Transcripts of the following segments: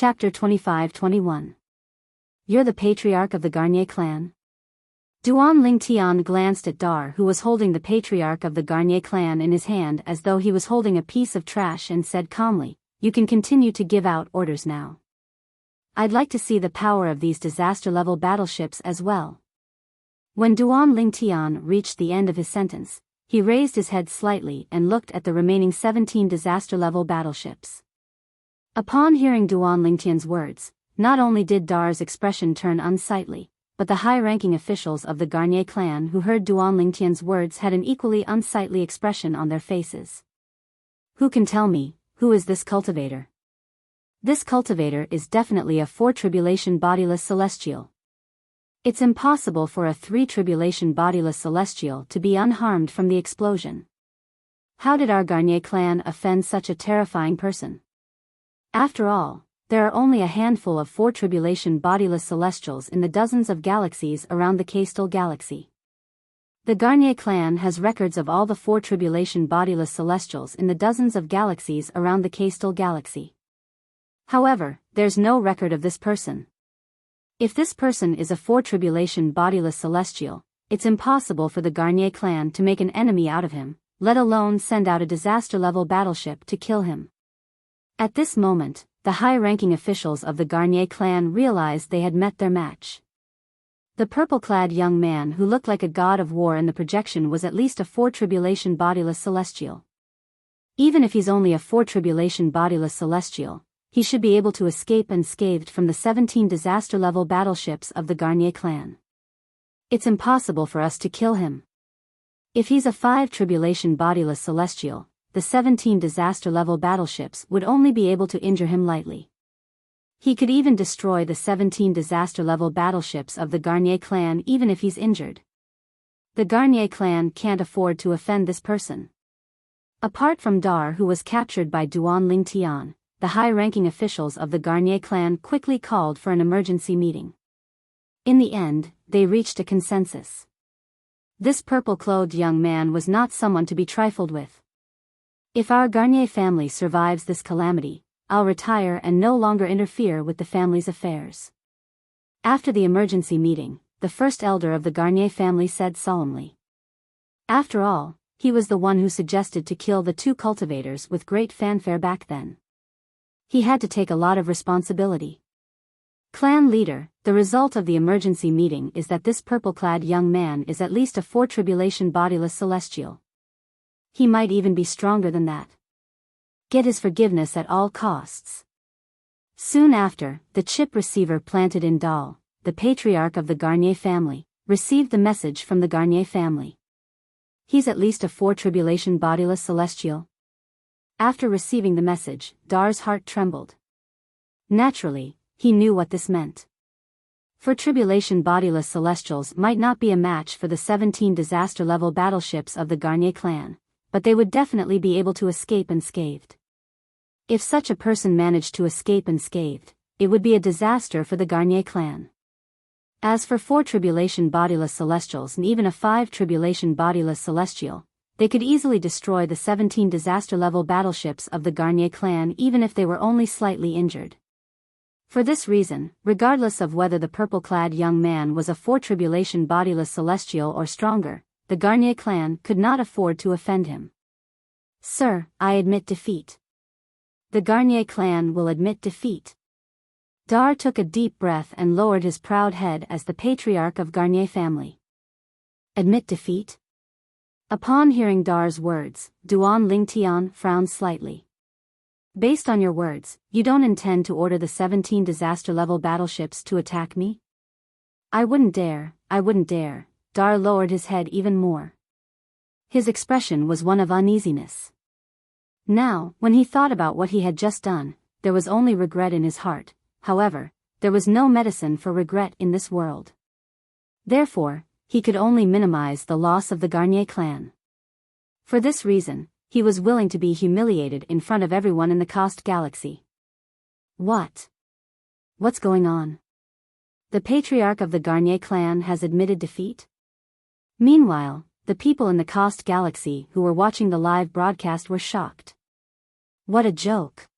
Chapter 25-21. You're the patriarch of the Garnier clan? Duan Lingtian glanced at Dar, who was holding the patriarch of the Garnier clan in his hand as though he was holding a piece of trash, and said calmly, "You can continue to give out orders now. I'd like to see the power of these disaster-level battleships as well." When Duan Lingtian reached the end of his sentence, he raised his head slightly and looked at the remaining 17 disaster-level battleships. Upon hearing Duan Lingtian's words, not only did Dar's expression turn unsightly, but the high-ranking officials of the Garnier clan who heard Duan Lingtian's words had an equally unsightly expression on their faces. "Who can tell me, who is this cultivator?" "This cultivator is definitely a 4-tribulation bodiless celestial. It's impossible for a 3-tribulation bodiless celestial to be unharmed from the explosion. How did our Garnier clan offend such a terrifying person? After all, there are only a handful of 4-tribulation bodiless celestials in the dozens of galaxies around the Castel galaxy. The Garnier clan has records of all the 4-tribulation bodiless celestials in the dozens of galaxies around the Castel galaxy. However, there's no record of this person. If this person is a 4-tribulation bodiless celestial, it's impossible for the Garnier clan to make an enemy out of him, let alone send out a disaster-level battleship to kill him." At this moment, the high-ranking officials of the Garnier clan realized they had met their match. The purple-clad young man who looked like a god of war in the projection was at least a 4-tribulation bodiless celestial. Even if he's only a 4-tribulation bodiless celestial, he should be able to escape unscathed from the 17 disaster-level battleships of the Garnier clan. It's impossible for us to kill him. If he's a 5-tribulation bodiless celestial, the 17 disaster-level battleships would only be able to injure him lightly. He could even destroy the 17 disaster-level battleships of the Garnier clan even if he's injured. The Garnier clan can't afford to offend this person. Apart from Dar, who was captured by Duan Lingtian, the high-ranking officials of the Garnier clan quickly called for an emergency meeting. In the end, they reached a consensus. This purple-clothed young man was not someone to be trifled with. "If our Garnier family survives this calamity, I'll retire and no longer interfere with the family's affairs." After the emergency meeting, the first elder of the Garnier family said solemnly. After all, he was the one who suggested to kill the 2 cultivators with great fanfare back then. He had to take a lot of responsibility. "Clan leader, the result of the emergency meeting is that this purple-clad young man is at least a 4-tribulation bodiless celestial. He might even be stronger than that. Get his forgiveness at all costs." Soon after, the chip receiver planted in Dal, the patriarch of the Garnier family, received the message from the Garnier family. "He's at least a 4-tribulation bodiless celestial?" After receiving the message, Dar's heart trembled. Naturally, he knew what this meant. 4-tribulation bodiless celestials might not be a match for the 17 disaster-level battleships of the Garnier clan, but they would definitely be able to escape unscathed. If such a person managed to escape unscathed, it would be a disaster for the Garnier clan. As for 4-tribulation bodiless celestials and even a 5-tribulation bodiless celestial, they could easily destroy the 17 disaster-level battleships of the Garnier clan even if they were only slightly injured. For this reason, regardless of whether the purple-clad young man was a 4-tribulation bodiless celestial or stronger, the Garnier clan could not afford to offend him. "Sir, I admit defeat." "The Garnier clan will admit defeat." Dar took a deep breath and lowered his proud head as the patriarch of Garnier family. "Admit defeat?" Upon hearing Dar's words, Duan Lingtian frowned slightly. "Based on your words, you don't intend to order the 17 disaster-level battleships to attack me?" I wouldn't dare." Dar lowered his head even more. His expression was one of uneasiness. Now, when he thought about what he had just done, there was only regret in his heart. However, there was no medicine for regret in this world. Therefore, he could only minimize the loss of the Garnier clan. For this reason, he was willing to be humiliated in front of everyone in the Cost Galaxy. "What? What's going on? The patriarch of the Garnier clan has admitted defeat?" Meanwhile, the people in the Cost Galaxy who were watching the live broadcast were shocked. What a joke!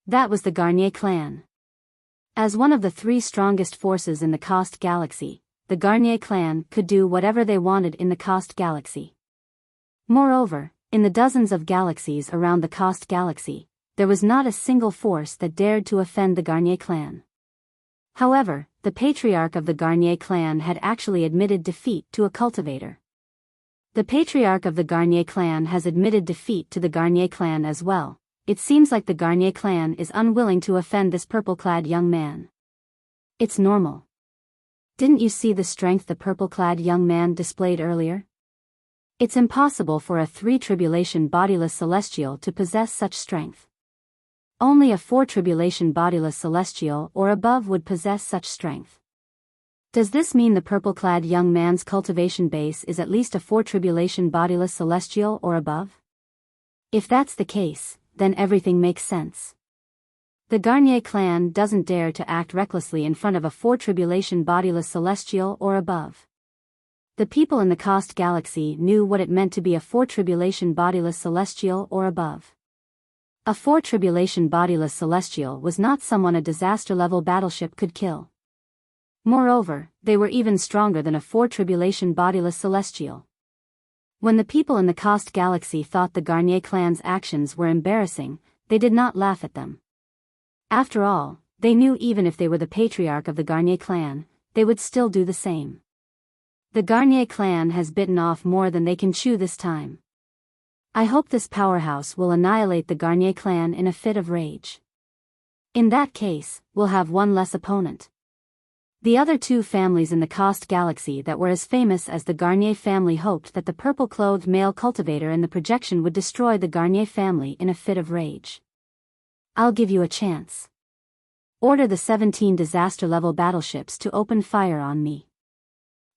That was the Garnier clan. As one of the three strongest forces in the Cost Galaxy, the Garnier clan could do whatever they wanted in the Cost Galaxy. Moreover, in the dozens of galaxies around the Cost Galaxy, there was not a single force that dared to offend the Garnier clan. However, the patriarch of the Garnier clan had actually admitted defeat to a cultivator. The patriarch of the Garnier clan has admitted defeat to the Garnier clan as well. It seems like the Garnier clan is unwilling to offend this purple-clad young man. It's normal. Didn't you see the strength the purple-clad young man displayed earlier? It's impossible for a three-tribulation bodiless celestial to possess such strength. Only a four-tribulation bodiless celestial or above would possess such strength. Does this mean the purple-clad young man's cultivation base is at least a four-tribulation bodiless celestial or above? If that's the case, then everything makes sense. The Garnier clan doesn't dare to act recklessly in front of a four-tribulation bodiless celestial or above. The people in the Cost Galaxy knew what it meant to be a four-tribulation bodiless celestial or above. A four-tribulation bodiless celestial was not someone a disaster-level battleship could kill. Moreover, they were even stronger than a four-tribulation bodiless celestial. When the people in the Cost Galaxy thought the Garnier clan's actions were embarrassing, they did not laugh at them. After all, they knew even if they were the patriarch of the Garnier clan, they would still do the same. The Garnier clan has bitten off more than they can chew this time. I hope this powerhouse will annihilate the Garnier clan in a fit of rage. In that case, we'll have one less opponent. The other two families in the Cost Galaxy that were as famous as the Garnier family hoped that the purple-clothed male cultivator in the projection would destroy the Garnier family in a fit of rage. I'll give you a chance. Order the 17 disaster-level battleships to open fire on me.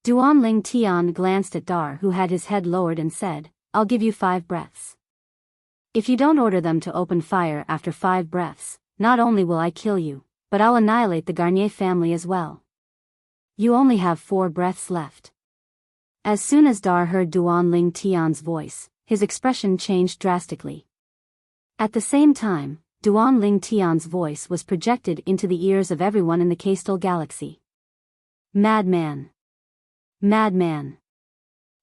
Duan Ling Tian glanced at Dar, who had his head lowered, and said, I'll give you 5 breaths. If you don't order them to open fire after 5 breaths, not only will I kill you, but I'll annihilate the Garnier family as well. You only have 4 breaths left. As soon as Dar heard Duan Ling Tian's voice, his expression changed drastically. At the same time, Duan Ling Tian's voice was projected into the ears of everyone in the Coastal Galaxy. Madman. Madman.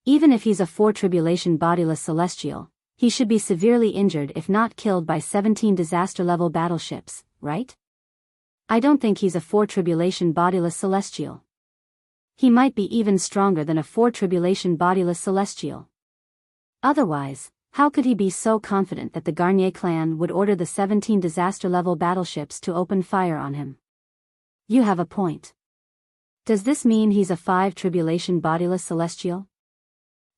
Even if he's a four-tribulation bodiless celestial, he should be severely injured if not killed by 17 disaster-level battleships, right? I don't think he's a four-tribulation bodiless celestial. He might be even stronger than a four-tribulation bodiless celestial. Otherwise, how could he be so confident that the Garnier clan would order the 17 disaster-level battleships to open fire on him? You have a point. Does this mean he's a 5-tribulation bodiless celestial?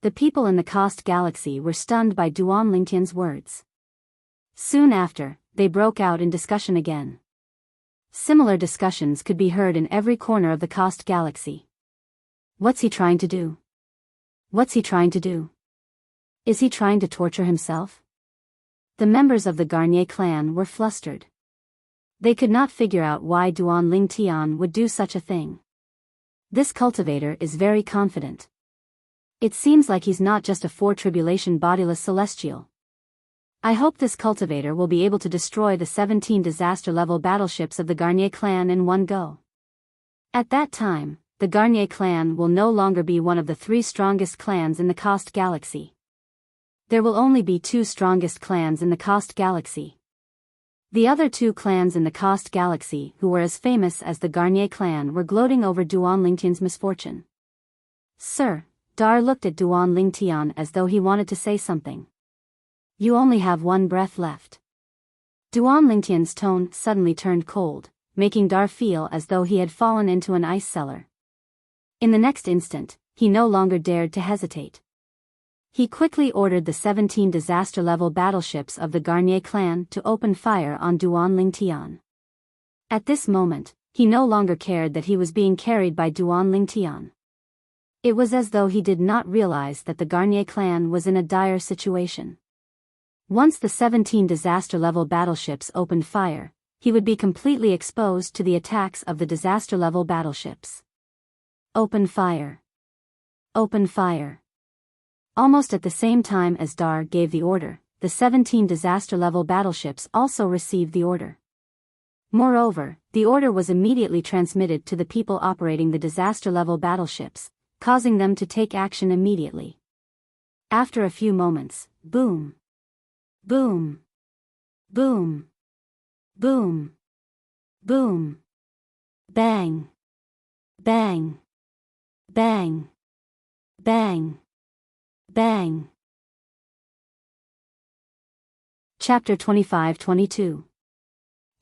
The people in the Cost Galaxy were stunned by Duan Lingtian's words. Soon after, they broke out in discussion again. Similar discussions could be heard in every corner of the Cost Galaxy. What's he trying to do? What's he trying to do? Is he trying to torture himself? The members of the Garnier clan were flustered. They could not figure out why Duan Ling Tian would do such a thing. This cultivator is very confident. It seems like he's not just a four-tribulation bodiless celestial. I hope this cultivator will be able to destroy the 17 disaster-level battleships of the Garnier clan in one go. At that time, the Garnier clan will no longer be one of the 3 strongest clans in the Cost Galaxy. There will only be 2 strongest clans in the Cost Galaxy. The other 2 clans in the Cost Galaxy who were as famous as the Garnier clan were gloating over Duan Lingtian's misfortune. Sir, Dar looked at Duan Lingtian as though he wanted to say something. You only have 1 breath left. Duan Lingtian's tone suddenly turned cold, making Dar feel as though he had fallen into an ice cellar. In the next instant, he no longer dared to hesitate. He quickly ordered the 17 disaster-level battleships of the Garnier clan to open fire on Duan Lingtian. At this moment, he no longer cared that he was being carried by Duan Lingtian. It was as though he did not realize that the Garnier clan was in a dire situation. Once the 17 disaster-level battleships opened fire, he would be completely exposed to the attacks of the disaster-level battleships. Open fire. Open fire. Almost at the same time as Dar gave the order, the 17 disaster-level battleships also received the order. Moreover, the order was immediately transmitted to the people operating the disaster-level battleships, causing them to take action immediately. After a few moments, boom, boom, boom, boom, boom, bang, bang, bang, bang, bang. Chapter 25-22.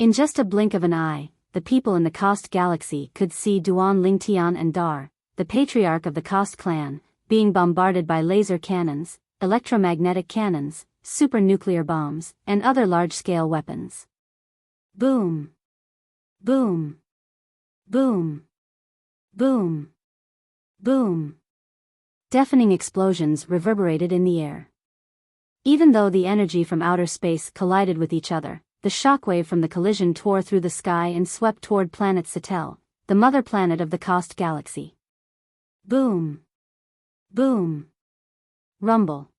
In just a blink of an eye, the people in the Kost galaxy could see Duan Lingtian and Dar, the patriarch of the Kost clan, being bombarded by laser cannons, electromagnetic cannons, supernuclear bombs, and other large-scale weapons. Boom! Boom! Boom! Boom! Boom! Deafening explosions reverberated in the air. Even though the energy from outer space collided with each other, the shockwave from the collision tore through the sky and swept toward planet Cetel, the mother planet of the Kost galaxy. Boom! Boom! Rumble.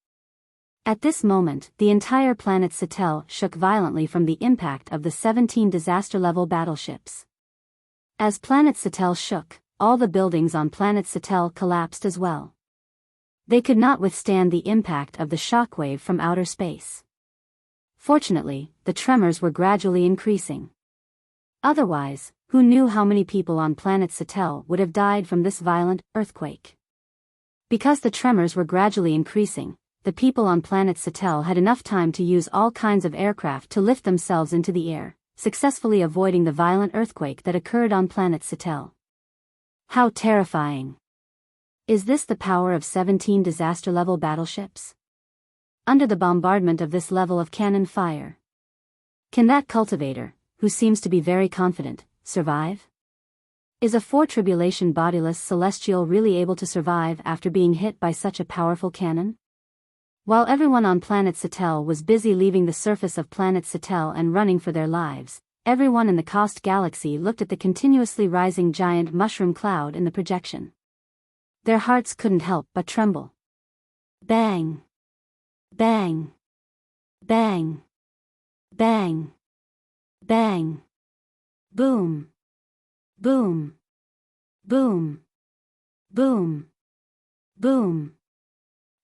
At this moment, the entire planet Cetel shook violently from the impact of the 17 disaster-level battleships. As planet Cetel shook, all the buildings on planet Cetel collapsed as well. They could not withstand the impact of the shockwave from outer space. Fortunately, the tremors were gradually increasing. Otherwise, who knew how many people on planet Cetel would have died from this violent earthquake? Because the tremors were gradually increasing, the people on planet Cetel had enough time to use all kinds of aircraft to lift themselves into the air, successfully avoiding the violent earthquake that occurred on planet Cetel. How terrifying! Is this the power of 17 disaster-level battleships? Under the bombardment of this level of cannon fire, can that cultivator, who seems to be very confident, survive? Is a four-tribulation bodiless celestial really able to survive after being hit by such a powerful cannon? While everyone on planet Cetel was busy leaving the surface of planet Cetel and running for their lives, everyone in the Kost galaxy looked at the continuously rising giant mushroom cloud in the projection. Their hearts couldn't help but tremble. Bang! Bang! Bang! Bang! Bang! Boom! Boom! Boom! Boom! Boom!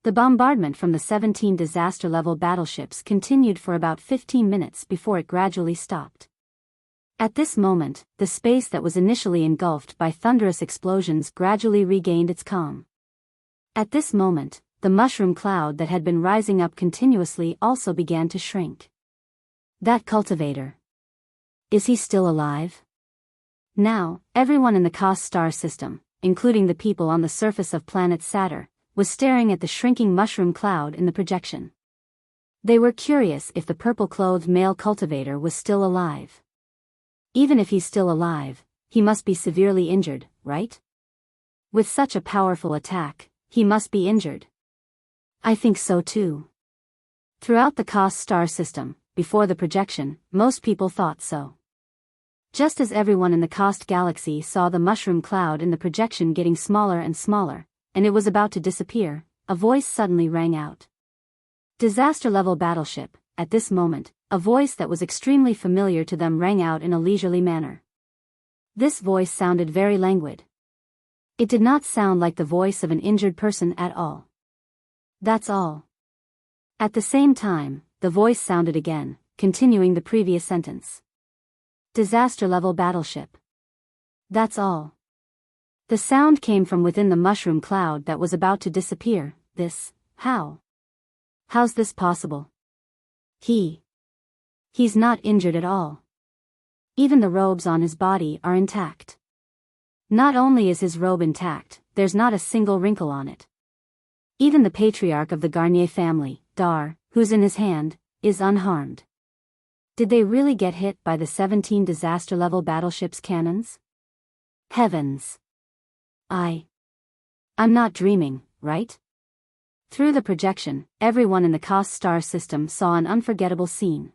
The bombardment from the 17 disaster-level battleships continued for about 15 minutes before it gradually stopped. At this moment, the space that was initially engulfed by thunderous explosions gradually regained its calm. At this moment, the mushroom cloud that had been rising up continuously also began to shrink. That cultivator. Is he still alive? Now, everyone in the Kost star system, including the people on the surface of planet Saturn, was staring at the shrinking mushroom cloud in the projection. They were curious if the purple-clothed male cultivator was still alive. Even if he's still alive, he must be severely injured, right? With such a powerful attack, he must be injured. I think so too. Throughout the Kost star system, before the projection, most people thought so. Just as everyone in the Kost galaxy saw the mushroom cloud in the projection getting smaller and smaller, and it was about to disappear, a voice suddenly rang out. Disaster-level battleship. At this moment, a voice that was extremely familiar to them rang out in a leisurely manner. This voice sounded very languid. It did not sound like the voice of an injured person at all. That's all. At the same time, the voice sounded again, continuing the previous sentence. Disaster-level battleship. That's all. The sound came from within the mushroom cloud that was about to disappear. How's this possible? He's not injured at all. Even the robes on his body are intact. Not only is his robe intact, there's not a single wrinkle on it. Even the patriarch of the Garnier family, Dar, who's in his hand, is unharmed. Did they really get hit by the 17 disaster-level battleships' cannons? Heavens! I'm not dreaming, right? Through the projection, everyone in the Kost star system saw an unforgettable scene.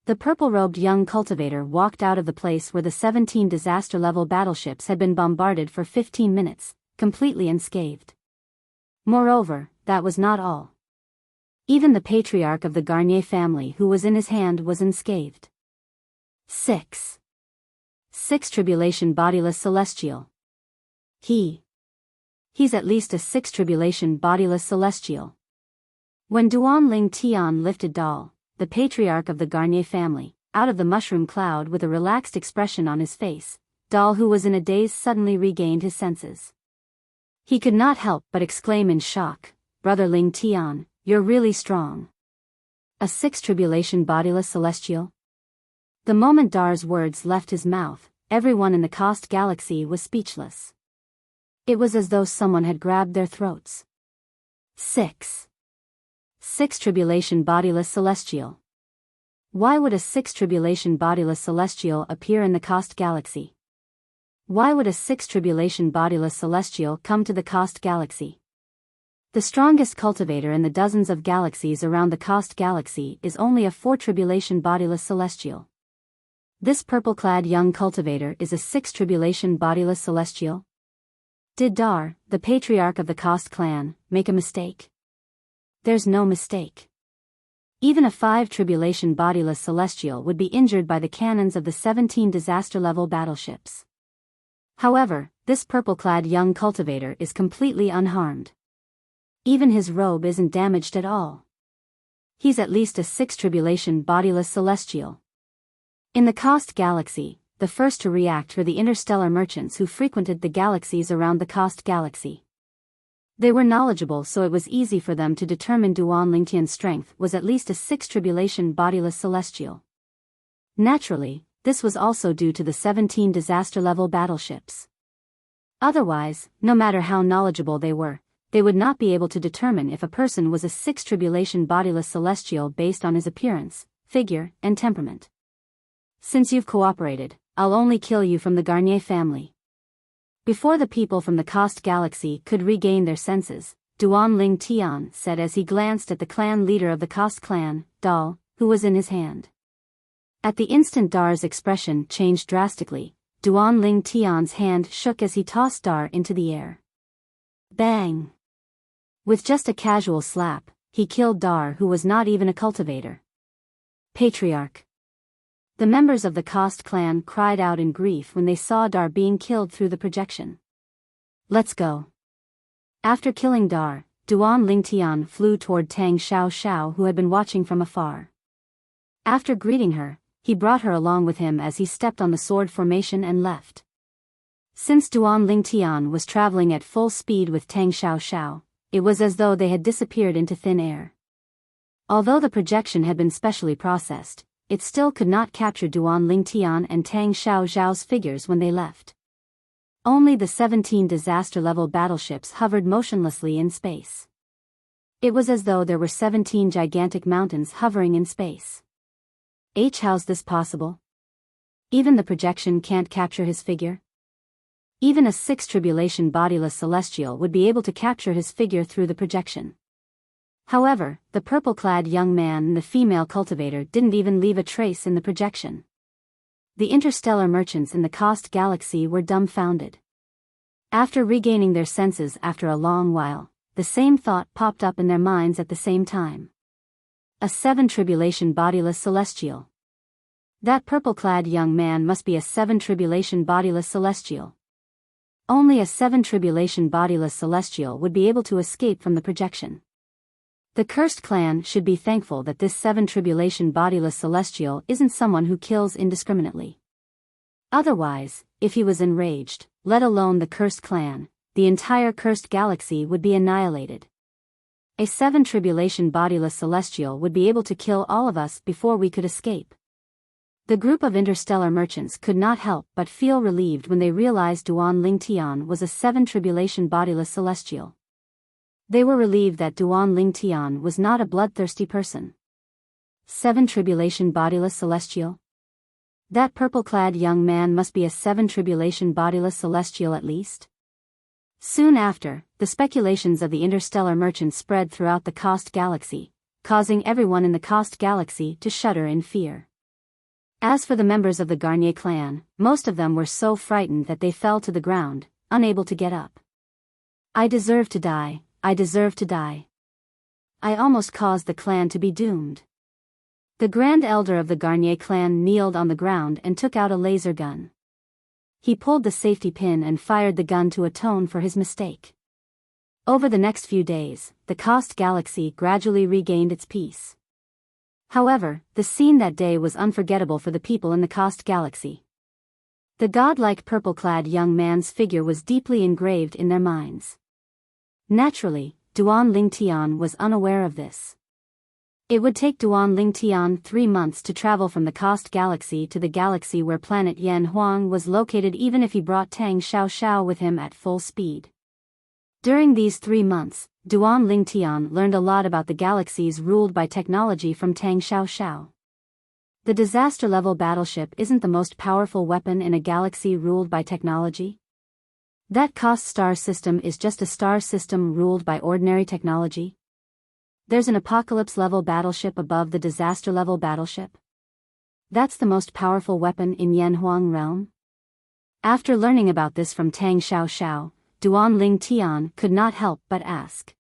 The purple-robed young cultivator walked out of the place where the 17 disaster-level battleships had been bombarded for 15 minutes, completely unscathed. Moreover, that was not all. Even the patriarch of the Garnier family who was in his hand was unscathed. 6. 6 Tribulation Bodiless Celestial. He's at least a 6 Tribulation Bodiless Celestial. When Duan Ling Tian lifted Dal, the patriarch of the Garnier family, out of the mushroom cloud with a relaxed expression on his face, Dal, who was in a daze, suddenly regained his senses. He could not help but exclaim in shock, "Brother Ling Tian, you're really strong. A 6 Tribulation Bodiless Celestial?" The moment Dar's words left his mouth, everyone in the Cost Galaxy was speechless. It was as though someone had grabbed their throats. 6 Tribulation Bodiless Celestial. Why would a 6 Tribulation Bodiless Celestial appear in the Cost Galaxy? Why would a 6 Tribulation Bodiless Celestial come to the Cost Galaxy? The strongest cultivator in the dozens of galaxies around the Cost Galaxy is only a 4 Tribulation Bodiless Celestial. This purple-clad young cultivator is a 6 Tribulation Bodiless Celestial? Did Dar, the patriarch of the Cost clan, make a mistake? There's no mistake. Even a 5 Tribulation Bodiless Celestial would be injured by the cannons of the 17 disaster-level battleships. However, this purple-clad young cultivator is completely unharmed. Even his robe isn't damaged at all. He's at least a 6 Tribulation Bodiless Celestial. In the Cost Galaxy, the first to react were the interstellar merchants who frequented the galaxies around the Cost Galaxy. They were knowledgeable, so it was easy for them to determine Duan Lingtian's strength was at least a 6 Tribulation Bodiless Celestial. Naturally, this was also due to the 17 disaster-level battleships. Otherwise, no matter how knowledgeable they would not be able to determine if a person was a 6 Tribulation Bodiless Celestial based on his appearance, figure, and temperament. Since you've cooperated, I'll only kill you from the Garnier family. Before the people from the Cost Galaxy could regain their senses, Duan Ling Tian said as he glanced at the clan leader of the Cost clan, Dal, who was in his hand. At the instant Dar's expression changed drastically, Duan Ling Tian's hand shook as he tossed Dar into the air. Bang! With just a casual slap, he killed Dar, who was not even a cultivator. Patriarch. The members of the Cost clan cried out in grief when they saw Dar being killed through the projection. Let's go. After killing Dar, Duan Lingtian flew toward Tang Xiao Xiao, who had been watching from afar. After greeting her, he brought her along with him as he stepped on the sword formation and left. Since Duan Lingtian was traveling at full speed with Tang Xiao Xiao, it was as though they had disappeared into thin air. Although the projection had been specially processed, it still could not capture Duan Lingtian and Tang Xiao Xiao's figures when they left. Only the 17 disaster-level battleships hovered motionlessly in space. It was as though there were 17 gigantic mountains hovering in space. How's this possible? Even the projection can't capture his figure? Even a 6 Tribulation Bodiless Celestial would be able to capture his figure through the projection. However, the purple-clad young man and the female cultivator didn't even leave a trace in the projection. The interstellar merchants in the Cost Galaxy were dumbfounded. After regaining their senses after a long while, the same thought popped up in their minds at the same time. A 7 Tribulation Bodiless Celestial. That purple-clad young man must be a 7 Tribulation Bodiless Celestial. Only a 7 Tribulation Bodiless Celestial would be able to escape from the projection. The cursed clan should be thankful that this 7 Tribulation Bodiless Celestial isn't someone who kills indiscriminately. Otherwise, if he was enraged, let alone the cursed clan, the entire cursed galaxy would be annihilated. A 7 Tribulation Bodiless Celestial would be able to kill all of us before we could escape. The group of interstellar merchants could not help but feel relieved when they realized Duan Lingtian was a 7 Tribulation Bodiless Celestial. They were relieved that Duan Lingtian was not a bloodthirsty person. 7 Tribulation Bodiless Celestial? That purple-clad young man must be a 7 Tribulation Bodiless Celestial at least? Soon after, the speculations of the interstellar merchants spread throughout the Cost Galaxy, causing everyone in the Cost Galaxy to shudder in fear. As for the members of the Garnier clan, most of them were so frightened that they fell to the ground, unable to get up. I deserve to die. I deserve to die. I almost caused the clan to be doomed. The Grand Elder of the Garnier clan kneeled on the ground and took out a laser gun. He pulled the safety pin and fired the gun to atone for his mistake. Over the next few days, the Coast Galaxy gradually regained its peace. However, the scene that day was unforgettable for the people in the Coast Galaxy. The godlike purple-clad young man's figure was deeply engraved in their minds. Naturally, Duan Lingtian was unaware of this. It would take Duan Lingtian 3 months to travel from the Coast Galaxy to the galaxy where planet Yan Huang was located, even if he brought Tang Xiaoxiao with him at full speed. During these 3 months, Duan Lingtian learned a lot about the galaxies ruled by technology from Tang Xiaoxiao. The disaster-level battleship isn't the most powerful weapon in a galaxy ruled by technology. That Coast star system is just a star system ruled by ordinary technology. There's an apocalypse-level battleship above the disaster-level battleship. That's the most powerful weapon in Yanhuang realm. After learning about this from Tang Xiaoxiao, Duan Lingtian could not help but ask.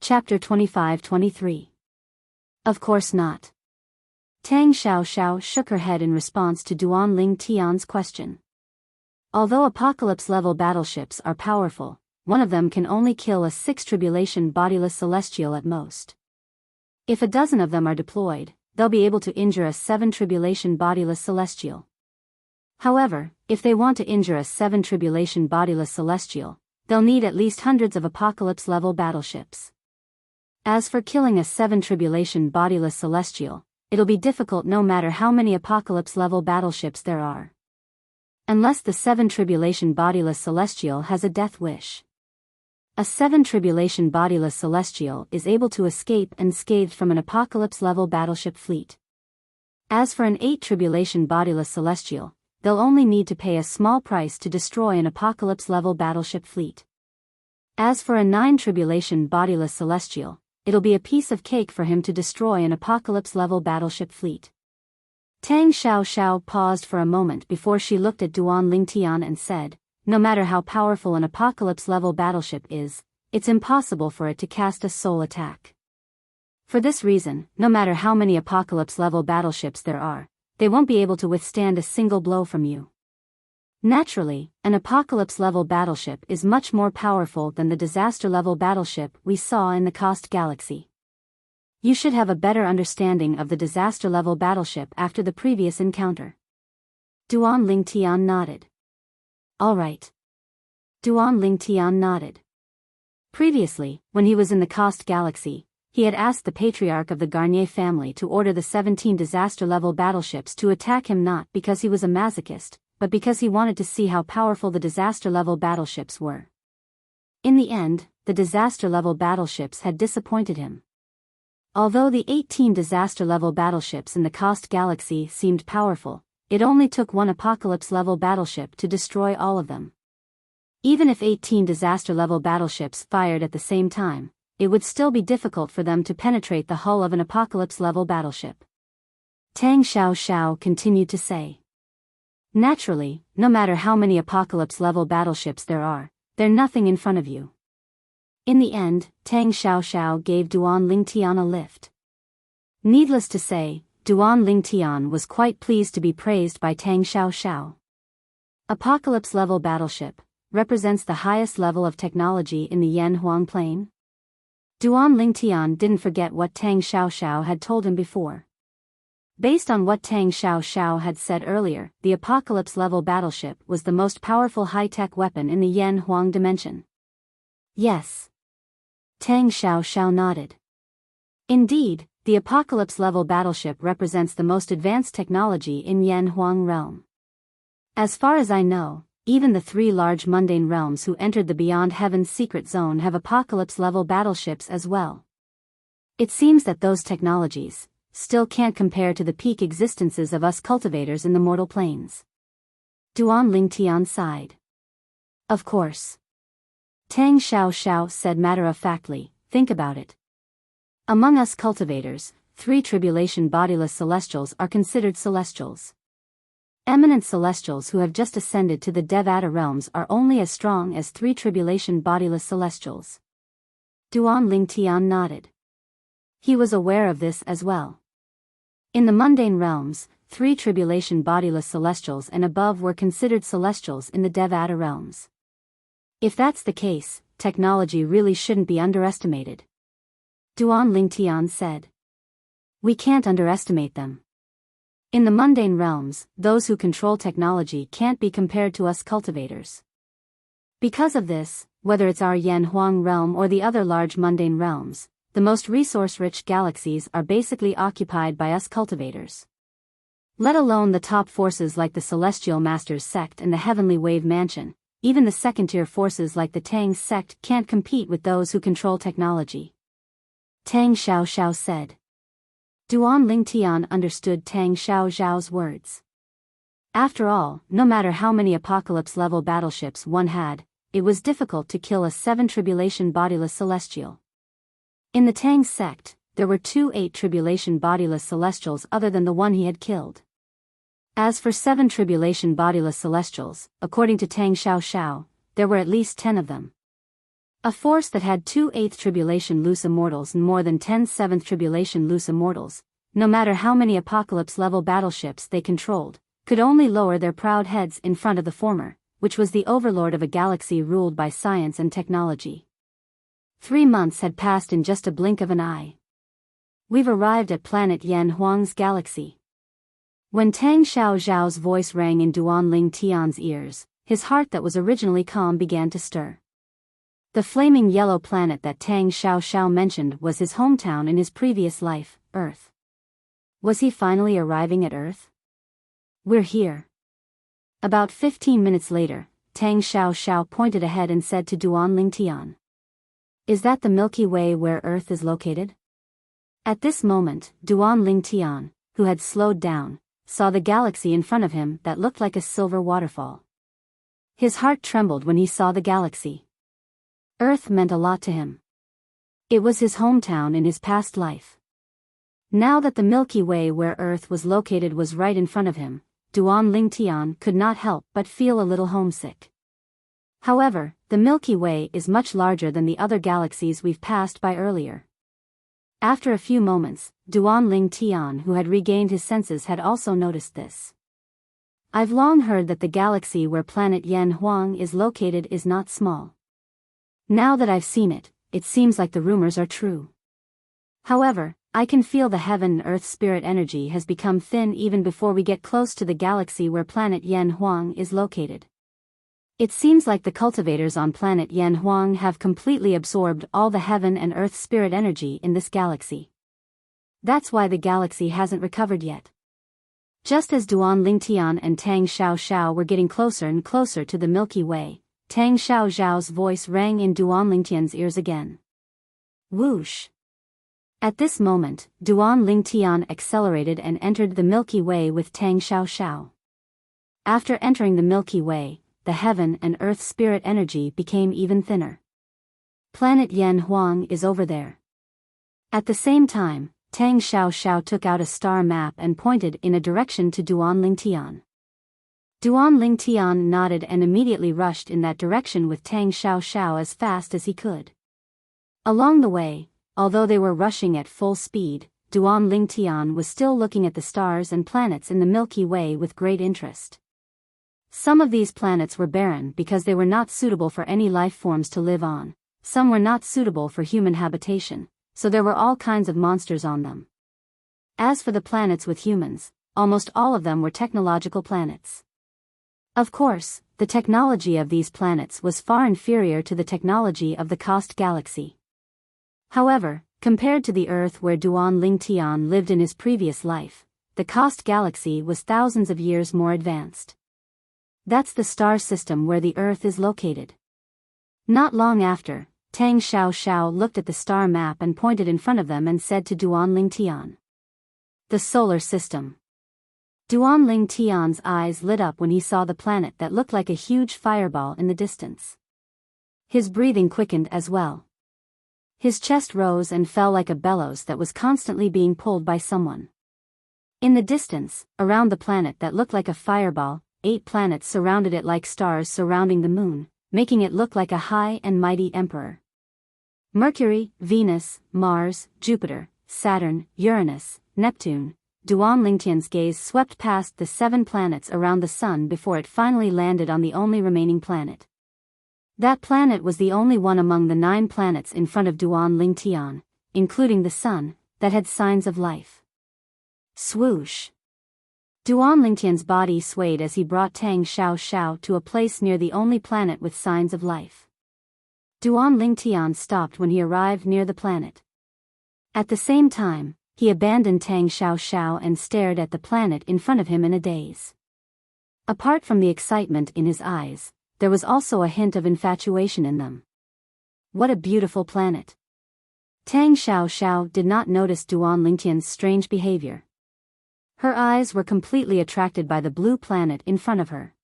Chapter 25-23. Of course not. Tang Xiaoxiao shook her head in response to Duan Lingtian's question. Although apocalypse-level battleships are powerful, one of them can only kill a 6 tribulation bodiless celestial at most. If a dozen of them are deployed, they'll be able to injure a 7 tribulation bodiless celestial. However, if they want to injure a 7 tribulation bodiless celestial, they'll need at least hundreds of apocalypse-level battleships. As for killing a 7 tribulation bodiless celestial, it'll be difficult no matter how many apocalypse-level battleships there are. Unless the 7 tribulation bodiless celestial has a death wish. A 7 tribulation bodiless celestial is able to escape unscathed from an apocalypse-level battleship fleet. As for an 8 tribulation bodiless celestial, they'll only need to pay a small price to destroy an apocalypse-level battleship fleet. As for a 9 tribulation bodiless celestial, it'll be a piece of cake for him to destroy an apocalypse-level battleship fleet. Tang Xiaoxiao paused for a moment before she looked at Duan Lingtian and said, no matter how powerful an apocalypse-level battleship is, it's impossible for it to cast a soul attack. For this reason, no matter how many apocalypse-level battleships there are, they won't be able to withstand a single blow from you. Naturally, an apocalypse-level battleship is much more powerful than the disaster-level battleship we saw in the Coast Galaxy. You should have a better understanding of the disaster-level battleship after the previous encounter. Duan Lingtian nodded. All right. Duan Lingtian nodded. Previously, when he was in the Coast Galaxy, he had asked the patriarch of the Garnier family to order the 17 disaster-level battleships to attack him, not because he was a masochist, but because he wanted to see how powerful the disaster-level battleships were. In the end, the disaster-level battleships had disappointed him. Although the 18 disaster-level battleships in the Coast Galaxy seemed powerful, it only took one apocalypse-level battleship to destroy all of them. Even if 18 disaster-level battleships fired at the same time, it would still be difficult for them to penetrate the hull of an apocalypse-level battleship. Tang Xiaoxiao continued to say. Naturally, no matter how many apocalypse-level battleships there are, they're nothing in front of you. In the end, Tang Xiaoxiao gave Duan Lingtian a lift. Needless to say, Duan Lingtian was quite pleased to be praised by Tang Xiaoxiao. Apocalypse-level battleship represents the highest level of technology in the Yanhuang Plain. Duan Lingtian didn't forget what Tang Xiaoxiao had told him before. Based on what Tang Xiaoxiao had said earlier, the apocalypse-level battleship was the most powerful high-tech weapon in the Yanhuang dimension. Yes. Tang Xiaoxiao nodded. Indeed, the apocalypse-level battleship represents the most advanced technology in Yanhuang realm. As far as I know, even the 3 large mundane realms who entered the Beyond Heaven's secret zone have apocalypse-level battleships as well. It seems that those technologies still can't compare to the peak existences of us cultivators in the mortal planes. Duan Lingtian sighed. Of course. Tang Xiaoxiao said matter-of-factly, think about it. Among us cultivators, 3 tribulation bodiless celestials are considered celestials. Eminent celestials who have just ascended to the Devata realms are only as strong as 3 tribulation bodiless celestials. Duan Lingtian nodded. He was aware of this as well. In the mundane realms, 3 tribulation bodiless celestials and above were considered celestials in the Devata realms. If that's the case, technology really shouldn't be underestimated. Duan Lingtian said. We can't underestimate them. In the mundane realms, those who control technology can't be compared to us cultivators. Because of this, whether it's our Yan Huang realm or the other large mundane realms, the most resource-rich galaxies are basically occupied by us cultivators. Let alone the top forces like the Celestial Masters sect and the Heavenly Wave Mansion, even the second-tier forces like the Tang sect can't compete with those who control technology. Tang Xiaoxiao said. Duan Lingtian understood Tang Xiaoxiao's words. After all, no matter how many apocalypse-level battleships one had, it was difficult to kill a 7 tribulation bodiless celestial. In the Tang sect, there were 2 8 tribulation bodiless celestials other than the one he had killed. As for 7 tribulation bodiless celestials, according to Tang Xiaoxiao, there were at least 10 of them. A force that had 2 8th tribulation loose immortals and more than 10 7th tribulation loose immortals, no matter how many apocalypse-level battleships they controlled, could only lower their proud heads in front of the former, which was the overlord of a galaxy ruled by science and technology. 3 months had passed in just a blink of an eye. We've arrived at planet Yan Huang's galaxy. When Tang Xiaoxiao's voice rang in Duan Lingtian's ears, his heart that was originally calm began to stir. The flaming yellow planet that Tang Xiaoxiao mentioned was his hometown in his previous life, Earth. Was he finally arriving at Earth? We're here. About 15 minutes later, Tang Xiaoxiao pointed ahead and said to Duan Lingtian. Is that the Milky Way where Earth is located? At this moment, Duan Lingtian, who had slowed down, saw the galaxy in front of him that looked like a silver waterfall. His heart trembled when he saw the galaxy. Earth meant a lot to him. It was his hometown in his past life. Now that the Milky Way where Earth was located was right in front of him, Duan Lingtian could not help but feel a little homesick. However, the Milky Way is much larger than the other galaxies we've passed by earlier. After a few moments, Duan Lingtian, who had regained his senses, had also noticed this. I've long heard that the galaxy where planet Yan Huang is located is not small. Now that I've seen it, it seems like the rumors are true. However, I can feel the heaven and earth spirit energy has become thin even before we get close to the galaxy where planet Yan Huang is located. It seems like the cultivators on planet Yan Huang have completely absorbed all the heaven and earth spirit energy in this galaxy. That's why the galaxy hasn't recovered yet. Just as Duan Lingtian and Tang Xiaoxiao were getting closer and closer to the Milky Way, Tang Xiaoxiao's voice rang in Duan Lingtian's ears again. Whoosh! At this moment, Duan Lingtian accelerated and entered the Milky Way with Tang Xiaoxiao. After entering the Milky Way, the heaven and earth spirit energy became even thinner. Planet Yan Huang is over there. At the same time, Tang Xiaoxiao took out a star map and pointed in a direction to Duan Lingtian. Duan Lingtian nodded and immediately rushed in that direction with Tang Xiaoxiao as fast as he could. Along the way, although they were rushing at full speed, Duan Lingtian was still looking at the stars and planets in the Milky Way with great interest. Some of these planets were barren because they were not suitable for any life forms to live on, some were not suitable for human habitation, so there were all kinds of monsters on them. As for the planets with humans, almost all of them were technological planets. Of course, the technology of these planets was far inferior to the technology of the Kost galaxy. However, compared to the Earth where Duan Lingtian lived in his previous life, the Kost galaxy was thousands of years more advanced. That's the star system where the Earth is located. Not long after, Tang Xiaoxiao looked at the star map and pointed in front of them and said to Duan Lingtian. The solar system. Duan Lingtian's eyes lit up when he saw the planet that looked like a huge fireball in the distance. His breathing quickened as well. His chest rose and fell like a bellows that was constantly being pulled by someone. In the distance, around the planet that looked like a fireball, 8 planets surrounded it like stars surrounding the moon, making it look like a high and mighty emperor. Mercury, Venus, Mars, Jupiter, Saturn, Uranus, Neptune. Duan Lingtian's gaze swept past the 7 planets around the sun before it finally landed on the only remaining planet. That planet was the only one among the 9 planets in front of Duan Lingtian, including the sun, that had signs of life. Swoosh! Duan Lingtian's body swayed as he brought Tang Xiao to a place near the only planet with signs of life. Duan Lingtian stopped when he arrived near the planet. At the same time, he abandoned Tang Xiao and stared at the planet in front of him in a daze. Apart from the excitement in his eyes, there was also a hint of infatuation in them. What a beautiful planet! Tang Xiao did not notice Duan Lingtian's strange behavior. Her eyes were completely attracted by the blue planet in front of her.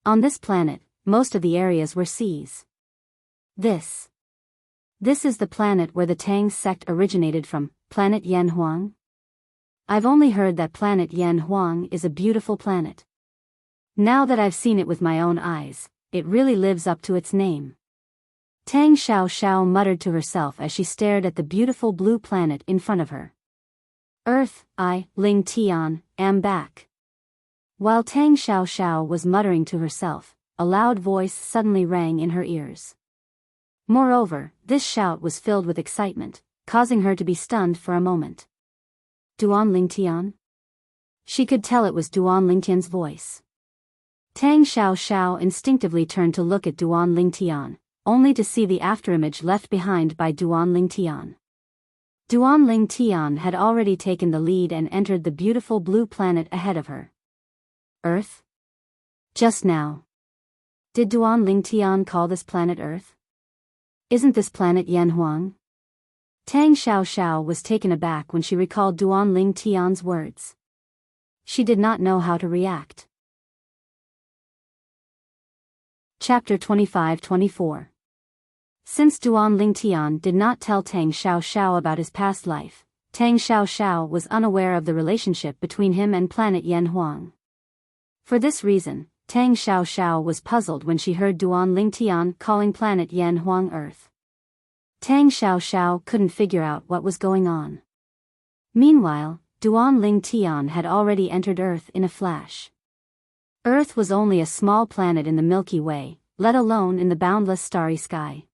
On this planet, most of the areas were seas. This is the planet where the Tang sect originated from, planet Yanhuang. I've only heard that planet Yanhuang is a beautiful planet. Now that I've seen it with my own eyes, it really lives up to its name. Tang Xiao muttered to herself as she stared at the beautiful blue planet in front of her. Earth, I, Ling Tian, am back. While Tang Xiao was muttering to herself, a loud voice suddenly rang in her ears. Moreover, this shout was filled with excitement, causing her to be stunned for a moment. Duan Lingtian? She could tell it was Duan Lingtian's voice. Tang Xiao instinctively turned to look at Duan Lingtian, only to see the afterimage left behind by Duan Lingtian. Duan Lingtian had already taken the lead and entered the beautiful blue planet ahead of her. Earth? Just now. Did Duan Lingtian call this planet Earth? Isn't this planet Yanhuang? Tang Xiao was taken aback when she recalled Duan Lingtian's words. She did not know how to react. Chapter 25-24. Since Duan Lingtian did not tell Tang Xiao about his past life, Tang Xiao was unaware of the relationship between him and planet Yanhuang. For this reason, Tang Xiao was puzzled when she heard Duan Lingtian calling planet Yanhuang Earth. Tang Xiao couldn't figure out what was going on. Meanwhile, Duan Lingtian had already entered Earth in a flash. Earth was only a small planet in the Milky Way, let alone in the boundless starry sky.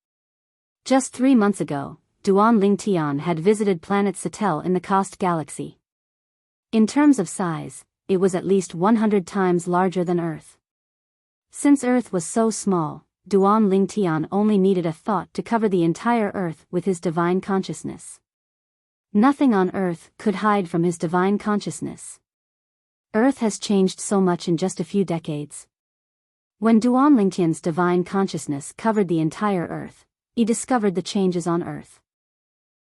Just 3 months ago, Duan Lingtian had visited planet Satel in the Kost galaxy. In terms of size, it was at least 100 times larger than Earth. Since Earth was so small, Duan Lingtian only needed a thought to cover the entire Earth with his divine consciousness. Nothing on Earth could hide from his divine consciousness. Earth has changed so much in just a few decades. When Duan Lingtian's divine consciousness covered the entire Earth, he discovered the changes on Earth.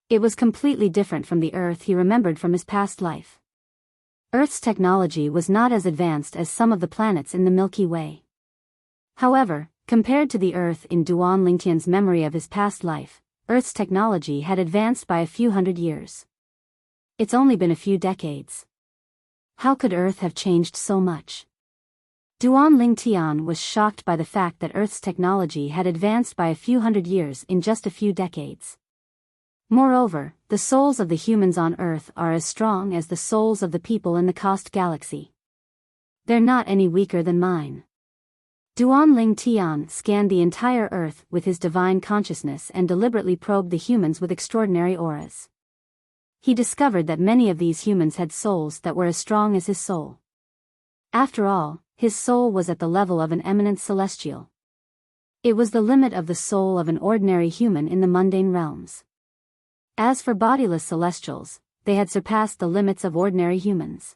It was completely different from the Earth he remembered from his past life. Earth's technology was not as advanced as some of the planets in the Milky Way. However, compared to the Earth in Duan Lingtian's memory of his past life, Earth's technology had advanced by a few hundred years. It's only been a few decades. How could Earth have changed so much? Duan Lingtian was shocked by the fact that Earth's technology had advanced by a few hundred years in just a few decades. Moreover, the souls of the humans on Earth are as strong as the souls of the people in the Kost galaxy. They're not any weaker than mine. Duan Lingtian scanned the entire Earth with his divine consciousness and deliberately probed the humans with extraordinary auras. He discovered that many of these humans had souls that were as strong as his soul. After all, his soul was at the level of an eminent celestial. It was the limit of the soul of an ordinary human in the mundane realms. As for bodiless celestials, they had surpassed the limits of ordinary humans.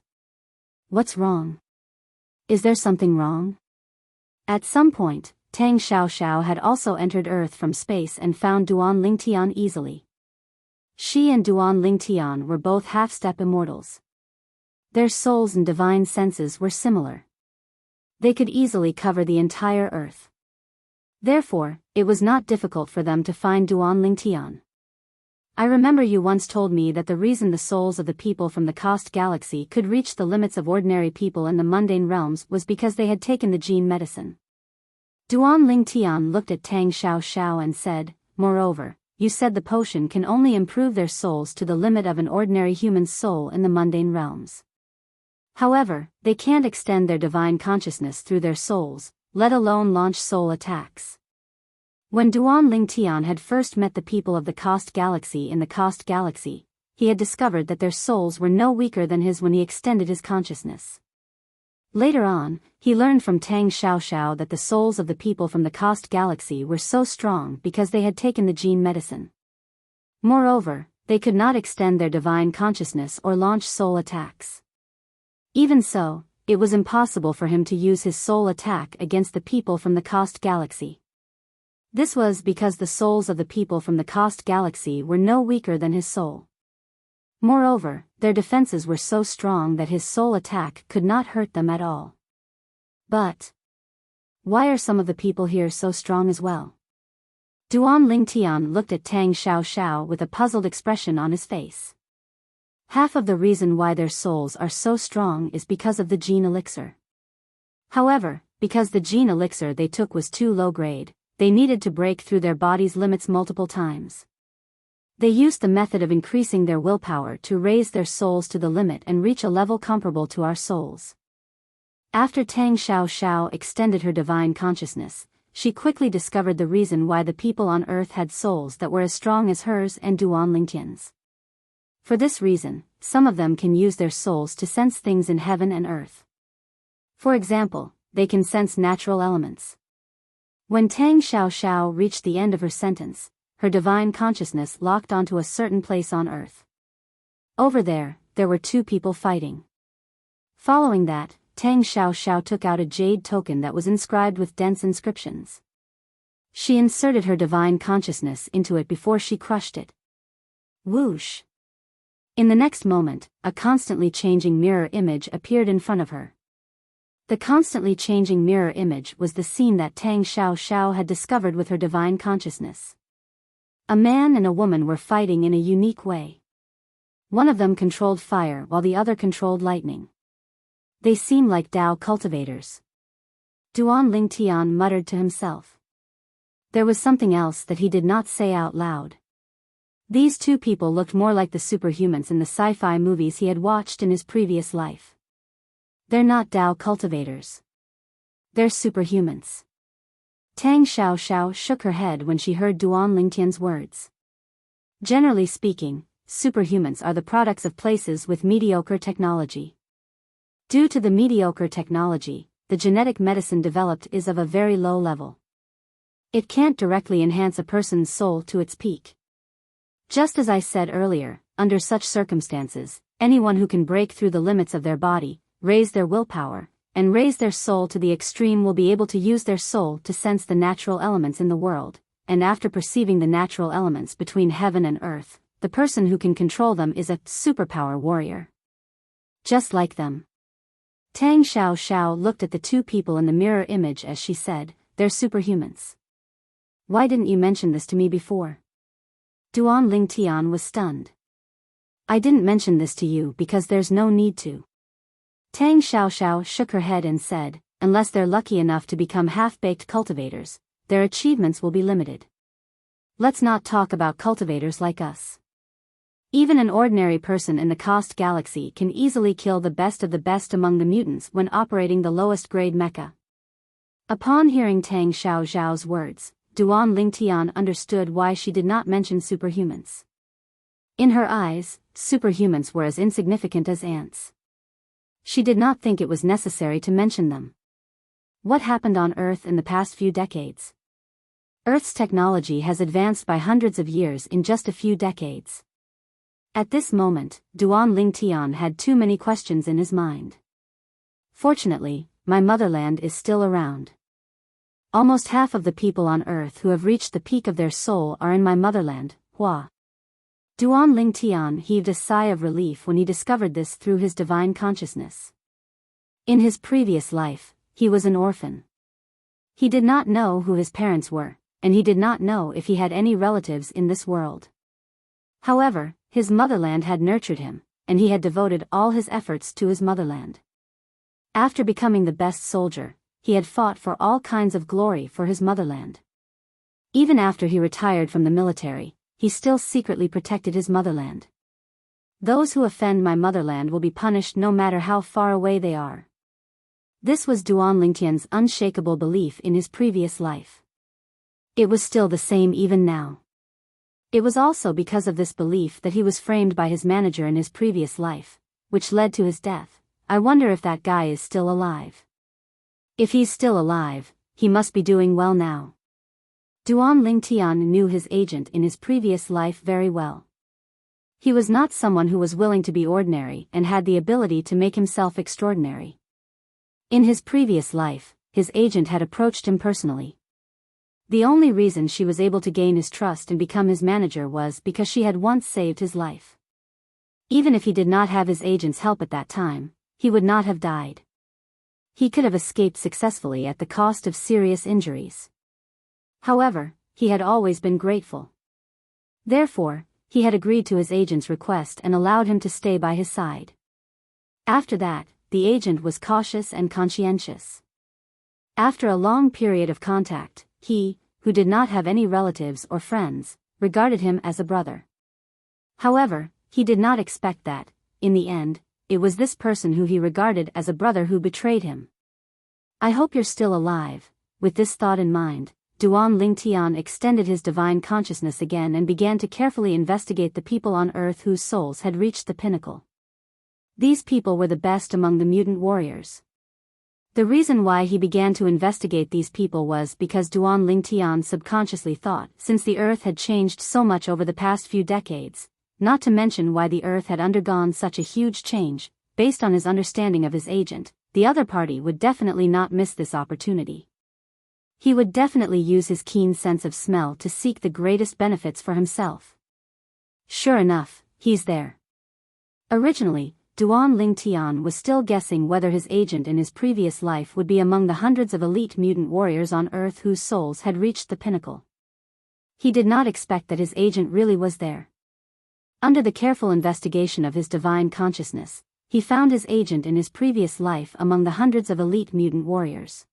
What's wrong? Is there something wrong? At some point, Tang Xiao had also entered Earth from space and found Duan Lingtian easily. She and Duan Lingtian were both half-step immortals. Their souls and divine senses were similar. They could easily cover the entire Earth. Therefore, it was not difficult for them to find Duan Lingtian. I remember you once told me that the reason the souls of the people from the Kost galaxy could reach the limits of ordinary people in the mundane realms was because they had taken the gene medicine. Duan Lingtian looked at Tang Xiao and said, moreover, you said the potion can only improve their souls to the limit of an ordinary human's soul in the mundane realms. However, they can't extend their divine consciousness through their souls, let alone launch soul attacks. When Duan Lingtian had first met the people of the Cost Galaxy in the Cost Galaxy, he had discovered that their souls were no weaker than his when he extended his consciousness. Later on, he learned from Tang Xiaoxiao that the souls of the people from the Cost Galaxy were so strong because they had taken the gene medicine. Moreover, they could not extend their divine consciousness or launch soul attacks. Even so, it was impossible for him to use his soul attack against the people from the Cost Galaxy. This was because the souls of the people from the Cost Galaxy were no weaker than his soul. Moreover, their defenses were so strong that his soul attack could not hurt them at all. But why are some of the people here so strong as well? Duan Lingtian looked at Tang Xiaoxiao with a puzzled expression on his face. Half of the reason why their souls are so strong is because of the gene elixir. However, because the gene elixir they took was too low grade, they needed to break through their body's limits multiple times. They used the method of increasing their willpower to raise their souls to the limit and reach a level comparable to our souls. After Tang Xiaoxiao extended her divine consciousness, she quickly discovered the reason why the people on Earth had souls that were as strong as hers and Duan Lingtian's. For this reason, some of them can use their souls to sense things in heaven and earth. For example, they can sense natural elements. When Tang Xiaoxiao reached the end of her sentence, her divine consciousness locked onto a certain place on earth. Over there were two people fighting. Following that, Tang Xiaoxiao took out a jade token that was inscribed with dense inscriptions. She inserted her divine consciousness into it before she crushed it. Whoosh! In the next moment, a constantly changing mirror image appeared in front of her. The constantly changing mirror image was the scene that Tang Xiaoxiao had discovered with her divine consciousness. A man and a woman were fighting in a unique way. One of them controlled fire while the other controlled lightning. They seemed like Tao cultivators. Duan Lingtian muttered to himself. There was something else that he did not say out loud. These two people looked more like the superhumans in the sci-fi movies he had watched in his previous life. They're not Tao cultivators. They're superhumans. Tang Xiaoxiao shook her head when she heard Duan Lingtian's words. Generally speaking, superhumans are the products of places with mediocre technology. Due to the mediocre technology, the genetic medicine developed is of a very low level. It can't directly enhance a person's soul to its peak. Just as I said earlier, under such circumstances, anyone who can break through the limits of their body, raise their willpower, and raise their soul to the extreme will be able to use their soul to sense the natural elements in the world, and after perceiving the natural elements between heaven and earth, the person who can control them is a superpower warrior. Just like them. Tang Xiaoxiao looked at the two people in the mirror image as she said, they're superhumans. Why didn't you mention this to me before? Duan Lingtian was stunned. I didn't mention this to you because there's no need to. Tang Xiaoxiao shook her head and said, unless they're lucky enough to become half-baked cultivators, their achievements will be limited. Let's not talk about cultivators like us. Even an ordinary person in the Cost Galaxy can easily kill the best of the best among the mutants when operating the lowest grade mecha. Upon hearing Tang Xiaoxiao's words, Duan Lingtian understood why she did not mention superhumans. In her eyes, superhumans were as insignificant as ants. She did not think it was necessary to mention them. What happened on Earth in the past few decades? Earth's technology has advanced by hundreds of years in just a few decades. At this moment, Duan Lingtian had too many questions in his mind. Fortunately, my motherland is still around. Almost half of the people on Earth who have reached the peak of their soul are in my motherland, Hua. Duan Lingtian heaved a sigh of relief when he discovered this through his divine consciousness. In his previous life, he was an orphan. He did not know who his parents were, and he did not know if he had any relatives in this world. However, his motherland had nurtured him, and he had devoted all his efforts to his motherland. After becoming the best soldier, he had fought for all kinds of glory for his motherland. Even after he retired from the military, he still secretly protected his motherland. Those who offend my motherland will be punished no matter how far away they are. This was Duan Lingtian's unshakable belief in his previous life. It was still the same even now. It was also because of this belief that he was framed by his manager in his previous life, which led to his death. I wonder if that guy is still alive. If he's still alive, he must be doing well now. Duan Lingtian knew his agent in his previous life very well. He was not someone who was willing to be ordinary and had the ability to make himself extraordinary. In his previous life, his agent had approached him personally. The only reason she was able to gain his trust and become his manager was because she had once saved his life. Even if he did not have his agent's help at that time, he would not have died. He could have escaped successfully at the cost of serious injuries. However, he had always been grateful. Therefore, he had agreed to his agent's request and allowed him to stay by his side. After that, the agent was cautious and conscientious. After a long period of contact, he, who did not have any relatives or friends, regarded him as a brother. However, he did not expect that, in the end, it was this person who he regarded as a brother who betrayed him. I hope you're still alive. With this thought in mind, Duan Lingtian extended his divine consciousness again and began to carefully investigate the people on earth whose souls had reached the pinnacle. These people were the best among the mutant warriors. The reason why he began to investigate these people was because Duan Lingtian subconsciously thought, since the earth had changed so much over the past few decades, not to mention why the earth had undergone such a huge change, based on his understanding of his agent, the other party would definitely not miss this opportunity. He would definitely use his keen sense of smell to seek the greatest benefits for himself. Sure enough, he's there. Originally, Duan Lingtian was still guessing whether his agent in his previous life would be among the hundreds of elite mutant warriors on Earth whose souls had reached the pinnacle. He did not expect that his agent really was there. Under the careful investigation of his divine consciousness, he found his agent in his previous life among the hundreds of elite mutant warriors.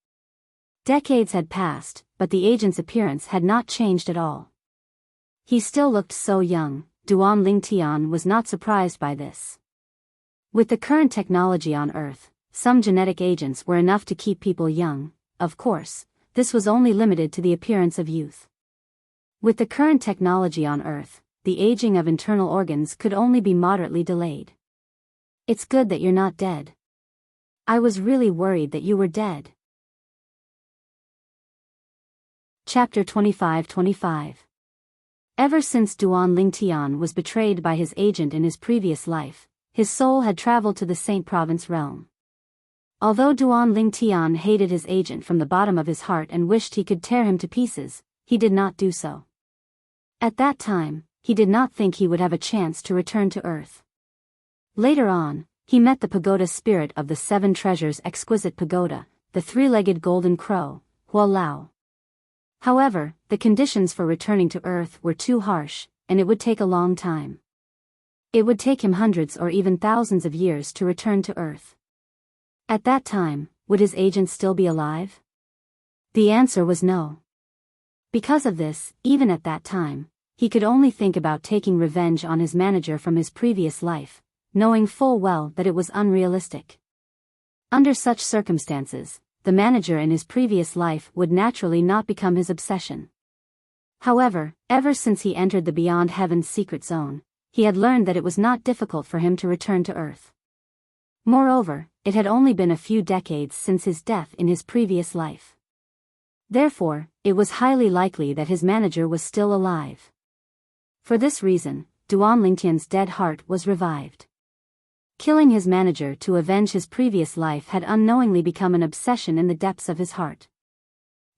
Decades had passed, but the agent's appearance had not changed at all. He still looked so young. Duan Lingtian was not surprised by this. With the current technology on Earth, some genetic agents were enough to keep people young. Of course, this was only limited to the appearance of youth. With the current technology on Earth, the aging of internal organs could only be moderately delayed. It's good that you're not dead. I was really worried that you were dead. Chapter 25-25. Ever since Duan Lingtian was betrayed by his agent in his previous life, his soul had traveled to the Saint Province realm. Although Duan Lingtian hated his agent from the bottom of his heart and wished he could tear him to pieces, he did not do so. At that time, he did not think he would have a chance to return to Earth. Later on, he met the pagoda spirit of the Seven Treasures exquisite pagoda, the three-legged golden crow, Hua Lao. However, the conditions for returning to Earth were too harsh, and it would take a long time. It would take him hundreds or even thousands of years to return to Earth. At that time, would his agent still be alive? The answer was no. Because of this, even at that time, he could only think about taking revenge on his manager from his previous life, knowing full well that it was unrealistic. Under such circumstances, the manager in his previous life would naturally not become his obsession. However, ever since he entered the Beyond Heaven's secret zone, he had learned that it was not difficult for him to return to Earth. Moreover, it had only been a few decades since his death in his previous life. Therefore, it was highly likely that his manager was still alive. For this reason, Duan Lingtian's dead heart was revived. Killing his manager to avenge his previous life had unknowingly become an obsession in the depths of his heart.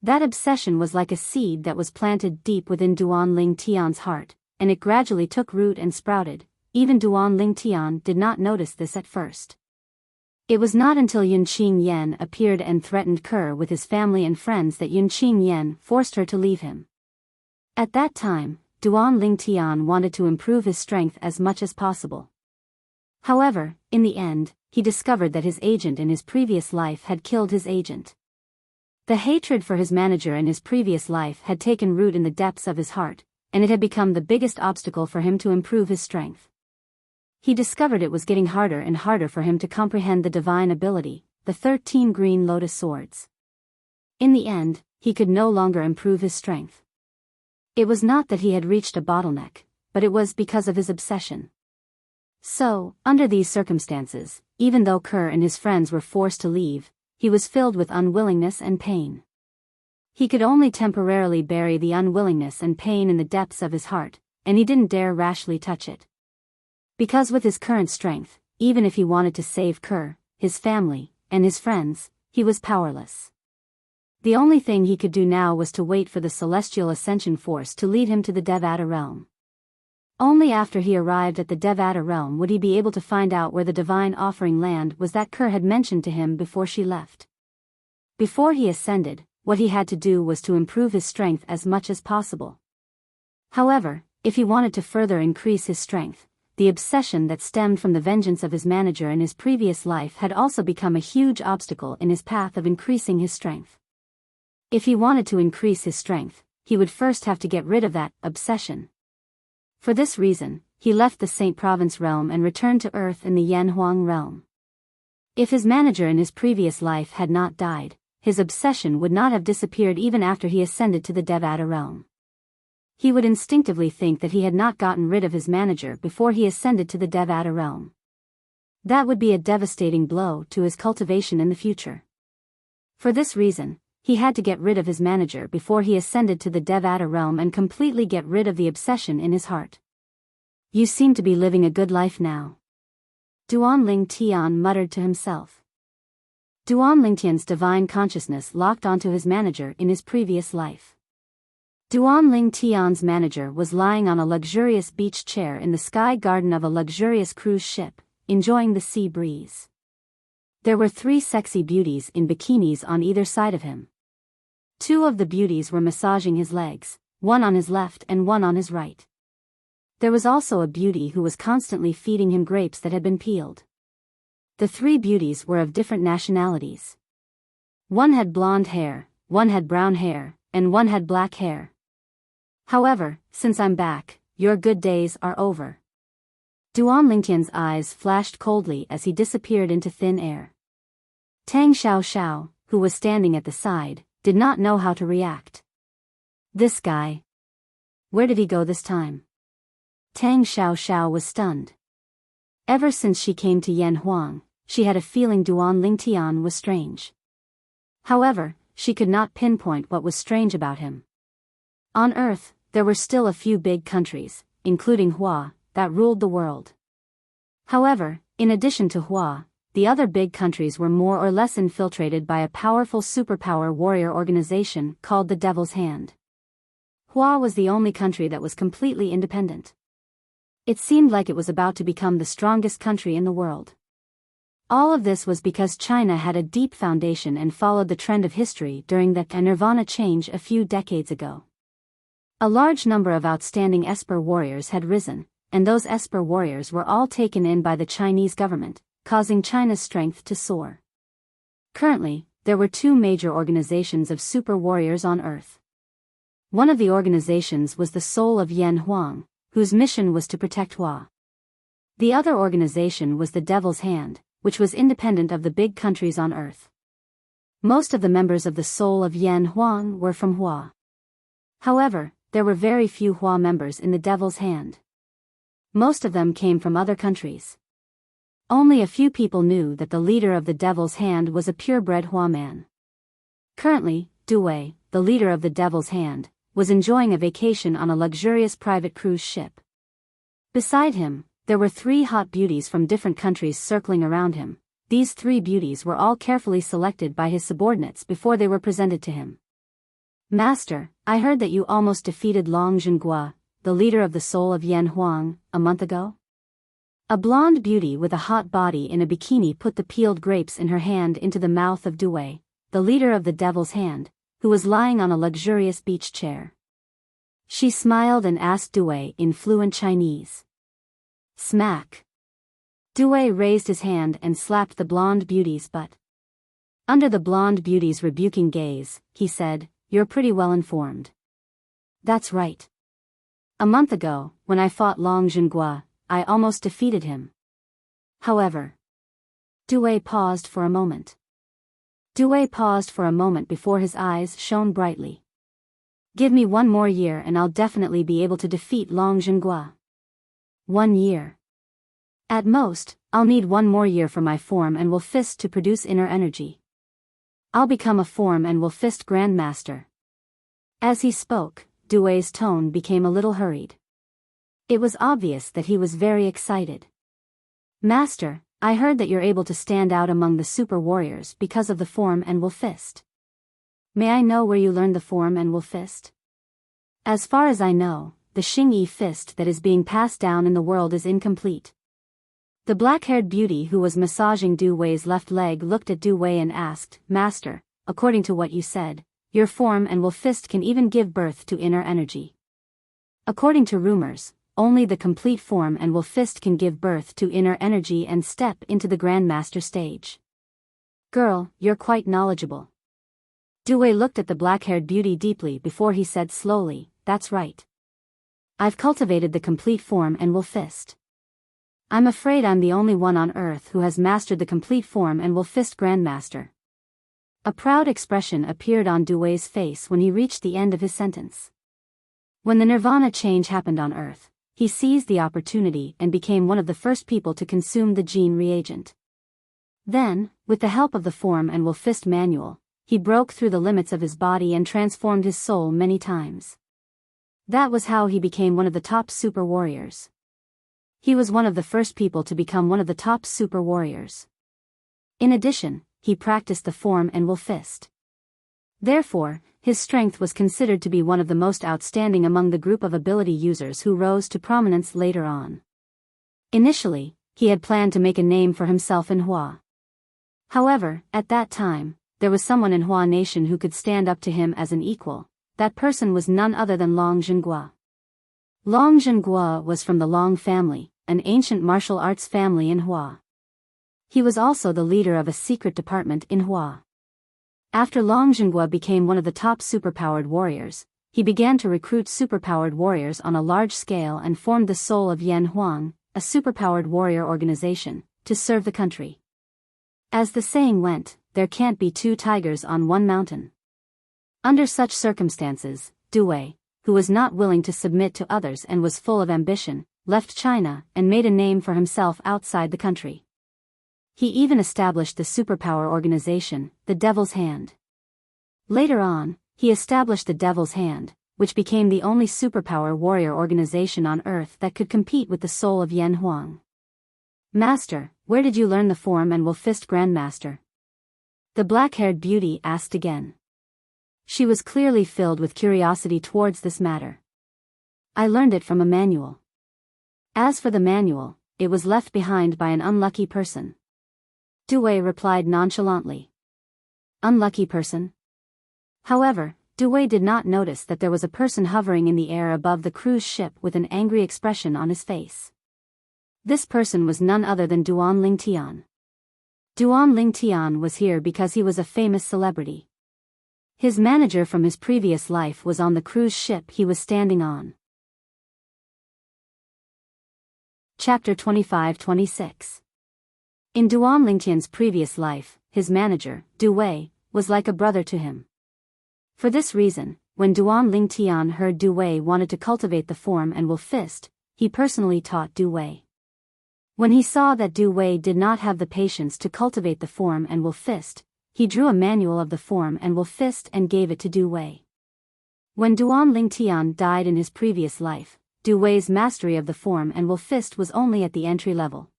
That obsession was like a seed that was planted deep within Duan Lingtian's heart, and it gradually took root and sprouted. Even Duan Lingtian did not notice this at first. It was not until Yunqing Yan appeared and threatened Kerr with his family and friends that Yunqing Yan forced her to leave him. At that time, Duan Lingtian wanted to improve his strength as much as possible. However, in the end, he discovered that his agent in his previous life had killed his agent. The hatred for his manager in his previous life had taken root in the depths of his heart, and it had become the biggest obstacle for him to improve his strength. He discovered it was getting harder and harder for him to comprehend the divine ability, the 13 green lotus swords. In the end, he could no longer improve his strength. It was not that he had reached a bottleneck, but it was because of his obsession. So, under these circumstances, even though Kerr and his friends were forced to leave, he was filled with unwillingness and pain. He could only temporarily bury the unwillingness and pain in the depths of his heart, and he didn't dare rashly touch it. Because with his current strength, even if he wanted to save Kerr, his family, and his friends, he was powerless. The only thing he could do now was to wait for the celestial ascension force to lead him to the Devata realm. Only after he arrived at the Devata realm would he be able to find out where the divine offering land was that Kerr had mentioned to him before she left. Before he ascended, what he had to do was to improve his strength as much as possible. However, if he wanted to further increase his strength, the obsession that stemmed from the vengeance of his manager in his previous life had also become a huge obstacle in his path of increasing his strength. If he wanted to increase his strength, he would first have to get rid of that obsession. For this reason, he left the Saint Province realm and returned to Earth in the Yanhuang realm. If his manager in his previous life had not died, his obsession would not have disappeared even after he ascended to the Devata realm. He would instinctively think that he had not gotten rid of his manager before he ascended to the Devata realm. That would be a devastating blow to his cultivation in the future. For this reason, he had to get rid of his manager before he ascended to the Devata realm and completely get rid of the obsession in his heart. "You seem to be living a good life now," Duan Ling Tian muttered to himself. Duan Ling Tian's divine consciousness locked onto his manager in his previous life. Duan Ling Tian's manager was lying on a luxurious beach chair in the sky garden of a luxurious cruise ship, enjoying the sea breeze. There were 3 sexy beauties in bikinis on either side of him. 2 of the beauties were massaging his legs, one on his left and one on his right. There was also a beauty who was constantly feeding him grapes that had been peeled. The 3 beauties were of different nationalities. One had blonde hair, one had brown hair, and one had black hair. "However, since I'm back, your good days are over." Duan Lingtian's eyes flashed coldly as he disappeared into thin air. Tang Xiao, who was standing at the side, did not know how to react. This guy. Where did he go this time? Tang Xiao was stunned. Ever since she came to Yanhuang, she had a feeling Duan Lingtian was strange. However, she could not pinpoint what was strange about him. On Earth, there were still a few big countries, including Hua, that ruled the world. However, in addition to Hua, the other big countries were more or less infiltrated by a powerful superpower warrior organization called the Devil's Hand. Hua was the only country that was completely independent. It seemed like it was about to become the strongest country in the world. All of this was because China had a deep foundation and followed the trend of history during the Nirvana change a few decades ago. A large number of outstanding Esper warriors had risen, and those Esper warriors were all taken in by the Chinese government, causing China's strength to soar. Currently, there were 2 major organizations of super warriors on Earth. One of the organizations was the Soul of Yanhuang, whose mission was to protect Hua. The other organization was the Devil's Hand, which was independent of the big countries on Earth. Most of the members of the Soul of Yanhuang were from Hua. However, there were very few Hua members in the Devil's Hand. Most of them came from other countries. Only a few people knew that the leader of the Devil's Hand was a purebred Hua man. Currently, Due, the leader of the Devil's Hand, was enjoying a vacation on a luxurious private cruise ship. Beside him, there were 3 hot beauties from different countries circling around him. These 3 beauties were all carefully selected by his subordinates before they were presented to him. "Master, I heard that you almost defeated Long Zhenghua, the leader of the Soul of Yanhuang, a month ago?" A blonde beauty with a hot body in a bikini put the peeled grapes in her hand into the mouth of Due, the leader of the Devil's Hand, who was lying on a luxurious beach chair. She smiled and asked Due in fluent Chinese. Smack. Due raised his hand and slapped the blonde beauty's butt. Under the blonde beauty's rebuking gaze, he said, "You're pretty well informed." "That's right. A month ago, when I fought Long Zhenghua, I almost defeated him. However, Due paused for a moment. Due paused for a moment before his eyes shone brightly. Give me 1 more year and I'll definitely be able to defeat Long Zhenghua. 1 year. At most, I'll need 1 more year for my form and will fist to produce inner energy. I'll become a form and will fist Grandmaster. As he spoke, Due's tone became a little hurried. It was obvious that he was very excited. Master, I heard that you're able to stand out among the super warriors because of the form and will fist. May I know where you learned the form and will fist? As far as I know, the Xingyi fist that is being passed down in the world is incomplete. The black-haired beauty who was massaging Du Wei's left leg looked at Du Wei and asked, Master, according to what you said, your form and will fist can even give birth to inner energy. According to rumors, only the complete form and will fist can give birth to inner energy and step into the Grandmaster stage. Girl, you're quite knowledgeable. Du Wei looked at the black-haired beauty deeply before he said slowly, that's right. I've cultivated the complete form and will fist. I'm afraid I'm the only one on earth who has mastered the complete form and will fist Grandmaster. A proud expression appeared on Du Wei's face when he reached the end of his sentence. When the nirvana change happened on earth, he seized the opportunity and became one of the first people to consume the gene reagent. Then, with the help of the form and will fist manual, he broke through the limits of his body and transformed his soul many times. That was how he became one of the top super warriors. He was one of the first people to become one of the top super warriors. In addition, he practiced the form and will fist. Therefore, his strength was considered to be one of the most outstanding among the group of ability users who rose to prominence later on. Initially, he had planned to make a name for himself in Hua. However, at that time, there was someone in Hua Nation who could stand up to him as an equal. That person was none other than Long Zhenghua. Long Zhenghua was from the Long family, an ancient martial arts family in Hua. He was also the leader of a secret department in Hua. After Long Zhenghua became one of the top superpowered warriors, he began to recruit superpowered warriors on a large scale and formed the Soul of Yan Huang, a superpowered warrior organization, to serve the country. As the saying went, there can't be 2 tigers on 1 mountain. Under such circumstances, Due, who was not willing to submit to others and was full of ambition, left China and made a name for himself outside the country. He even established the superpower organization, the Devil's Hand. Later on, he established the Devil's Hand, which became the only superpower warrior organization on Earth that could compete with the Soul of Yan Huang. Master, where did you learn the form and will fist Grandmaster? The black-haired beauty asked again. She was clearly filled with curiosity towards this matter. I learned it from a manual. As for the manual, it was left behind by an unlucky person. Due replied nonchalantly. Unlucky person? However, Due did not notice that there was a person hovering in the air above the cruise ship with an angry expression on his face. This person was none other than Duan Lingtian. Duan Lingtian was here because he was a famous celebrity. His manager from his previous life was on the cruise ship he was standing on. Chapter 25-26. In Duan Lingtian's previous life, his manager, Due, was like a brother to him. For this reason, when Duan Lingtian heard Due wanted to cultivate the form and will fist, he personally taught Due. When he saw that Due did not have the patience to cultivate the form and will fist, he drew a manual of the form and will fist and gave it to Due. When Duan Lingtian died in his previous life, Due's mastery of the form and will fist was only at the entry level.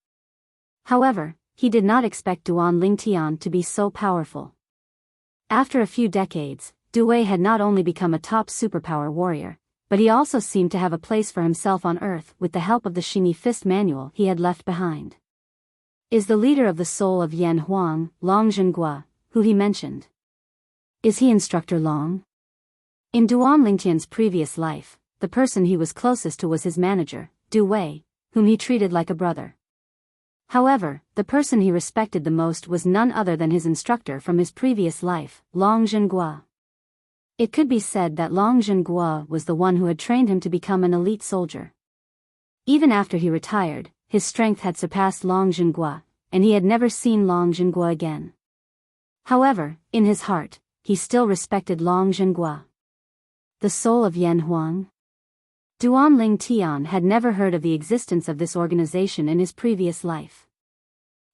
However, he did not expect Duan Lingtian to be so powerful. After a few decades, Due had not only become a top superpower warrior, but he also seemed to have a place for himself on Earth with the help of the Xingyi fist manual he had left behind. Is the leader of the Soul of Yan Huang, Long Zhenghua, who he mentioned? Is he Instructor Long? In Duan Lingtian's previous life, the person he was closest to was his manager, Due, whom he treated like a brother. However, the person he respected the most was none other than his instructor from his previous life, Long Zhenghua. It could be said that Long Zhenghua was the one who had trained him to become an elite soldier. Even after he retired, his strength had surpassed Long Zhenghua, and he had never seen Long Zhenghua again. However, in his heart, he still respected Long Zhenghua. The soul of Yan Huang? Duan Ling Tian had never heard of the existence of this organization in his previous life.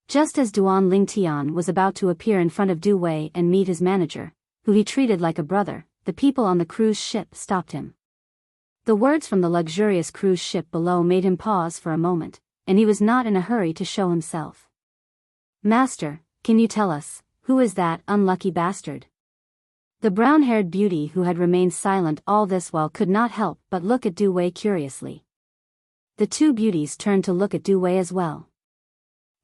Just as Duan Ling Tian was about to appear in front of Du Wei and meet his manager, who he treated like a brother, the people on the cruise ship stopped him. The words from the luxurious cruise ship below made him pause for a moment, and he was not in a hurry to show himself. "Master, can you tell us, who is that unlucky bastard?" The brown-haired beauty who had remained silent all this while could not help but look at Du Wei curiously. The two beauties turned to look at Du Wei as well.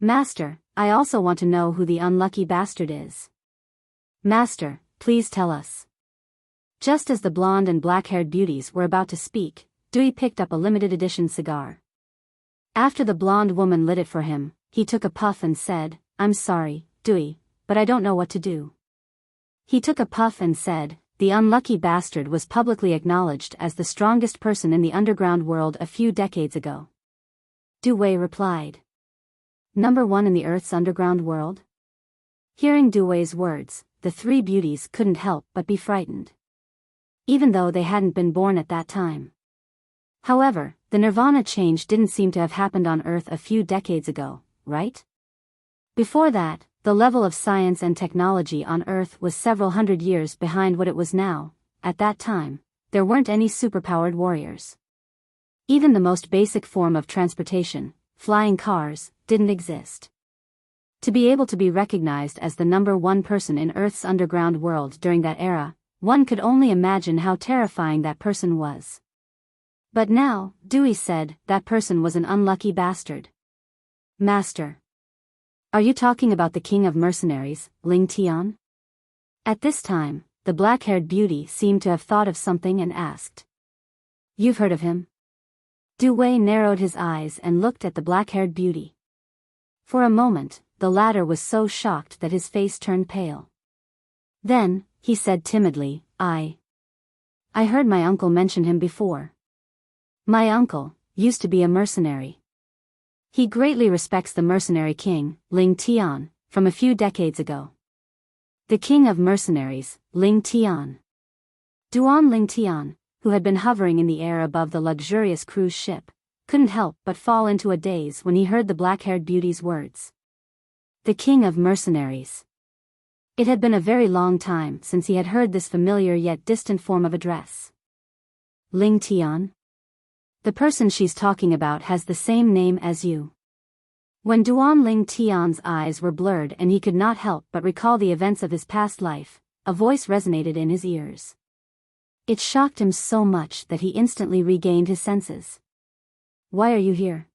"Master, I also want to know who the unlucky bastard is. Master, please tell us." Just as the blonde and black-haired beauties were about to speak, Dewey picked up a limited edition cigar. After the blonde woman lit it for him, he took a puff and said, "I'm sorry, Dewey, but I don't know what to do." He took a puff and said, "The unlucky bastard was publicly acknowledged as the strongest person in the underground world a few decades ago." Du Wei replied, "Number one in the Earth's underground world?" Hearing Du Wei's words, the three beauties couldn't help but be frightened. Even though they hadn't been born at that time. However, the Nirvana change didn't seem to have happened on Earth a few decades ago, right? Before that, the level of science and technology on Earth was several hundred years behind what it was now. At that time, there weren't any superpowered warriors. Even the most basic form of transportation, flying cars, didn't exist. To be able to be recognized as the number one person in Earth's underground world during that era, one could only imagine how terrifying that person was. But now, Dewey said, that person was an unlucky bastard. "Master. Are you talking about the king of mercenaries, Ling Tian?" At this time, the black-haired beauty seemed to have thought of something and asked. "You've heard of him?" Du Wei narrowed his eyes and looked at the black-haired beauty. For a moment, the latter was so shocked that his face turned pale. Then, he said timidly, I heard my uncle mention him before. My uncle used to be a mercenary. He greatly respects the mercenary king, Ling Tian, from a few decades ago. The king of mercenaries, Ling Tian. Duan Ling Tian, who had been hovering in the air above the luxurious cruise ship, couldn't help but fall into a daze when he heard the black-haired beauty's words. The king of mercenaries. It had been a very long time since he had heard this familiar yet distant form of address. Ling Tian? The person she's talking about has the same name as you. When Duan Ling Tian's eyes were blurred and he could not help but recall the events of his past life, a voice resonated in his ears. It shocked him so much that he instantly regained his senses. Why are you here?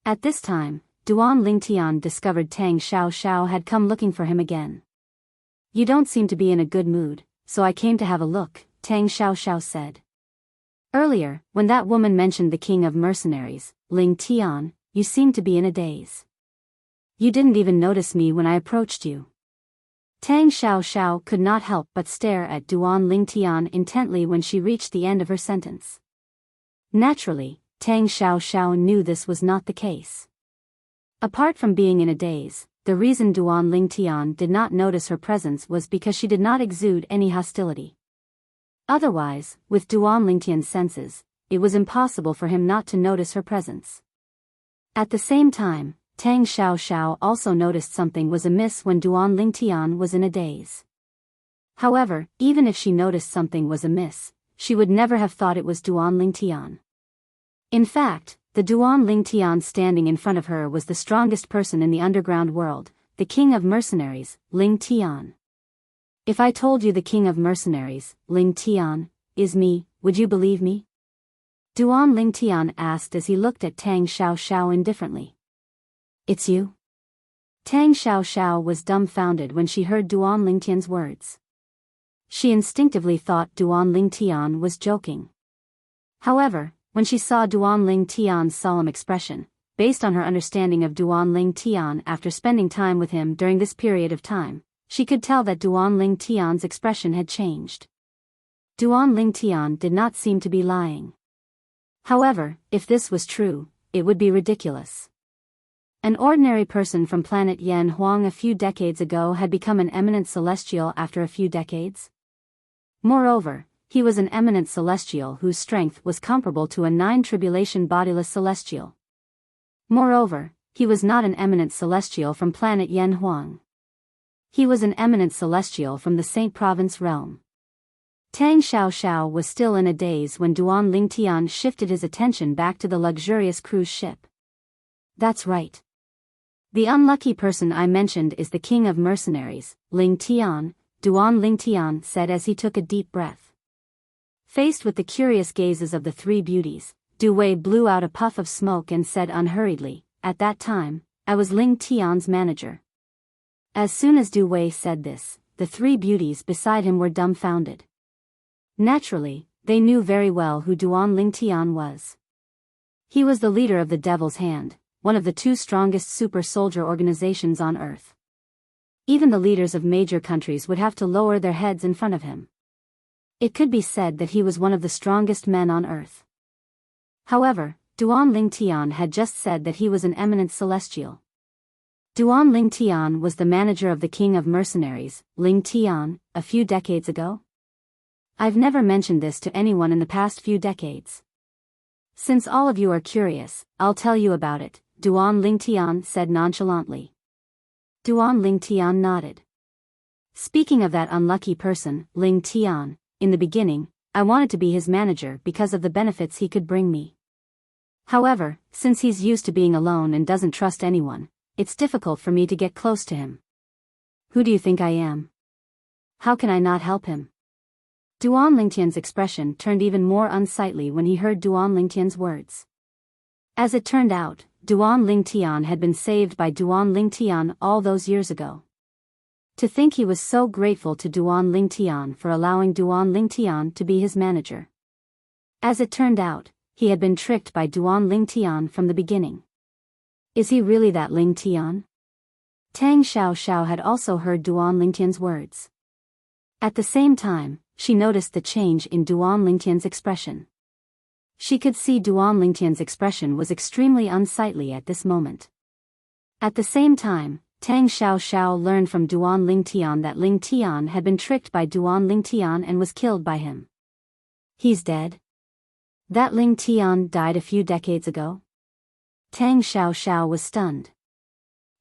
At this time, Duan Ling Tian discovered Tang Xiao Xiao had come looking for him again. You don't seem to be in a good mood, so I came to have a look, Tang Xiao Xiao said. Earlier, when that woman mentioned the king of mercenaries, Ling Tian, you seemed to be in a daze. You didn't even notice me when I approached you. Tang Xiao Xiao could not help but stare at Duan Ling Tian intently when she reached the end of her sentence. Naturally, Tang Xiao Xiao knew this was not the case. Apart from being in a daze, the reason Duan Ling Tian did not notice her presence was because she did not exude any hostility. Otherwise, with Duan Ling Tian's senses, it was impossible for him not to notice her presence. At the same time, Tang Xiao Xiao also noticed something was amiss when Duan Ling Tian was in a daze. However, even if she noticed something was amiss, she would never have thought it was Duan Ling Tian. In fact, the Duan Ling Tian standing in front of her was the strongest person in the underground world, the king of mercenaries, Ling Tian. If I told you the king of mercenaries, Ling Tian, is me, would you believe me? Duan Ling Tian asked as he looked at Tang Xiao Xiao indifferently. It's you? Tang Xiao Xiao was dumbfounded when she heard Duan Ling Tian's words. She instinctively thought Duan Ling Tian was joking. However, when she saw Duan Ling Tian's solemn expression, based on her understanding of Duan Ling Tian after spending time with him during this period of time, she could tell that Duan Ling Tian's expression had changed. Duan Lingtian did not seem to be lying. However, if this was true, it would be ridiculous. An ordinary person from planet Yen Huang a few decades ago had become an eminent celestial after a few decades. Moreover, he was an eminent celestial whose strength was comparable to a 9 tribulation bodiless celestial. Moreover, he was not an eminent celestial from planet Yen Huang. He was an eminent celestial from the Saint Province realm. Tang Xiaoxiao was still in a daze when Duan Lingtian shifted his attention back to the luxurious cruise ship. That's right. The unlucky person I mentioned is the king of mercenaries, Lingtian, Duan Lingtian said as he took a deep breath. Faced with the curious gazes of the three beauties, Du Wei blew out a puff of smoke and said unhurriedly, "At that time, I was Lingtian's manager." As soon as Du Wei said this, the three beauties beside him were dumbfounded. Naturally, they knew very well who Duan Lingtian was. He was the leader of the Devil's Hand, one of the 2 strongest super soldier organizations on Earth. Even the leaders of major countries would have to lower their heads in front of him. It could be said that he was one of the strongest men on Earth. However, Duan Lingtian had just said that he was an eminent celestial. Duan Lingtian was the manager of the king of mercenaries, Lingtian, a few decades ago. I've never mentioned this to anyone in the past few decades. Since all of you are curious, I'll tell you about it, Duan Lingtian said nonchalantly. Duan Lingtian nodded. Speaking of that unlucky person, Lingtian, in the beginning, I wanted to be his manager because of the benefits he could bring me. However, since he's used to being alone and doesn't trust anyone, it's difficult for me to get close to him. Who do you think I am? How can I not help him? Duan Lingtian's expression turned even more unsightly when he heard Duan Lingtian's words. As it turned out, Duan Lingtian had been saved by Duan Lingtian all those years ago. To think he was so grateful to Duan Lingtian for allowing Duan Lingtian to be his manager. As it turned out, he had been tricked by Duan Lingtian from the beginning. Is he really that Lingtian? Tang Xiaoxiao had also heard Duan Lingtian's words. At the same time, she noticed the change in Duan Lingtian's expression. She could see Duan Lingtian's expression was extremely unsightly at this moment. At the same time, Tang Xiaoxiao learned from Duan Lingtian that Lingtian had been tricked by Duan Lingtian and was killed by him. He's dead? That Lingtian died a few decades ago? Tang Xiaoxiao was stunned.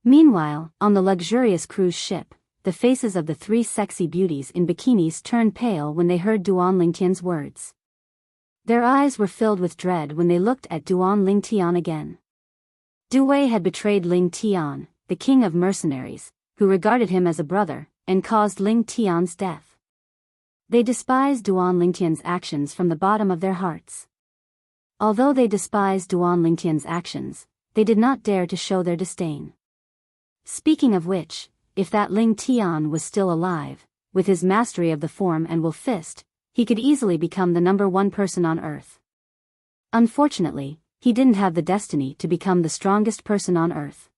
Meanwhile, on the luxurious cruise ship, the faces of the 3 sexy beauties in bikinis turned pale when they heard Duan Lingtian's words. Their eyes were filled with dread when they looked at Duan Lingtian again. Du Wei had betrayed Lingtian, the king of mercenaries, who regarded him as a brother, and caused Lingtian's death. They despised Duan Lingtian's actions from the bottom of their hearts. Although they despised Duan Lingtian's actions, they did not dare to show their disdain. Speaking of which, if that Lingtian was still alive, with his mastery of the form and wolf fist, he could easily become the #1 person on Earth. Unfortunately, he didn't have the destiny to become the strongest person on Earth.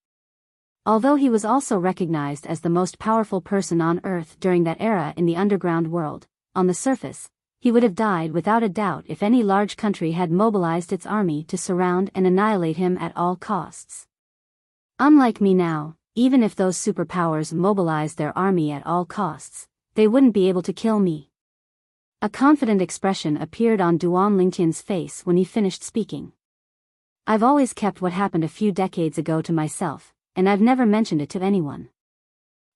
Although he was also recognized as the most powerful person on Earth during that era in the underground world, on the surface, he would have died without a doubt if any large country had mobilized its army to surround and annihilate him at all costs. Unlike me now, even if those superpowers mobilized their army at all costs, they wouldn't be able to kill me. A confident expression appeared on Duan Lingtian's face when he finished speaking. I've always kept what happened a few decades ago to myself, and I've never mentioned it to anyone.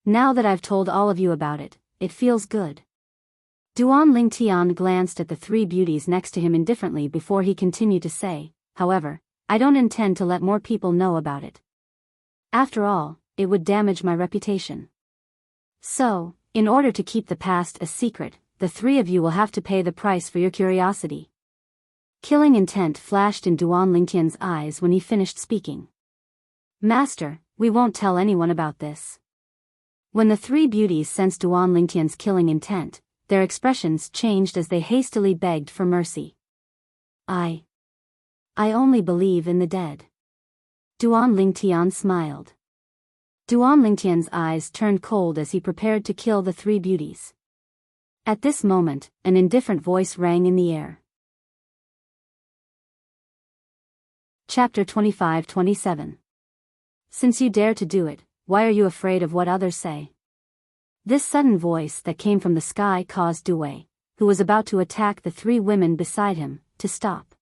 Now that I've told all of you about it, it feels good. Duan Lingtian glanced at the 3 beauties next to him indifferently before he continued to say, however, I don't intend to let more people know about it. After all, it would damage my reputation. So, in order to keep the past a secret, the 3 of you will have to pay the price for your curiosity. Killing intent flashed in Duan Lingtian's eyes when he finished speaking. Master, we won't tell anyone about this. When the 3 beauties sensed Duan Lingtian's killing intent, their expressions changed as they hastily begged for mercy. I only believe in the dead. Duan Lingtian smiled. Duan Lingtian's eyes turned cold as he prepared to kill the 3 beauties. At this moment, an indifferent voice rang in the air. Chapter 25-27. Since you dare to do it, why are you afraid of what others say? This sudden voice that came from the sky caused Due, who was about to attack the three women beside him, to stop.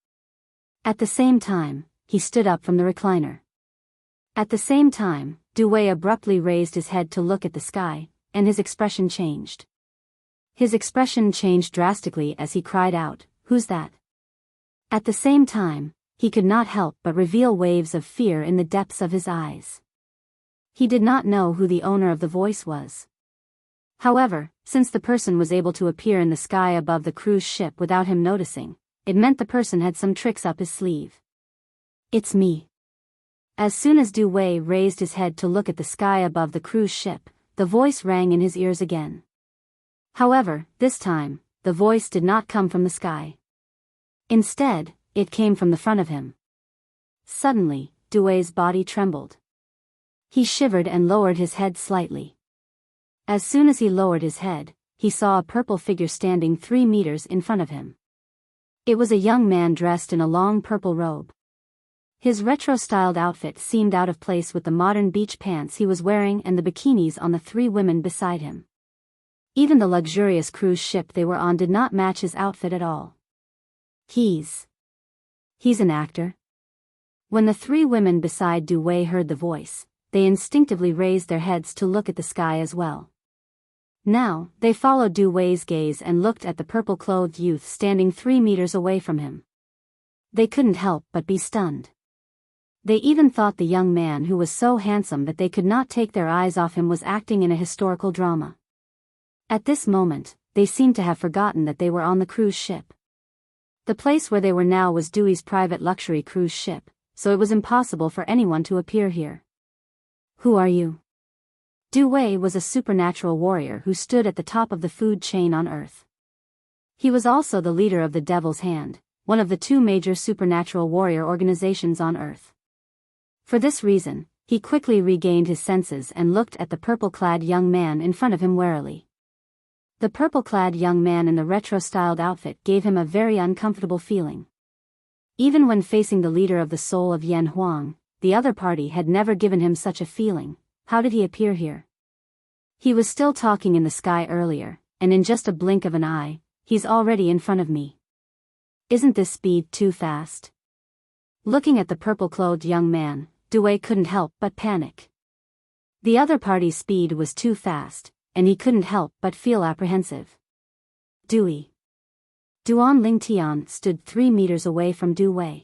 At the same time, he stood up from the recliner. At the same time, Due abruptly raised his head to look at the sky, and his expression changed. His expression changed drastically as he cried out, "Who's that?" At the same time, he could not help but reveal waves of fear in the depths of his eyes. He did not know who the owner of the voice was. However, since the person was able to appear in the sky above the cruise ship without him noticing, it meant the person had some tricks up his sleeve. "It's me." As soon as Due raised his head to look at the sky above the cruise ship, the voice rang in his ears again. However, this time, the voice did not come from the sky. Instead, it came from the front of him. Suddenly, Due's body trembled. He shivered and lowered his head slightly. As soon as he lowered his head, he saw a purple figure standing 3 meters in front of him. It was a young man dressed in a long purple robe. His retro-styled outfit seemed out of place with the modern beach pants he was wearing and the bikinis on the 3 women beside him. Even the luxurious cruise ship they were on did not match his outfit at all. He's an actor? When the 3 women beside Due heard the voice, they instinctively raised their heads to look at the sky as well. Now, they followed Due's gaze and looked at the purple-clothed youth standing 3 meters away from him. They couldn't help but be stunned. They even thought the young man who was so handsome that they could not take their eyes off him was acting in a historical drama. At this moment, they seemed to have forgotten that they were on the cruise ship. The place where they were now was Dewey's private luxury cruise ship, so it was impossible for anyone to appear here. "Who are you?" Due was a supernatural warrior who stood at the top of the food chain on Earth. He was also the leader of the Devil's Hand, one of the 2 major supernatural warrior organizations on Earth. For this reason, he quickly regained his senses and looked at the purple-clad young man in front of him warily. The purple-clad young man in the retro-styled outfit gave him a very uncomfortable feeling. Even when facing the leader of the soul of Yan Huang, the other party had never given him such a feeling. How did he appear here? He was still talking in the sky earlier, and in just a blink of an eye, he's already in front of me. Isn't this speed too fast? Looking at the purple-clothed young man, Due couldn't help but panic. The other party's speed was too fast, and he couldn't help but feel apprehensive. Duan Lingtian stood 3 meters away from Due.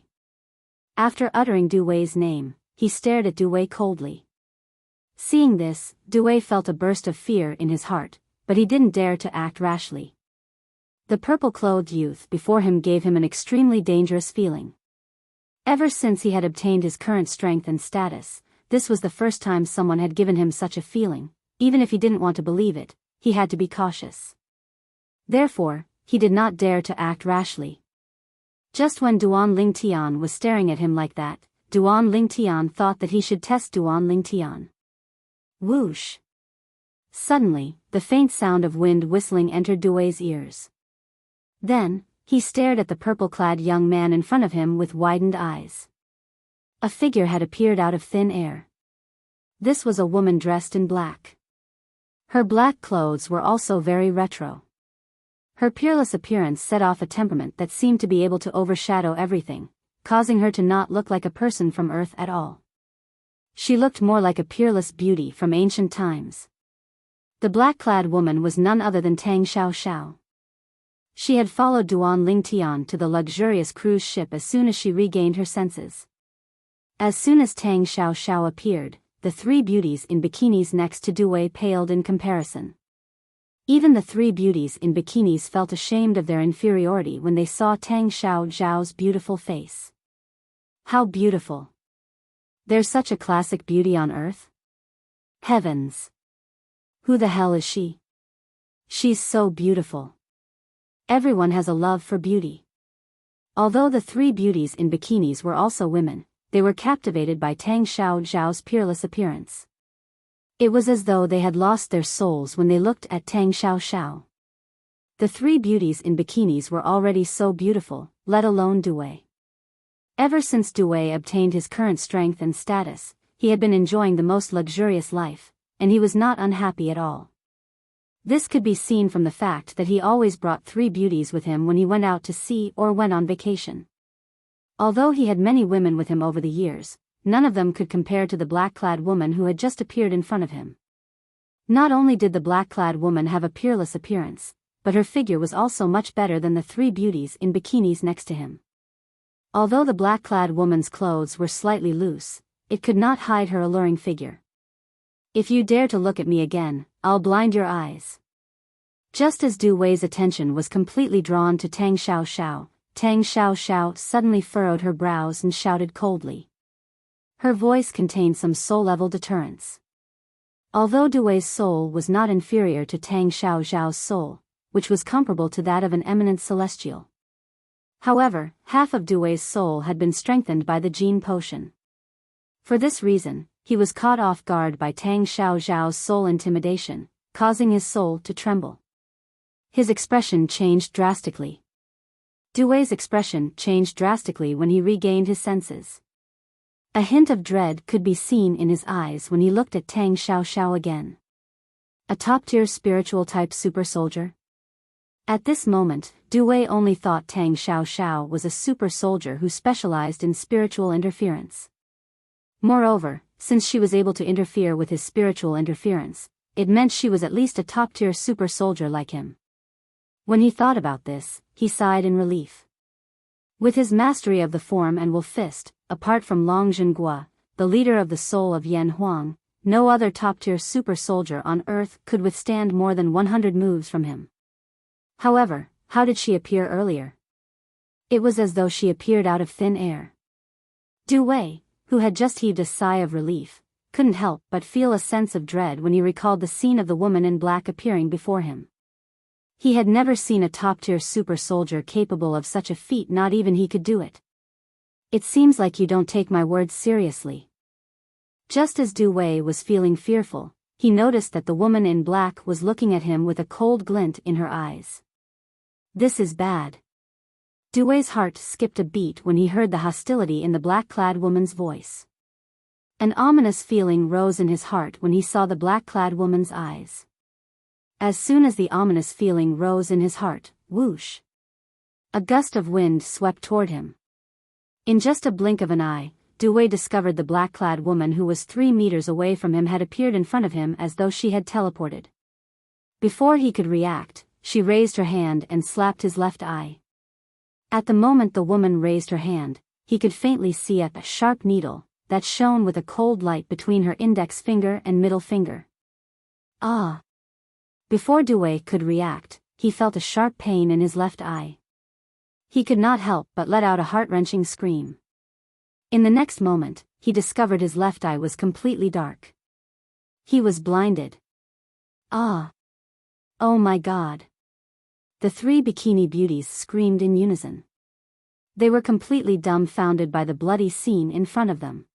After uttering Due's name, he stared at Due coldly. Seeing this, Due felt a burst of fear in his heart, but he didn't dare to act rashly. The purple-clothed youth before him gave him an extremely dangerous feeling. Ever since he had obtained his current strength and status, this was the first time someone had given him such a feeling. Even if he didn't want to believe it, he had to be cautious. Therefore, he did not dare to act rashly. Just when Duan Lingtian was staring at him like that, Duan Lingtian thought that he should test Duan Lingtian. Whoosh! Suddenly, the faint sound of wind whistling entered Due's ears. Then, he stared at the purple-clad young man in front of him with widened eyes. A figure had appeared out of thin air. This was a woman dressed in black. Her black clothes were also very retro. Her peerless appearance set off a temperament that seemed to be able to overshadow everything, causing her to not look like a person from Earth at all. She looked more like a peerless beauty from ancient times. The black-clad woman was none other than Tang Xiao. She had followed Duan Lingtian to the luxurious cruise ship as soon as she regained her senses. As soon as Tang Xiao appeared, the 3 beauties in bikinis next to Due paled in comparison. Even the 3 beauties in bikinis felt ashamed of their inferiority when they saw Tang Xiao's beautiful face. How beautiful! There's such a classic beauty on Earth? Heavens! Who the hell is she? She's so beautiful. Everyone has a love for beauty. Although the 3 beauties in bikinis were also women, they were captivated by Tang Xiao's peerless appearance. It was as though they had lost their souls when they looked at Tang Xiao. The three beauties in bikinis were already so beautiful, let alone Due. Ever since Due obtained his current strength and status, he had been enjoying the most luxurious life, and he was not unhappy at all. This could be seen from the fact that he always brought three beauties with him when he went out to sea or went on vacation. Although he had many women with him over the years, none of them could compare to the black-clad woman who had just appeared in front of him. Not only did the black-clad woman have a peerless appearance, but her figure was also much better than the three beauties in bikinis next to him. Although the black-clad woman's clothes were slightly loose, it could not hide her alluring figure. "If you dare to look at me again, I'll blind your eyes." Just as Du Wei's attention was completely drawn to Tang Xiaoxiao, Tang Xiaoxiao suddenly furrowed her brows and shouted coldly. Her voice contained some soul-level deterrence. Although Du Wei's soul was not inferior to Tang Xiaoxiao's soul, which was comparable to that of an eminent celestial. However, half of Du Wei's soul had been strengthened by the Jin potion. For this reason, he was caught off guard by Tang Xiaoxiao's soul intimidation, causing his soul to tremble. His expression changed drastically. Du Wei's expression changed drastically when he regained his senses. A hint of dread could be seen in his eyes when he looked at Tang Xiaoxiao again. A top-tier spiritual type super soldier? At this moment, Du Wei only thought Tang Xiaoxiao was a super soldier who specialized in spiritual interference. Moreover, since she was able to interfere with his spiritual interference, it meant she was at least a top-tier super soldier like him. When he thought about this, he sighed in relief. With his mastery of the form and wolf fist, apart from Long Zhenghua, the leader of the soul of Yan Huang, no other top-tier super soldier on earth could withstand more than 100 moves from him. However, how did she appear earlier? It was as though she appeared out of thin air. Du Wei, who had just heaved a sigh of relief, couldn't help but feel a sense of dread when he recalled the scene of the woman in black appearing before him. He had never seen a top-tier super soldier capable of such a feat, not even he could do it. It seems like you don't take my words seriously. Just as Du Wei was feeling fearful, he noticed that the woman in black was looking at him with a cold glint in her eyes. This is bad. Du Wei's heart skipped a beat when he heard the hostility in the black-clad woman's voice. An ominous feeling rose in his heart when he saw the black-clad woman's eyes. As soon as the ominous feeling rose in his heart, whoosh! A gust of wind swept toward him. In just a blink of an eye, Du Wei discovered the black-clad woman who was 3 meters away from him had appeared in front of him as though she had teleported. Before he could react, she raised her hand and slapped his left eye. At the moment the woman raised her hand, he could faintly see a sharp needle that shone with a cold light between her index finger and middle finger. Ah! Before Du Wei could react, he felt a sharp pain in his left eye. He could not help but let out a heart-wrenching scream. In the next moment, he discovered his left eye was completely dark. He was blinded. Ah! Oh my God! The 3 bikini beauties screamed in unison. They were completely dumbfounded by the bloody scene in front of them.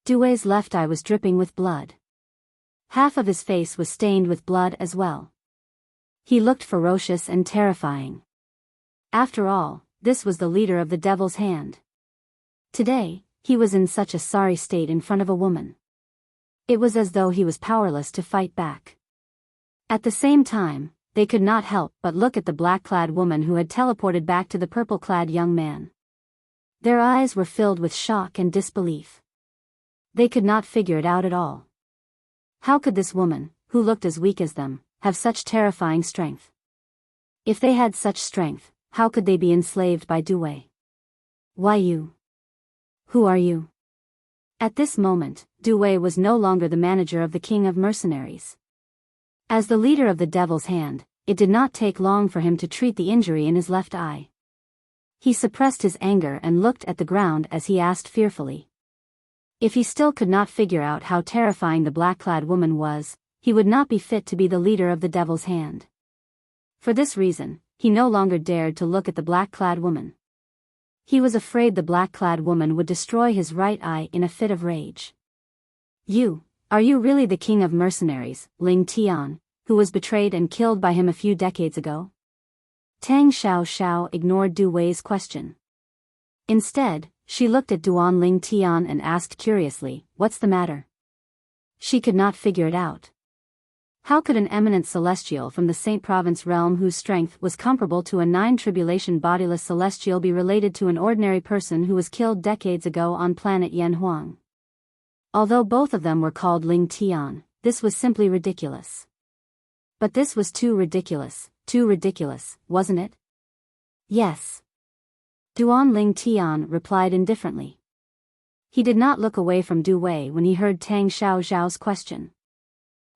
Du Wei's left eye was dripping with blood. Half of his face was stained with blood as well. He looked ferocious and terrifying. After all, this was the leader of the Devil's Hand. Today, he was in such a sorry state in front of a woman. It was as though he was powerless to fight back. At the same time, they could not help but look at the black-clad woman who had teleported back to the purple-clad young man. Their eyes were filled with shock and disbelief. They could not figure it out at all. How could this woman, who looked as weak as them, have such terrifying strength? If they had such strength, how could they be enslaved by Du Wei? Why you? Who are you? At this moment, Du Wei was no longer the manager of the King of Mercenaries. As the leader of the Devil's Hand, it did not take long for him to treat the injury in his left eye. He suppressed his anger and looked at the ground as he asked fearfully. If he still could not figure out how terrifying the black-clad woman was, he would not be fit to be the leader of the Devil's Hand. For this reason, he no longer dared to look at the black-clad woman. He was afraid the black-clad woman would destroy his right eye in a fit of rage. Are you really the King of Mercenaries, Ling Tian, who was betrayed and killed by him a few decades ago? Tang Xiao ignored Du Wei's question. Instead, she looked at Duan Ling Tian and asked curiously, "What's the matter?" She could not figure it out. How could an eminent celestial from the Saint Province realm whose strength was comparable to a nine-tribulation bodiless celestial be related to an ordinary person who was killed decades ago on planet Yanhuang? Although both of them were called Ling Tian, this was simply ridiculous. But this was too ridiculous, wasn't it? Yes. Duan Ling Tian replied indifferently. He did not look away from Du Wei when he heard Tang Xiao's question.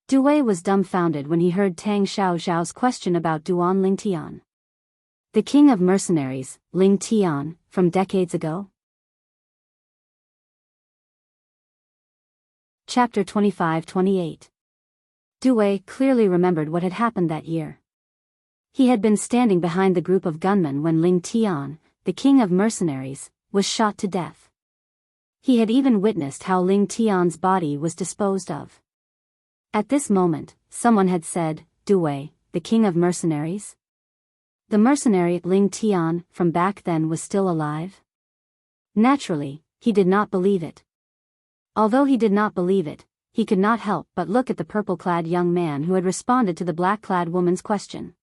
Du Wei was dumbfounded when he heard Tang Xiao's question about Duan Ling Tian. The king of mercenaries, Ling Tian, from decades ago? Chapter 25-28. Du Wei clearly remembered what had happened that year. He had been standing behind the group of gunmen when Ling Tian, the king of mercenaries, was shot to death. He had even witnessed how Ling Tian's body was disposed of. At this moment, someone had said, "Du Wei, the king of mercenaries?" The mercenary Ling Tian from back then was still alive? Naturally, he did not believe it. Although he did not believe it, he could not help but look at the purple-clad young man who had responded to the black-clad woman's question.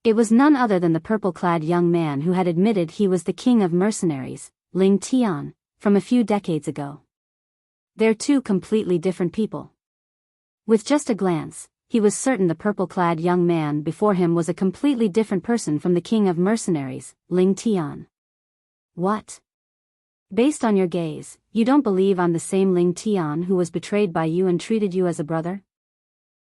It was none other than the purple-clad young man who had admitted he was the king of mercenaries, Ling Tian, from a few decades ago. They're two completely different people. With just a glance, he was certain the purple-clad young man before him was a completely different person from the king of mercenaries, Ling Tian. What? Based on your gaze, you don't believe I'm the same Ling Tian who was betrayed by you and treated you as a brother?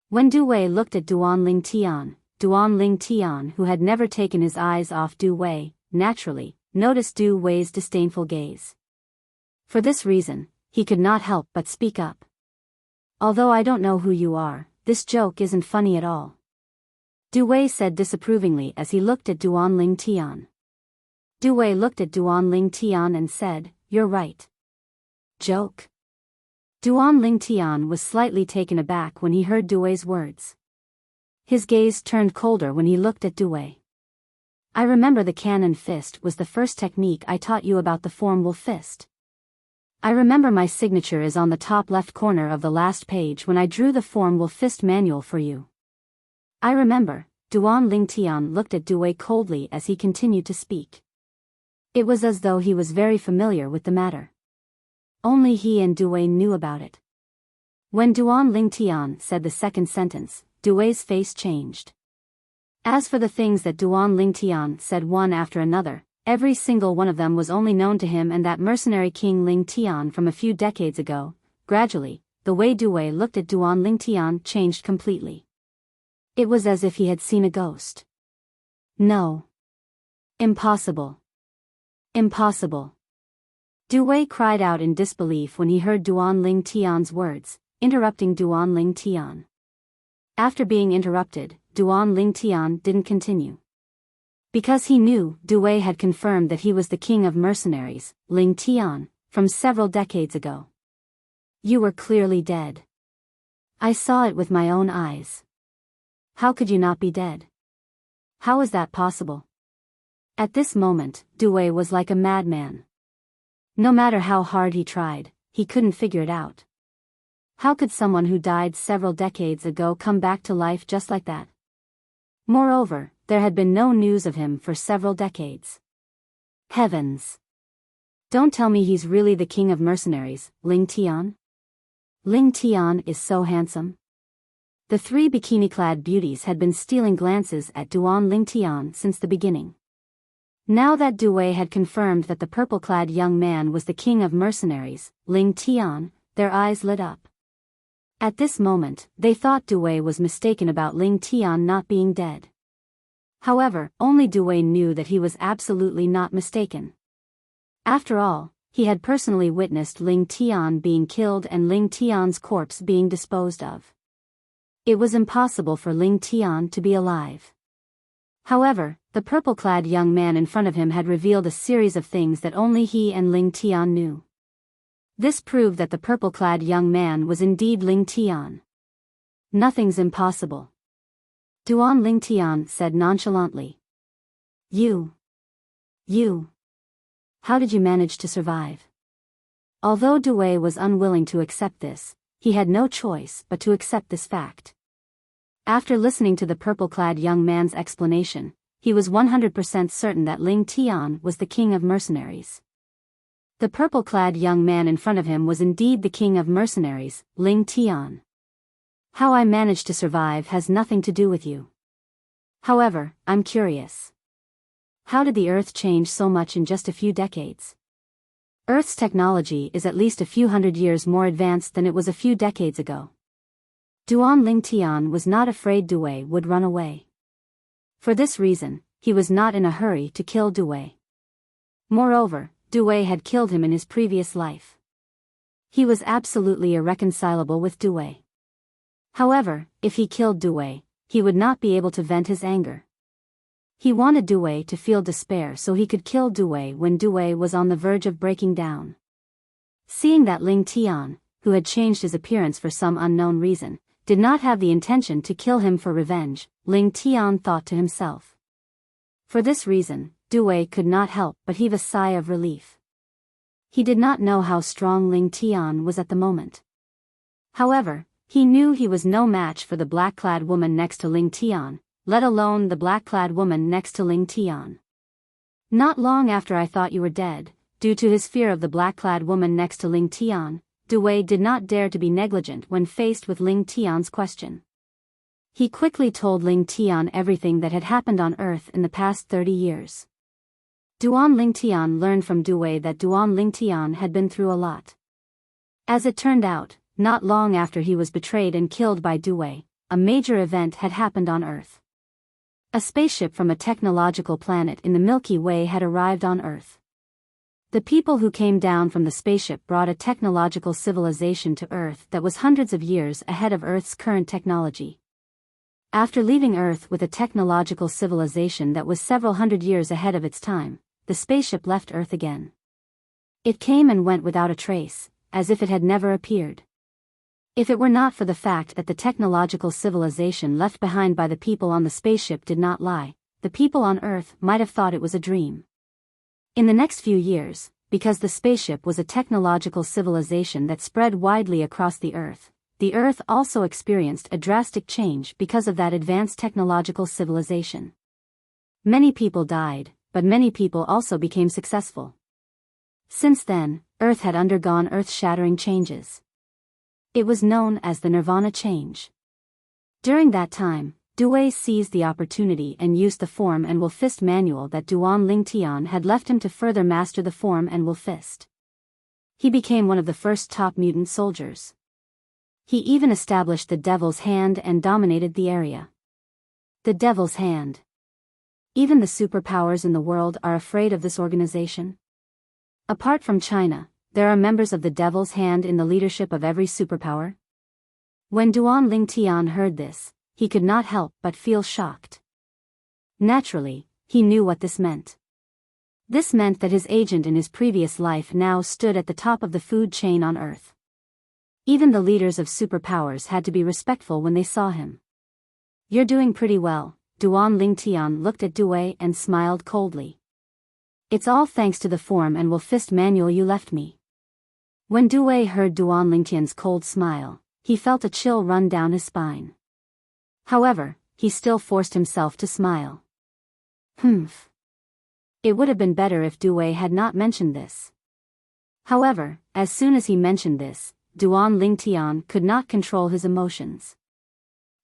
When Du Wei looked at Duan Ling Tian, who had never taken his eyes off Du Wei, naturally, noticed Du Wei's disdainful gaze. For this reason, he could not help but speak up. "Although I don't know who you are, this joke isn't funny at all," Du Wei said disapprovingly as he looked at Duan Ling Tian. Du Wei looked at Duan Ling Tian and said, "You're right." Joke? Duan Ling Tian was slightly taken aback when he heard Du Wei's words. His gaze turned colder when he looked at Du Wei. "I remember the cannon fist was the first technique I taught you about the form wolf fist. I remember my signature is on the top left corner of the last page when I drew the form wolf fist manual for you. I remember." Duan Ling Tian looked at Du Wei coldly as he continued to speak. It was as though he was very familiar with the matter. Only he and Du Wei knew about it. When Duan Ling Tian said the second sentence, Du Wei's face changed. As for the things that Duan Ling Tian said one after another, every single one of them was only known to him and that mercenary king Ling Tian from a few decades ago. Gradually, the way Du Wei looked at Duan Ling Tian changed completely. It was as if he had seen a ghost. "No. Impossible. Impossible." Du Wei cried out in disbelief when he heard Duan Ling Tian's words, interrupting Duan Ling Tian. After being interrupted, Duan Ling Tian didn't continue. Because he knew Du Wei had confirmed that he was the king of mercenaries, Ling Tian, from several decades ago. "You were clearly dead. I saw it with my own eyes. How could you not be dead? How is that possible?" At this moment, Du Wei was like a madman. No matter how hard he tried, he couldn't figure it out. How could someone who died several decades ago come back to life just like that? Moreover, there had been no news of him for several decades. Heavens! Don't tell me he's really the king of mercenaries, Ling Tian? Ling Tian is so handsome. The three bikini-clad beauties had been stealing glances at Duan Ling Tian since the beginning. Now that Du Wei had confirmed that the purple-clad young man was the king of mercenaries, Ling Tian, their eyes lit up. At this moment, they thought Du Wei was mistaken about Ling Tian not being dead. However, only Du Wei knew that he was absolutely not mistaken. After all, he had personally witnessed Ling Tian being killed and Ling Tian's corpse being disposed of. It was impossible for Ling Tian to be alive. However, the purple-clad young man in front of him had revealed a series of things that only he and Ling Tian knew. This proved that the purple-clad young man was indeed Ling Tian. "Nothing's impossible," Duan Ling Tian said nonchalantly. You. How did you manage to survive? Although Dewey was unwilling to accept this, he had no choice but to accept this fact. After listening to the purple-clad young man's explanation, he was 100% certain that Ling Tian was the king of mercenaries. The purple-clad young man in front of him was indeed the king of mercenaries, Ling Tian. How I managed to survive has nothing to do with you. However, I'm curious. How did the Earth change so much in just a few decades? Earth's technology is at least a few hundred years more advanced than it was a few decades ago. Duan Ling Tian was not afraid Dewey would run away. For this reason, he was not in a hurry to kill Dewey. Moreover, Dewey had killed him in his previous life. He was absolutely irreconcilable with Dewey. However, if he killed Dewey, he would not be able to vent his anger. He wanted Dewey to feel despair so he could kill Dewey when Dewey was on the verge of breaking down. Seeing that Ling Tian, who had changed his appearance for some unknown reason, did not have the intention to kill him for revenge, Ling Tian thought to himself. For this reason, Dewey could not help but heave a sigh of relief. He did not know how strong Ling Tian was at the moment. However, he knew he was no match for the black-clad woman next to Ling Tian, let alone the black-clad woman next to Ling Tian. Not long after I thought you were dead, due to his fear of the black-clad woman next to Ling Tian, Dewey did not dare to be negligent when faced with Ling Tian's question. He quickly told Ling Tian everything that had happened on Earth in the past 30 years. Duan Ling Tian learned from Dewey that Duan Ling Tian had been through a lot. As it turned out, not long after he was betrayed and killed by Dewey, a major event had happened on Earth. A spaceship from a technological planet in the Milky Way had arrived on Earth. The people who came down from the spaceship brought a technological civilization to Earth that was hundreds of years ahead of Earth's current technology. After leaving Earth with a technological civilization that was several hundred years ahead of its time, the spaceship left Earth again. It came and went without a trace, as if it had never appeared. If it were not for the fact that the technological civilization left behind by the people on the spaceship did not lie, the people on Earth might have thought it was a dream. In the next few years, because the spaceship was a technological civilization that spread widely across the Earth also experienced a drastic change because of that advanced technological civilization. Many people died, but many people also became successful. Since then, Earth had undergone earth-shattering changes. It was known as the Nirvana change. During that time, Dewey seized the opportunity and used the Form and Will Fist manual that Duan Ling Tian had left him to further master the Form and Will Fist. He became one of the first top mutant soldiers. He even established the Devil's Hand and dominated the area. The Devil's Hand. Even the superpowers in the world are afraid of this organization. Apart from China, there are members of the Devil's Hand in the leadership of every superpower. When Duan Ling Tian heard this, he could not help but feel shocked. Naturally, he knew what this meant. This meant that his agent in his previous life now stood at the top of the food chain on Earth. Even the leaders of superpowers had to be respectful when they saw him. "You're doing pretty well," Duan Ling Tian looked at Dewey and smiled coldly. "It's all thanks to the Form and Will Fist manual you left me." When Dewey heard Duan Ling Tian's cold smile, he felt a chill run down his spine. However, he still forced himself to smile. Humph. It would have been better if Dewey had not mentioned this. However, as soon as he mentioned this, Duan Ling Tian could not control his emotions.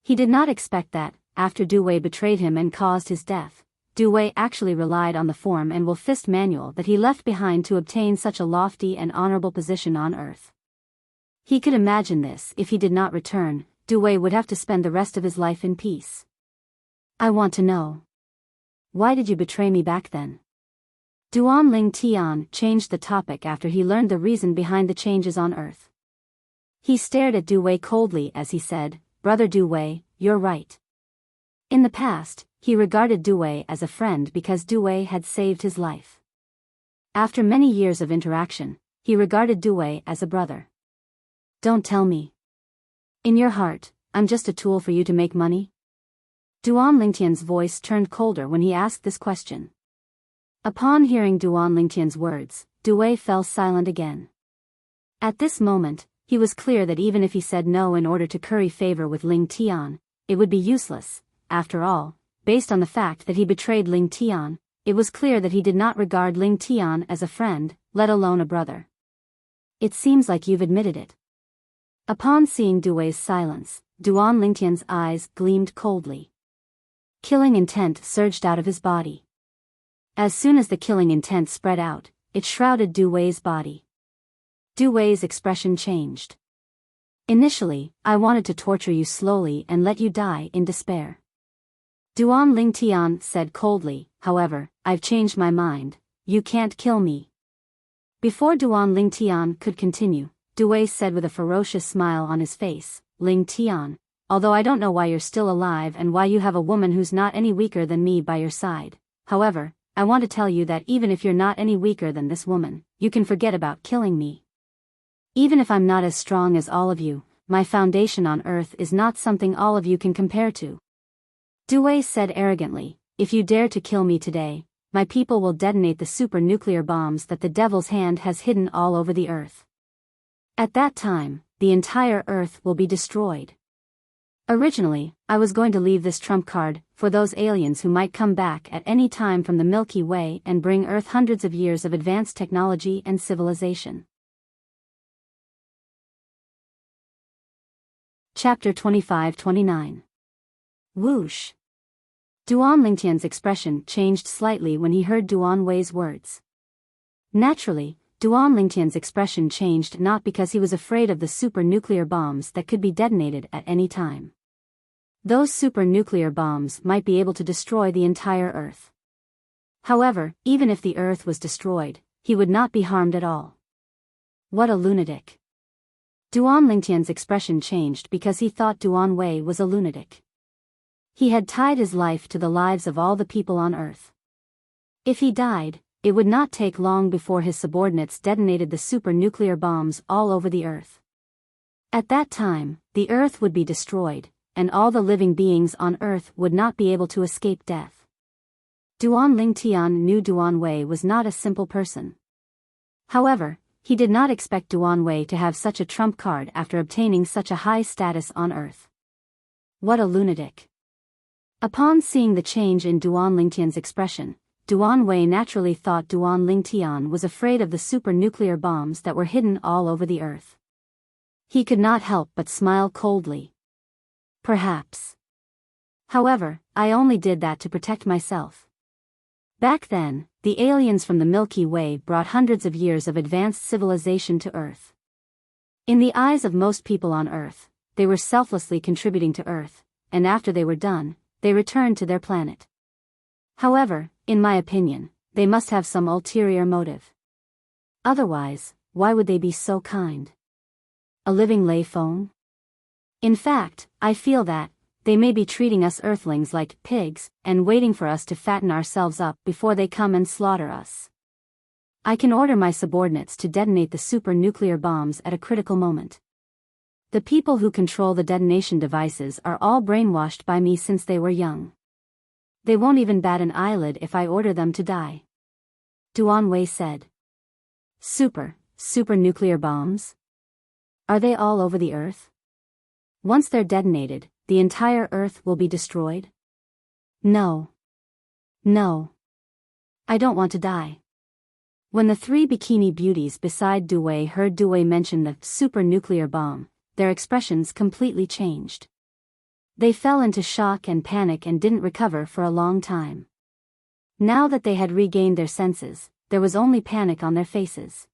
He did not expect that, after Dewey betrayed him and caused his death, Dewey actually relied on the Form and Will Fist manual that he left behind to obtain such a lofty and honorable position on Earth. He could imagine this: if he did not return, Dewey would have to spend the rest of his life in peace. "I want to know. Why did you betray me back then?" Duan Ling Tian changed the topic after he learned the reason behind the changes on Earth. He stared at Dewey coldly as he said, "Brother Dewey, you're right." In the past, he regarded Dewey as a friend because Dewey had saved his life. After many years of interaction, he regarded Dewey as a brother. "Don't tell me. In your heart, I'm just a tool for you to make money?" Duan Lingtian's voice turned colder when he asked this question. Upon hearing Duan Lingtian's words, Dui fell silent again. At this moment, he was clear that even if he said no in order to curry favor with Ling Tian, it would be useless. After all, based on the fact that he betrayed Ling Tian, it was clear that he did not regard Ling Tian as a friend, let alone a brother. It seems like you've admitted it. Upon seeing Dui's silence, Duan Lingtian's eyes gleamed coldly. Killing intent surged out of his body. As soon as the killing intent spread out, it shrouded Dui's body. Dui's expression changed. Initially, I wanted to torture you slowly and let you die in despair. Duan Lingtian said coldly, however, I've changed my mind, you can't kill me. Before Duan Lingtian could continue, Dui said with a ferocious smile on his face, Ling Tian, although I don't know why you're still alive and why you have a woman who's not any weaker than me by your side, however, I want to tell you that even if you're not any weaker than this woman, you can forget about killing me. Even if I'm not as strong as all of you, my foundation on earth is not something all of you can compare to. Dui said arrogantly, if you dare to kill me today, my people will detonate the super nuclear bombs that the devil's hand has hidden all over the earth. At that time, the entire earth will be destroyed. Originally, I was going to leave this trump card for those aliens who might come back at any time from the Milky Way and bring Earth hundreds of years of advanced technology and civilization. Chapter 25-29. Whoosh. Duan Lingtian's expression changed slightly when he heard Duan Wei's words. Naturally, Duan Lingtian's expression changed not because he was afraid of the super nuclear bombs that could be detonated at any time. Those super nuclear bombs might be able to destroy the entire Earth. However, even if the Earth was destroyed, he would not be harmed at all. What a lunatic. Duan Lingtian's expression changed because he thought Duan Wei was a lunatic. He had tied his life to the lives of all the people on Earth. If he died, it would not take long before his subordinates detonated the super nuclear bombs all over the Earth. At that time, the Earth would be destroyed, and all the living beings on Earth would not be able to escape death. Duan Lingtian knew Duan Wei was not a simple person. However, he did not expect Duan Wei to have such a trump card after obtaining such a high status on Earth. What a lunatic. Upon seeing the change in Duan Lingtian's expression, Duan Wei naturally thought Duan Lingtian was afraid of the super nuclear bombs that were hidden all over the Earth. He could not help but smile coldly. Perhaps. However, I only did that to protect myself. Back then, the aliens from the Milky Way brought hundreds of years of advanced civilization to Earth. In the eyes of most people on Earth, they were selflessly contributing to Earth, and after they were done, they returned to their planet. However, in my opinion, they must have some ulterior motive. Otherwise, why would they be so kind? A living lay phone? In fact, I feel that they may be treating us Earthlings like pigs and waiting for us to fatten ourselves up before they come and slaughter us. I can order my subordinates to detonate the super nuclear bombs at a critical moment. The people who control the detonation devices are all brainwashed by me since they were young. They won't even bat an eyelid if I order them to die. Duan Wei said. Super nuclear bombs? Are they all over the Earth? Once they're detonated, the entire Earth will be destroyed? No. I don't want to die. When the three bikini beauties beside Dui heard Dui mention the super nuclear bomb, their expressions completely changed. They fell into shock and panic and didn't recover for a long time. Now that they had regained their senses, there was only panic on their faces.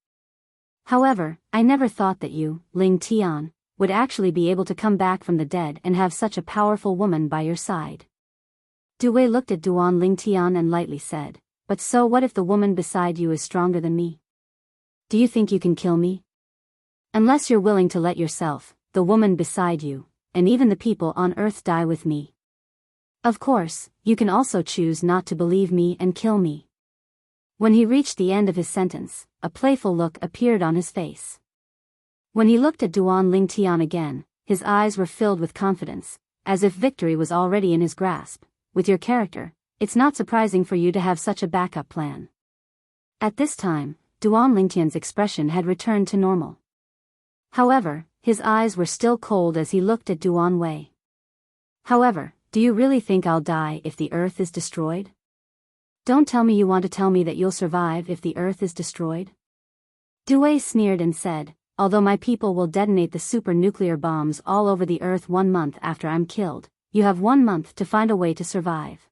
However, I never thought that you, Ling Tian, would actually be able to come back from the dead and have such a powerful woman by your side. Dui looked at Duan Lingtian and lightly said, but so what if the woman beside you is stronger than me? Do you think you can kill me? Unless you're willing to let yourself, the woman beside you, and even the people on Earth die with me. Of course, you can also choose not to believe me and kill me. When he reached the end of his sentence, a playful look appeared on his face. When he looked at Duan Lingtian again, his eyes were filled with confidence, as if victory was already in his grasp. With your character, it's not surprising for you to have such a backup plan. At this time, Duan Lingtian's expression had returned to normal. However, his eyes were still cold as he looked at Duan Wei. However, do you really think I'll die if the earth is destroyed? Don't tell me you want to tell me that you'll survive if the earth is destroyed? Du Wei sneered and said, although my people will detonate the super nuclear bombs all over the earth 1 month after I'm killed, you have 1 month to find a way to survive.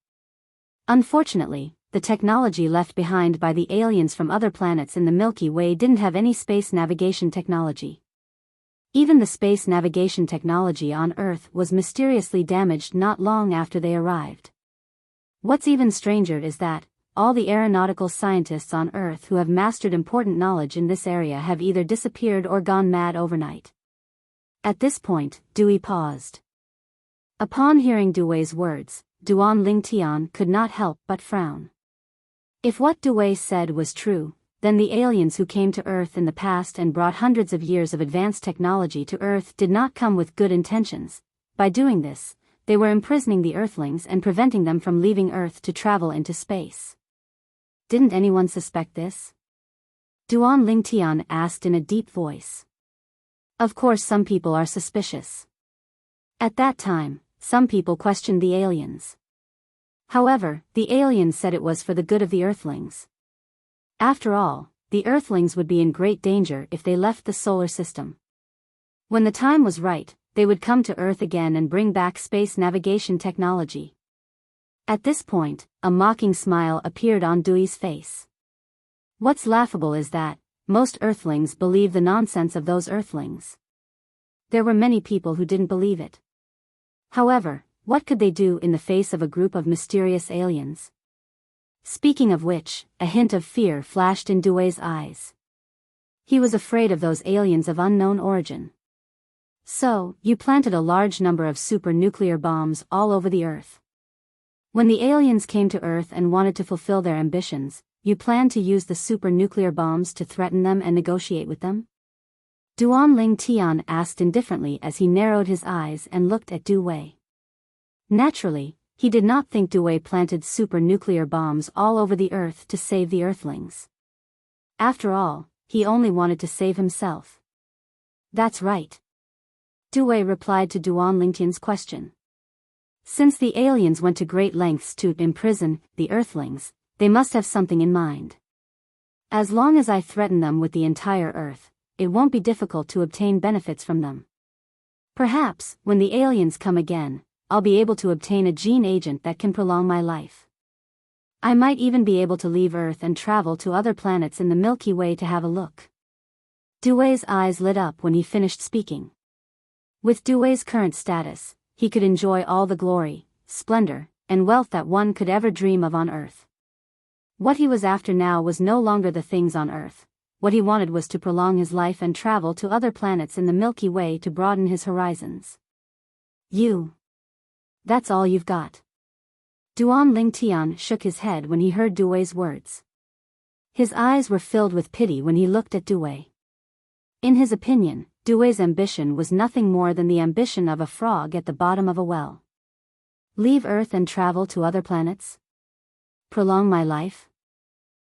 Unfortunately, the technology left behind by the aliens from other planets in the Milky Way didn't have any space navigation technology. Even the space navigation technology on Earth was mysteriously damaged not long after they arrived. What's even stranger is that, all the aeronautical scientists on Earth who have mastered important knowledge in this area have either disappeared or gone mad overnight. At this point, Dewey paused. Upon hearing Du Wei's words, Duan Lingtian could not help but frown. If what Du Wei said was true, then the aliens who came to Earth in the past and brought hundreds of years of advanced technology to Earth did not come with good intentions. By doing this, they were imprisoning the Earthlings and preventing them from leaving Earth to travel into space. Didn't anyone suspect this? Duan Lingtian asked in a deep voice. Of course some people are suspicious. At that time, some people questioned the aliens. However, the aliens said it was for the good of the Earthlings. After all, the Earthlings would be in great danger if they left the solar system. When the time was right, they would come to Earth again and bring back space navigation technology. At this point, a mocking smile appeared on Dewey's face. What's laughable is that, most Earthlings believe the nonsense of those Earthlings. There were many people who didn't believe it. However, what could they do in the face of a group of mysterious aliens? Speaking of which, a hint of fear flashed in Du Wei's eyes. He was afraid of those aliens of unknown origin. So, you planted a large number of super nuclear bombs all over the Earth. When the aliens came to Earth and wanted to fulfill their ambitions, you planned to use the super nuclear bombs to threaten them and negotiate with them? Duan Lingtian asked indifferently as he narrowed his eyes and looked at Du Wei. Naturally, he did not think Du Wei planted super nuclear bombs all over the Earth to save the Earthlings. After all, he only wanted to save himself. That's right. Du Wei replied to Duan Lingtian's question. Since the aliens went to great lengths to imprison the Earthlings, they must have something in mind. As long as I threaten them with the entire Earth, it won't be difficult to obtain benefits from them. Perhaps, when the aliens come again, I'll be able to obtain a gene agent that can prolong my life. I might even be able to leave Earth and travel to other planets in the Milky Way to have a look. Du Wei's eyes lit up when he finished speaking. With Du Wei's current status, he could enjoy all the glory, splendor, and wealth that one could ever dream of on Earth. What he was after now was no longer the things on Earth. What he wanted was to prolong his life and travel to other planets in the Milky Way to broaden his horizons. That's all you've got. Duan Lingtian shook his head when he heard Du Wei's words. His eyes were filled with pity when he looked at Du Wei. In his opinion, Du Wei's ambition was nothing more than the ambition of a frog at the bottom of a well. Leave Earth and travel to other planets? Prolong my life?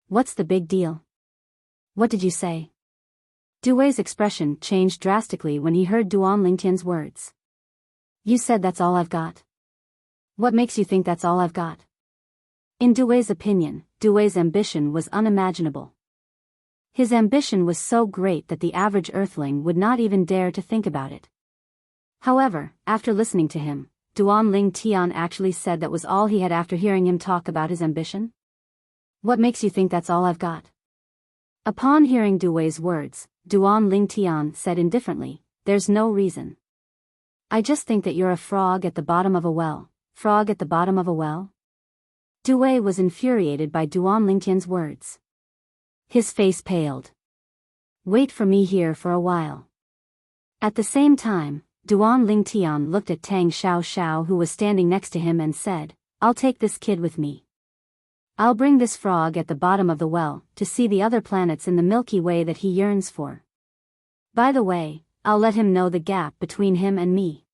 What's the big deal? What did you say? Du Wei's expression changed drastically when he heard Duan Lingtian's words. You said that's all I've got? What makes you think that's all I've got? In Du Wei's opinion, Du Wei's ambition was unimaginable. His ambition was so great that the average Earthling would not even dare to think about it. However, after listening to him, Duan Lingtian actually said that was all he had after hearing him talk about his ambition? What makes you think that's all I've got? Upon hearing Du Wei's words, Duan Lingtian said indifferently, there's no reason. I just think that you're a frog at the bottom of a well. Frog at the bottom of a well? Du Wei was infuriated by Duan Lingtian's words. His face paled. Wait for me here for a while. At the same time, Duan Lingtian looked at Tang Xiao who was standing next to him and said, I'll take this kid with me. I'll bring this frog at the bottom of the well to see the other planets in the Milky Way that he yearns for. By the way, I'll let him know the gap between him and me.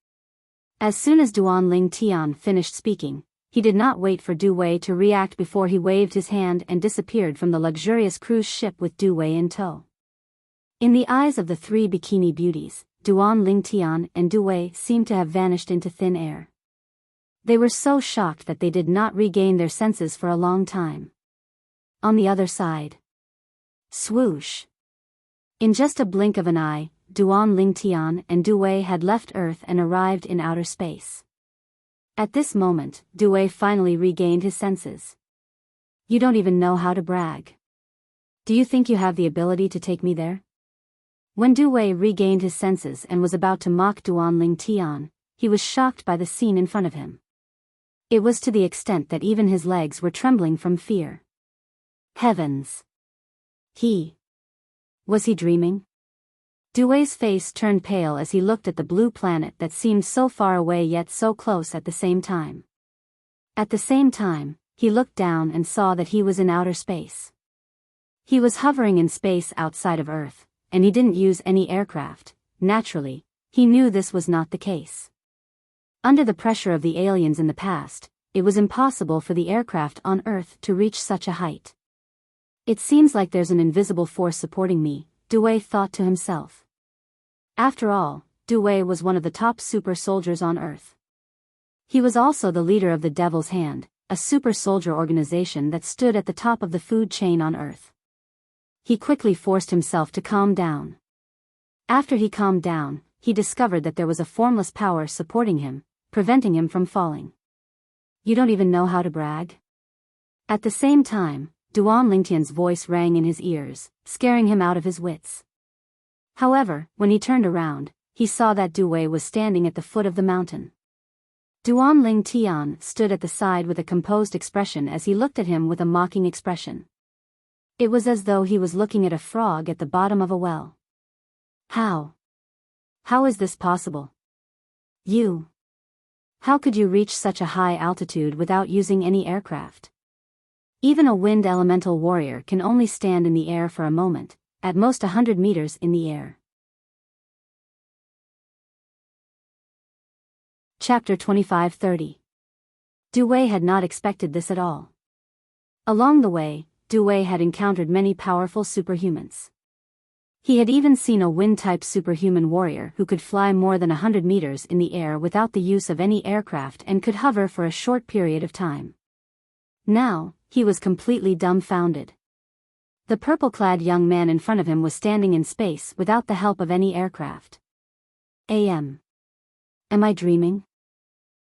As soon as Duan Lingtian finished speaking, he did not wait for Du Wei to react before he waved his hand and disappeared from the luxurious cruise ship with Du Wei in tow. In the eyes of the three bikini beauties, Duan Lingtian and Du Wei seemed to have vanished into thin air. They were so shocked that they did not regain their senses for a long time. On the other side. Swoosh. In just a blink of an eye, Duan Lingtian and Du Wei had left Earth and arrived in outer space. At this moment, Du Wei finally regained his senses. You don't even know how to brag. Do you think you have the ability to take me there? When Du Wei regained his senses and was about to mock Duan Lingtian, he was shocked by the scene in front of him. It was to the extent that even his legs were trembling from fear. Heavens! Was he dreaming? Du Wei's face turned pale as he looked at the blue planet that seemed so far away yet so close at the same time. At the same time, he looked down and saw that he was in outer space. He was hovering in space outside of Earth, and he didn't use any aircraft. Naturally, he knew this was not the case. Under the pressure of the aliens in the past, it was impossible for the aircraft on Earth to reach such a height. It seems like there's an invisible force supporting me, Du Wei thought to himself. After all, Du Wei was one of the top super soldiers on Earth. He was also the leader of the Devil's Hand, a super soldier organization that stood at the top of the food chain on Earth. He quickly forced himself to calm down. After he calmed down, he discovered that there was a formless power supporting him, preventing him from falling. You don't even know how to brag? At the same time, Duan Lingtian's voice rang in his ears, scaring him out of his wits. However, when he turned around, he saw that Du Wei was standing at the foot of the mountain. Duan Lingtian stood at the side with a composed expression as he looked at him with a mocking expression. It was as though he was looking at a frog at the bottom of a well. How? How is this possible? How could you reach such a high altitude without using any aircraft? Even a wind elemental warrior can only stand in the air for a moment, at most 100 meters in the air. Chapter 25-30. Du Wei had not expected this at all. Along the way, Du Wei had encountered many powerful superhumans. He had even seen a wind-type superhuman warrior who could fly more than 100 meters in the air without the use of any aircraft and could hover for a short period of time. Now, he was completely dumbfounded. The purple-clad young man in front of him was standing in space without the help of any aircraft. Am I dreaming?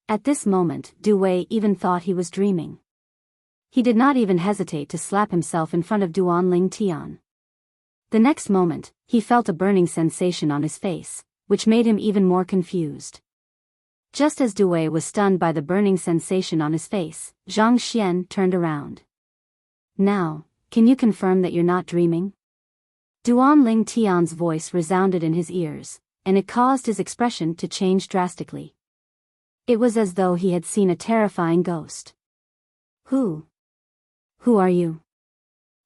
At this moment, Du Wei even thought he was dreaming. He did not even hesitate to slap himself in front of Duan Lingtian. The next moment, he felt a burning sensation on his face, which made him even more confused. Just as Du Wei was stunned by the burning sensation on his face, Zhang Xian turned around. Now, can you confirm that you're not dreaming? Duan Lingtian's voice resounded in his ears, and it caused his expression to change drastically. It was as though he had seen a terrifying ghost. Who are you?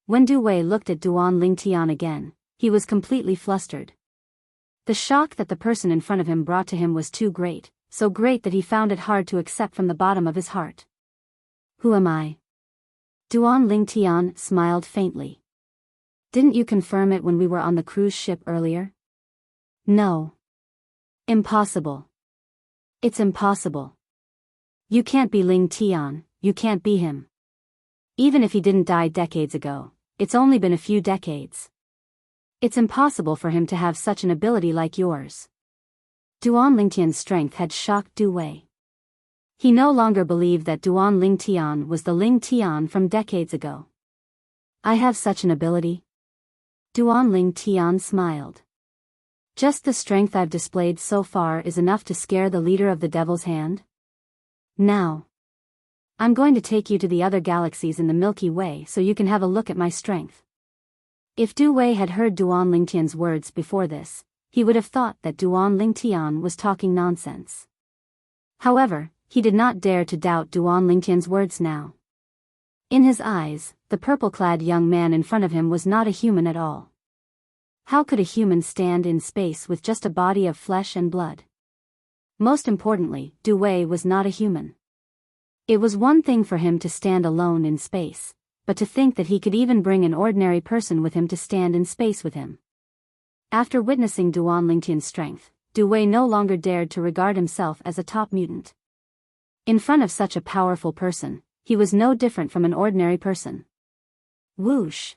When Du Wei looked at Duan Lingtian again, he was completely flustered. The shock that the person in front of him brought to him was too great, so great that he found it hard to accept from the bottom of his heart. Who am I? Duan Lingtian smiled faintly. Didn't you confirm it when we were on the cruise ship earlier? No. Impossible. It's impossible. You can't be Lingtian, you can't be him. Even if he didn't die decades ago, it's only been a few decades. It's impossible for him to have such an ability like yours. Duan Lingtian's strength had shocked Du Wei. He no longer believed that Duan Lingtian was the Lingtian from decades ago. I have such an ability? Duan Lingtian smiled. Just the strength I've displayed so far is enough to scare the leader of the Devil's Hand? Now, I'm going to take you to the other galaxies in the Milky Way so you can have a look at my strength. If Du Wei had heard Duan Lingtian's words before this, he would have thought that Duan Lingtian was talking nonsense. However, he did not dare to doubt Duan Lingtian's words now. In his eyes, the purple-clad young man in front of him was not a human at all. How could a human stand in space with just a body of flesh and blood? Most importantly, Du Wei was not a human. It was one thing for him to stand alone in space, but to think that he could even bring an ordinary person with him to stand in space with him. After witnessing Duan Lingtian's strength, Du Wei no longer dared to regard himself as a top mutant. In front of such a powerful person, he was no different from an ordinary person. Whoosh!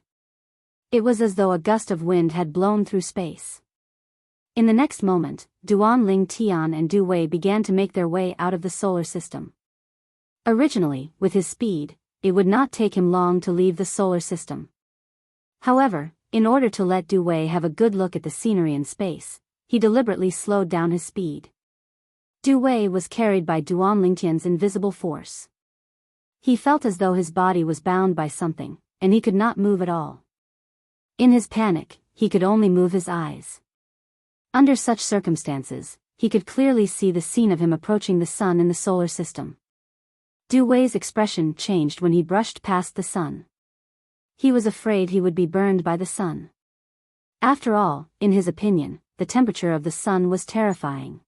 It was as though a gust of wind had blown through space. In the next moment, Duan Lingtian and Du Wei began to make their way out of the solar system. Originally, with his speed, it would not take him long to leave the solar system. However, in order to let Du Wei have a good look at the scenery in space, he deliberately slowed down his speed. Du Wei was carried by Duan Lingtian's invisible force. He felt as though his body was bound by something, and he could not move at all. In his panic, he could only move his eyes. Under such circumstances, he could clearly see the scene of him approaching the sun in the solar system. Du Wei's expression changed when he brushed past the sun. He was afraid he would be burned by the sun. After all, in his opinion, the temperature of the sun was terrifying.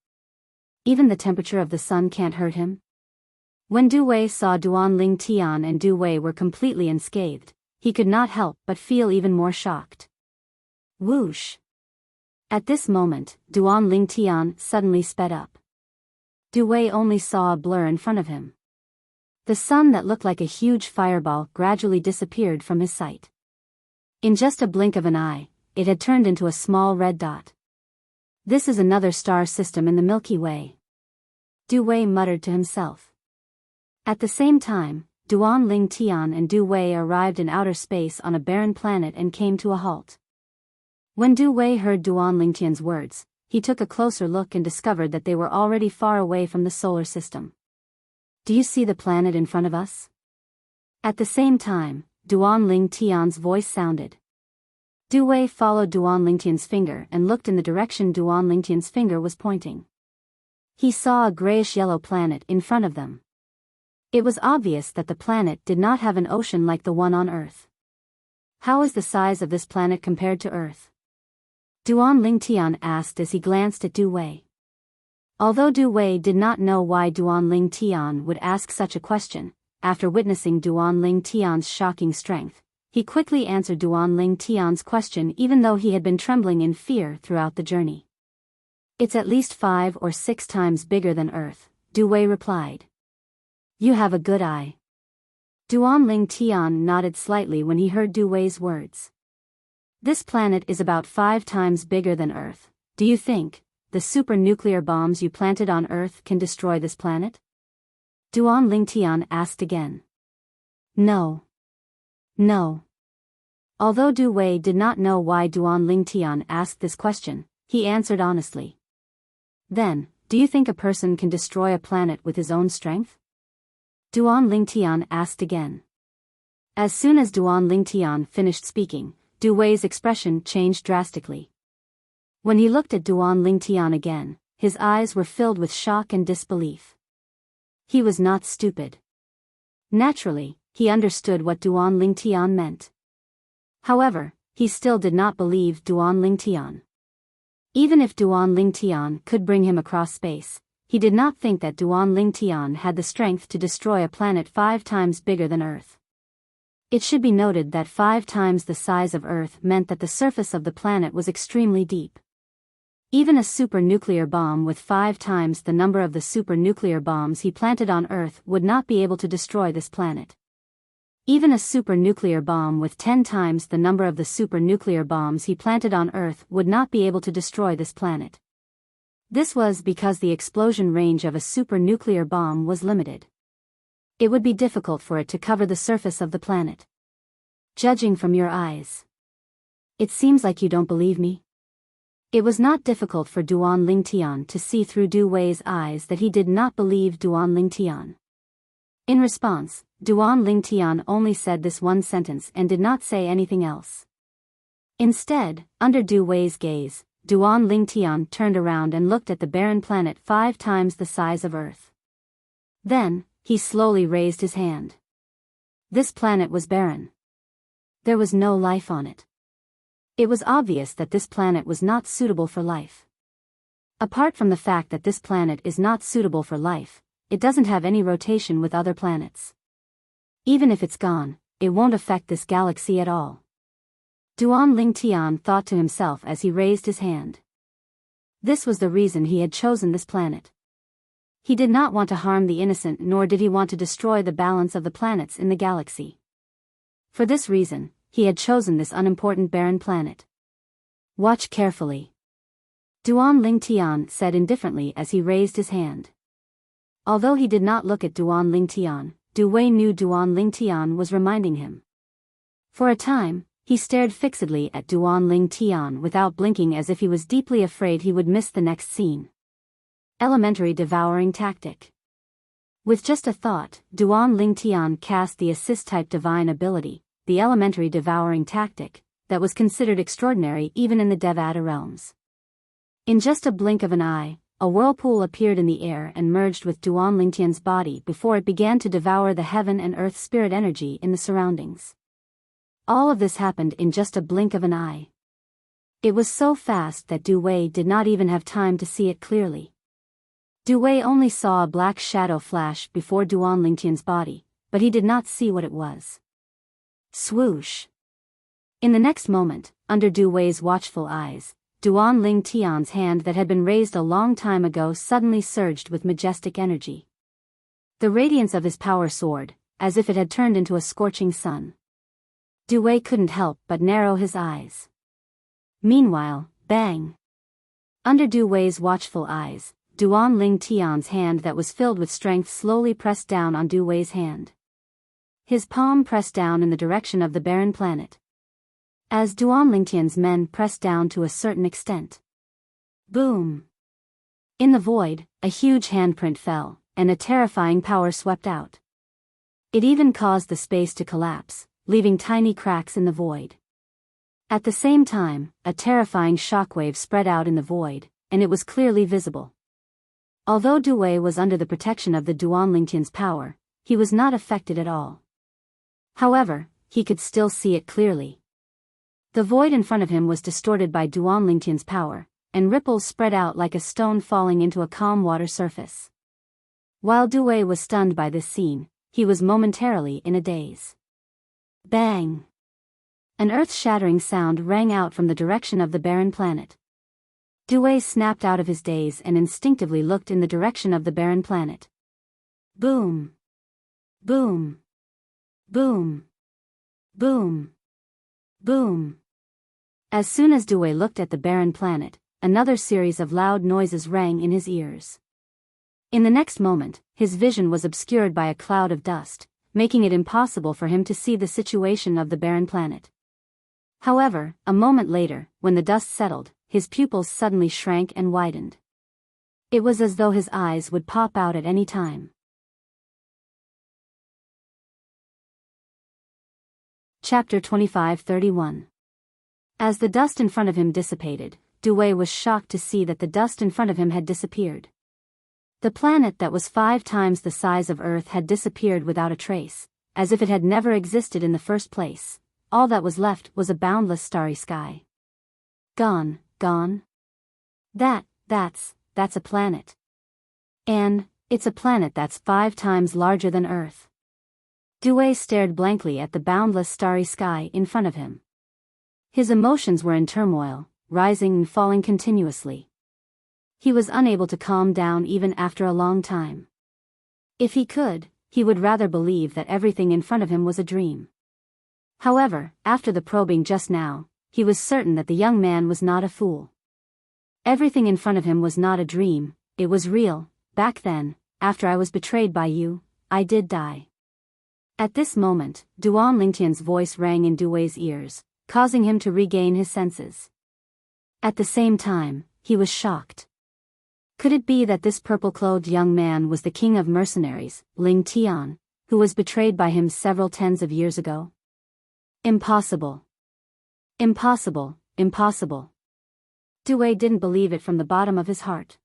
Even the temperature of the sun can't hurt him? When Du Wei saw Duan Lingtian and Du Wei were completely unscathed, he could not help but feel even more shocked. Whoosh! At this moment, Duan Lingtian suddenly sped up. Du Wei only saw a blur in front of him. The sun that looked like a huge fireball gradually disappeared from his sight. In just a blink of an eye, it had turned into a small red dot. This is another star system in the Milky Way. Du Wei muttered to himself. At the same time, Duan Lingtian and Du Wei arrived in outer space on a barren planet and came to a halt. When Du Wei heard Duan Lingtian's words, he took a closer look and discovered that they were already far away from the solar system. Do you see the planet in front of us? At the same time, Duan Lingtian's voice sounded. Du Wei followed Duan Lingtian's finger and looked in the direction Duan Lingtian's finger was pointing. He saw a grayish-yellow planet in front of them. It was obvious that the planet did not have an ocean like the one on Earth. How is the size of this planet compared to Earth? Duan Lingtian asked as he glanced at Du Wei. Although Du Wei did not know why Duan Lingtian would ask such a question, after witnessing Duan Lingtian's shocking strength, he quickly answered Duan Lingtian's question even though he had been trembling in fear throughout the journey. It's at least 5 or 6 times bigger than Earth, Du Wei replied. You have a good eye. Duan Lingtian nodded slightly when he heard Du Wei's words. This planet is about 5 times bigger than Earth. Do you think the super nuclear bombs you planted on Earth can destroy this planet? Duan Lingtian asked again. No. No. Although Du Wei did not know why Duan Lingtian asked this question, he answered honestly. Then, do you think a person can destroy a planet with his own strength? Duan Lingtian asked again. As soon as Duan Lingtian finished speaking, Du Wei's expression changed drastically. When he looked at Duan Lingtian again, his eyes were filled with shock and disbelief. He was not stupid. Naturally, he understood what Duan Lingtian meant. However, he still did not believe Duan Lingtian. Even if Duan Lingtian could bring him across space, he did not think that Duan Lingtian had the strength to destroy a planet 5 times bigger than Earth. It should be noted that 5 times the size of Earth meant that the surface of the planet was extremely deep. Even a super-nuclear bomb with 5 times the number of the super-nuclear bombs he planted on Earth would not be able to destroy this planet. Even a super-nuclear bomb with 10 times the number of the super-nuclear bombs he planted on Earth would not be able to destroy this planet. This was because the explosion range of a super-nuclear bomb was limited. It would be difficult for it to cover the surface of the planet. Judging from your eyes. It seems like you don't believe me. It was not difficult for Duan Lingtian to see through Du Wei's eyes that he did not believe Duan Lingtian. In response, Duan Lingtian only said this one sentence and did not say anything else. Instead, under Du Wei's gaze, Duan Lingtian turned around and looked at the barren planet 5 times the size of Earth. Then, he slowly raised his hand. This planet was barren. There was no life on it. It was obvious that this planet was not suitable for life. Apart from the fact that this planet is not suitable for life, it doesn't have any rotation with other planets. Even if it's gone, it won't affect this galaxy at all. Duan Lingtian thought to himself as he raised his hand. This was the reason he had chosen this planet. He did not want to harm the innocent, nor did he want to destroy the balance of the planets in the galaxy. For this reason, he had chosen this unimportant barren planet. Watch carefully, Duan Lingtian said indifferently as he raised his hand. Although he did not look at Duan Lingtian, Du Wei knew Duan Lingtian was reminding him. For a time, he stared fixedly at Duan Lingtian without blinking, as if he was deeply afraid he would miss the next scene. Elementary devouring tactic. With just a thought, Duan Lingtian cast the assist-type divine ability, the elementary devouring tactic, that was considered extraordinary even in the Devata realms. In just a blink of an eye, a whirlpool appeared in the air and merged with Duan Lingtian's body before it began to devour the heaven and earth spirit energy in the surroundings. All of this happened in just a blink of an eye. It was so fast that Du Wei did not even have time to see it clearly. Du Wei only saw a black shadow flash before Duan Lingtian's body, but he did not see what it was. Swoosh! In the next moment, under Du Wei's watchful eyes, Duan Lingtian's hand that had been raised a long time ago suddenly surged with majestic energy. The radiance of his power soared, as if it had turned into a scorching sun. Du Wei couldn't help but narrow his eyes. Meanwhile, bang! Under Du Wei's watchful eyes, Duan Lingtian's hand that was filled with strength slowly pressed down on Du Wei's hand. His palm pressed down in the direction of the barren planet. As Duan Lingtian's men pressed down to a certain extent. Boom! In the void, a huge handprint fell, and a terrifying power swept out. It even caused the space to collapse, leaving tiny cracks in the void. At the same time, a terrifying shockwave spread out in the void, and it was clearly visible. Although Du Wei was under the protection of the Duan Lingtian's power, he was not affected at all. However, he could still see it clearly. The void in front of him was distorted by Duan Lingtian's power, and ripples spread out like a stone falling into a calm water surface. While Du Wei was stunned by this scene, he was momentarily in a daze. Bang! An earth-shattering sound rang out from the direction of the barren planet. Du Wei snapped out of his daze and instinctively looked in the direction of the barren planet. Boom! Boom! Boom! Boom! Boom! As soon as Du Wei looked at the barren planet, another series of loud noises rang in his ears. In the next moment, his vision was obscured by a cloud of dust, making it impossible for him to see the situation of the barren planet. However, a moment later, when the dust settled, his pupils suddenly shrank and widened. It was as though his eyes would pop out at any time. Chapter 25-31. As the dust in front of him dissipated, Du Wei was shocked to see that the dust in front of him had disappeared. The planet that was 5 times the size of Earth had disappeared without a trace, as if it had never existed in the first place. All that was left was a boundless starry sky. Gone, gone? That's a planet. And, it's a planet that's 5 times larger than Earth. Du Wei stared blankly at the boundless starry sky in front of him. His emotions were in turmoil, rising and falling continuously. He was unable to calm down even after a long time. If he could, he would rather believe that everything in front of him was a dream. However, after the probing just now, he was certain that the young man was not a fool. Everything in front of him was not a dream, it was real. Back then, after I was betrayed by you, I did die. At this moment, Duan Lingtian's voice rang in Du Wei's ears, causing him to regain his senses. At the same time, he was shocked. Could it be that this purple-clothed young man was the king of mercenaries, Ling Tian, who was betrayed by him several tens of years ago? Impossible. Impossible, impossible. Du Wei didn't believe it from the bottom of his heart.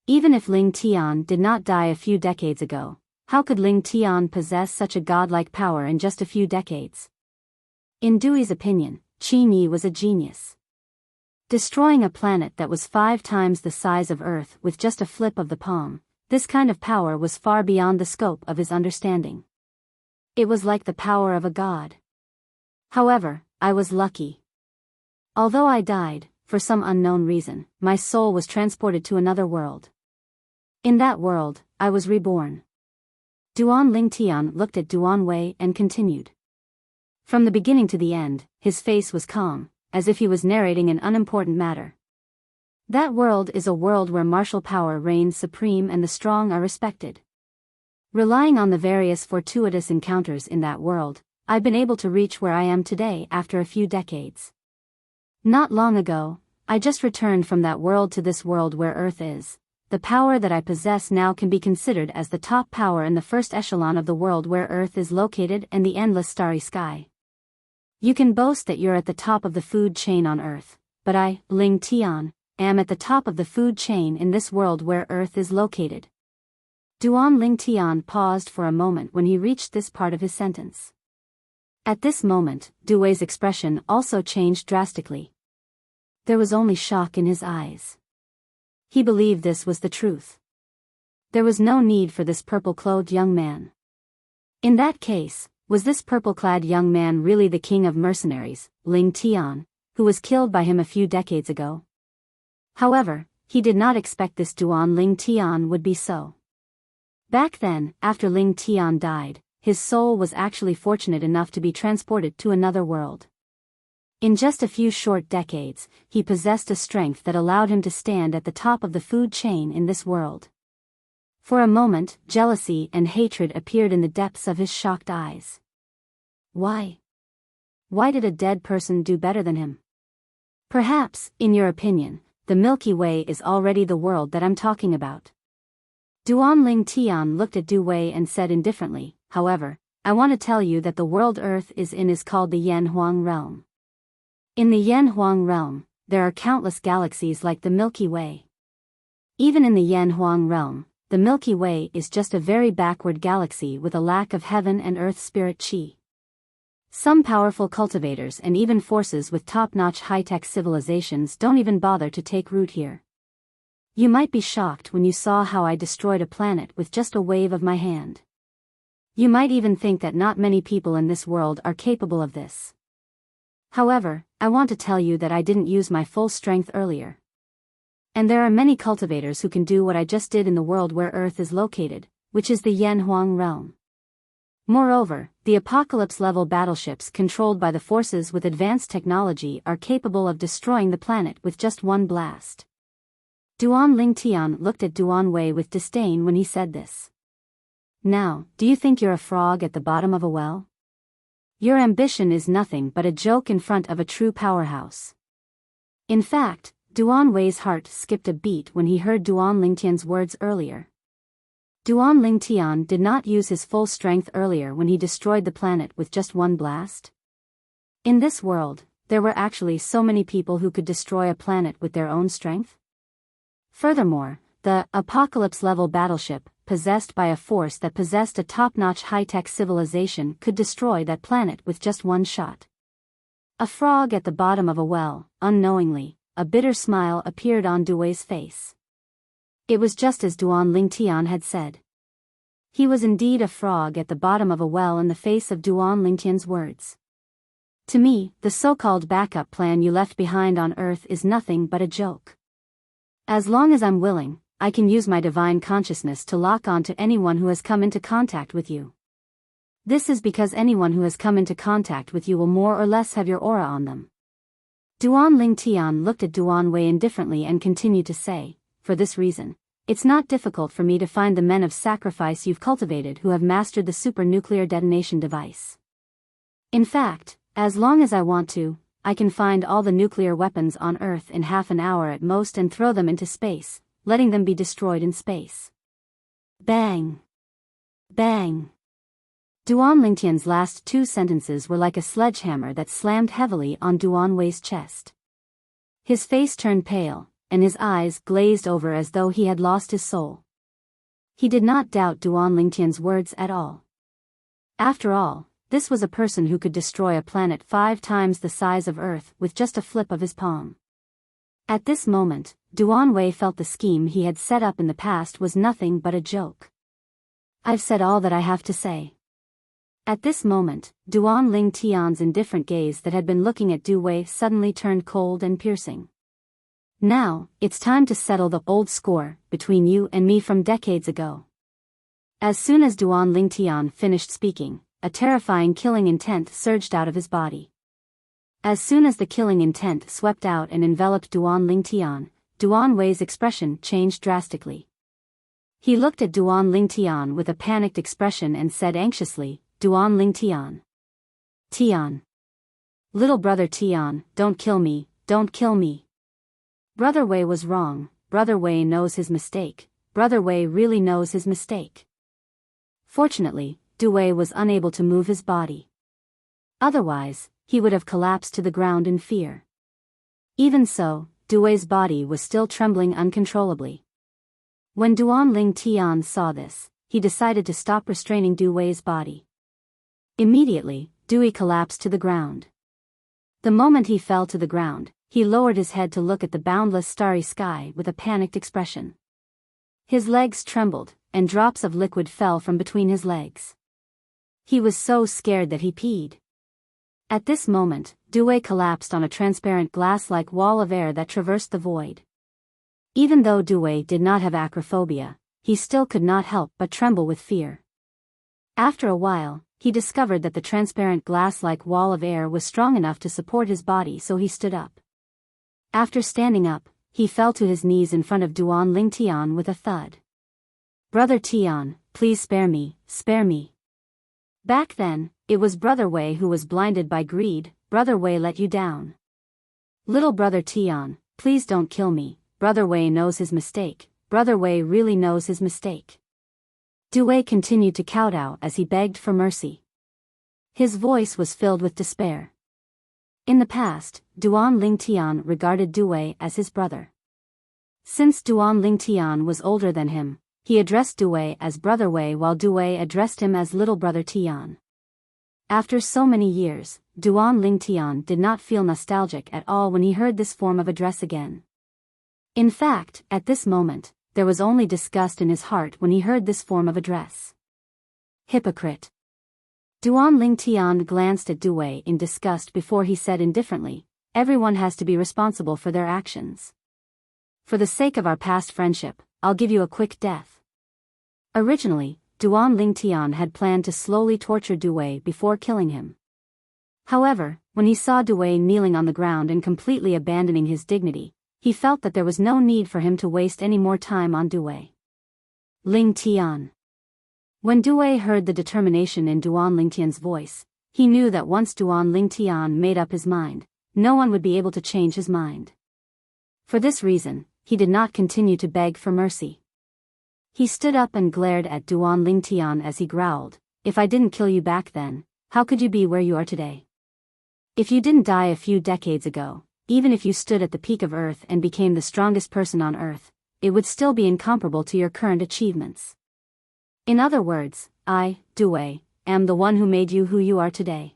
Even if Ling Tian did not die a few decades ago, how could Ling Tian possess such a godlike power in just a few decades? In Dewey's opinion, Qin Yi was a genius. Destroying a planet that was 5 times the size of Earth with just a flip of the palm, This kind of power was far beyond the scope of his understanding. It was like the power of a god. However, I was lucky. Although I died, for some unknown reason, my soul was transported to another world. In that world, I was reborn. Duan Lingtian looked at Duan Wei and continued. From the beginning to the end, his face was calm, as if he was narrating an unimportant matter. That world is a world where martial power reigns supreme and the strong are respected. Relying on the various fortuitous encounters in that world, I've been able to reach where I am today after a few decades. Not long ago, I just returned from that world to this world where Earth is. The power that I possess now can be considered as the top power in the first echelon of the world where Earth is located and the endless starry sky. You can boast that you're at the top of the food chain on Earth, but I, Ling Tian, am at the top of the food chain in this world where Earth is located. Duan Ling Tian paused for a moment when he reached this part of his sentence. At this moment, Du Wei's expression also changed drastically. There was only shock in his eyes. He believed this was the truth. There was no need for this purple-clothed young man. In that case, was this purple-clad young man really the king of mercenaries, Ling Tian, who was killed by him a few decades ago? However, he did not expect this Duan Ling Tian would be so. Back then, after Ling Tian died, his soul was actually fortunate enough to be transported to another world. In just a few short decades, he possessed a strength that allowed him to stand at the top of the food chain in this world. For a moment, jealousy and hatred appeared in the depths of his shocked eyes. Why? Why did a dead person do better than him? Perhaps, in your opinion, the Milky Way is already the world that I'm talking about. Duan Ling Tian looked at Du Wei and said indifferently, however, I want to tell you that the world Earth is in is called the Yan Huang realm. In the Yan Huang realm, there are countless galaxies like the Milky Way. Even in the Yan Huang realm, the Milky Way is just a very backward galaxy with a lack of heaven and earth spirit chi. Some powerful cultivators and even forces with top-notch high-tech civilizations don't even bother to take root here. You might be shocked when you saw how I destroyed a planet with just a wave of my hand. You might even think that not many people in this world are capable of this. However, I want to tell you that I didn't use my full strength earlier. And there are many cultivators who can do what I just did in the world where Earth is located, which is the Yan Huang realm. Moreover, the apocalypse-level battleships controlled by the forces with advanced technology are capable of destroying the planet with just one blast. Duan Ling Tian looked at Duan Wei with disdain when he said this. Now, do you think you're a frog at the bottom of a well? Your ambition is nothing but a joke in front of a true powerhouse. In fact, Duan Wei's heart skipped a beat when he heard Duan Lingtian's words earlier. Duan Lingtian did not use his full strength earlier when he destroyed the planet with just one blast. In this world, there were actually so many people who could destroy a planet with their own strength. Furthermore, the apocalypse-level battleship, possessed by a force that possessed a top-notch high-tech civilization, could destroy that planet with just one shot. A frog at the bottom of a well, unknowingly, a bitter smile appeared on Du Wei's face. It was just as Duan Lingtian had said. He was indeed a frog at the bottom of a well in the face of Duan Lingtian's words. To me, the so-called backup plan you left behind on Earth is nothing but a joke. As long as I'm willing, I can use my divine consciousness to lock on to anyone who has come into contact with you. This is because anyone who has come into contact with you will more or less have your aura on them. Duan Lingtian looked at Duan Wei indifferently and continued to say, for this reason, it's not difficult for me to find the men of sacrifice you've cultivated who have mastered the super-nuclear detonation device. In fact, as long as I want to, I can find all the nuclear weapons on Earth in half an hour at most and throw them into space, letting them be destroyed in space. Bang! Bang! Duan Lingtian's last two sentences were like a sledgehammer that slammed heavily on Duan Wei's chest. His face turned pale, and his eyes glazed over as though he had lost his soul. He did not doubt Duan Lingtian's words at all. After all, this was a person who could destroy a planet 5 times the size of Earth with just a flip of his palm. At this moment, Duan Wei felt the scheme he had set up in the past was nothing but a joke. I've said all that I have to say. At this moment, Duan Ling Tian's indifferent gaze that had been looking at Du Wei suddenly turned cold and piercing. Now, it's time to settle the old score between you and me from decades ago. As soon as Duan Ling Tian finished speaking, a terrifying killing intent surged out of his body. As soon as the killing intent swept out and enveloped Duan Ling Tian, Duan Wei's expression changed drastically. He looked at Duan Ling Tian with a panicked expression and said anxiously, Duan Ling Tian. Tian. Little brother Tian, don't kill me, don't kill me. Brother Wei was wrong, Brother Wei knows his mistake, Brother Wei really knows his mistake. Fortunately, Du Wei was unable to move his body. Otherwise, he would have collapsed to the ground in fear. Even so, Du Wei's body was still trembling uncontrollably. When Duan Ling Tian saw this, he decided to stop restraining Du Wei's body. Immediately, Du Wei collapsed to the ground. The moment he fell to the ground, he lowered his head to look at the boundless starry sky with a panicked expression. His legs trembled, and drops of liquid fell from between his legs. He was so scared that he peed. At this moment, Du Wei collapsed on a transparent glass-like wall of air that traversed the void. Even though Du Wei did not have acrophobia, he still could not help but tremble with fear. After a while, he discovered that the transparent glass-like wall of air was strong enough to support his body, so he stood up. After standing up, he fell to his knees in front of Duan Ling Tian with a thud. Brother Tian, please spare me, spare me. Back then, it was Brother Wei who was blinded by greed. Brother Wei let you down. Little brother Tian, please don't kill me, Brother Wei knows his mistake, Brother Wei really knows his mistake. Du Wei continued to kowtow as he begged for mercy. His voice was filled with despair. In the past, Duan Ling Tian regarded Du Wei as his brother. Since Duan Ling Tian was older than him, he addressed Du Wei as Brother Wei while Du Wei addressed him as Little Brother Tian. After so many years, Duan Ling Tian did not feel nostalgic at all when he heard this form of address again. In fact, at this moment, there was only disgust in his heart when he heard this form of address. Hypocrite. Duan Ling Tian glanced at Du Wei in disgust before he said indifferently, everyone has to be responsible for their actions. For the sake of our past friendship, I'll give you a quick death. Originally, Duan Ling Tian had planned to slowly torture Du Wei before killing him. However, when he saw Du Wei kneeling on the ground and completely abandoning his dignity, he felt that there was no need for him to waste any more time on Du Wei. Ling Tian. When Du Wei heard the determination in Duan Ling Tian's voice, he knew that once Duan Ling Tian made up his mind, no one would be able to change his mind. For this reason, he did not continue to beg for mercy. He stood up and glared at Duan Ling Tian as he growled, if I didn't kill you back then, how could you be where you are today? If you didn't die a few decades ago, even if you stood at the peak of Earth and became the strongest person on Earth, it would still be incomparable to your current achievements. In other words, I, Du Wei, am the one who made you who you are today.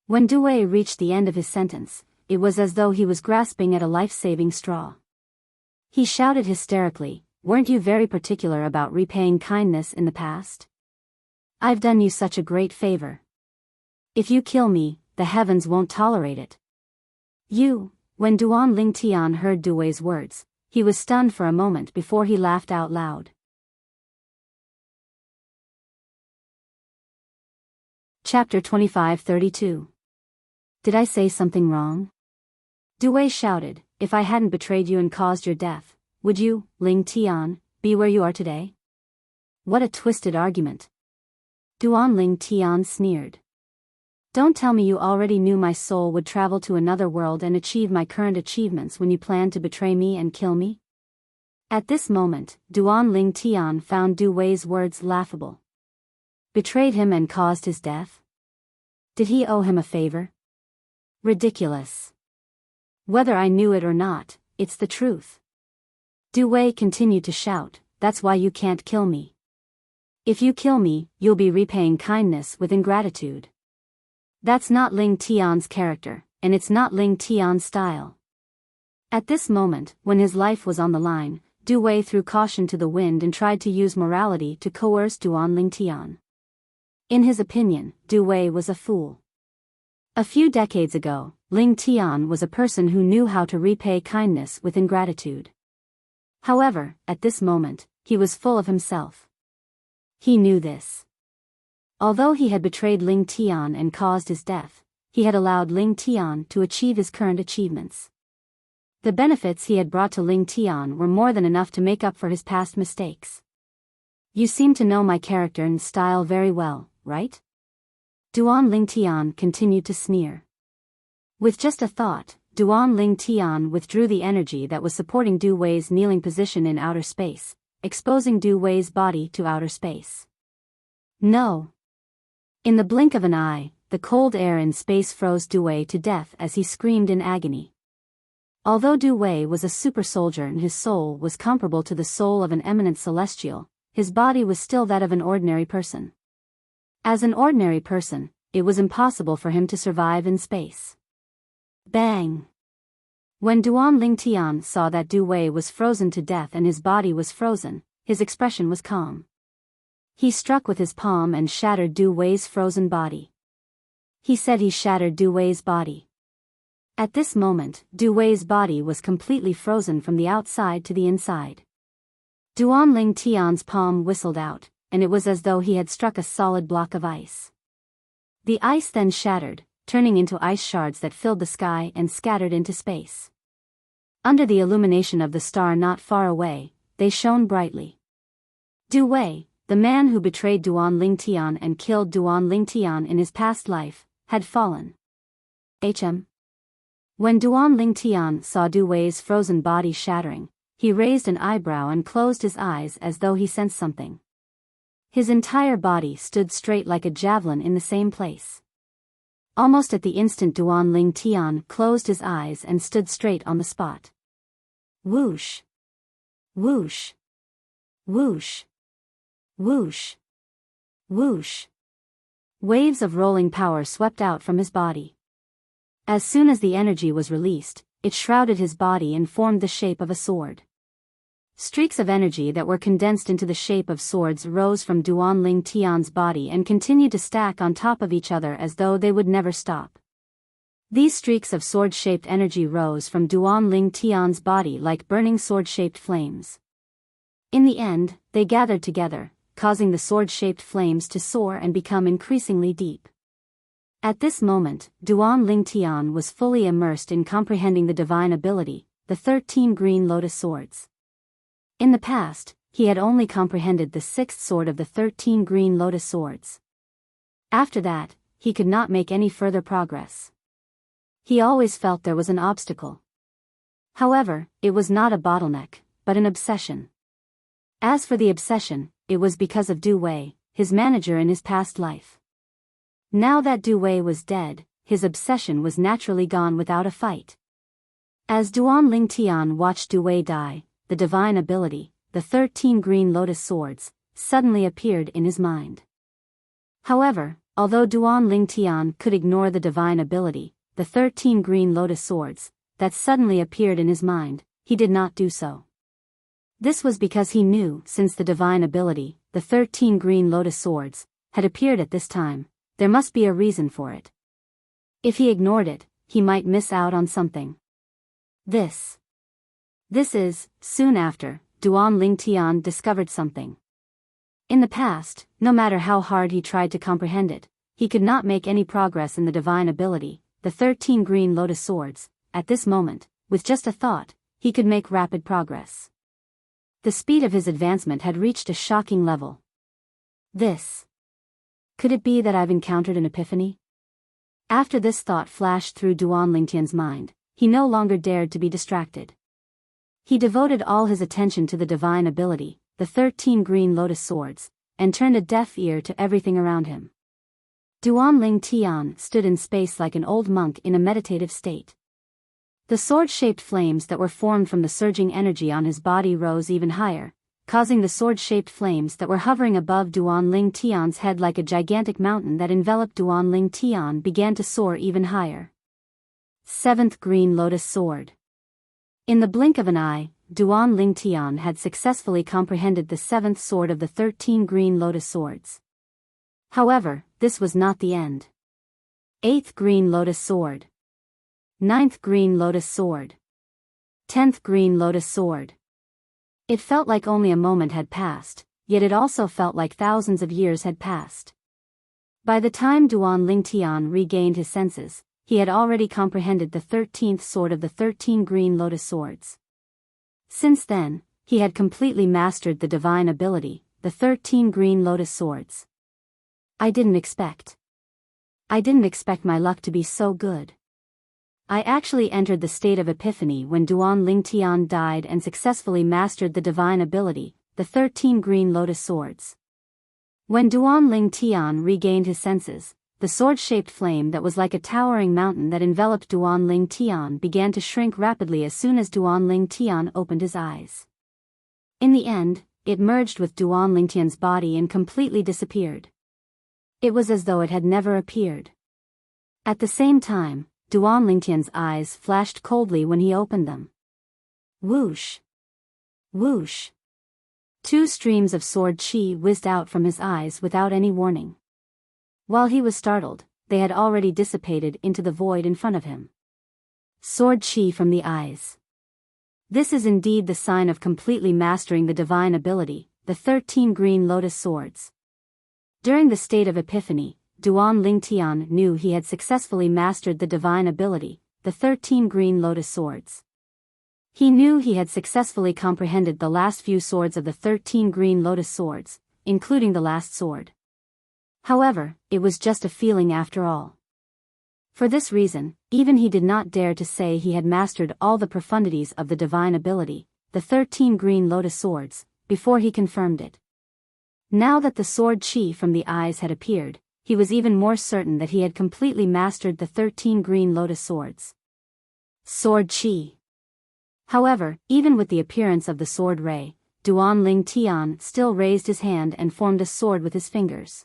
When Du Wei reached the end of his sentence, it was as though he was grasping at a life-saving straw. He shouted hysterically, weren't you very particular about repaying kindness in the past? I've done you such a great favor. If you kill me, the heavens won't tolerate it. When Duan Ling Tian heard Du Wei's words, he was stunned for a moment before he laughed out loud. Chapter 25-32. Did I say something wrong? Du Wei shouted, if I hadn't betrayed you and caused your death, would you, Ling Tian, be where you are today? What a twisted argument. Duan Ling Tian sneered. Don't tell me you already knew my soul would travel to another world and achieve my current achievements when you planned to betray me and kill me? At this moment, Duan Ling Tian found Du Wei's words laughable. Betrayed him and caused his death? Did he owe him a favor? Ridiculous. Whether I knew it or not, it's the truth. Du Wei continued to shout, that's why you can't kill me. If you kill me, you'll be repaying kindness with ingratitude. That's not Ling Tian's character, and it's not Ling Tian's style. At this moment, when his life was on the line, Du Wei threw caution to the wind and tried to use morality to coerce Duan Tian. In his opinion, Du Wei was a fool. A few decades ago, Ling Tian was a person who knew how to repay kindness with ingratitude. However, at this moment, he was full of himself. He knew this. Although he had betrayed Ling Tian and caused his death, he had allowed Ling Tian to achieve his current achievements. The benefits he had brought to Ling Tian were more than enough to make up for his past mistakes. You seem to know my character and style very well, right? Duan Tian continued to sneer. With just a thought, Duan Tian withdrew the energy that was supporting Du Wei's kneeling position in outer space, exposing Du Wei's body to outer space. No. In the blink of an eye, the cold air in space froze Du Wei to death as he screamed in agony. Although Du Wei was a super soldier and his soul was comparable to the soul of an eminent celestial, his body was still that of an ordinary person. As an ordinary person, it was impossible for him to survive in space. Bang! When Duan Tian saw that Du Wei was frozen to death and his body was frozen, his expression was calm. He struck with his palm and shattered Du Wei's frozen body. He said he shattered Du Wei's body. At this moment, Du Wei's body was completely frozen from the outside to the inside. Duan Tian's palm whistled out, and it was as though he had struck a solid block of ice. The ice then shattered, turning into ice shards that filled the sky and scattered into space. Under the illumination of the star not far away, they shone brightly. Du Wei, the man who betrayed Duan Tian and killed Duan Tian in his past life, had fallen. When Duan Tian saw Du Wei's frozen body shattering, he raised an eyebrow and closed his eyes as though he sensed something. His entire body stood straight like a javelin in the same place. Almost at the instant Duan Tian closed his eyes and stood straight on the spot. Whoosh! Whoosh! Whoosh! Whoosh! Whoosh! Waves of rolling power swept out from his body. As soon as the energy was released, it shrouded his body and formed the shape of a sword. Streaks of energy that were condensed into the shape of swords rose from Duan Tian's body and continued to stack on top of each other as though they would never stop. These streaks of sword-shaped energy rose from Duan Tian's body like burning sword-shaped flames. In the end, they gathered together, causing the sword-shaped flames to soar and become increasingly deep. At this moment, Duan Tian was fully immersed in comprehending the divine ability, the 13 green lotus swords. In the past, he had only comprehended the 6th sword of the 13 green lotus swords. After that, he could not make any further progress. He always felt there was an obstacle. However, it was not a bottleneck, but an obsession. As for the obsession, it was because of Du Wei, his manager in his past life. Now that Du Wei was dead, his obsession was naturally gone without a fight. As Duan Tian watched Du Wei die, the divine ability, the 13 green lotus swords, suddenly appeared in his mind. However, although Duan Tian could ignore the divine ability, the 13 green lotus swords, that suddenly appeared in his mind, he did not do so. This was because he knew since the divine ability, the 13 green lotus swords, had appeared at this time, there must be a reason for it. If he ignored it, he might miss out on something. This is, soon after, Duan Tian discovered something. In the past, no matter how hard he tried to comprehend it, he could not make any progress in the divine ability, the 13 green lotus swords. At this moment, with just a thought, he could make rapid progress. The speed of his advancement had reached a shocking level. Could it be that I've encountered an epiphany? After this thought flashed through Duan Tian's mind, he no longer dared to be distracted. He devoted all his attention to the divine ability, the 13 green lotus swords, and turned a deaf ear to everything around him. Duan Tian stood in space like an old monk in a meditative state. The sword-shaped flames that were formed from the surging energy on his body rose even higher, causing the sword-shaped flames that were hovering above Duan Tian's head like a gigantic mountain that enveloped Duan Tian began to soar even higher. 7th Green Lotus Sword. In the blink of an eye, Duan Ling Tian had successfully comprehended the 7th sword of the 13 green lotus swords. However, this was not the end. 8th green lotus sword. 9th green lotus sword. 10th green lotus sword. It felt like only a moment had passed, yet it also felt like thousands of years had passed. By the time Duan Ling Tian regained his senses, he had already comprehended the 13th sword of the 13 green lotus swords. Since then, he had completely mastered the divine ability, the 13 green lotus swords. I didn't expect my luck to be so good. I actually entered the state of epiphany when Duan Ling Tian died and successfully mastered the divine ability, the 13 green lotus swords. When Duan Ling Tian regained his senses, the sword-shaped flame that was like a towering mountain that enveloped Duan Ling Tian began to shrink rapidly as soon as Duan Ling Tian opened his eyes. In the end, it merged with Duan Ling Tian's body and completely disappeared. It was as though it had never appeared. At the same time, Duan Ling Tian's eyes flashed coldly when he opened them. Whoosh! Whoosh! 2 streams of sword chi whizzed out from his eyes without any warning. While he was startled, they had already dissipated into the void in front of him. Sword chi from the eyes. This is indeed the sign of completely mastering the divine ability, the 13 green lotus swords. During the state of epiphany, Duan Ling Tian knew he had successfully mastered the divine ability, the 13 green lotus swords. He knew he had successfully comprehended the last few swords of the 13 green lotus swords, including the last sword. However, it was just a feeling after all. For this reason, even he did not dare to say he had mastered all the profundities of the divine ability, the 13 green lotus swords, before he confirmed it. Now that the sword chi from the eyes had appeared, he was even more certain that he had completely mastered the 13 green lotus swords. Sword chi. However, even with the appearance of the sword ray, Duan Ling Tian still raised his hand and formed a sword with his fingers.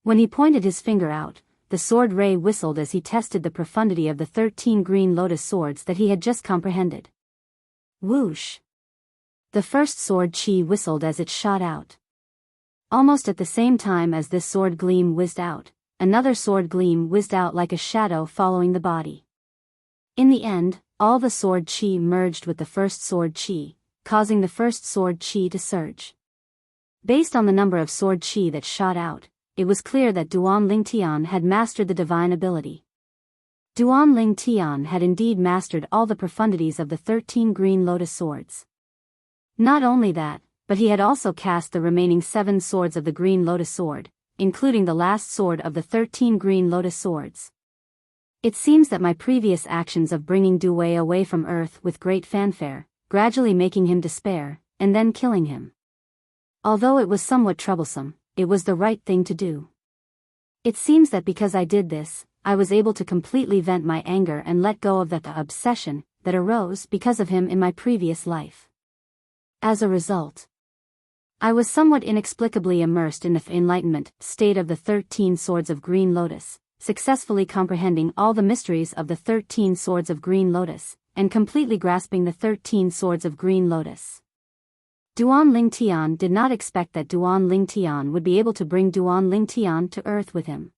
When he pointed his finger out, the sword ray whistled as he tested the profundity of the 13 green lotus swords that he had just comprehended. Whoosh! The first sword chi whistled as it shot out. Almost at the same time as this sword gleam whizzed out, another sword gleam whizzed out like a shadow following the body. In the end, all the sword chi merged with the first sword chi, causing the first sword chi to surge. Based on the number of sword chi that shot out, it was clear that Duan Ling Tian had mastered the divine ability. Duan Ling Tian had indeed mastered all the profundities of the 13 green lotus swords. Not only that, but he had also cast the remaining 7 swords of the green lotus sword, including the last sword of the 13 green lotus swords. It seems that my previous actions of bringing Du Wei away from Earth with great fanfare, gradually making him despair, and then killing him. Although it was somewhat troublesome, it was the right thing to do. It seems that because I did this, I was able to completely vent my anger and let go of the obsession that arose because of him in my previous life. As a result, I was somewhat inexplicably immersed in the enlightenment state of the 13 swords of Green Lotus, successfully comprehending all the mysteries of the 13 swords of Green Lotus, and completely grasping the 13 swords of Green Lotus. Duan Ling Tian did not expect that Duan Ling Tian would be able to bring Duan Ling Tian to Earth with him.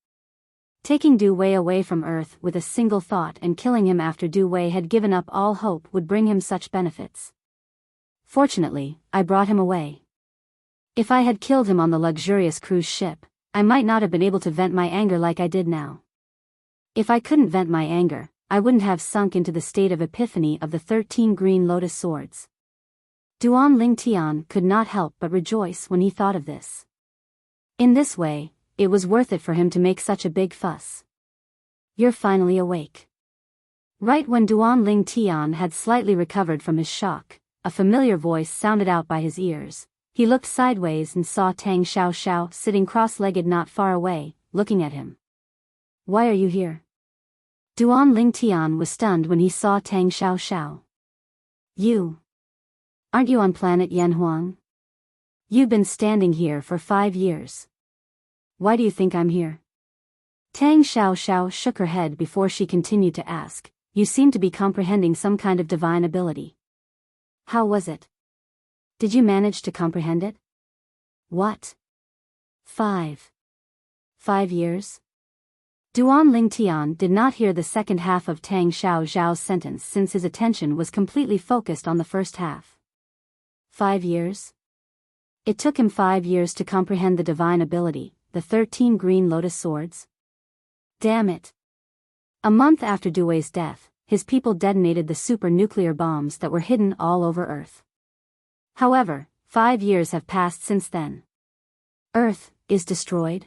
Taking Du Wei away from Earth with a single thought and killing him after Du Wei had given up all hope would bring him such benefits. Fortunately, I brought him away. If I had killed him on the luxurious cruise ship, I might not have been able to vent my anger like I did now. If I couldn't vent my anger, I wouldn't have sunk into the state of epiphany of the 13 green lotus swords. Duan Ling Tian could not help but rejoice when he thought of this. In this way, it was worth it for him to make such a big fuss. You're finally awake. Right when Duan Ling Tian had slightly recovered from his shock, a familiar voice sounded out by his ears. He looked sideways and saw Tang Xiaoxiao sitting cross-legged not far away, looking at him. Why are you here? Duan Ling Tian was stunned when he saw Tang Xiaoxiao. You. Aren't you on planet Yanhuang? You've been standing here for 5 years. Why do you think I'm here? Tang Xiaoxiao shook her head before she continued to ask, you seem to be comprehending some kind of divine ability. How was it? Did you manage to comprehend it? What? 5 years? Duan Lingtian did not hear the second half of Tang Xiao Zhao's sentence since his attention was completely focused on the first half. 5 years? It took him 5 years to comprehend the divine ability, the 13 green lotus swords? Damn it. A month after Duwei's death, his people detonated the super-nuclear bombs that were hidden all over Earth. However, 5 years have passed since then. Earth is destroyed.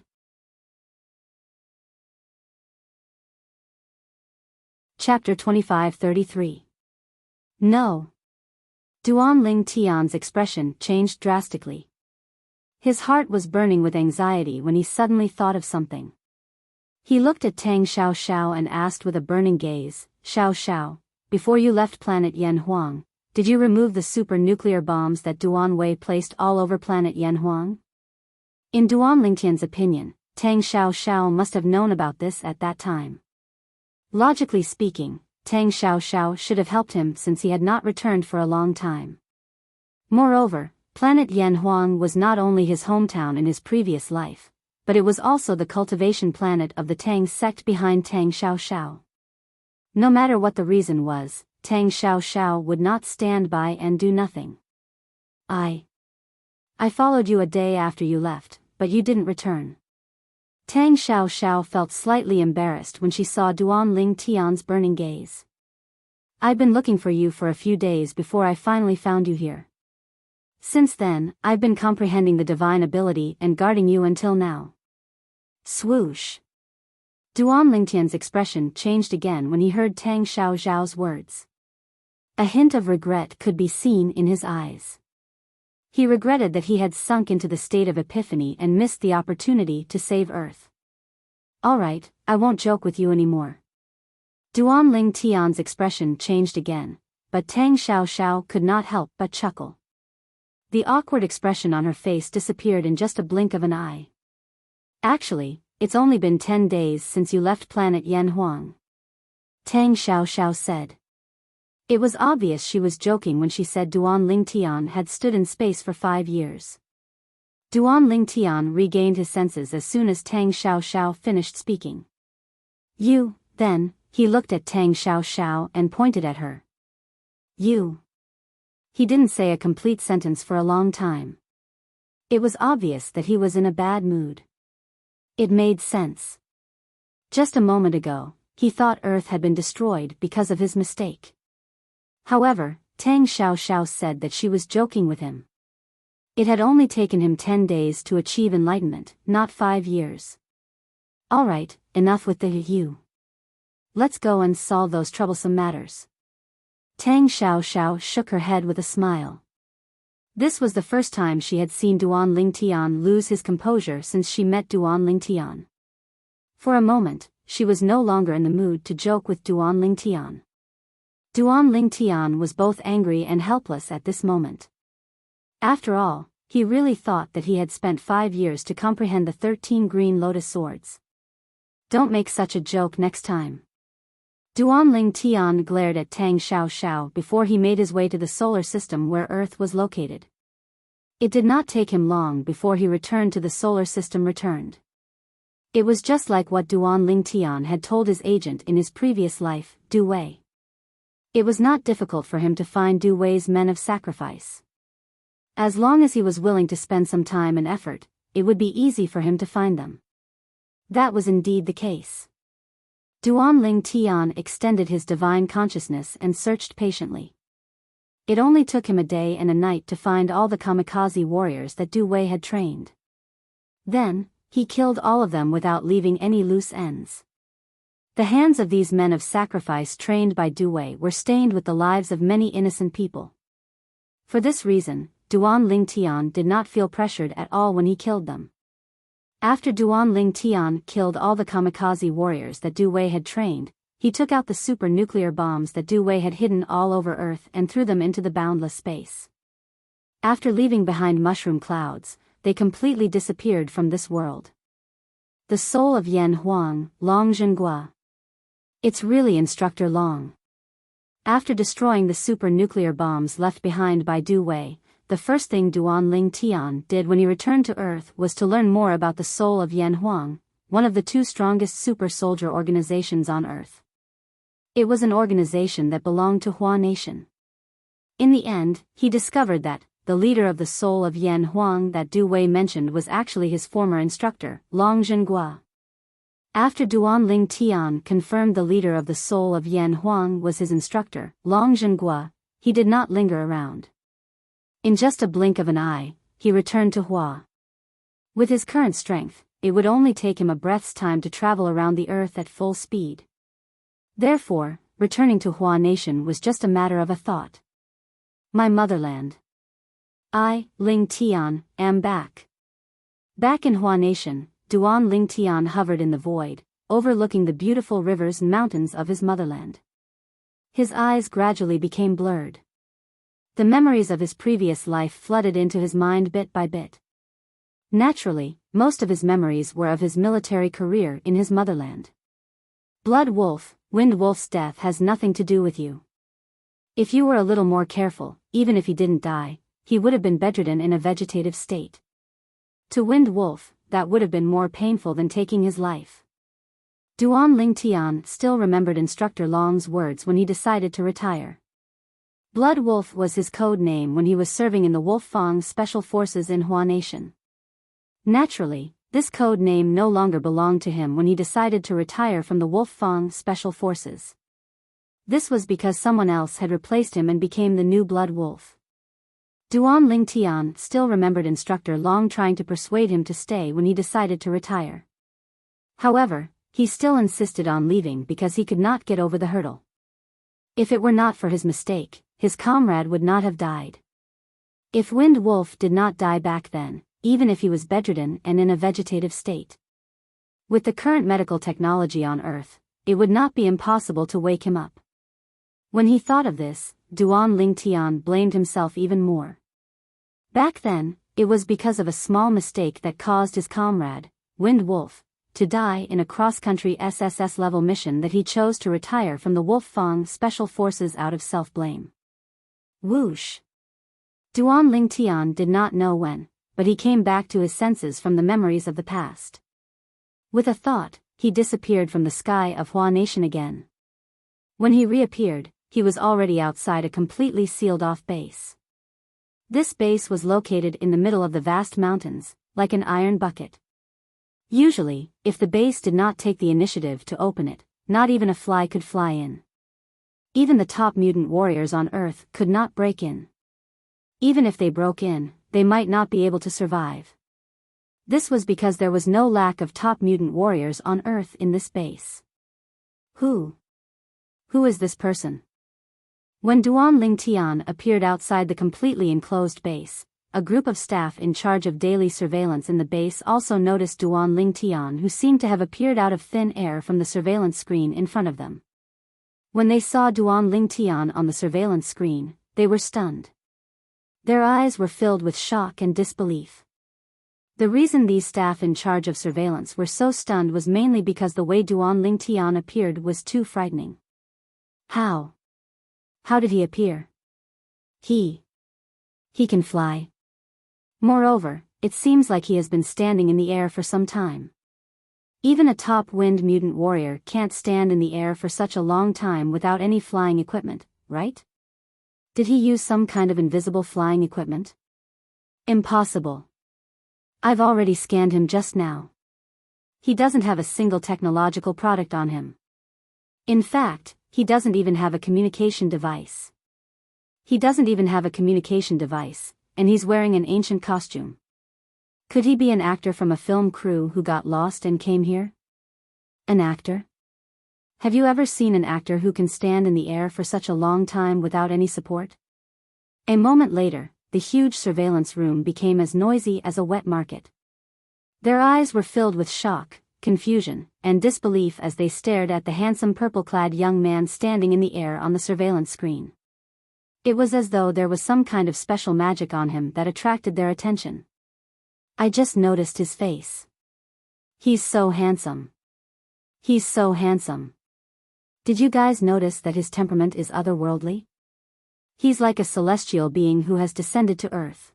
Chapter 25-33. No. Duan Lingtian's expression changed drastically. His heart was burning with anxiety when he suddenly thought of something. He looked at Tang Xiao and asked with a burning gaze, Xiao, before you left planet Yanhuang, did you remove the super-nuclear bombs that Duan Wei placed all over planet Yanhuang? In Duan Lingtian's opinion, Tang Xiao must have known about this at that time. Logically speaking, Tang Xiao should have helped him since he had not returned for a long time. Moreover, planet Yanhuang was not only his hometown in his previous life, but it was also the cultivation planet of the Tang sect behind Tang Xiao. No matter what the reason was, Tang Xiao would not stand by and do nothing. I followed you a day after you left, but you didn't return. Tang Xiao felt slightly embarrassed when she saw Duan Lingtian's burning gaze. I've been looking for you for a few days before I finally found you here. Since then, I've been comprehending the divine ability and guarding you until now. Swoosh. Duan Lingtian's expression changed again when he heard Tang Xiao's words. A hint of regret could be seen in his eyes. He regretted that he had sunk into the state of epiphany and missed the opportunity to save Earth. Alright, I won't joke with you anymore. Duan Lingtian's expression changed again, but Tang Xiao could not help but chuckle. The awkward expression on her face disappeared in just a blink of an eye. Actually, it's only been 10 days since you left planet Yanhuang. Tang Xiao said. It was obvious she was joking when she said Duan Lingtian had stood in space for 5 years. Duan Lingtian regained his senses as soon as Tang Xiao finished speaking. You, then, he looked at Tang Xiao and pointed at her. You. He didn't say a complete sentence for a long time. It was obvious that he was in a bad mood. It made sense. Just a moment ago, he thought Earth had been destroyed because of his mistake. However, Tang Xiao said that she was joking with him. It had only taken him 10 days to achieve enlightenment, not 5 years. Alright, enough with the you. Let's go and solve those troublesome matters. Tang Xiao shook her head with a smile. This was the first time she had seen Duan Lingtian lose his composure since she met Duan Lingtian. For a moment, she was no longer in the mood to joke with Duan Lingtian. Duan Lingtian was both angry and helpless at this moment. After all, he really thought that he had spent 5 years to comprehend the 13 green lotus swords. Don't make such a joke next time. Duan Lingtian glared at Tang Xiao before he made his way to the solar system where Earth was located. It did not take him long before he returned to the solar system returned. It was just like what Duan Lingtian had told his agent in his previous life, Du Wei. It was not difficult for him to find Du Wei's men of sacrifice. As long as he was willing to spend some time and effort, it would be easy for him to find them. That was indeed the case. Duan Lingtian extended his divine consciousness and searched patiently. It only took him a day and a night to find all the kamikaze warriors that Du Wei had trained. Then, he killed all of them without leaving any loose ends. The hands of these men of sacrifice trained by Du Wei were stained with the lives of many innocent people. For this reason, Duan Lingtian did not feel pressured at all when he killed them. After Duan Lingtian killed all the kamikaze warriors that Du Wei had trained, he took out the super-nuclear bombs that Du Wei had hidden all over Earth and threw them into the boundless space. After leaving behind mushroom clouds, they completely disappeared from this world. The soul of Yan Huang, Long Zhenghua. It's really Instructor Long. After destroying the super-nuclear bombs left behind by Du Wei, the first thing Duan Ling Tian did when he returned to Earth was to learn more about the soul of Yan Huang, one of the two strongest super-soldier organizations on Earth. It was an organization that belonged to Hua Nation. In the end, he discovered that the leader of the soul of Yan Huang that Du Wei mentioned was actually his former instructor, Long Zhenghua. After Duan Ling Tian confirmed the leader of the soul of Yan Huang was his instructor, Long Zhenghua, he did not linger around. In just a blink of an eye, he returned to Hua. With his current strength, it would only take him a breath's time to travel around the Earth at full speed. Therefore, returning to Hua Nation was just a matter of a thought. My motherland. I, Ling Tian, am back. Back in Hua Nation, Duan Ling Tian hovered in the void, overlooking the beautiful rivers and mountains of his motherland. His eyes gradually became blurred. The memories of his previous life flooded into his mind bit by bit. Naturally, most of his memories were of his military career in his motherland. Blood Wolf, Wind Wolf's death has nothing to do with you. If you were a little more careful, even if he didn't die, he would have been bedridden in a vegetative state. To Wind Wolf, that would have been more painful than taking his life. Duan Ling Tian still remembered Instructor Long's words when he decided to retire. Blood Wolf was his code name when he was serving in the Wolf Fang Special Forces in Hua Nation. Naturally, this code name no longer belonged to him when he decided to retire from the Wolf Fang Special Forces. This was because someone else had replaced him and became the new Blood Wolf. Duan Ling Tian still remembered Instructor Long trying to persuade him to stay when he decided to retire. However, he still insisted on leaving because he could not get over the hurdle. If it were not for his mistake, his comrade would not have died. If Wind Wolf did not die back then, even if he was bedridden and in a vegetative state. With the current medical technology on Earth, it would not be impossible to wake him up. When he thought of this, Duan Ling Tian blamed himself even more. Back then, it was because of a small mistake that caused his comrade, Wind Wolf, to die in a cross-country SSS-level mission that he chose to retire from the Wolf Fang Special Forces out of self-blame. Whoosh! Duan Ling Tian did not know when, but he came back to his senses from the memories of the past. With a thought, he disappeared from the sky of Hua Nation again. When he reappeared, he was already outside a completely sealed-off base. This base was located in the middle of the vast mountains, like an iron bucket. Usually, if the base did not take the initiative to open it, not even a fly could fly in. Even the top mutant warriors on Earth could not break in. Even if they broke in, they might not be able to survive. This was because there was no lack of top mutant warriors on Earth in this base. Who is this person? When Duan Ling Tian appeared outside the completely enclosed base, a group of staff in charge of daily surveillance in the base also noticed Duan Ling Tian, who seemed to have appeared out of thin air from the surveillance screen in front of them. When they saw Duan Ling Tian on the surveillance screen, they were stunned. Their eyes were filled with shock and disbelief. The reason these staff in charge of surveillance were so stunned was mainly because the way Duan Ling Tian appeared was too frightening. How did he appear? He can fly. Moreover, it seems like he has been standing in the air for some time. Even a top wind mutant warrior can't stand in the air for such a long time without any flying equipment, right? Did he use some kind of invisible flying equipment? Impossible. I've already scanned him just now. He doesn't have a single technological product on him. In fact, he doesn't even have a communication device. And he's wearing an ancient costume. Could he be an actor from a film crew who got lost and came here? An actor? Have you ever seen an actor who can stand in the air for such a long time without any support? A moment later, the huge surveillance room became as noisy as a wet market. Their eyes were filled with shock, confusion, and disbelief as they stared at the handsome purple-clad young man standing in the air on the surveillance screen. It was as though there was some kind of special magic on him that attracted their attention. I just noticed his face. He's so handsome. Did you guys notice that his temperament is otherworldly? He's like a celestial being who has descended to Earth.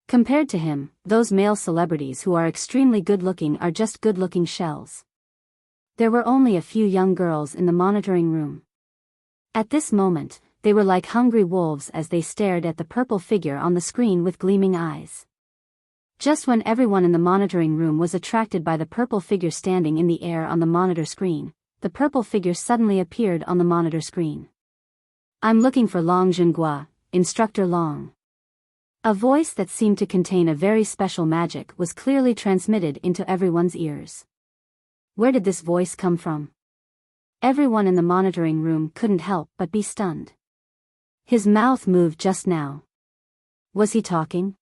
Compared to him, those male celebrities who are extremely good-looking are just good-looking shells. There were only a few young girls in the monitoring room. At this moment, they were like hungry wolves as they stared at the purple figure on the screen with gleaming eyes. Just when everyone in the monitoring room was attracted by the purple figure standing in the air on the monitor screen, the purple figure suddenly appeared on the monitor screen. I'm looking for Long Jinghua, Instructor Long. A voice that seemed to contain a very special magic was clearly transmitted into everyone's ears. Where did this voice come from? Everyone in the monitoring room couldn't help but be stunned. His mouth moved just now. Was he talking?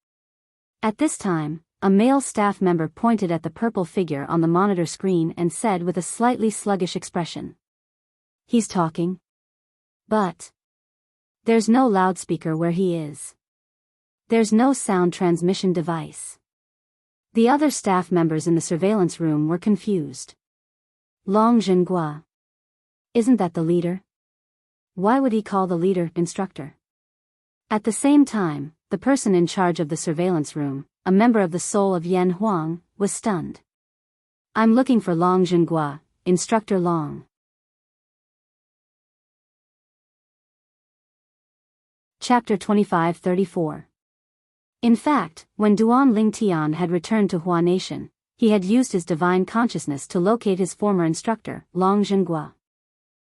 At this time, a male staff member pointed at the purple figure on the monitor screen and said with a slightly sluggish expression. He's talking. But there's no loudspeaker where he is. There's no sound transmission device. The other staff members in the surveillance room were confused. Long Jinghua. Isn't that the leader? Why would he call the leader instructor? At the same time, the person in charge of the surveillance room, a member of the soul of Yan Huang, was stunned. I'm looking for Long Jinghua, Instructor Long. Chapter 25-34. In fact, when Duan Lingtian had returned to Hua Nation, he had used his divine consciousness to locate his former instructor, Long Jinghua.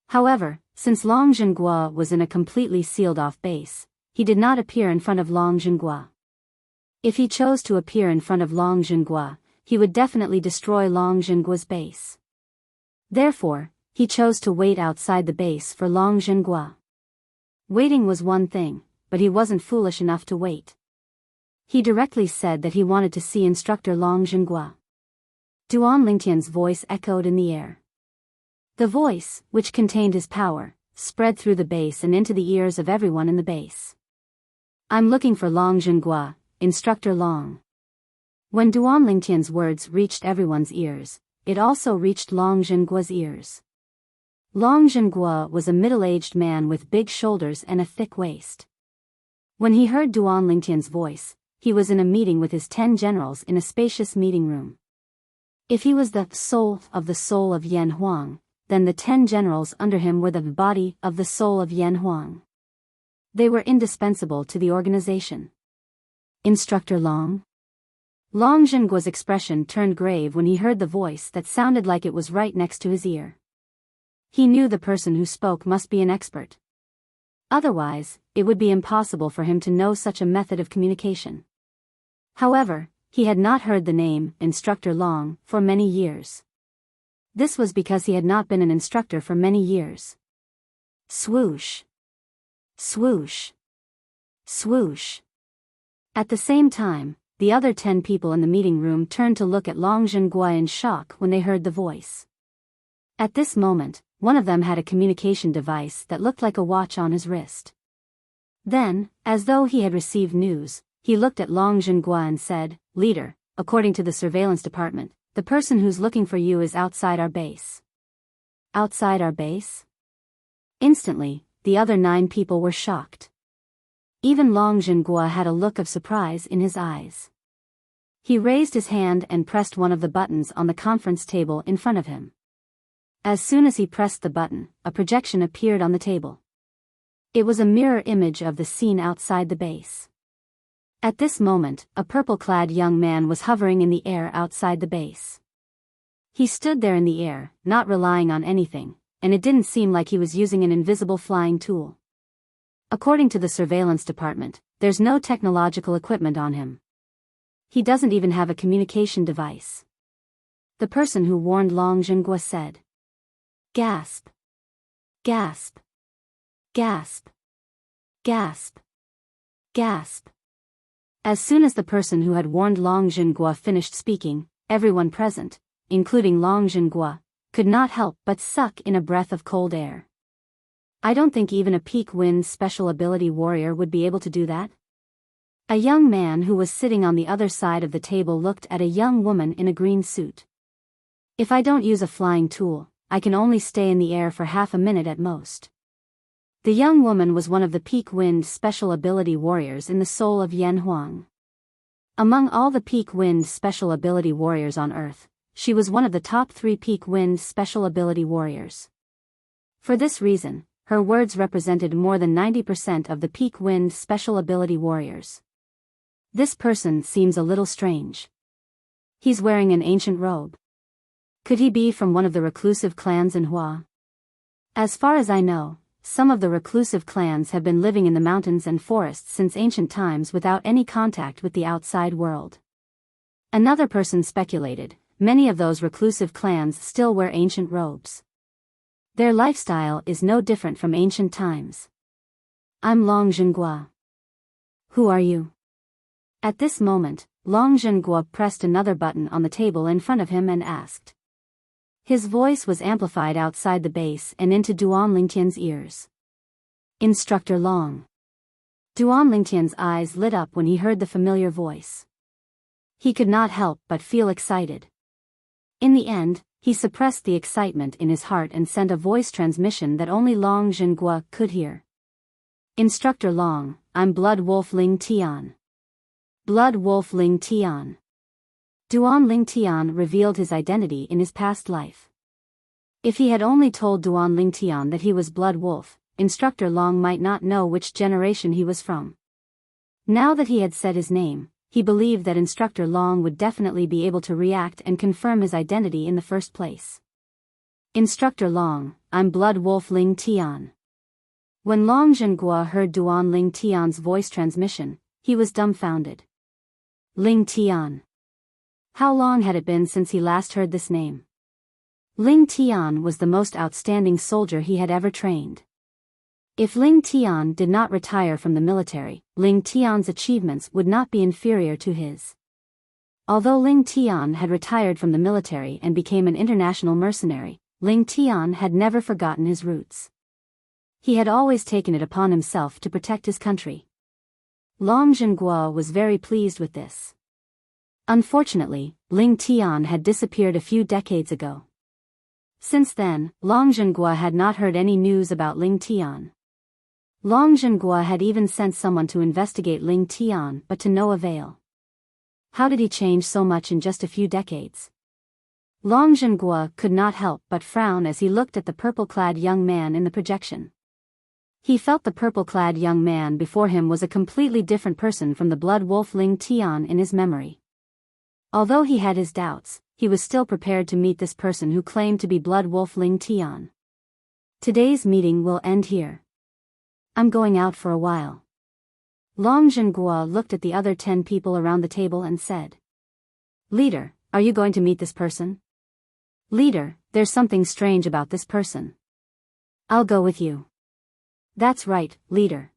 However, since Long Jinghua was in a completely sealed-off base, he did not appear in front of Long Jinghua. If he chose to appear in front of Long Jinghua, he would definitely destroy Long Jinghua's base. Therefore, he chose to wait outside the base for Long Jinghua. Waiting was one thing, but he wasn't foolish enough to wait. He directly said that he wanted to see Instructor Long Jinghua. Duan Lingtian's voice echoed in the air. The voice, which contained his power, spread through the base and into the ears of everyone in the base. I'm looking for Long Jinghua, Instructor Long. When Duan Lingtian's words reached everyone's ears, it also reached Long Jinghua's ears. Long Jinghua was a middle-aged man with big shoulders and a thick waist. When he heard Duan Lingtian's voice, he was in a meeting with his 10 generals in a spacious meeting room. If he was the soul of Yan Huang, then the 10 generals under him were the body of the soul of Yan Huang. They were indispensable to the organization. Instructor Long? Long Jinghua's expression turned grave when he heard the voice that sounded like it was right next to his ear. He knew the person who spoke must be an expert. Otherwise, it would be impossible for him to know such a method of communication. However, he had not heard the name, Instructor Long, for many years. This was because he had not been an instructor for many years. Swoosh. Swoosh. Swoosh. At the same time, the other 10 people in the meeting room turned to look at Long Jinghua in shock when they heard the voice. At this moment, one of them had a communication device that looked like a watch on his wrist. Then, as though he had received news, he looked at Long Jinghua and said, Leader, according to the surveillance department, the person who's looking for you is outside our base. Outside our base? Instantly, the other 9 people were shocked. Even Long Jinghua had a look of surprise in his eyes. He raised his hand and pressed one of the buttons on the conference table in front of him. As soon as he pressed the button, a projection appeared on the table. It was a mirror image of the scene outside the base. At this moment, a purple-clad young man was hovering in the air outside the base. He stood there in the air, not relying on anything, and it didn't seem like he was using an invisible flying tool. According to the surveillance department, there's no technological equipment on him. He doesn't even have a communication device. The person who warned Long Jinghua said. Gasp. Gasp. Gasp. Gasp. Gasp. As soon as the person who had warned Long Jinghua finished speaking, everyone present, including Long Jinghua, could not help but suck in a breath of cold air. I don't think even a peak wind special ability warrior would be able to do that. A young man who was sitting on the other side of the table looked at a young woman in a green suit. If I don't use a flying tool, I can only stay in the air for half a minute at most. The young woman was one of the peak wind special ability warriors in the soul of Yan Huang. Among all the peak wind special ability warriors on Earth, she was one of the top 3 peak wind special ability warriors. For this reason, her words represented more than 90% of the peak wind special ability warriors. This person seems a little strange. He's wearing an ancient robe. Could he be from one of the reclusive clans in Hua? As far as I know, some of the reclusive clans have been living in the mountains and forests since ancient times without any contact with the outside world. Another person speculated, many of those reclusive clans still wear ancient robes. Their lifestyle is no different from ancient times. I'm Long Zhenghua. Who are you? At this moment, Long Zhenghua pressed another button on the table in front of him and asked. His voice was amplified outside the base and into Duan Lingtian's ears. Instructor Long. Duan Lingtian's eyes lit up when he heard the familiar voice. He could not help but feel excited. In the end, he suppressed the excitement in his heart and sent a voice transmission that only Long Zhenghua could hear. Instructor Long, I'm Blood Wolf Ling Tian. Blood Wolf Ling Tian. Duan Ling Tian revealed his identity in his past life. If he had only told Duan Ling Tian that he was Blood Wolf, Instructor Long might not know which generation he was from. Now that he had said his name, he believed that Instructor Long would definitely be able to react and confirm his identity in the first place. Instructor Long, I'm Blood Wolf Ling Tian. When Long Zhenghua heard Duan Ling Tian's voice transmission, he was dumbfounded. Ling Tian. How long had it been since he last heard this name? Ling Tian was the most outstanding soldier he had ever trained. If Ling Tian did not retire from the military, Ling Tian's achievements would not be inferior to his. Although Ling Tian had retired from the military and became an international mercenary, Ling Tian had never forgotten his roots. He had always taken it upon himself to protect his country. Long Zhenghua was very pleased with this. Unfortunately, Ling Tian had disappeared a few decades ago. Since then, Long Zhenghua had not heard any news about Ling Tian. Long Zhenghua had even sent someone to investigate Ling Tian, but to no avail. How did he change so much in just a few decades? Long Zhenghua could not help but frown as he looked at the purple-clad young man in the projection. He felt the purple-clad young man before him was a completely different person from the Blood Wolf Ling Tian in his memory. Although he had his doubts, he was still prepared to meet this person who claimed to be Blood Wolf Ling Tian. Today's meeting will end here. I'm going out for a while. Long Zhenghua looked at the other 10 people around the table and said. Leader, are you going to meet this person? Leader, there's something strange about this person. I'll go with you. That's right, leader.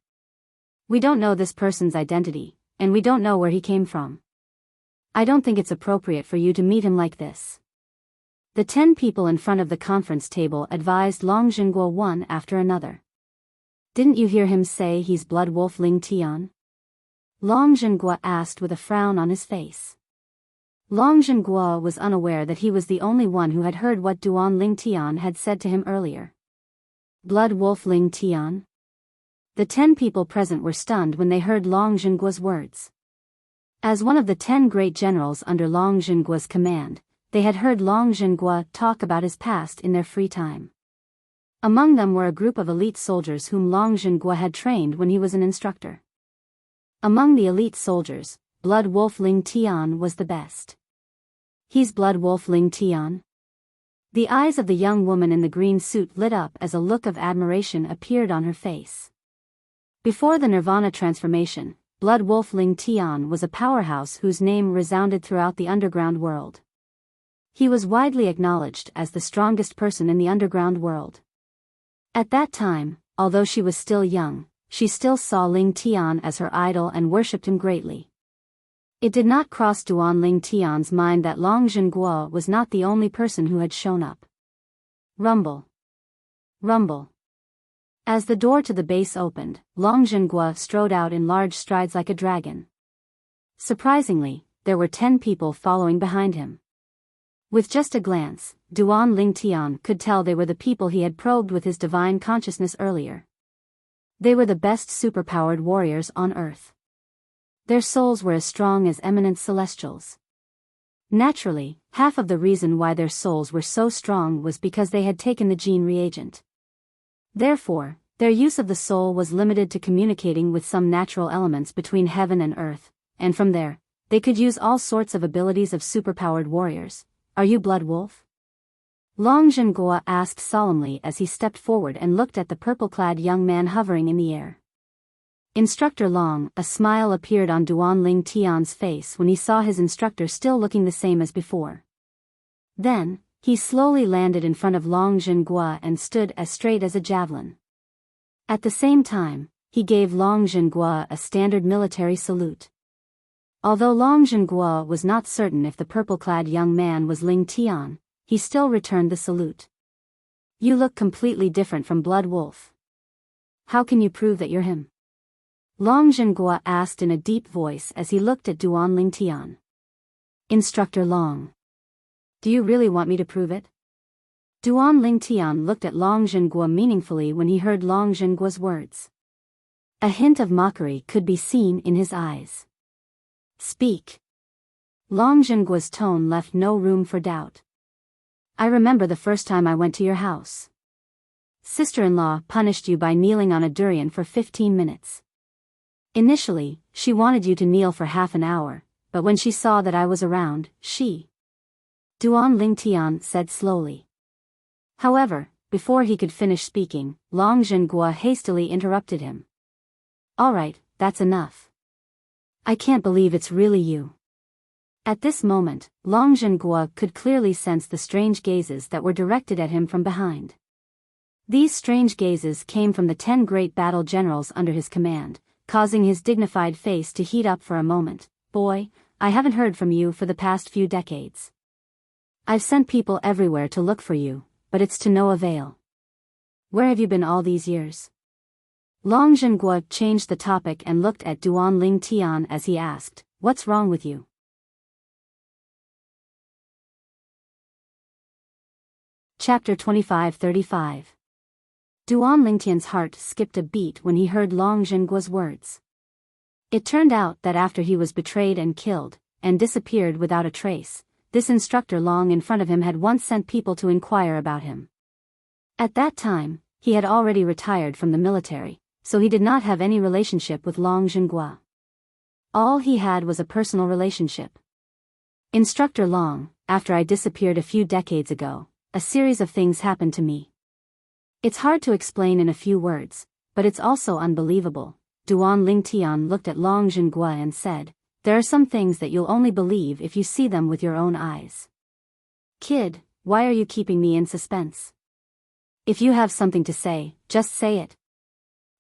We don't know this person's identity, and we don't know where he came from. I don't think it's appropriate for you to meet him like this. The 10 people in front of the conference table advised Long Zhenghua one after another. Didn't you hear him say he's Blood Wolf Ling Tian? Long Zhenghua asked with a frown on his face. Long Zhenghua was unaware that he was the only one who had heard what Duan Ling Tian had said to him earlier. Blood Wolf Ling Tian? The 10 people present were stunned when they heard Long Zhenggua's words. As one of the 10 great generals under Long Zhenggua's command, they had heard Long Zhenghua talk about his past in their free time. Among them were a group of elite soldiers whom Long Zhenghua had trained when he was an instructor. Among the elite soldiers, Blood Wolf Ling Tian was the best. He's Blood Wolf Ling Tian? The eyes of the young woman in the green suit lit up as a look of admiration appeared on her face. Before the Nirvana transformation, Blood Wolf Ling Tian was a powerhouse whose name resounded throughout the underground world. He was widely acknowledged as the strongest person in the underground world. At that time, although she was still young, she still saw Ling Tian as her idol and worshipped him greatly. It did not cross Duan Ling Tian's mind that Long Zhenghua was not the only person who had shown up. Rumble. Rumble. As the door to the base opened, Long Zhenghua strode out in large strides like a dragon. Surprisingly, there were 10 people following behind him. With just a glance, Duan Ling Tian could tell they were the people he had probed with his divine consciousness earlier. They were the best superpowered warriors on Earth. Their souls were as strong as eminent celestials. Naturally, half of the reason why their souls were so strong was because they had taken the gene reagent. Therefore, their use of the soul was limited to communicating with some natural elements between heaven and earth, and from there, they could use all sorts of abilities of superpowered warriors. Are you Blood Wolf? Long Zhenghua asked solemnly as he stepped forward and looked at the purple-clad young man hovering in the air. Instructor Long, a smile appeared on Duan Ling Tian's face when he saw his instructor still looking the same as before. Then, he slowly landed in front of Long Zhenghua and stood as straight as a javelin. At the same time, he gave Long Zhenghua a standard military salute. Although Long Zhenghua was not certain if the purple-clad young man was Ling Tian, he still returned the salute. You look completely different from Blood Wolf. How can you prove that you're him? Long Zhenghua asked in a deep voice as he looked at Duan Ling Tian. Instructor Long. Do you really want me to prove it? Duan Ling Tian looked at Long Zhenghua meaningfully when he heard Long Zhenghua's words. A hint of mockery could be seen in his eyes. Speak. Long Zhenghua's tone left no room for doubt. I remember the first time I went to your house. Sister-in-law punished you by kneeling on a durian for 15 minutes. Initially, she wanted you to kneel for half an hour, but when she saw that I was around, she... Duan Ling Tian said slowly. However, before he could finish speaking, Long Zhenghua hastily interrupted him. All right, that's enough. I can't believe it's really you. At this moment, Long Zhenghua could clearly sense the strange gazes that were directed at him from behind. These strange gazes came from the 10 great battle generals under his command, causing his dignified face to heat up for a moment. Boy, I haven't heard from you for the past few decades. I've sent people everywhere to look for you, but it's to no avail. Where have you been all these years? Long Zhenghua changed the topic and looked at Duan Ling Tian as he asked, What's wrong with you? Chapter 25-35. Duan Ling Tian's heart skipped a beat when he heard Long Zhenghua's words. It turned out that after he was betrayed and killed, and disappeared without a trace, this instructor Long in front of him had once sent people to inquire about him. At that time, he had already retired from the military, so he did not have any relationship with Long Zhenghua. All he had was a personal relationship. Instructor Long, after I disappeared a few decades ago, a series of things happened to me. It's hard to explain in a few words, but it's also unbelievable. Duan Ling Tian looked at Long Zhenghua and said, There are some things that you'll only believe if you see them with your own eyes. Kid, why are you keeping me in suspense? If you have something to say, just say it.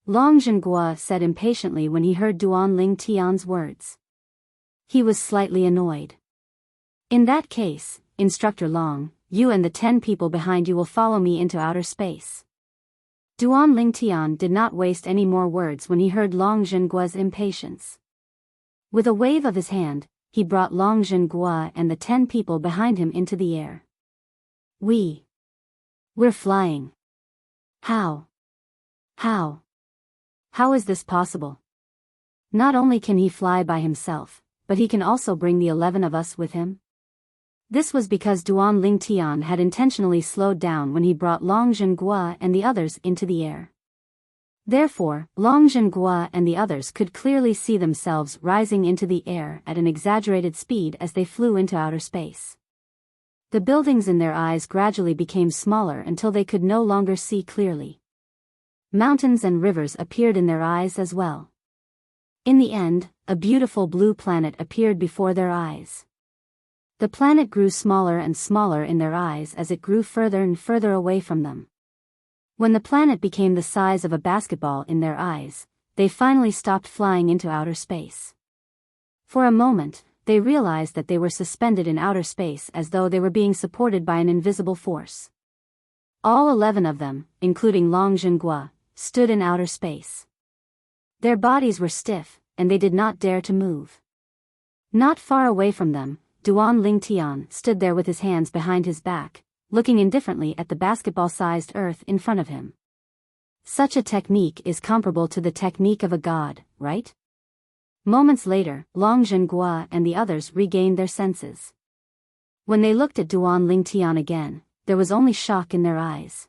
Long Zhenghua said impatiently when he heard Duan Ling Tian's words. He was slightly annoyed. In that case, Instructor Long, you and the 10 people behind you will follow me into outer space. Duan Ling Tian did not waste any more words when he heard Long Zhenghua's impatience. With a wave of his hand, he brought Long Zhenghua and the 10 people behind him into the air. We're flying. How? How is this possible? Not only can he fly by himself, but he can also bring the 11 of us with him? This was because Duan Ling Tian had intentionally slowed down when he brought Long Zhenghua and the others into the air. Therefore, Long Zhenghua and the others could clearly see themselves rising into the air at an exaggerated speed as they flew into outer space. The buildings in their eyes gradually became smaller until they could no longer see clearly. Mountains and rivers appeared in their eyes as well. In the end, a beautiful blue planet appeared before their eyes. The planet grew smaller and smaller in their eyes as it grew further and further away from them. When the planet became the size of a basketball in their eyes, they finally stopped flying into outer space. For a moment, they realized that they were suspended in outer space as though they were being supported by an invisible force. All 11 of them, including Long Zhenghua, stood in outer space. Their bodies were stiff, and they did not dare to move. Not far away from them, Duan Lingtian stood there with his hands behind his back, looking indifferently at the basketball-sized earth in front of him. Such a technique is comparable to the technique of a god, right? Moments later, Long Zhenghua and the others regained their senses. When they looked at Duan Lingtian again, there was only shock in their eyes.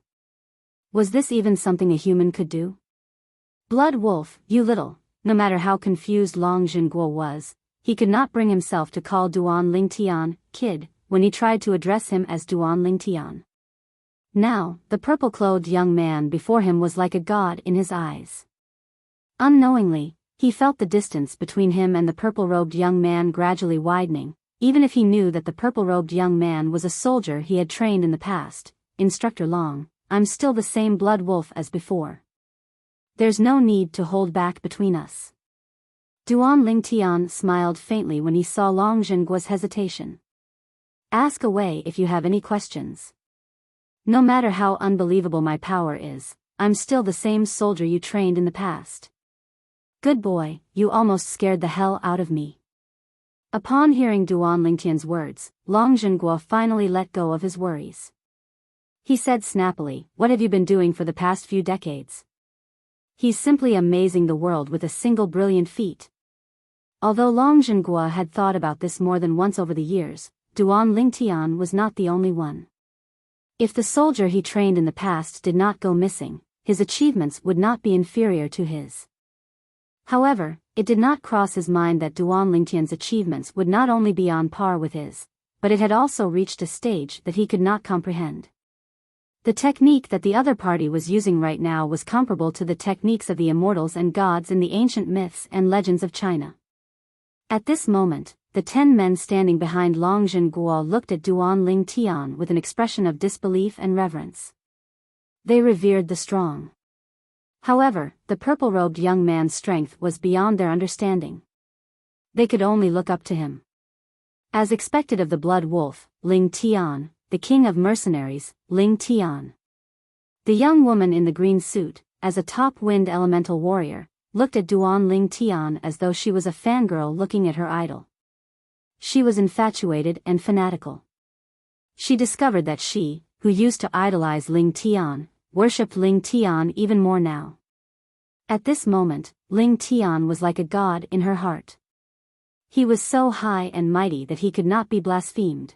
Was this even something a human could do? Blood wolf, you little. No matter how confused Long Zhenghua was, he could not bring himself to call Duan Lingtian kid when he tried to address him as Duan Lingtian. Now, the purple-clothed young man before him was like a god in his eyes. Unknowingly, he felt the distance between him and the purple-robed young man gradually widening, even if he knew that the purple-robed young man was a soldier he had trained in the past. Instructor Long, I'm still the same blood wolf as before. There's no need to hold back between us. Duan Lingtian smiled faintly when he saw Long Zhenggua's hesitation. Ask away if you have any questions. No matter how unbelievable my power is, I'm still the same soldier you trained in the past. Good boy, you almost scared the hell out of me. Upon hearing Duan Lingtian's words, Long Zhenghua finally let go of his worries. He said snappily, what have you been doing for the past few decades? He's simply amazing the world with a single brilliant feat. Although Long Zhenghua had thought about this more than once over the years, Duan Lingtian was not the only one. If the soldier he trained in the past did not go missing, his achievements would not be inferior to his. However, it did not cross his mind that Duan Lingtian's achievements would not only be on par with his, but it had also reached a stage that he could not comprehend. The technique that the other party was using right now was comparable to the techniques of the immortals and gods in the ancient myths and legends of China. At this moment, the 10 men standing behind Long Zhenghua looked at Duan Lingtian with an expression of disbelief and reverence. They revered the strong. However, the purple-robed young man's strength was beyond their understanding. They could only look up to him. As expected of the blood wolf, Ling Tian, the king of mercenaries, Ling Tian. The young woman in the green suit, as a top-wind elemental warrior, looked at Duan Lingtian as though she was a fangirl looking at her idol. She was infatuated and fanatical. She discovered that she, who used to idolize Ling Tian, worshipped Ling Tian even more now. At this moment, Ling Tian was like a god in her heart. He was so high and mighty that he could not be blasphemed.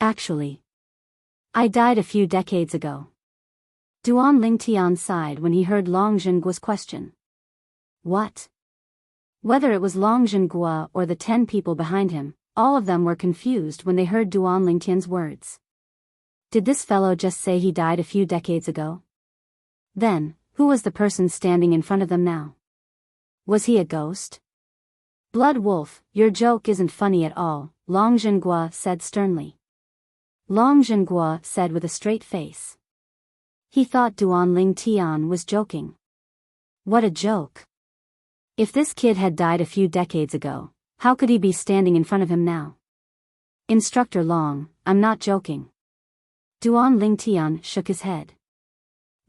Actually, I died a few decades ago. Duan Lingtian sighed when he heard Long Zhenggua's question. What? Whether it was Long Zhenghua or the 10 people behind him, all of them were confused when they heard Duan Lingtian's words. Did this fellow just say he died a few decades ago? Then, who was the person standing in front of them now? Was he a ghost? Blood wolf, your joke isn't funny at all, Long Zhenghua said sternly. Long Zhenghua said with a straight face. He thought Duan Lingtian was joking. What a joke. If this kid had died a few decades ago, how could he be standing in front of him now? Instructor Long, I'm not joking. Duan Lingtian shook his head.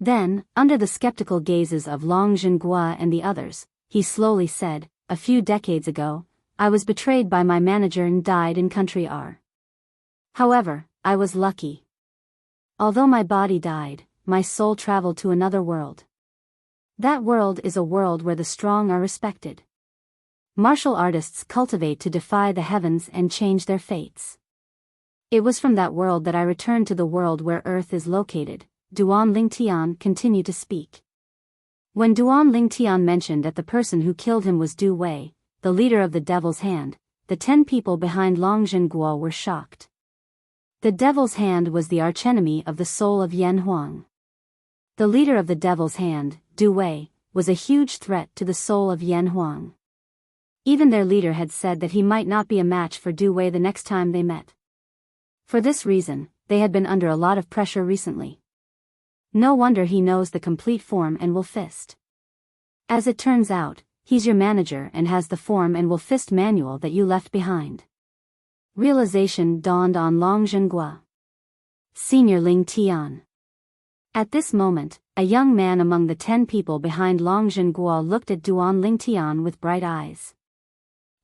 Then, under the skeptical gazes of Long Zhenghua and the others, he slowly said, a few decades ago, I was betrayed by my manager and died in country R. However, I was lucky. Although my body died, my soul traveled to another world. That world is a world where the strong are respected. Martial artists cultivate to defy the heavens and change their fates. It was from that world that I returned to the world where Earth is located. Duan Lingtian continued to speak. When Duan Lingtian mentioned that the person who killed him was Du Wei, the leader of the Devil's Hand, the 10 people behind Long Zhenghua were shocked. The Devil's Hand was the archenemy of the soul of Yan Huang. The leader of the Devil's Hand, Du Wei, was a huge threat to the soul of Yan Huang. Even their leader had said that he might not be a match for Du Wei the next time they met. For this reason, they had been under a lot of pressure recently. No wonder he knows the complete form and will fist. As it turns out, he's your manager and has the form and will fist manual that you left behind. Realization dawned on Long Zhenghua. Senior Ling Tian. At this moment, a young man among the 10 people behind Long Zhenghua looked at Duan Lingtian with bright eyes.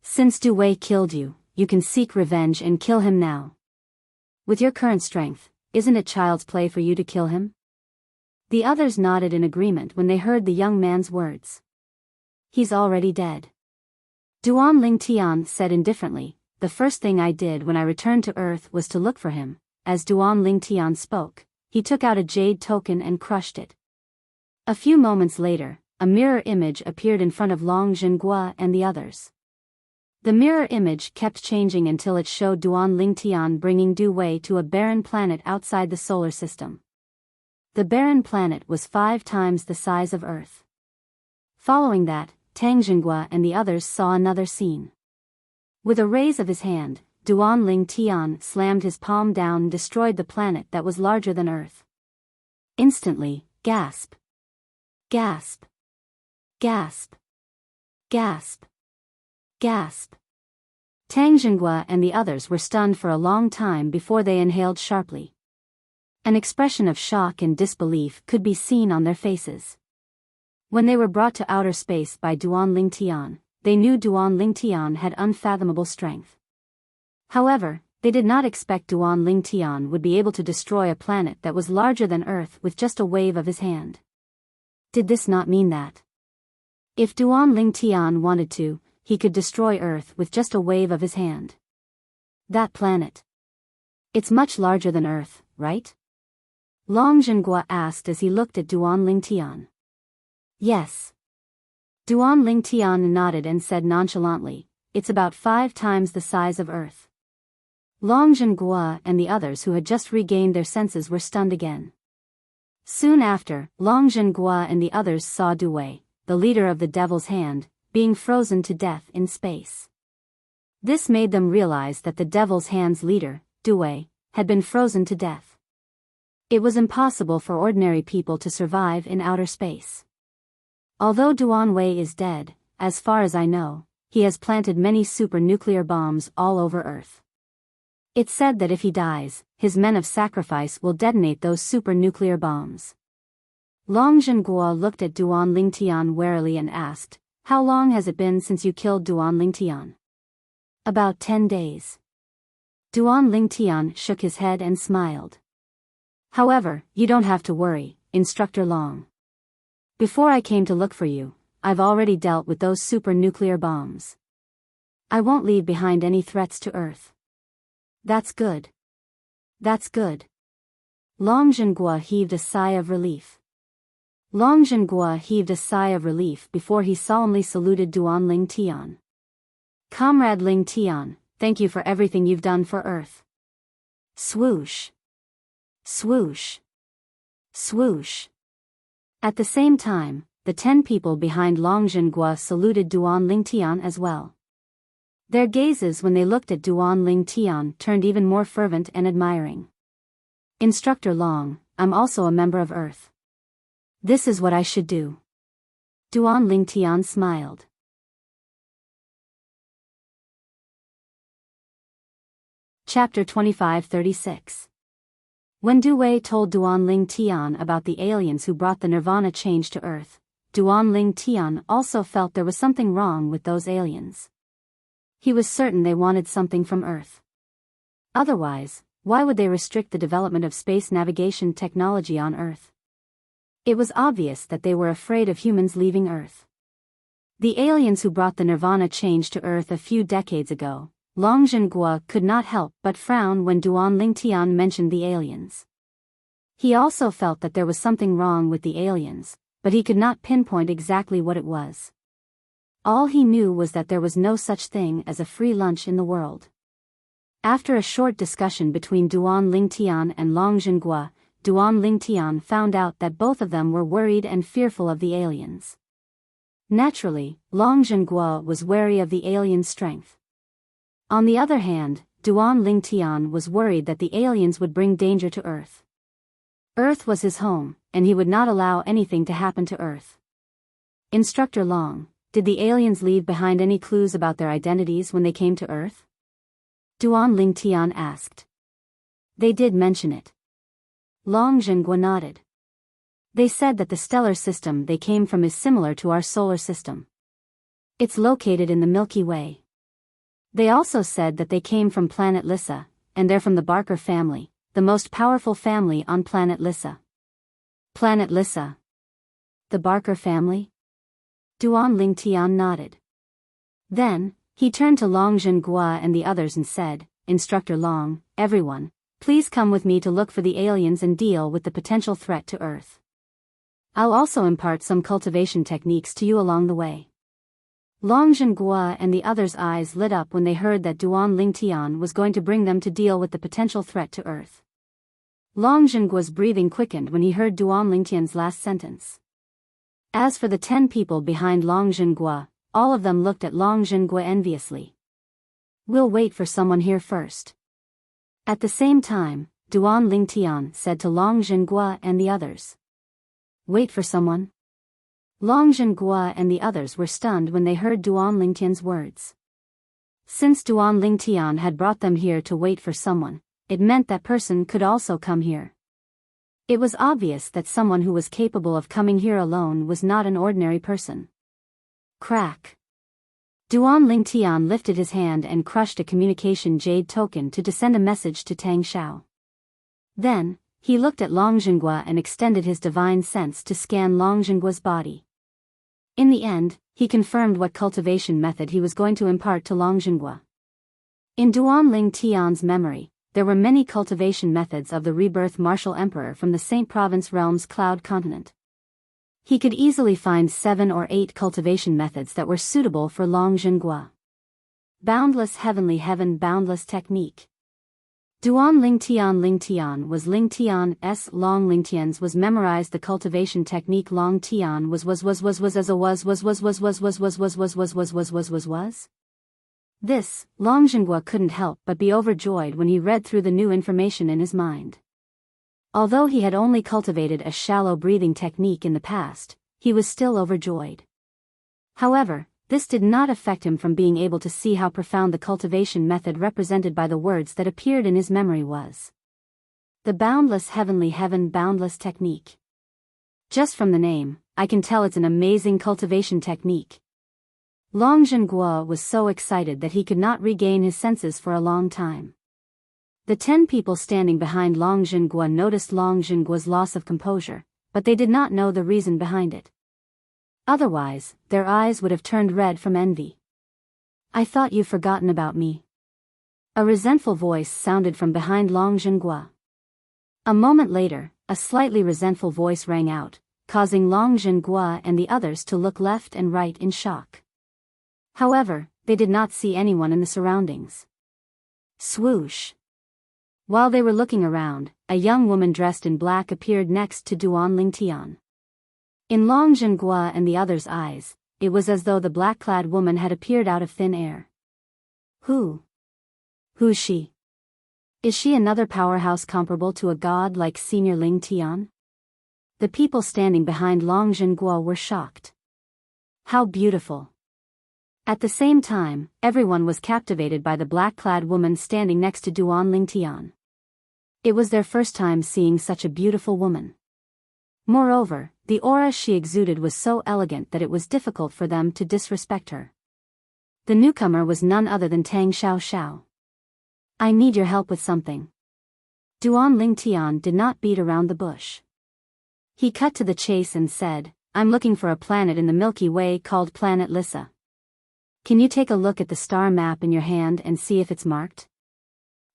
Since Du Wei killed you, you can seek revenge and kill him now. With your current strength, isn't it child's play for you to kill him? The others nodded in agreement when they heard the young man's words. He's already dead. Duan Ling Tian said indifferently, the first thing I did when I returned to Earth was to look for him. As Duan Ling Tian spoke, he took out a jade token and crushed it. A few moments later, a mirror image appeared in front of Long Zhenghua and the others. The mirror image kept changing until it showed Duan Ling Tian bringing Du Wei to a barren planet outside the solar system. The barren planet was 5 times the size of Earth. Following that, Tang Zhenghua and the others saw another scene. With a raise of his hand, Duan Ling Tian slammed his palm down and destroyed the planet that was larger than Earth. Instantly, gasp. Gasp. Gasp. Gasp. Gasp. Tang Zhenghua and the others were stunned for a long time before they inhaled sharply. An expression of shock and disbelief could be seen on their faces. When they were brought to outer space by Duan Ling Tian, they knew Duan Ling Tian had unfathomable strength. However, they did not expect Duan Ling Tian would be able to destroy a planet that was larger than Earth with just a wave of his hand. Did this not mean that? If Duan Ling Tian wanted to, he could destroy Earth with just a wave of his hand. That planet. It's much larger than Earth, right? Long Zhenghua asked as he looked at Duan Ling Tian. Yes. Duan Ling Tian nodded and said nonchalantly, it's about 5 times the size of Earth. Long Zhenghua and the others who had just regained their senses were stunned again. Soon after, Long Zhenghua and the others saw Du Wei, the leader of the Devil's Hand, being frozen to death in space. This made them realize that the Devil's Hand's leader, Du Wei, had been frozen to death. It was impossible for ordinary people to survive in outer space. Although Duan Wei is dead, as far as I know, he has planted many super-nuclear bombs all over Earth. It's said that if he dies, his men of sacrifice will detonate those super-nuclear bombs. Long Zhenghua looked at Duan Ling Tian warily and asked, how long has it been since you killed Duan Ling Tian? About 10 days. Duan Ling Tian shook his head and smiled. However, you don't have to worry, Instructor Long. Before I came to look for you, I've already dealt with those super-nuclear bombs. I won't leave behind any threats to Earth. That's good. That's good. Long Zhenghua heaved a sigh of relief. Long Zhenghua heaved a sigh of relief before he solemnly saluted Duan Ling Tian. Comrade Ling Tian, thank you for everything you've done for Earth. Swoosh. Swoosh. Swoosh. At the same time, the 10 people behind Long Zhenghua saluted Duan Ling Tian as well. Their gazes when they looked at Duan Ling Tian turned even more fervent and admiring. Instructor Long, I'm also a member of Earth. This is what I should do. Duan Ling Tian smiled. Chapter 2536. When Du Wei told Duan Ling Tian about the aliens who brought the Nirvana change to Earth, Duan Ling Tian also felt there was something wrong with those aliens. He was certain they wanted something from Earth. Otherwise, why would they restrict the development of space navigation technology on Earth? It was obvious that they were afraid of humans leaving Earth. The aliens who brought the Nirvana change to Earth a few decades ago, Long Zhenghua could not help but frown when Duan Ling Tian mentioned the aliens. He also felt that there was something wrong with the aliens, but he could not pinpoint exactly what it was. All he knew was that there was no such thing as a free lunch in the world. After a short discussion between Duan Ling Tian and Long Zhenghua, Duan Ling Tian found out that both of them were worried and fearful of the aliens. Naturally, Long Zhenghua was wary of the aliens' strength. On the other hand, Duan Ling Tian was worried that the aliens would bring danger to Earth. Earth was his home, and he would not allow anything to happen to Earth. Instructor Long, did the aliens leave behind any clues about their identities when they came to Earth? Duan Ling Tian asked. They did mention it. Long Zhenghua nodded. They said that the stellar system they came from is similar to our solar system. It's located in the Milky Way. They also said that they came from planet Lissa, and they're from the Barker family, the most powerful family on planet Lissa. Planet Lissa? The Barker family? Duan Lingtian nodded. Then, he turned to Long Zhenghua and the others and said, Instructor Long, everyone, please come with me to look for the aliens and deal with the potential threat to Earth. I'll also impart some cultivation techniques to you along the way. Long Zhenghua and the others' eyes lit up when they heard that Duan Lingtian was going to bring them to deal with the potential threat to Earth. Long Zhenghua's breathing quickened when he heard Duan Lingtian's last sentence. As for the 10 people behind Long Zhenghua, all of them looked at Long Zhenghua enviously. We'll wait for someone here first. At the same time, Duan Lingtian said to Long Zhenghua and the others. Wait for someone? Long Zhenghua and the others were stunned when they heard Duan Lingtian's words. Since Duan Lingtian had brought them here to wait for someone, it meant that person could also come here. It was obvious that someone who was capable of coming here alone was not an ordinary person. Crack. Duan Lingtian lifted his hand and crushed a communication jade token to send a message to Tang Xiao. Then, he looked at Long Zhenghua and extended his divine sense to scan Long Zhenghua's body. In the end, he confirmed what cultivation method he was going to impart to Long Zhenghua. In Duan Lingtian's memory, there were many cultivation methods of the rebirth martial emperor from the Saint Province realm's cloud continent. He could easily find 7 or 8 cultivation methods that were suitable for Long Zhenghua. Boundless heavenly heaven boundless technique. Duan Lingtian was Lingtian's Long Lingtian's was memorized the cultivation technique Long Tian was This, Long Zhenghua couldn't help but be overjoyed when he read through the new information in his mind. Although he had only cultivated a shallow breathing technique in the past, he was still overjoyed. However, this did not affect him from being able to see how profound the cultivation method represented by the words that appeared in his memory was. The boundless heavenly heaven boundless technique. Just from the name, I can tell it's an amazing cultivation technique. Long Zhenghua was so excited that he could not regain his senses for a long time. The 10 people standing behind Long Zhenghua noticed Long Zhenghua's loss of composure, but they did not know the reason behind it. Otherwise, their eyes would have turned red from envy. I thought you'd forgotten about me. A resentful voice sounded from behind Long Zhenghua. A moment later, a slightly resentful voice rang out, causing Long Zhenghua and the others to look left and right in shock. However, they did not see anyone in the surroundings. Swoosh. While they were looking around, a young woman dressed in black appeared next to Duan Lingtian. In Long Zhenghua and the others' eyes, it was as though the black-clad woman had appeared out of thin air. Who's she? Is she another powerhouse comparable to a god like Senior Lingtian? The people standing behind Long Zhenghua were shocked. How beautiful! At the same time, everyone was captivated by the black-clad woman standing next to Duan Lingtian. It was their first time seeing such a beautiful woman. Moreover, the aura she exuded was so elegant that it was difficult for them to disrespect her. The newcomer was none other than Tang Xiao. I need your help with something. Duan Lingtian did not beat around the bush. He cut to the chase and said, I'm looking for a planet in the Milky Way called Planet Lissa. Can you take a look at the star map in your hand and see if it's marked?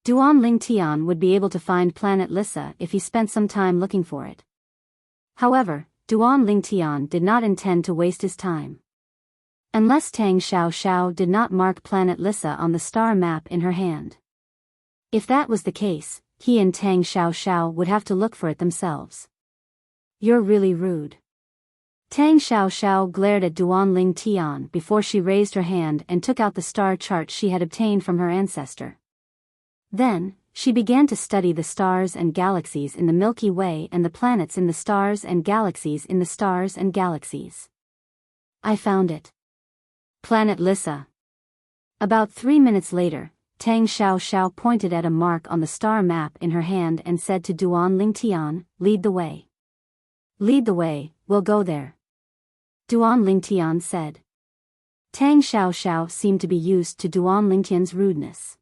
Duan Lingtian would be able to find Planet Lissa if he spent some time looking for it. However, Duan Lingtian did not intend to waste his time. Unless Tang Xiao did not mark Planet Lissa on the star map in her hand. If that was the case, he and Tang Xiao would have to look for it themselves. You're really rude. Tang Xiao glared at Duan Lingtian before she raised her hand and took out the star chart she had obtained from her ancestor. Then, she began to study the stars and galaxies in the Milky Way and the planets in the stars and galaxies in the stars and galaxies. I found it. Planet Lissa. About 3 minutes later, Tang Xiao pointed at a mark on the star map in her hand and said to Duan Lingtian, lead the way. Lead the way, we'll go there. Duan Lingtian said. Tang Xiaoxiao seemed to be used to Duan Lingtian's rudeness.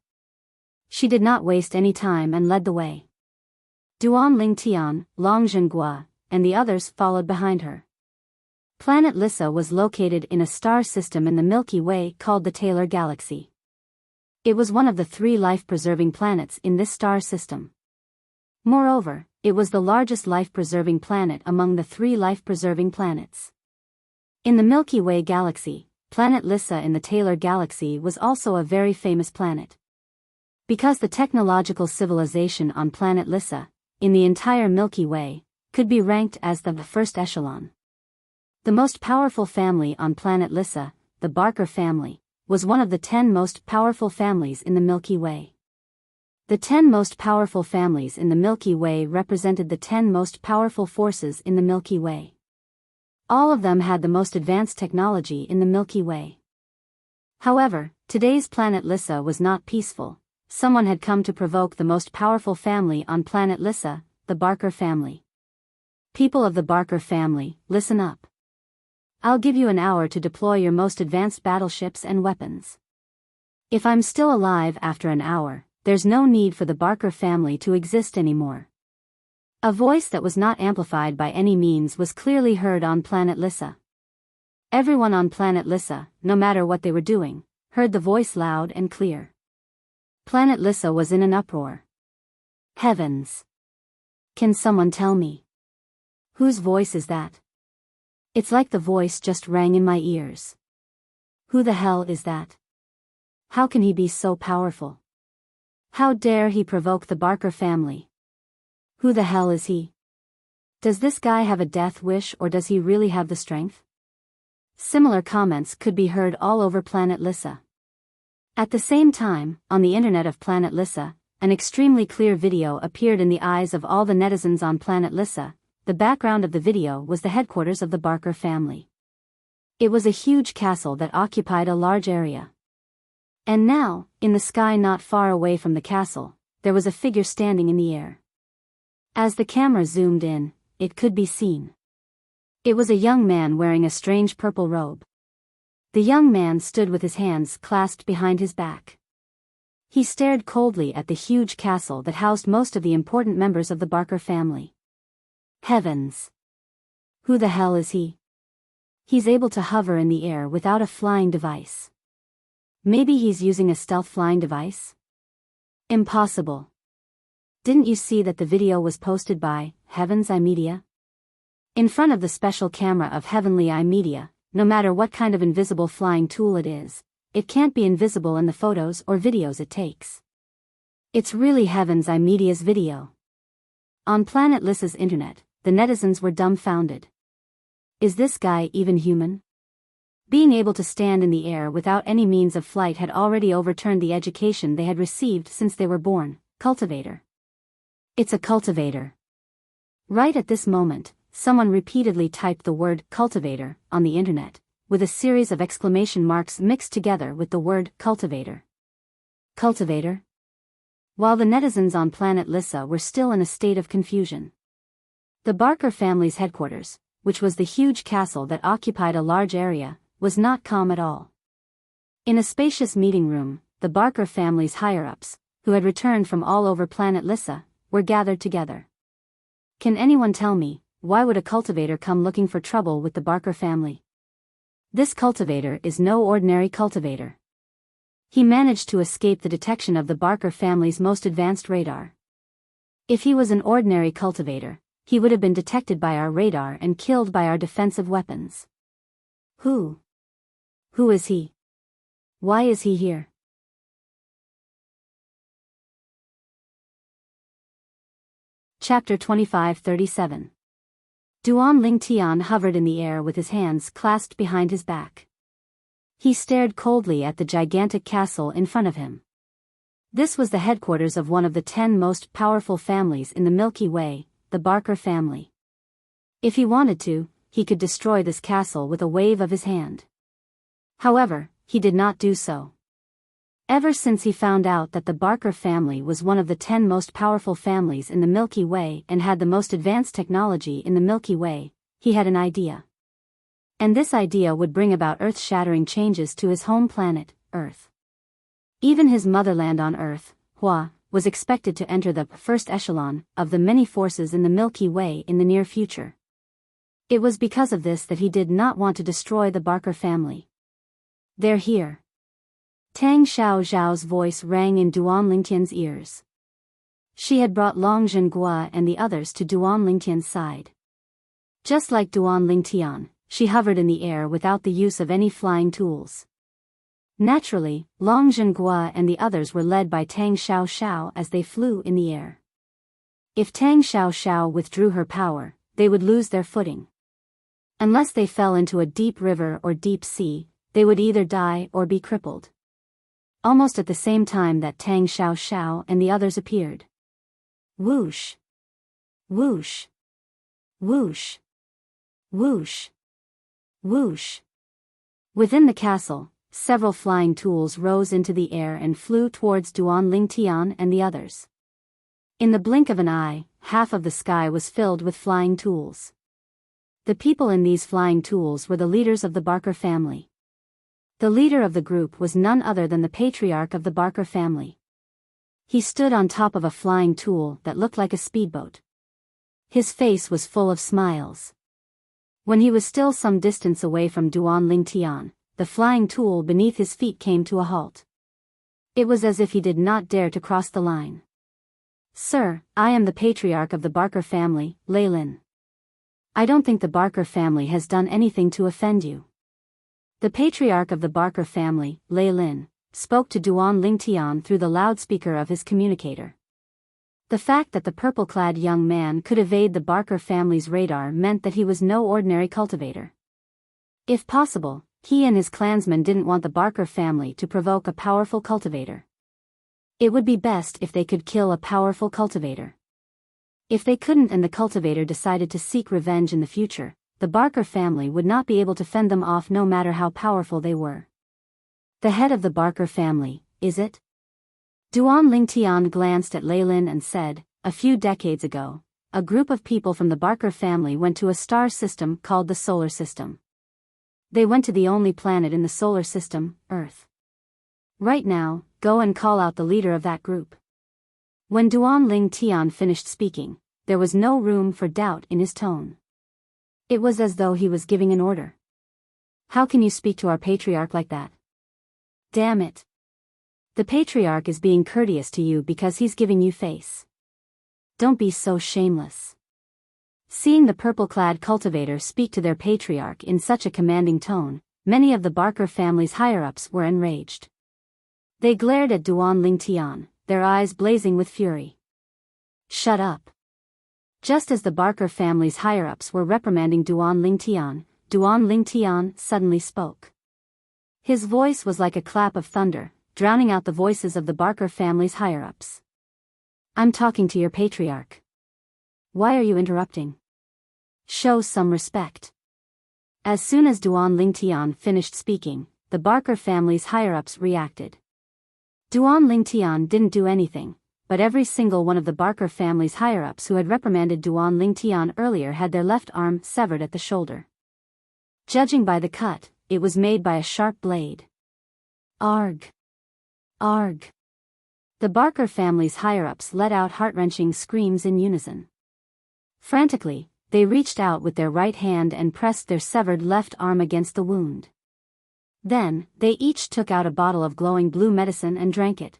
She did not waste any time and led the way. Duan Lingtian, Long Zhenghua, and the others followed behind her. Planet Lissa was located in a star system in the Milky Way called the Taylor Galaxy. It was one of the 3 life-preserving planets in this star system. Moreover, it was the largest life-preserving planet among the 3 life-preserving planets. In the Milky Way galaxy, Planet Lissa in the Taylor Galaxy was also a very famous planet. Because the technological civilization on Planet Lissa, in the entire Milky Way, could be ranked as the first echelon. The most powerful family on Planet Lissa, the Barker family, was one of the 10 most powerful families in the Milky Way. The 10 most powerful families in the Milky Way represented the 10 most powerful forces in the Milky Way. All of them had the most advanced technology in the Milky Way. However, today's Planet Lissa was not peaceful. Someone had come to provoke the most powerful family on Planet Lissa, the Barker family. People of the Barker family, listen up. I'll give you an hour to deploy your most advanced battleships and weapons. If I'm still alive after an hour, there's no need for the Barker family to exist anymore. A voice that was not amplified by any means was clearly heard on Planet Lissa. Everyone on Planet Lissa, no matter what they were doing, heard the voice loud and clear. Planet Lissa was in an uproar. Heavens! Can someone tell me? Whose voice is that? It's like the voice just rang in my ears. Who the hell is that? How can he be so powerful? How dare he provoke the Barker family? Who the hell is he? Does this guy have a death wish or does he really have the strength? Similar comments could be heard all over Planet Lissa. At the same time, on the internet of Planet Lissa, an extremely clear video appeared in the eyes of all the netizens on Planet Lissa. The background of the video was the headquarters of the Barker family. It was a huge castle that occupied a large area. And now, in the sky not far away from the castle, there was a figure standing in the air. As the camera zoomed in, it could be seen. It was a young man wearing a strange purple robe. The young man stood with his hands clasped behind his back. He stared coldly at the huge castle that housed most of the important members of the Barker family. Heavens! Who the hell is he? He's able to hover in the air without a flying device. Maybe he's using a stealth flying device? Impossible. Didn't you see that the video was posted by Heaven's Eye Media? In front of the special camera of Heavenly Eye Media, no matter what kind of invisible flying tool it is, it can't be invisible in the photos or videos it takes. It's really Heaven's Eye Media's video. On Planet Lissa's internet, the netizens were dumbfounded. Is this guy even human? Being able to stand in the air without any means of flight had already overturned the education they had received since they were born. Cultivator. It's a cultivator. Right at this moment, someone repeatedly typed the word cultivator on the internet, with a series of exclamation marks mixed together with the word cultivator. Cultivator? While the netizens on Planet Lissa were still in a state of confusion. The Barker family's headquarters, which was the huge castle that occupied a large area, was not calm at all. In a spacious meeting room, the Barker family's higher-ups, who had returned from all over Planet Lissa, were gathered together. Can anyone tell me, why would a cultivator come looking for trouble with the Barker family? This cultivator is no ordinary cultivator. He managed to escape the detection of the Barker family's most advanced radar. If he was an ordinary cultivator, he would have been detected by our radar and killed by our defensive weapons. Who is he? Why is he here? Chapter 25-37. Duan Lingtian hovered in the air with his hands clasped behind his back. He stared coldly at the gigantic castle in front of him. This was the headquarters of one of the 10 most powerful families in the Milky Way, the Barker family. If he wanted to, he could destroy this castle with a wave of his hand. However, he did not do so. Ever since he found out that the Barker family was one of the 10 most powerful families in the Milky Way and had the most advanced technology in the Milky Way, he had an idea. And this idea would bring about earth-shattering changes to his home planet, Earth. Even his motherland on Earth, Hua, was expected to enter the first echelon of the many forces in the Milky Way in the near future. It was because of this that he did not want to destroy the Barker family. "They're here." Tang Xiaoxiao's voice rang in Duan Lingtian's ears. She had brought Long Zhenghua and the others to Duan Lingtian's side. Just like Duan Lingtian, she hovered in the air without the use of any flying tools. Naturally, Long Zhenghua and the others were led by Tang Xiaoxiao as they flew in the air. If Tang Xiaoxiao withdrew her power, they would lose their footing. Unless they fell into a deep river or deep sea, they would either die or be crippled. Almost at the same time that Tang Xiaoxiao and the others appeared. Whoosh! Whoosh! Whoosh! Whoosh! Whoosh! Within the castle, several flying tools rose into the air and flew towards Duan Lingtian and the others. In the blink of an eye, half of the sky was filled with flying tools. The people in these flying tools were the leaders of the Barker family. The leader of the group was none other than the patriarch of the Barker family. He stood on top of a flying tool that looked like a speedboat. His face was full of smiles. When he was still some distance away from Duan Lingtian, the flying tool beneath his feet came to a halt. It was as if he did not dare to cross the line. "Sir, I am the patriarch of the Barker family, Lei Lin. I don't think the Barker family has done anything to offend you." The patriarch of the Barker family, Lei Lin, spoke to Duan Lingtian through the loudspeaker of his communicator. The fact that the purple-clad young man could evade the Barker family's radar meant that he was no ordinary cultivator. If possible, he and his clansmen didn't want the Barker family to provoke a powerful cultivator. It would be best if they could kill a powerful cultivator. If they couldn't and the cultivator decided to seek revenge in the future, the Barker family would not be able to fend them off no matter how powerful they were. "The head of the Barker family, is it?" Duan Lingtian glanced at Lei Lin and said, "A few decades ago, a group of people from the Barker family went to a star system called the Solar System. They went to the only planet in the Solar System, Earth. Right now, go and call out the leader of that group." When Duan Lingtian finished speaking, there was no room for doubt in his tone. It was as though he was giving an order. "How can you speak to our patriarch like that? Damn it. The patriarch is being courteous to you because he's giving you face. Don't be so shameless." Seeing the purple-clad cultivator speak to their patriarch in such a commanding tone, many of the Barker family's higher-ups were enraged. They glared at Duan Lingtian, their eyes blazing with fury. "Shut up." Just as the Barker family's higher-ups were reprimanding Duan Lingtian suddenly spoke. His voice was like a clap of thunder, drowning out the voices of the Barker family's higher-ups. "I'm talking to your patriarch. Why are you interrupting? Show some respect." As soon as Duan Lingtian finished speaking, the Barker family's higher-ups reacted. Duan Lingtian didn't do anything, but every single one of the Barker family's higher-ups who had reprimanded Duan Lingtian earlier had their left arm severed at the shoulder. Judging by the cut, it was made by a sharp blade. Arg! Arg! The Barker family's higher-ups let out heart-wrenching screams in unison. Frantically, they reached out with their right hand and pressed their severed left arm against the wound. Then, they each took out a bottle of glowing blue medicine and drank it.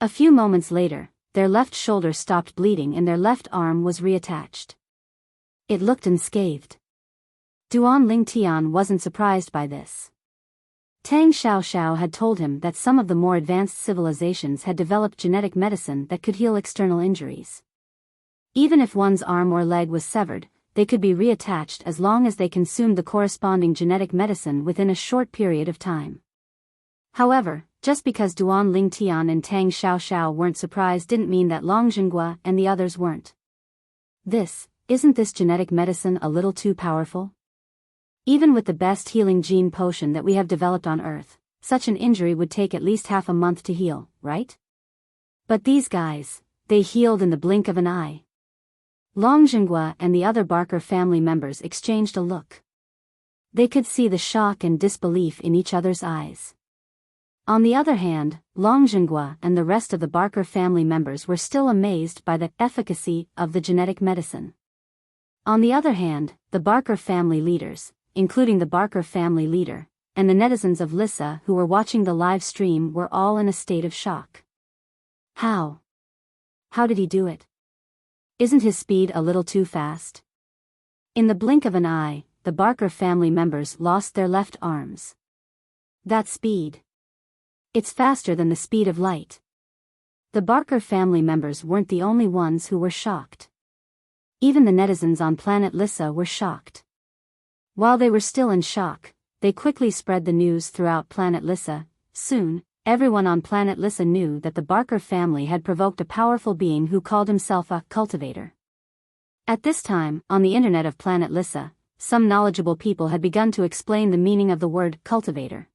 A few moments later, their left shoulder stopped bleeding and their left arm was reattached. It looked unscathed. Duan Lingtian wasn't surprised by this. Tang Xiaoxiao had told him that some of the more advanced civilizations had developed genetic medicine that could heal external injuries. Even if one's arm or leg was severed, they could be reattached as long as they consumed the corresponding genetic medicine within a short period of time. However, just because Duan Lingtian and Tang Xiaoxiao weren't surprised didn't mean that Long Zhenghua and the others weren't. Isn't this genetic medicine a little too powerful? Even with the best healing gene potion that we have developed on Earth, such an injury would take at least half a month to heal, right? But these guys, they healed in the blink of an eye. Long Zhenghua and the other Barker family members exchanged a look. They could see the shock and disbelief in each other's eyes. On the other hand, Long Zhenghua and the rest of the Barker family members were still amazed by the efficacy of the genetic medicine. On the other hand, the Barker family leaders, including the Barker family leader, and the netizens of Lissa who were watching the live stream were all in a state of shock. How? How did he do it? Isn't his speed a little too fast? In the blink of an eye, the Barker family members lost their left arms. That speed. It's faster than the speed of light. The Barker family members weren't the only ones who were shocked. Even the netizens on planet Lissa were shocked. While they were still in shock, they quickly spread the news throughout planet Lissa. Soon, everyone on planet Lissa knew that the Barker family had provoked a powerful being who called himself a cultivator. At this time, on the internet of planet Lissa, some knowledgeable people had begun to explain the meaning of the word cultivator.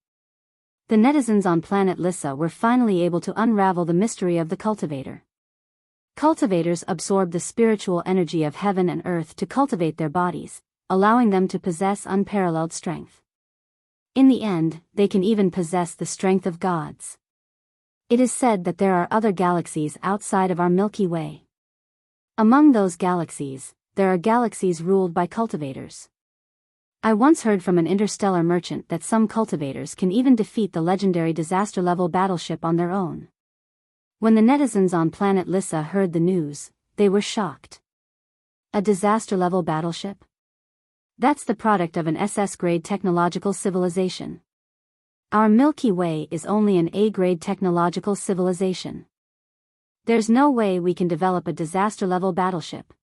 The netizens on planet Lissa were finally able to unravel the mystery of the cultivator. Cultivators absorb the spiritual energy of heaven and earth to cultivate their bodies, allowing them to possess unparalleled strength. In the end, they can even possess the strength of gods. It is said that there are other galaxies outside of our Milky Way. Among those galaxies, there are galaxies ruled by cultivators. I once heard from an interstellar merchant that some cultivators can even defeat the legendary disaster-level battleship on their own. When the netizens on planet Lissa heard the news, they were shocked. A disaster-level battleship? That's the product of an SS-grade technological civilization. Our Milky Way is only an A-grade technological civilization. There's no way we can develop a disaster-level battleship.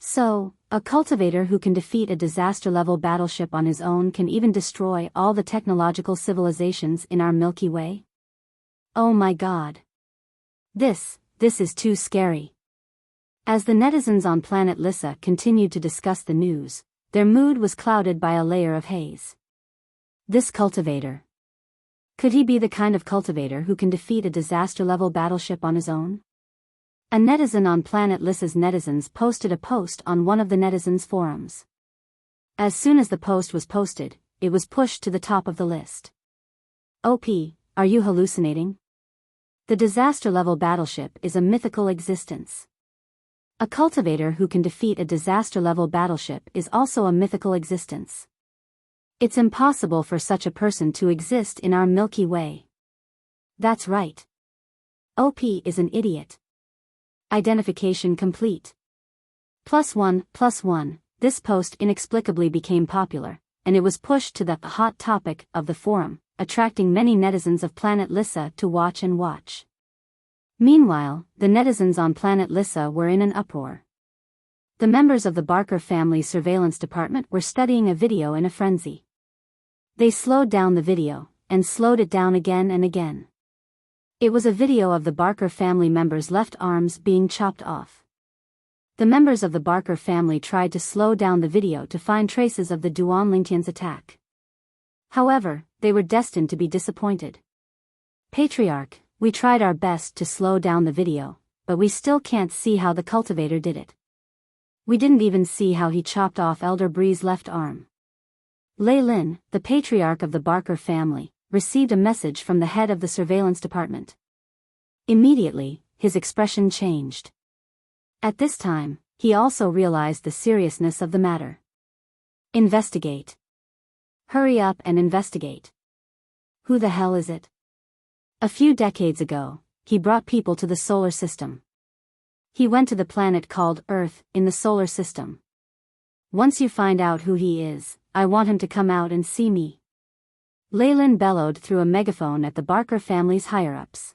So, a cultivator who can defeat a disaster-level battleship on his own can even destroy all the technological civilizations in our Milky Way? Oh my God. This is too scary. As the netizens on planet Lissa continued to discuss the news, their mood was clouded by a layer of haze. This cultivator. Could he be the kind of cultivator who can defeat a disaster-level battleship on his own? A netizen on planet Lissa's netizens posted a post on one of the netizens' forums. As soon as the post was posted, it was pushed to the top of the list. OP, are you hallucinating? The disaster-level battleship is a mythical existence. A cultivator who can defeat a disaster-level battleship is also a mythical existence. It's impossible for such a person to exist in our Milky Way. That's right. OP is an idiot. Identification complete. +1. This post inexplicably became popular, and it was pushed to the hot topic of the forum, attracting many netizens of planet Lissa to watch and watch. Meanwhile, the netizens on planet Lissa were in an uproar. The members of the Barker family surveillance department were studying a video in a frenzy. They slowed down the video, and slowed it down again and again. It was a video of the Barker family members' left arms being chopped off. The members of the Barker family tried to slow down the video to find traces of the Duan Lingtian's attack. However, they were destined to be disappointed. Patriarch, we tried our best to slow down the video, but we still can't see how the cultivator did it. We didn't even see how he chopped off Elder Bree's left arm. Lei Lin, the patriarch of the Barker family, received a message from the head of the surveillance department. Immediately, his expression changed. At this time, he also realized the seriousness of the matter. Investigate. Hurry up and investigate. Who the hell is it? A few decades ago, he brought people to the solar system. He went to the planet called Earth in the solar system. Once you find out who he is, I want him to come out and see me. Lei Lin bellowed through a megaphone at the Barker family's higher-ups.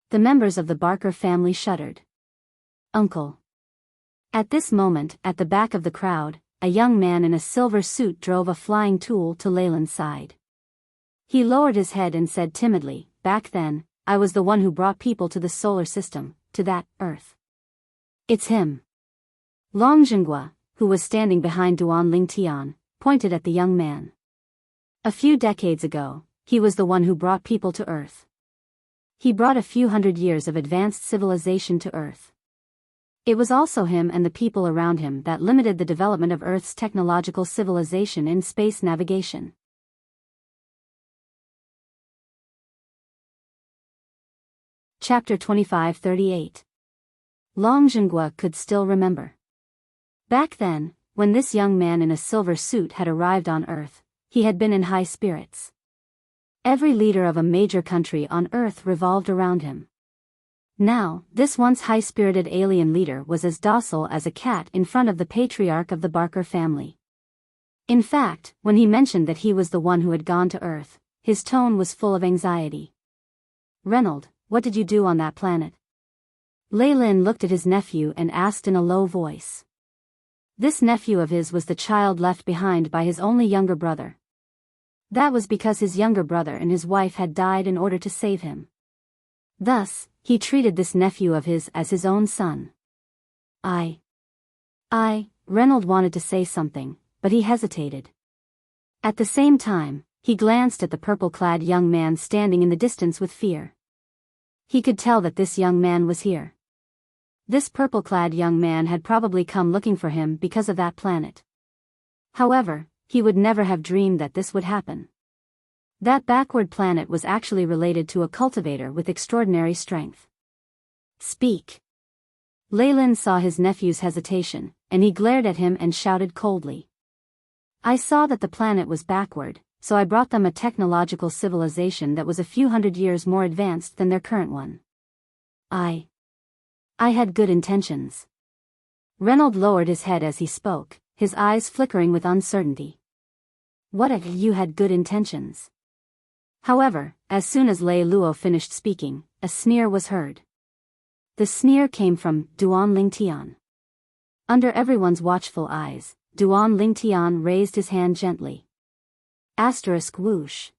The members of the Barker family shuddered. Uncle. At this moment, at the back of the crowd, a young man in a silver suit drove a flying tool to Lei Lin's side. He lowered his head and said timidly, "Back then, I was the one who brought people to the solar system, to that Earth." It's him. Long Zhenghua, who was standing behind Duan Lingtian, pointed at the young man. A few decades ago, he was the one who brought people to Earth. He brought a few hundred years of advanced civilization to Earth. It was also him and the people around him that limited the development of Earth's technological civilization in space navigation. Chapter 2538. Long Zhenghua could still remember. Back then, when this young man in a silver suit had arrived on Earth, he had been in high spirits. Every leader of a major country on Earth revolved around him. Now, this once high-spirited alien leader was as docile as a cat in front of the patriarch of the Barker family. In fact, when he mentioned that he was the one who had gone to Earth, his tone was full of anxiety. "Reynold, what did you do on that planet?" Lei Lin looked at his nephew and asked in a low voice. This nephew of his was the child left behind by his only younger brother. That was because his younger brother and his wife had died in order to save him. Thus, he treated this nephew of his as his own son. Reynold wanted to say something, but he hesitated. At the same time, he glanced at the purple-clad young man standing in the distance with fear. He could tell that this young man was here. This purple-clad young man had probably come looking for him because of that planet. However, he would never have dreamed that this would happen. That backward planet was actually related to a cultivator with extraordinary strength. "Speak." Lei Lin saw his nephew's hesitation, and he glared at him and shouted coldly. "I saw that the planet was backward, so I brought them a technological civilization that was a few hundred years more advanced than their current one. I had good intentions." Reynold lowered his head as he spoke, his eyes flickering with uncertainty. "What if you had good intentions?" However, as soon as Lei Luo finished speaking, a sneer was heard. The sneer came from Duan Lingtian. Under everyone's watchful eyes, Duan Lingtian raised his hand gently. Asterisk whoosh.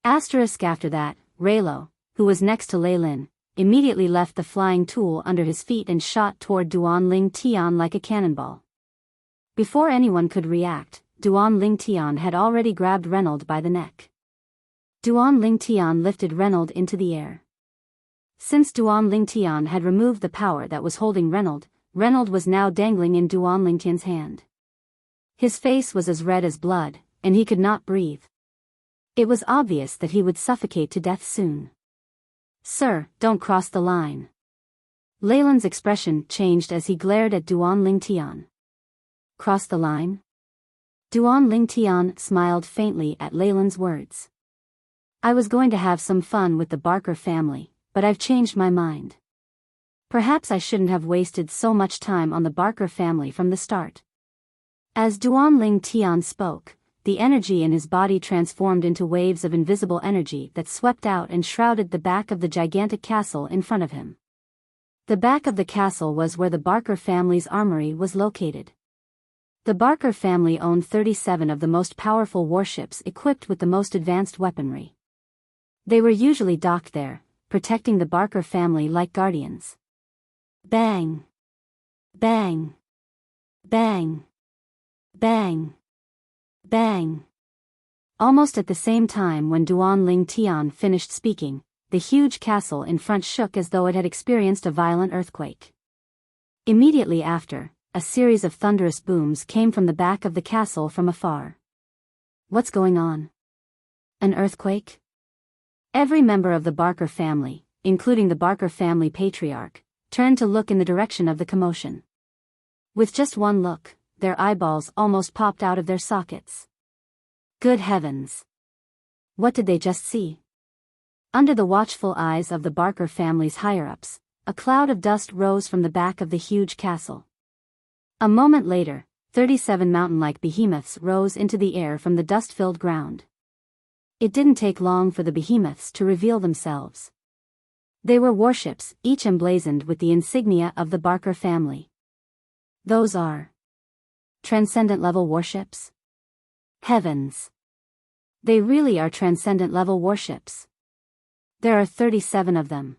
Asterisk after that, Reylo, who was next to Lei Lin, immediately left the flying tool under his feet and shot toward Duan Lingtian like a cannonball. Before anyone could react, Duan Lingtian had already grabbed Reynold by the neck. Duan Lingtian lifted Reynold into the air. Since Duan Lingtian had removed the power that was holding Reynold, Reynold was now dangling in Duan Lingtian's hand. His face was as red as blood, and he could not breathe. It was obvious that he would suffocate to death soon. "Sir, don't cross the line." Lei Lin's expression changed as he glared at Duan Lingtian. "Cross the line?" Duan Lingtian smiled faintly at Lei Lin's words. "I was going to have some fun with the Barker family, but I've changed my mind. Perhaps I shouldn't have wasted so much time on the Barker family from the start." As Duan Lingtian spoke, the energy in his body transformed into waves of invisible energy that swept out and shrouded the back of the gigantic castle in front of him. The back of the castle was where the Barker family's armory was located. The Barker family owned 37 of the most powerful warships equipped with the most advanced weaponry. They were usually docked there, protecting the Barker family like guardians. Bang! Bang! Bang! Bang! Bang! Almost at the same time when Duan Lingtian finished speaking, the huge castle in front shook as though it had experienced a violent earthquake. Immediately after, a series of thunderous booms came from the back of the castle from afar. "What's going on? An earthquake?" Every member of the Barker family, including the Barker family patriarch, turned to look in the direction of the commotion. With just one look, their eyeballs almost popped out of their sockets. Good heavens! What did they just see? Under the watchful eyes of the Barker family's higher-ups, a cloud of dust rose from the back of the huge castle. A moment later, 37 mountain-like behemoths rose into the air from the dust-filled ground. It didn't take long for the behemoths to reveal themselves. They were warships, each emblazoned with the insignia of the Barker family. Those are transcendent-level warships? Heavens! They really are transcendent-level warships. There are 37 of them.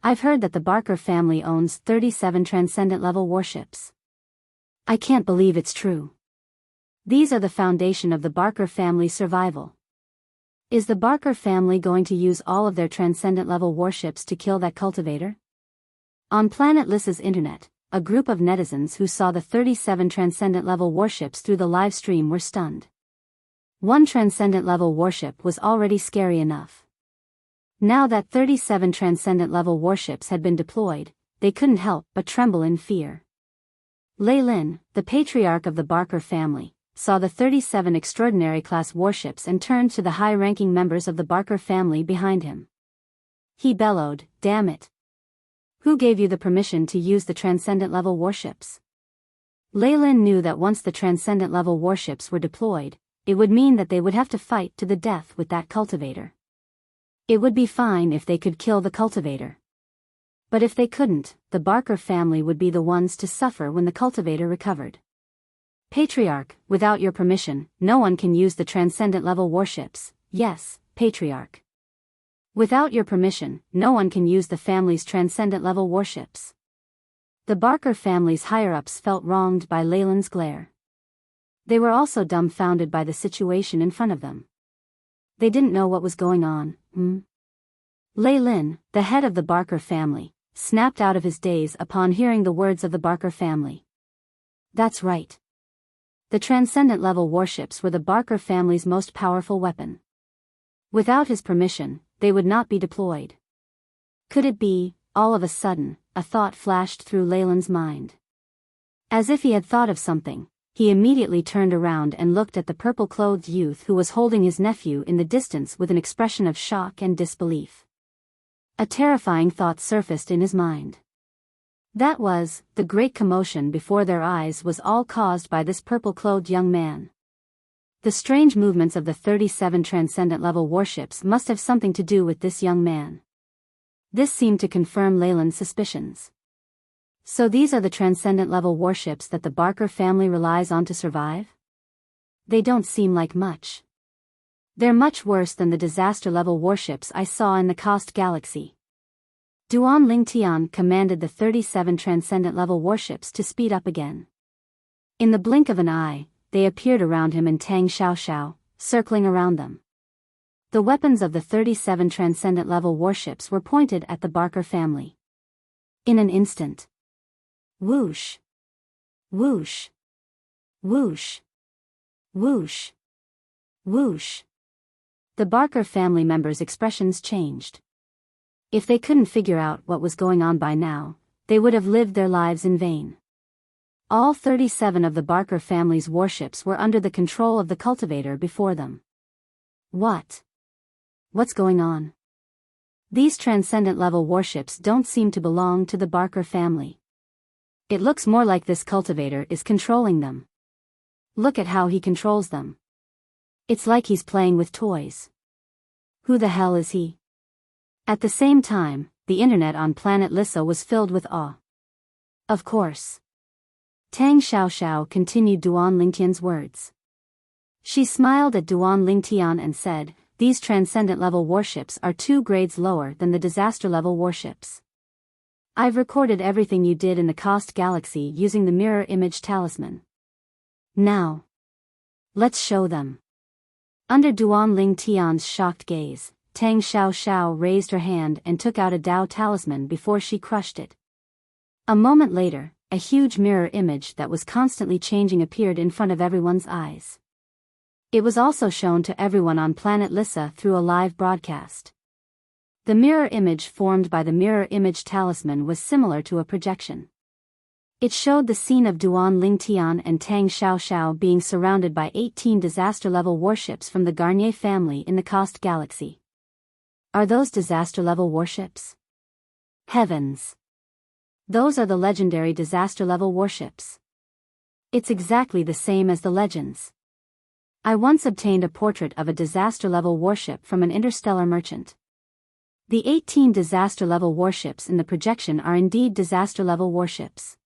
I've heard that the Barker family owns 37 transcendent-level warships. I can't believe it's true. These are the foundation of the Barker family's survival. Is the Barker family going to use all of their transcendent-level warships to kill that cultivator? On planet Lissa's internet, a group of netizens who saw the 37 transcendent level warships through the live stream were stunned. One transcendent level warship was already scary enough. Now that 37 transcendent level warships had been deployed, they couldn't help but tremble in fear. Lei Lin, the patriarch of the Barker family, saw the 37 extraordinary class warships and turned to the high-ranking members of the Barker family behind him. He bellowed, "Damn it! Who gave you the permission to use the transcendent level warships?" Lei Lin knew that once the transcendent level warships were deployed, it would mean that they would have to fight to the death with that cultivator. It would be fine if they could kill the cultivator. But if they couldn't, the Barker family would be the ones to suffer when the cultivator recovered. "Patriarch, without your permission, no one can use the transcendent level warships." "Yes, Patriarch. Without your permission, no one can use the family's transcendent level warships." The Barker family's higher-ups felt wronged by Lei Lin's glare. They were also dumbfounded by the situation in front of them. They didn't know what was going on. Lei Lin, the head of the Barker family, snapped out of his daze upon hearing the words of the Barker family. That's right. The transcendent level warships were the Barker family's most powerful weapon. Without his permission, they would not be deployed. Could it be? All of a sudden, a thought flashed through Lei Lin's mind. As if he had thought of something, he immediately turned around and looked at the purple-clothed youth who was holding his nephew in the distance with an expression of shock and disbelief. A terrifying thought surfaced in his mind. That was, the great commotion before their eyes was all caused by this purple-clothed young man. The strange movements of the 37 transcendent level warships must have something to do with this young man. This seemed to confirm Lei Lin's suspicions. So these are the transcendent level warships that the Barker family relies on to survive? They don't seem like much. They're much worse than the disaster level warships I saw in the Coast Galaxy. Duan Lingtian commanded the 37 transcendent level warships to speed up again. In the blink of an eye, they appeared around him and Tang Xiaoxiao, circling around them. The weapons of the 37 transcendent level warships were pointed at the Barker family. In an instant. Whoosh! Whoosh! Whoosh! Whoosh! Whoosh! The Barker family members' expressions changed. If they couldn't figure out what was going on by now, they would have lived their lives in vain. All 37 of the Barker family's warships were under the control of the cultivator before them. What? What's going on? These transcendent level warships don't seem to belong to the Barker family. It looks more like this cultivator is controlling them. Look at how he controls them. It's like he's playing with toys. Who the hell is he? At the same time, the internet on planet Lissa was filled with awe. Of course. Tang Xiaoxiao continued Duan Lingtian's words. She smiled at Duan Lingtian and said, "These transcendent level warships are 2 grades lower than the disaster level warships. I've recorded everything you did in the Coast Galaxy using the mirror image talisman. Now, let's show them." Under Duan Lingtian's shocked gaze, Tang Xiaoxiao raised her hand and took out a Dao talisman before she crushed it. A moment later, a huge mirror image that was constantly changing appeared in front of everyone's eyes. It was also shown to everyone on planet Lissa through a live broadcast. The mirror image formed by the mirror image talisman was similar to a projection. It showed the scene of Duan Lingtian and Tang Xiaoxiao being surrounded by 18 disaster-level warships from the Garnier family in the Coast Galaxy. Are those disaster-level warships? Heavens! Those are the legendary disaster-level warships. It's exactly the same as the legends. I once obtained a portrait of a disaster-level warship from an interstellar merchant. The 18 disaster-level warships in the projection are indeed disaster-level warships.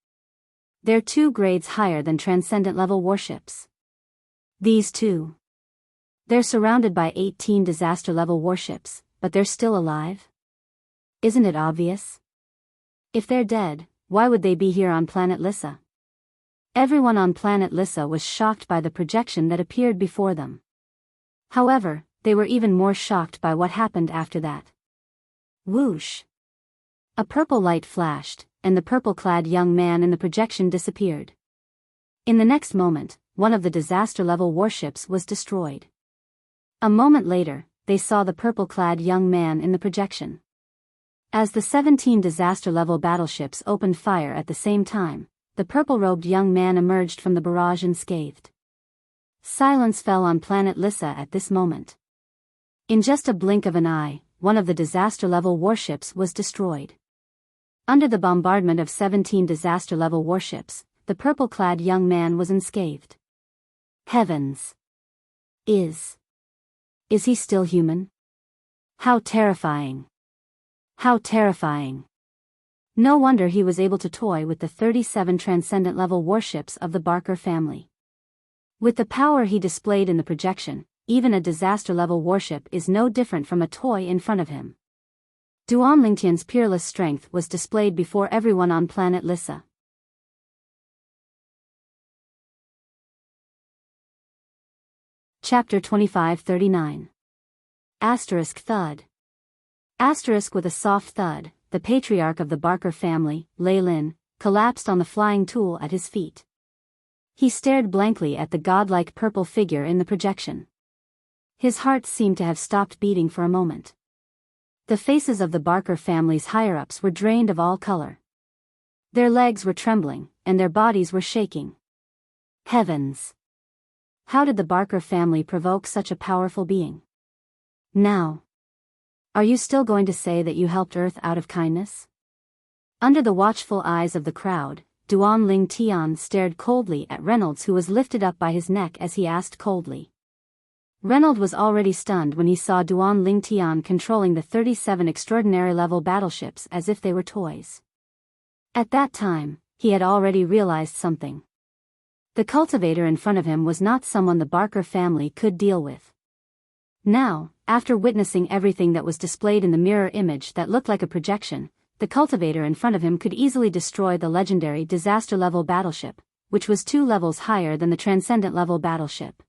They're 2 grades higher than transcendent-level warships. These two. They're surrounded by 18 disaster-level warships, but they're still alive? Isn't it obvious? If they're dead, why would they be here on planet Lissa? Everyone on planet Lissa was shocked by the projection that appeared before them. However, they were even more shocked by what happened after that. Whoosh! A purple light flashed, and the purple-clad young man in the projection disappeared. In the next moment, one of the disaster-level warships was destroyed. A moment later, they saw the purple-clad young man in the projection. As the 17 disaster-level battleships opened fire at the same time, the purple-robed young man emerged from the barrage unscathed. Silence fell on planet Lissa at this moment. In just a blink of an eye, one of the disaster-level warships was destroyed. Under the bombardment of 17 disaster-level warships, the purple-clad young man was unscathed. Heavens! Is he still human? How terrifying! How terrifying! No wonder he was able to toy with the 37 transcendent-level warships of the Barker family. With the power he displayed in the projection, even a disaster-level warship is no different from a toy in front of him. Duan Lingtian's peerless strength was displayed before everyone on planet Lissa. Chapter 2539. Asterisk thud. Asterisk with a soft thud, the patriarch of the Barker family, Lei Lin, collapsed on the flying tool at his feet. He stared blankly at the godlike purple figure in the projection. His heart seemed to have stopped beating for a moment. The faces of the Barker family's higher-ups were drained of all color. Their legs were trembling, and their bodies were shaking. Heavens! How did the Barker family provoke such a powerful being? Now, are you still going to say that you helped Earth out of kindness? Under the watchful eyes of the crowd, Duan Ling Tian stared coldly at Reynolds, who was lifted up by his neck as he asked coldly. Reynolds was already stunned when he saw Duan Ling Tian controlling the 37 extraordinary-level battleships as if they were toys. At that time, he had already realized something. The cultivator in front of him was not someone the Barker family could deal with. Now, after witnessing everything that was displayed in the mirror image that looked like a projection, the cultivator in front of him could easily destroy the legendary disaster-level battleship, which was 2 levels higher than the transcendent-level battleship.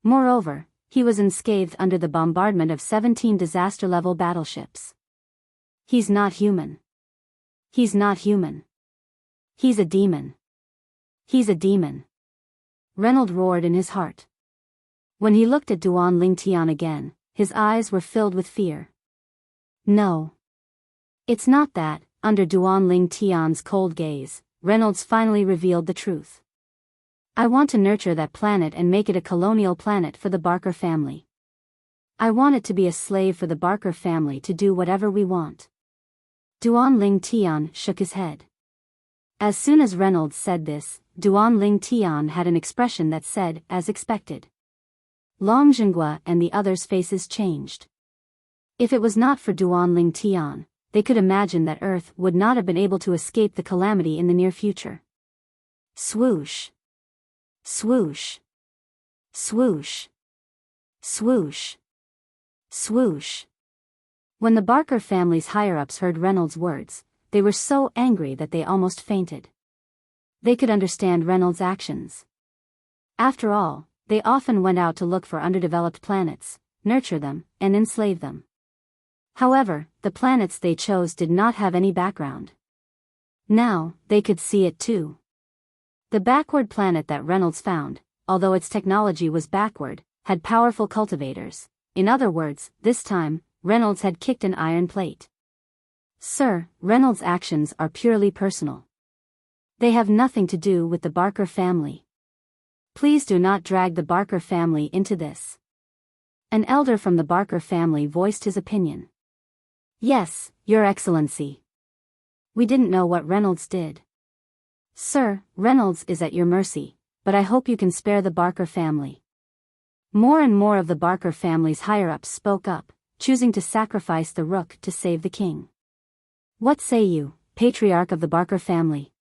Moreover, he was unscathed under the bombardment of 17 disaster-level battleships. He's not human. He's not human. He's a demon. He's a demon. Reynolds roared in his heart. When he looked at Duan Ling Tian again, his eyes were filled with fear. No. It's not that. Under Duan Ling Tian's cold gaze, Reynolds finally revealed the truth. I want to nurture that planet and make it a colonial planet for the Barker family. I want it to be a slave for the Barker family to do whatever we want. Duan Ling Tian shook his head. As soon as Reynolds said this, Duan Ling Tian had an expression that said, as expected. Long Zhenghua and the others' faces changed. If it was not for Duan Ling Tian, they could imagine that Earth would not have been able to escape the calamity in the near future. Swoosh. Swoosh. Swoosh. Swoosh. Swoosh. When the Barker family's higher-ups heard Reynolds' words, they were so angry that they almost fainted. They could understand Reynolds' actions. After all, they often went out to look for underdeveloped planets, nurture them, and enslave them. However, the planets they chose did not have any background. Now, they could see it too. The backward planet that Reynolds found, although its technology was backward, had powerful cultivators. In other words, this time, Reynolds had kicked an iron plate. Sir, Reynolds' actions are purely personal. They have nothing to do with the Barker family. Please do not drag the Barker family into this. An elder from the Barker family voiced his opinion. Yes, Your Excellency. We didn't know what Reynolds did. Sir, Reynolds is at your mercy, but I hope you can spare the Barker family. More and more of the Barker family's higher-ups spoke up, choosing to sacrifice the rook to save the king. What say you, patriarch of the Barker family?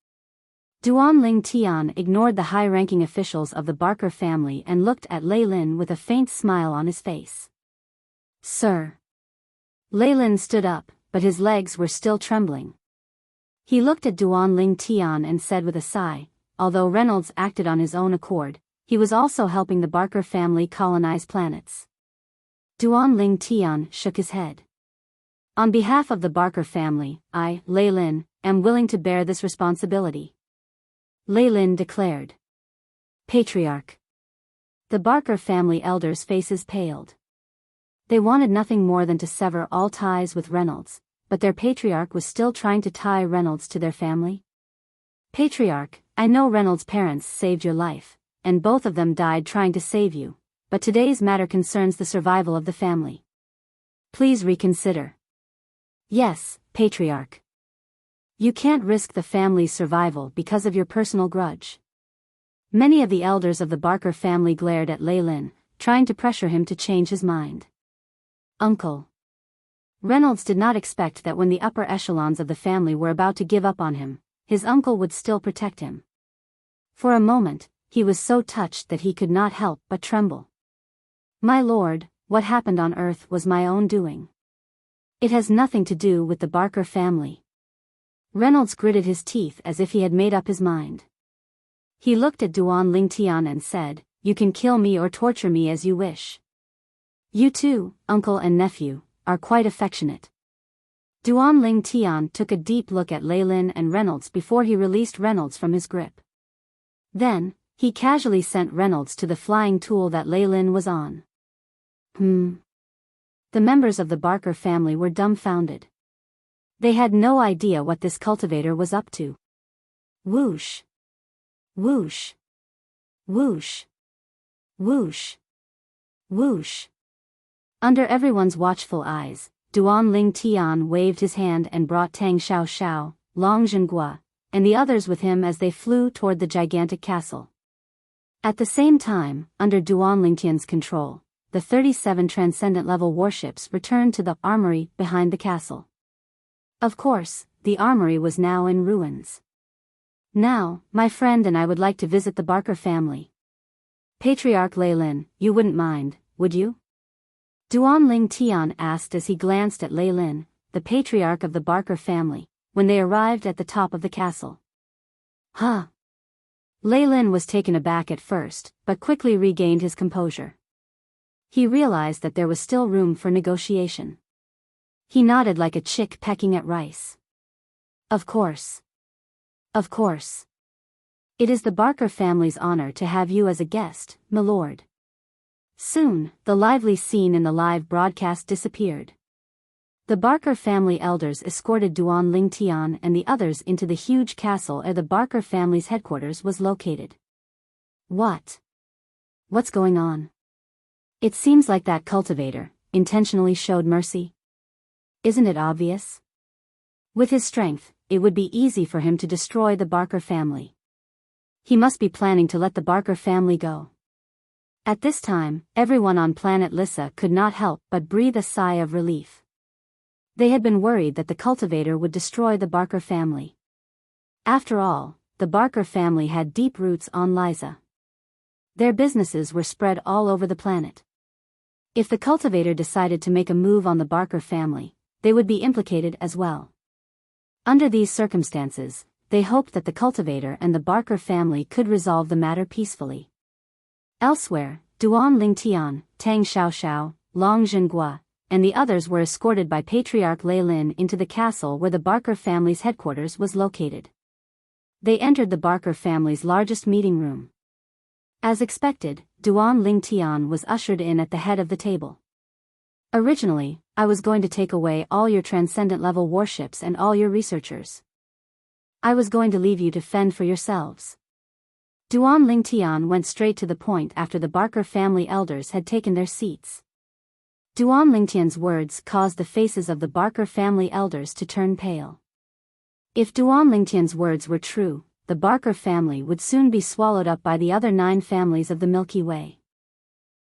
Duan Ling Tian ignored the high-ranking officials of the Barker family and looked at Lei Lin with a faint smile on his face. Sir. Lei Lin stood up, but his legs were still trembling. He looked at Duan Ling Tian and said with a sigh, although Reynolds acted on his own accord, he was also helping the Barker family colonize planets. Duan Ling Tian shook his head. On behalf of the Barker family, I, Lei Lin, am willing to bear this responsibility," Lei Lin declared. Patriarch. The Barker family elders' faces paled. They wanted nothing more than to sever all ties with Reynolds, but their patriarch was still trying to tie Reynolds to their family. "Patriarch, I know Reynolds' parents saved your life, and both of them died trying to save you, but today's matter concerns the survival of the family. Please reconsider." "Yes, Patriarch. You can't risk the family's survival because of your personal grudge." Many of the elders of the Barker family glared at Lei Lin, trying to pressure him to change his mind. "Uncle." Reynolds did not expect that when the upper echelons of the family were about to give up on him, his uncle would still protect him. For a moment, he was so touched that he could not help but tremble. "My lord, what happened on Earth was my own doing. It has nothing to do with the Barker family." Reynolds gritted his teeth as if he had made up his mind. He looked at Duan Lingtian and said, "You can kill me or torture me as you wish. You two, uncle and nephew, are quite affectionate." Duan Lingtian took a deep look at Lei Lin and Reynolds before he released Reynolds from his grip. Then, he casually sent Reynolds to the flying tool that Lei Lin was on. The members of the Barker family were dumbfounded. They had no idea what this cultivator was up to. Whoosh! Whoosh! Whoosh! Whoosh! Whoosh! Under everyone's watchful eyes, Duan Lingtian waved his hand and brought Tang Xiaoxiao, Long Zhenghua, and the others with him as they flew toward the gigantic castle. At the same time, under Duan Lingtian's control, the 37 transcendent-level warships returned to the armory behind the castle. Of course, the armory was now in ruins. "Now, my friend and I would like to visit the Barker family. Patriarch Lei Lin, you wouldn't mind, would you?" Duan Lingtian asked as he glanced at Lei Lin, the patriarch of the Barker family, when they arrived at the top of the castle. "Huh?" Lei Lin was taken aback at first, but quickly regained his composure. He realized that there was still room for negotiation. He nodded like a chick pecking at rice. "Of course. Of course. It is the Barker family's honor to have you as a guest, my lord." Soon, the lively scene in the live broadcast disappeared. The Barker family elders escorted Duan Lingtian and the others into the huge castle where the Barker family's headquarters was located. "What? What's going on? It seems like that cultivator intentionally showed mercy. Isn't it obvious? With his strength, it would be easy for him to destroy the Barker family. He must be planning to let the Barker family go." At this time, everyone on planet Lissa could not help but breathe a sigh of relief. They had been worried that the cultivator would destroy the Barker family. After all, the Barker family had deep roots on Liza. Their businesses were spread all over the planet. If the cultivator decided to make a move on the Barker family, they would be implicated as well. Under these circumstances, they hoped that the cultivator and the Barker family could resolve the matter peacefully. Elsewhere, Duan Lingtian, Tang Xiaoxiao, Long Zhenghua, and the others were escorted by Patriarch Lei Lin into the castle where the Barker family's headquarters was located. They entered the Barker family's largest meeting room. As expected, Duan Lingtian was ushered in at the head of the table. "Originally, I was going to take away all your transcendent-level warships and all your researchers. I was going to leave you to fend for yourselves." Duan Lingtian went straight to the point after the Barker family elders had taken their seats. Duan Lingtian's words caused the faces of the Barker family elders to turn pale. If Duan Lingtian's words were true, the Barker family would soon be swallowed up by the other 9 families of the Milky Way.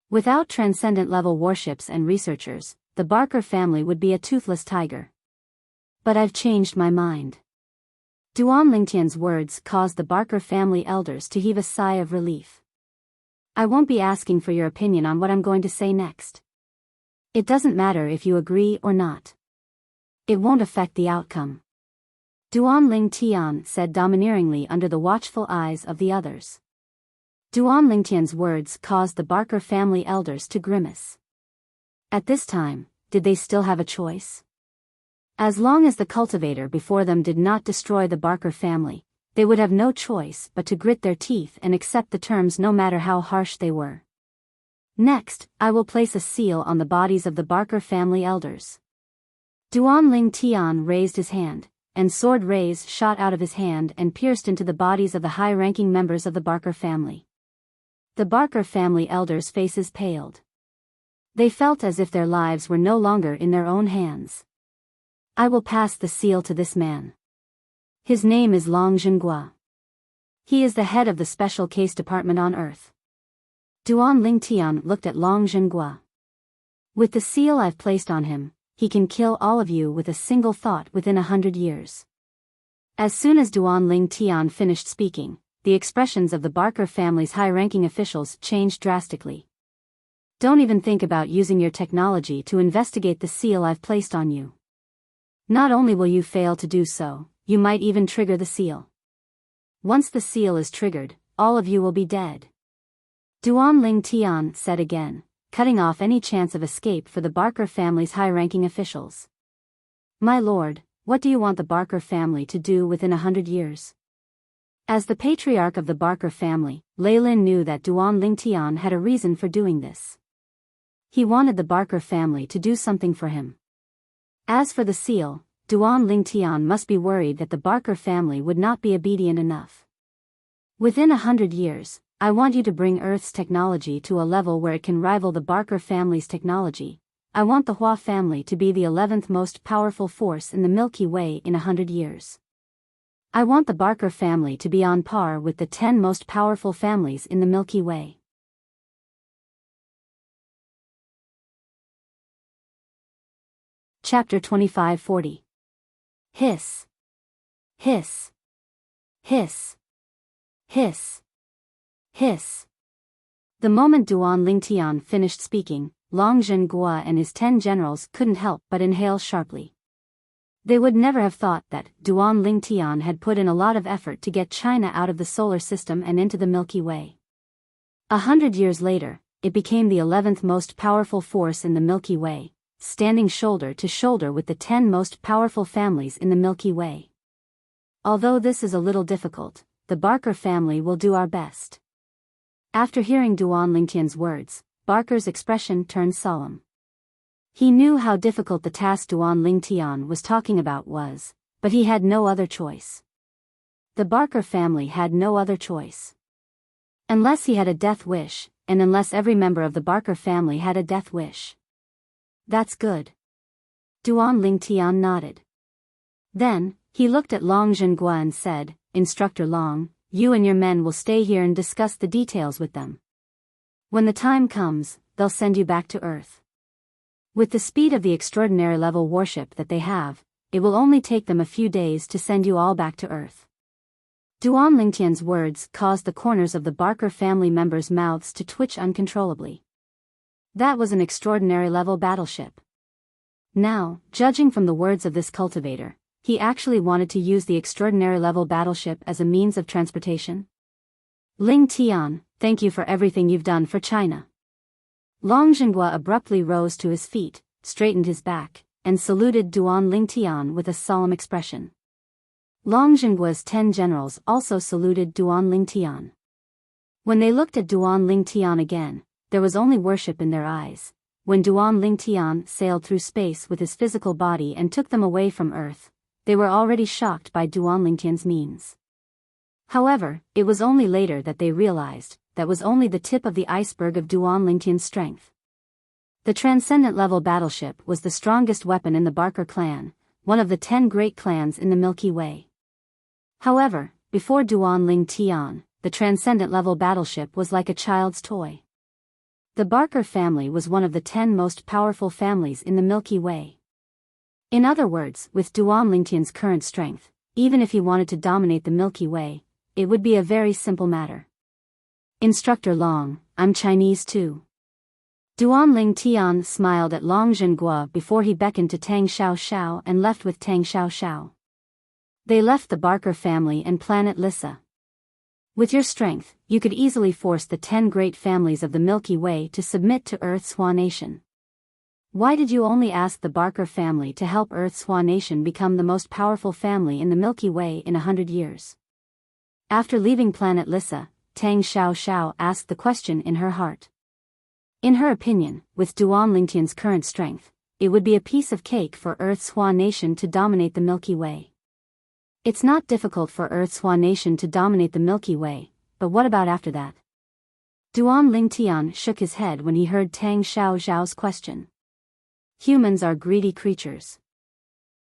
Without transcendent-level warships and researchers, the Barker family would be a toothless tiger. "But I've changed my mind." Duan Lingtian's words caused the Barker family elders to heave a sigh of relief. "I won't be asking for your opinion on what I'm going to say next. It doesn't matter if you agree or not. It won't affect the outcome," Duan Lingtian said domineeringly under the watchful eyes of the others. Duan Lingtian's words caused the Barker family elders to grimace. At this time, did they still have a choice? As long as the cultivator before them did not destroy the Barker family, they would have no choice but to grit their teeth and accept the terms no matter how harsh they were. Next, I will place a seal on the bodies of the Barker family elders. Duan Ling Tian raised his hand, and sword rays shot out of his hand and pierced into the bodies of the high-ranking members of the Barker family. The Barker family elders' faces paled. They felt as if their lives were no longer in their own hands. I will pass the seal to this man. His name is Long Zhenghua. He is the head of the Special Case Department on Earth. Duan Ling Tian looked at Long Zhenghua. With the seal I've placed on him, he can kill all of you with a single thought within 100 years. As soon as Duan Ling Tian finished speaking, the expressions of the Barker family's high-ranking officials changed drastically. Don't even think about using your technology to investigate the seal I've placed on you. Not only will you fail to do so, you might even trigger the seal. Once the seal is triggered, all of you will be dead. Duan Ling Tian said again, cutting off any chance of escape for the Barker family's high-ranking officials. My lord, what do you want the Barker family to do within 100 years? As the patriarch of the Barker family, Lei Lin knew that Duan Ling Tian had a reason for doing this. He wanted the Barker family to do something for him. As for the seal, Duan Ling Tian must be worried that the Barker family would not be obedient enough. Within 100 years, I want you to bring Earth's technology to a level where it can rival the Barker family's technology. I want the Hua family to be the 11th most powerful force in the Milky Way in 100 years. I want the Barker family to be on par with the 10 most powerful families in the Milky Way. Chapter 2540. Hiss. Hiss. Hiss. Hiss. Hiss. The moment Duan Ling Tian finished speaking, Long Zhenghua and his 10 generals couldn't help but inhale sharply. They would never have thought that Duan Ling Tian had put in a lot of effort to get China out of the solar system and into the Milky Way. 100 years later, it became the 11th most powerful force in the Milky Way, standing shoulder to shoulder with the 10 most powerful families in the Milky Way. Although this is a little difficult, the Barker family will do our best. After hearing Duan Ling Tian's words, Barker's expression turned solemn. He knew how difficult the task Duan Ling Tian was talking about was, but he had no other choice. The Barker family had no other choice. Unless he had a death wish, and unless every member of the Barker family had a death wish. That's good. Duan Ling Tian nodded. Then, he looked at Long Zhenghua and said, Instructor Long, you and your men will stay here and discuss the details with them. When the time comes, they'll send you back to Earth. With the speed of the extraordinary level warship that they have, it will only take them a few days to send you all back to Earth. Duan Ling Tian's words caused the corners of the Barker family members' mouths to twitch uncontrollably. That was an extraordinary level battleship. Now, judging from the words of this cultivator, he actually wanted to use the extraordinary level battleship as a means of transportation. Ling Tian, thank you for everything you've done for China. Long Zhenghua abruptly rose to his feet, straightened his back, and saluted Duan Ling Tian with a solemn expression. Long Zhenghua's 10 generals also saluted Duan Ling Tian. When they looked at Duan Ling Tian again, there was only worship in their eyes. When Duan Ling Tian sailed through space with his physical body and took them away from Earth, they were already shocked by Duan Ling Tian's means. However, it was only later that they realized that was only the tip of the iceberg of Duan Ling Tian's strength. The transcendent level battleship was the strongest weapon in the Barker clan, one of the 10 great clans in the Milky Way. However, before Duan Ling Tian, the transcendent level battleship was like a child's toy. The Barker family was one of the 10 most powerful families in the Milky Way. In other words, with Duan Ling Tian's current strength, even if he wanted to dominate the Milky Way, it would be a very simple matter. Instructor Long, I'm Chinese too. Duan Ling Tian smiled at Long Zhenghua before he beckoned to Tang Xiao and left with Tang Xiao. They left the Barker family and planet Lissa. With your strength, you could easily force the 10 great families of the Milky Way to submit to Earth's Hua nation. Why did you only ask the Barker family to help Earth's Hua nation become the most powerful family in the Milky Way in 100 years? After leaving planet Lissa, Tang Xiao asked the question in her heart. In her opinion, with Duan Lingtian's current strength, it would be a piece of cake for Earth's Hua nation to dominate the Milky Way. It's not difficult for Earth's Hua nation to dominate the Milky Way, but what about after that? Duan Lingtian shook his head when he heard Tang Xiao's question. Humans are greedy creatures.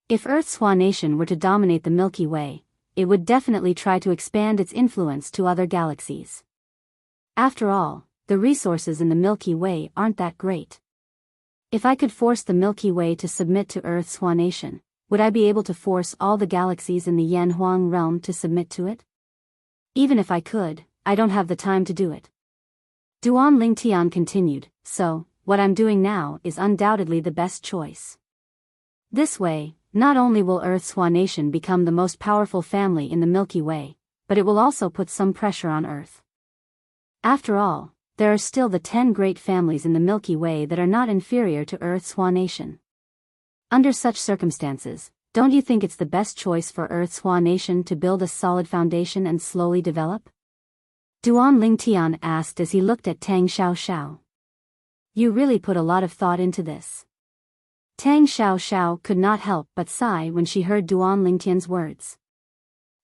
If Earth's Hua nation were to dominate the Milky Way, it would definitely try to expand its influence to other galaxies. After all, the resources in the Milky Way aren't that great. If I could force the Milky Way to submit to Earth's Hua nation, would I be able to force all the galaxies in the Yan Huang realm to submit to it? Even if I could, I don't have the time to do it. Duan Lingtian continued, so, what I'm doing now is undoubtedly the best choice. This way, not only will Earth's Hua nation become the most powerful family in the Milky Way, but it will also put some pressure on Earth. After all, there are still the 10 great families in the Milky Way that are not inferior to Earth's Hua nation. Under such circumstances, don't you think it's the best choice for Earth's Hua nation to build a solid foundation and slowly develop? Duan Lingtian asked as he looked at Tang Xiao. You really put a lot of thought into this. Tang Xiao could not help but sigh when she heard Duan Lingtian's words.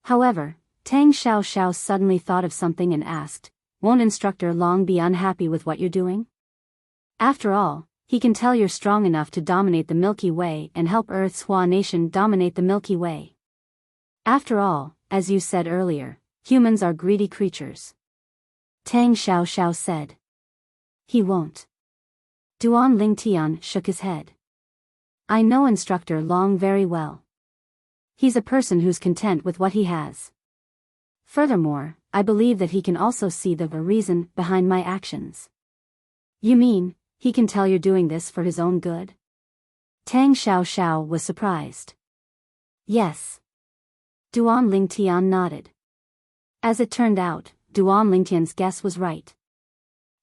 However, Tang Xiao suddenly thought of something and asked, won't Instructor Long be unhappy with what you're doing? After all, he can tell you're strong enough to dominate the Milky Way and help Earth's Hua nation dominate the Milky Way. After all, as you said earlier, humans are greedy creatures. Tang Xiao said. He won't. Duan Lingtian shook his head. I know Instructor Long very well. He's a person who's content with what he has. Furthermore, I believe that he can also see the reason behind my actions. You mean, he can tell you're doing this for his own good? Tang Xiao was surprised. Yes. Duan Lingtian nodded. As it turned out, Duan Lingtian's guess was right.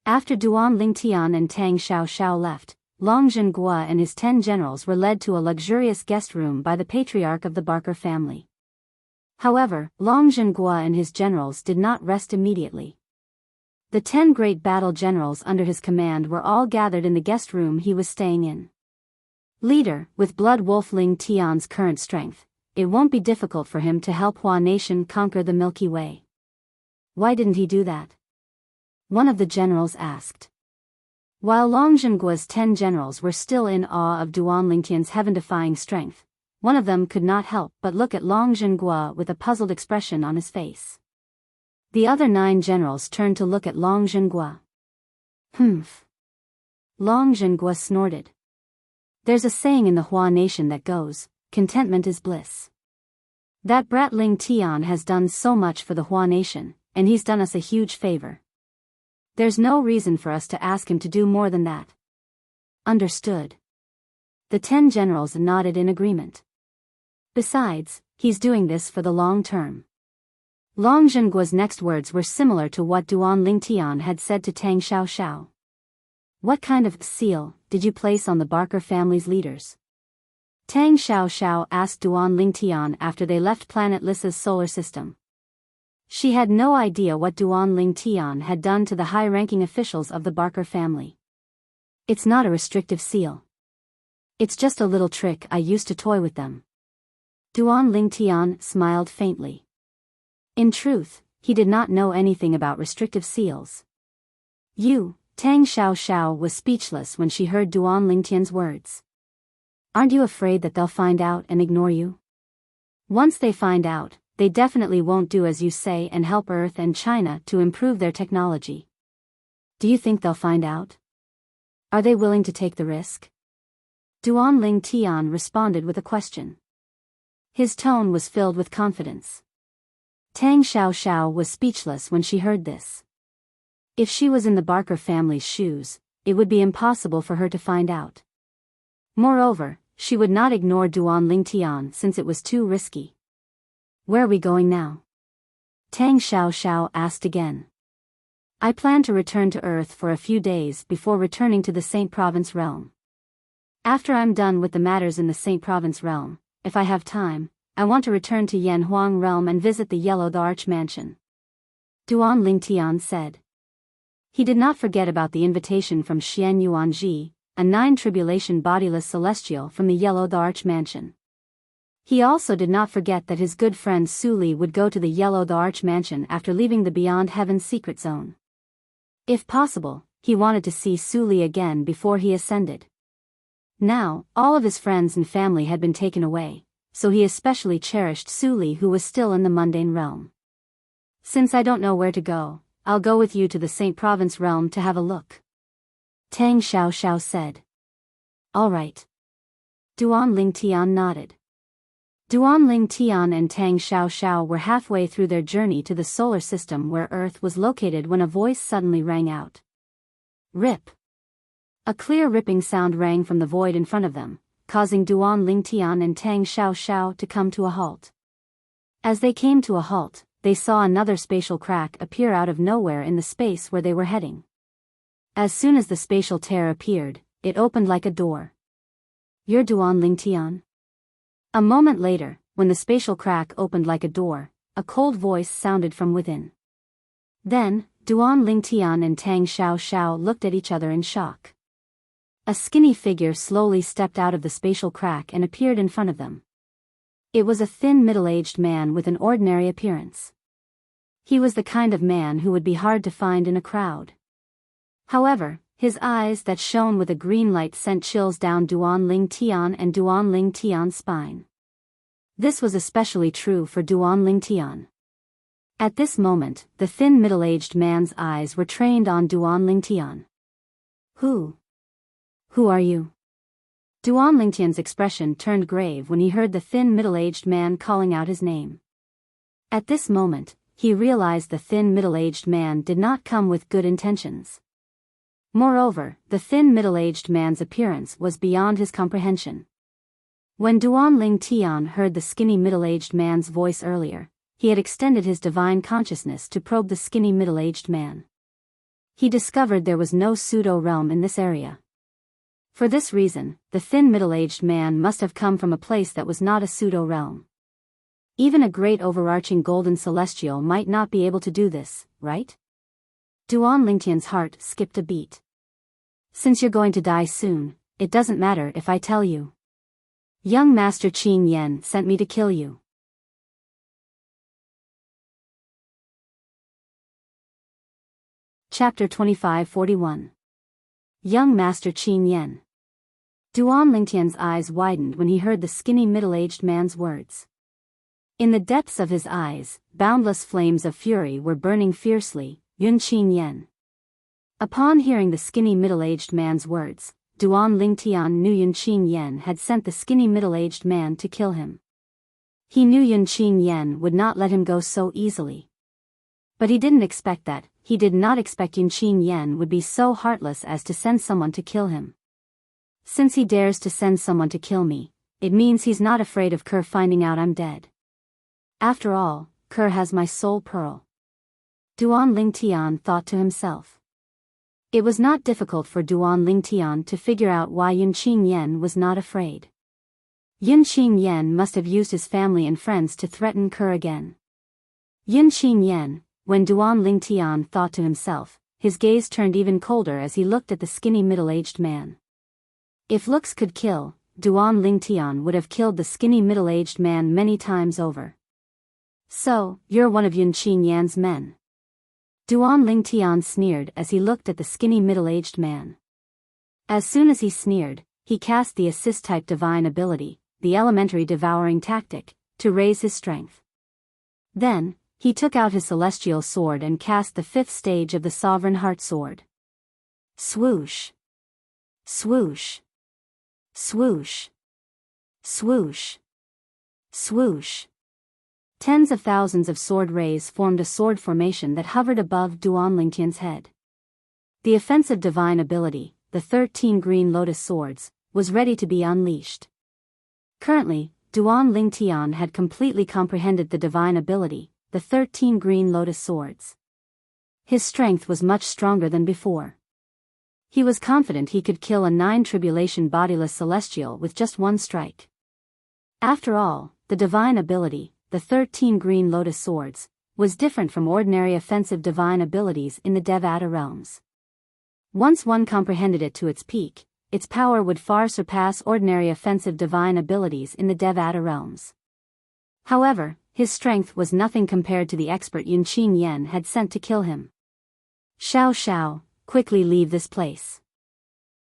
After Duan Lingtian and Tang Xiao left, Long Zhenghua and his 10 generals were led to a luxurious guest room by the patriarch of the Barker family. However, Long Zhenghua and his generals did not rest immediately. The 10 great battle generals under his command were all gathered in the guest room he was staying in. Leader, with Blood Wolf Lingtian's current strength, it won't be difficult for him to help Hua nation conquer the Milky Way. Why didn't he do that? One of the generals asked. While Long Zhenghua's 10 generals were still in awe of Duan Lingtian's heaven-defying strength, one of them could not help but look at Long Zhenghua with a puzzled expression on his face. The other 9 generals turned to look at Long Zhenghua. Humph. Long Zhenghua snorted. There's a saying in the Hua nation that goes, contentment is bliss. That brat Ling Tian has done so much for the Hua nation, and he's done us a huge favor. There's no reason for us to ask him to do more than that. Understood. The 10 generals nodded in agreement. Besides, he's doing this for the long term. Long Zhenghua's next words were similar to what Duan Lingtian had said to Tang Xiao. What kind of seal did you place on the Barker family's leaders? Tang Xiao asked Duan Lingtian after they left planet Lissa's solar system. She had no idea what Duan Lingtian had done to the high-ranking officials of the Barker family. It's not a restrictive seal. It's just a little trick I used to toy with them. Duan Lingtian smiled faintly. In truth, he did not know anything about restrictive seals. Tang Xiao was speechless when she heard Duan Lingtian's words. Aren't you afraid that they'll find out and ignore you? Once they find out, they definitely won't do as you say and help Earth and China to improve their technology. Do you think they'll find out? Are they willing to take the risk? Duan Lingtian responded with a question. His tone was filled with confidence. Tang Xiao was speechless when she heard this. If she was in the Barker family's shoes, it would be impossible for her to find out. Moreover, she would not ignore Duan Lingtian since it was too risky. Where are we going now? Tang Xiao asked again. I plan to return to Earth for a few days before returning to the Saint Province realm. After I'm done with the matters in the Saint Province realm, if I have time, I want to return to Yan Huang realm and visit the Yellow the Arch Mansion. Duan Lingtian said. He did not forget about the invitation from Xian Yuanji, a 9 tribulation bodiless celestial from the Yellow the Arch Mansion. He also did not forget that his good friend Su Li would go to the Yellow the Arch Mansion after leaving the Beyond Heaven secret zone. If possible, he wanted to see Su Li again before he ascended. Now, all of his friends and family had been taken away, so he especially cherished Su Li, who was still in the mundane realm. Since I don't know where to go, I'll go with you to the Saint Province realm to have a look. Tang Xiao said. All right. Duan Lingtian nodded. Duan Lingtian and Tang Xiao were halfway through their journey to the solar system where Earth was located when a voice suddenly rang out. Rip. A clear ripping sound rang from the void in front of them, causing Duan Lingtian and Tang Xiao to come to a halt. As they came to a halt, they saw another spatial crack appear out of nowhere in the space where they were heading. As soon as the spatial tear appeared, it opened like a door. You're Duan Lingtian? A moment later, when the spatial crack opened like a door, a cold voice sounded from within. Then, Duan Lingtian and Tang Xiao looked at each other in shock. A skinny figure slowly stepped out of the spatial crack and appeared in front of them. It was a thin middle-aged man with an ordinary appearance. He was the kind of man who would be hard to find in a crowd. However, his eyes that shone with a green light sent chills down Duan Lingtian and Duan Lingtian's spine. This was especially true for Duan Lingtian. At this moment, the thin middle-aged man's eyes were trained on Duan Lingtian. Who are you? Duan Lingtian's expression turned grave when he heard the thin middle-aged man calling out his name. At this moment, he realized the thin middle-aged man did not come with good intentions. Moreover, the thin middle-aged man's appearance was beyond his comprehension. When Duan Lingtian heard the skinny middle-aged man's voice earlier, he had extended his divine consciousness to probe the skinny middle-aged man. He discovered there was no pseudo-realm in this area. For this reason, the thin middle-aged man must have come from a place that was not a pseudo-realm. Even a great overarching golden celestial might not be able to do this, right? Duan Lingtian's heart skipped a beat. Since you're going to die soon, it doesn't matter if I tell you. Young Master Qin Yen sent me to kill you. Chapter 2541. Young Master Qin Yen. Duan Lingtian's eyes widened when he heard the skinny middle-aged man's words. In the depths of his eyes, boundless flames of fury were burning fiercely. Yun Qin Yen. Upon hearing the skinny middle-aged man's words, Duan Lingtian knew Yun Qin Yen had sent the skinny middle-aged man to kill him. He knew Yun Qin Yen would not let him go so easily. But he didn't expect that. He did not expect Yun Qin Yen would be so heartless as to send someone to kill him. Since he dares to send someone to kill me, it means he's not afraid of Kerr finding out I'm dead. After all, Kerr has my soul pearl. Duan Lingtian thought to himself. It was not difficult for Duan Lingtian to figure out why Yun Qin Yen was not afraid. Yun Qin Yen must have used his family and friends to threaten Kerr again. Yun Qin Yen, when Duan Lingtian thought to himself, his gaze turned even colder as he looked at the skinny middle-aged man. If looks could kill, Duan Lingtian would have killed the skinny middle-aged man many times over. So, you're one of Yun Qin Yan's men. Duan Lingtian sneered as he looked at the skinny middle-aged man. As soon as he sneered, he cast the assist-type divine ability, the elementary devouring tactic, to raise his strength. Then, he took out his celestial sword and cast the 5th stage of the Sovereign Heart Sword. Swoosh! Swoosh! Swoosh! Swoosh! Swoosh! Tens of thousands of sword rays formed a sword formation that hovered above Duan Lingtian's head. The offensive divine ability, the 13 green lotus swords, was ready to be unleashed. Currently, Duan Lingtian had completely comprehended the divine ability, the 13 green lotus swords. His strength was much stronger than before. He was confident he could kill a 9 tribulation bodiless celestial with just one strike. After all, the divine ability, the 13 green lotus swords, was different from ordinary offensive divine abilities in the Devata realms. Once one comprehended it to its peak, its power would far surpass ordinary offensive divine abilities in the Devata realms. However, his strength was nothing compared to the expert Yunqing Yen had sent to kill him. Xiao Xiao, quickly leave this place.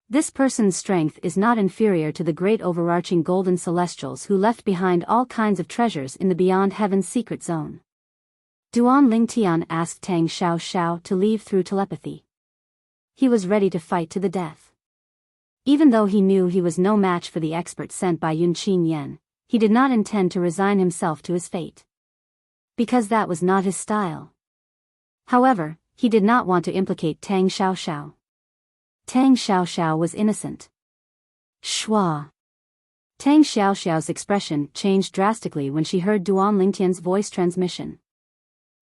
This person's strength is not inferior to the great overarching golden celestials who left behind all kinds of treasures in the beyond heaven's secret zone. Duan Lingtian asked Tang Xiao Xiao to leave through telepathy. He was ready to fight to the death. Even though he knew he was no match for the expert sent by Yunqing Yen, he did not intend to resign himself to his fate. Because that was not his style. However, he did not want to implicate Tang Xiao Xiao. Tang Xiao Xiao was innocent. Shua. Tang Xiao Xiao's expression changed drastically when she heard Duan Lingtian's voice transmission.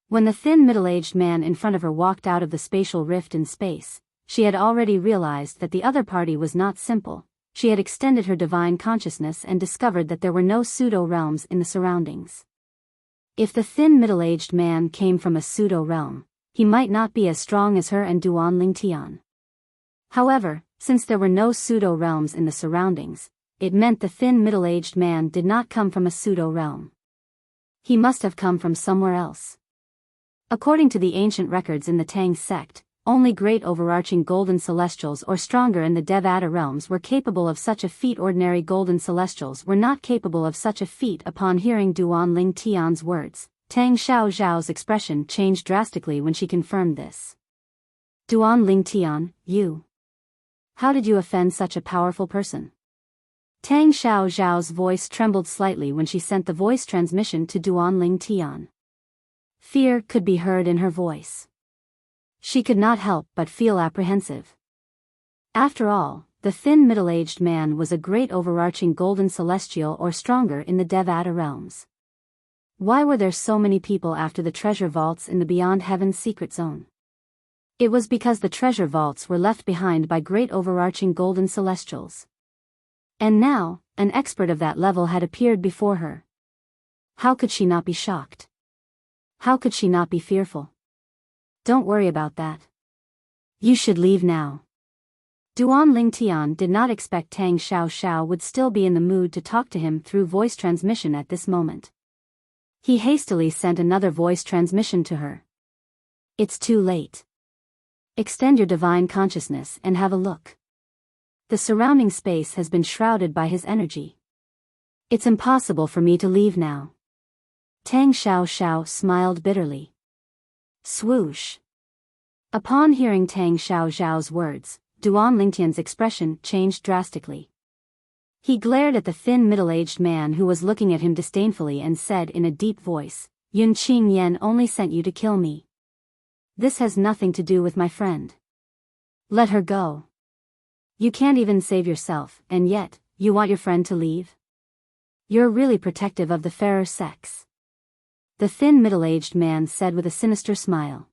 When the thin middle-aged man in front of her walked out of the spatial rift in space, she had already realized that the other party was not simple. She had extended her divine consciousness and discovered that there were no pseudo-realms in the surroundings. If the thin middle-aged man came from a pseudo-realm, he might not be as strong as her and Duan Lingtian. However, since there were no pseudo-realms in the surroundings, it meant the thin middle-aged man did not come from a pseudo-realm. He must have come from somewhere else. According to the ancient records in the Tang sect, only great overarching golden celestials or stronger in the Devata realms were capable of such a feat. Ordinary golden celestials were not capable of such a feat. Upon hearing Duan Lingtian's words, Tang Xiao Zhao's expression changed drastically when she confirmed this. Duan Lingtian, you. How did you offend such a powerful person? Tang Xiao Zhao's voice trembled slightly when she sent the voice transmission to Duan Lingtian. Fear could be heard in her voice. She could not help but feel apprehensive. After all, the thin middle-aged man was a great overarching golden celestial or stronger in the Devata realms. Why were there so many people after the treasure vaults in the beyond heaven's secret zone? It was because the treasure vaults were left behind by great overarching golden celestials. And now, an expert of that level had appeared before her. How could she not be shocked? How could she not be fearful? Don't worry about that. You should leave now. Duan Lingtian did not expect Tang Xiao Xiao would still be in the mood to talk to him through voice transmission at this moment. He hastily sent another voice transmission to her. It's too late. Extend your divine consciousness and have a look. The surrounding space has been shrouded by his energy. It's impossible for me to leave now. Tang Xiao Xiao smiled bitterly. Swoosh. Upon hearing Tang Xiao Zhao's words, Duan Lingtian's expression changed drastically. He glared at the thin middle-aged man who was looking at him disdainfully and said in a deep voice, Yunqing Yen only sent you to kill me. This has nothing to do with my friend. Let her go. You can't even save yourself, and yet, you want your friend to leave? You're really protective of the fairer sex. The thin middle-aged man said with a sinister smile.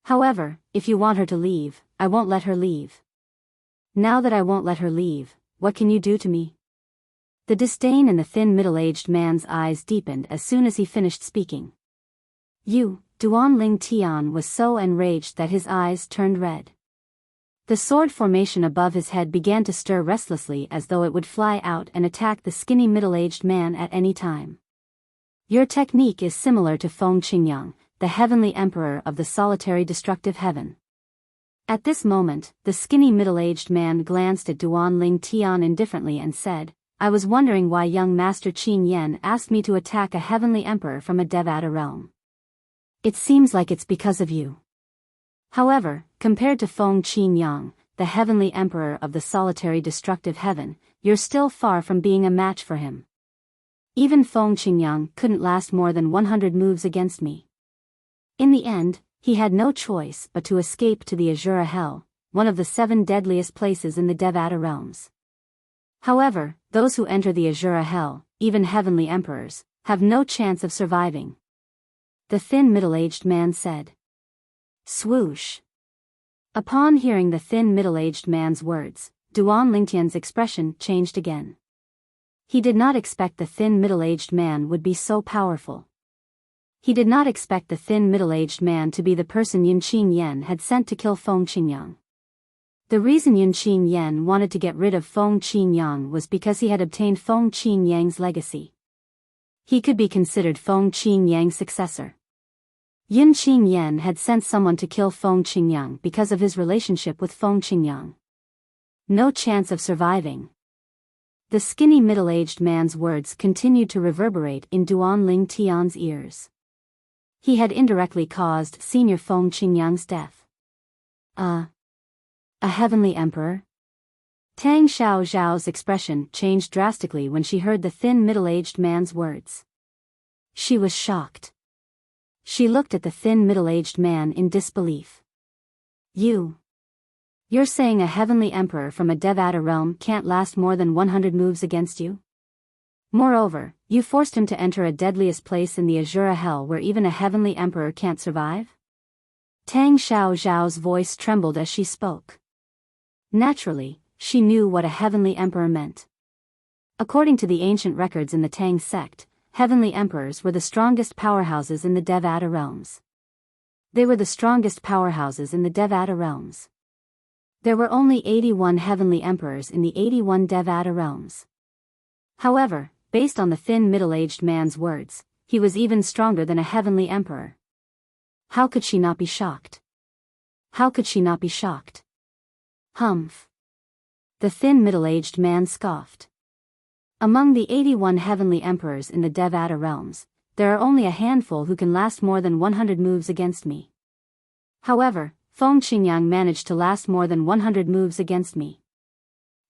However, if you want her to leave, I won't let her leave. Now that I won't let her leave, what can you do to me? The disdain in the thin middle-aged man's eyes deepened as soon as he finished speaking. Duan Lingtian was so enraged that his eyes turned red. The sword formation above his head began to stir restlessly as though it would fly out and attack the skinny middle-aged man at any time. Your technique is similar to Feng Qingyang, the heavenly emperor of the solitary destructive heaven. At this moment, the skinny middle-aged man glanced at Duan Lingtian indifferently and said, I was wondering why young Master Qin Yen asked me to attack a heavenly emperor from a Devata realm. It seems like it's because of you. However, compared to Feng Qingyang, the heavenly emperor of the solitary destructive heaven, you're still far from being a match for him. Even Feng Qingyang couldn't last more than 100 moves against me. In the end, he had no choice but to escape to the Azura Hell, one of the 7 deadliest places in the Devata realms. However, those who enter the Azura Hell, even heavenly emperors, have no chance of surviving. The thin middle-aged man said. Swoosh. Upon hearing the thin middle-aged man's words, Duan Lingtian's expression changed again. He did not expect the thin middle-aged man would be so powerful. He did not expect the thin middle-aged man to be the person Yun Qingyan had sent to kill Feng Qingyang. The reason Yun Qingyan wanted to get rid of Feng Qingyang was because he had obtained Feng Qingyang's legacy. He could be considered Feng Qingyang's successor. Yun Qingyan had sent someone to kill Feng Qingyang because of his relationship with Feng Qingyang. No chance of surviving. The skinny middle-aged man's words continued to reverberate in Duan Ling Tian's ears. He had indirectly caused Senior Feng Qingyang's death. A heavenly emperor? Tang Xiao's expression changed drastically when she heard the thin middle-aged man's words. She was shocked. She looked at the thin middle-aged man in disbelief. You're saying a heavenly emperor from a Devata realm can't last more than 100 moves against you? Moreover, you forced him to enter a deadliest place in the Azura Hell where even a heavenly emperor can't survive? Tang Xiao's voice trembled as she spoke. Naturally, she knew what a heavenly emperor meant. According to the ancient records in the Tang sect, heavenly emperors were the strongest powerhouses in the Devata realms. They were the strongest powerhouses in the Devata realms. There were only 81 heavenly emperors in the 81 Devata realms. However, based on the thin middle-aged man's words, he was even stronger than a heavenly emperor. How could she not be shocked? How could she not be shocked? Humph. The thin middle-aged man scoffed. Among the 81 heavenly emperors in the Devata realms, there are only a handful who can last more than 100 moves against me. However, Feng Qingyang managed to last more than 100 moves against me.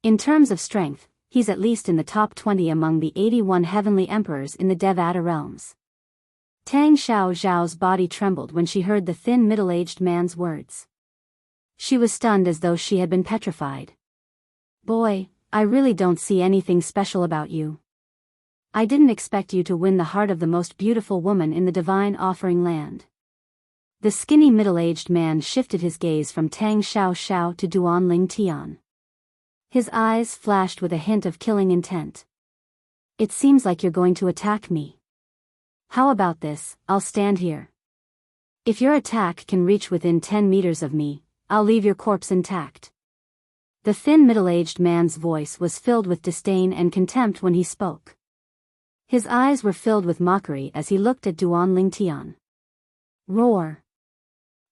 In terms of strength, he's at least in the top 20 among the 81 heavenly emperors in the Devata realms. Tang Xiao's body trembled when she heard the thin middle-aged man's words. She was stunned as though she had been petrified. Boy, I really don't see anything special about you. I didn't expect you to win the heart of the most beautiful woman in the divine offering land. The skinny middle-aged man shifted his gaze from Tang Xiao to Duan Ling Tian. His eyes flashed with a hint of killing intent. It seems like you're going to attack me. How about this, I'll stand here. If your attack can reach within 10 meters of me, I'll leave your corpse intact. The thin middle-aged man's voice was filled with disdain and contempt when he spoke. His eyes were filled with mockery as he looked at Duan Ling Tian. Roar.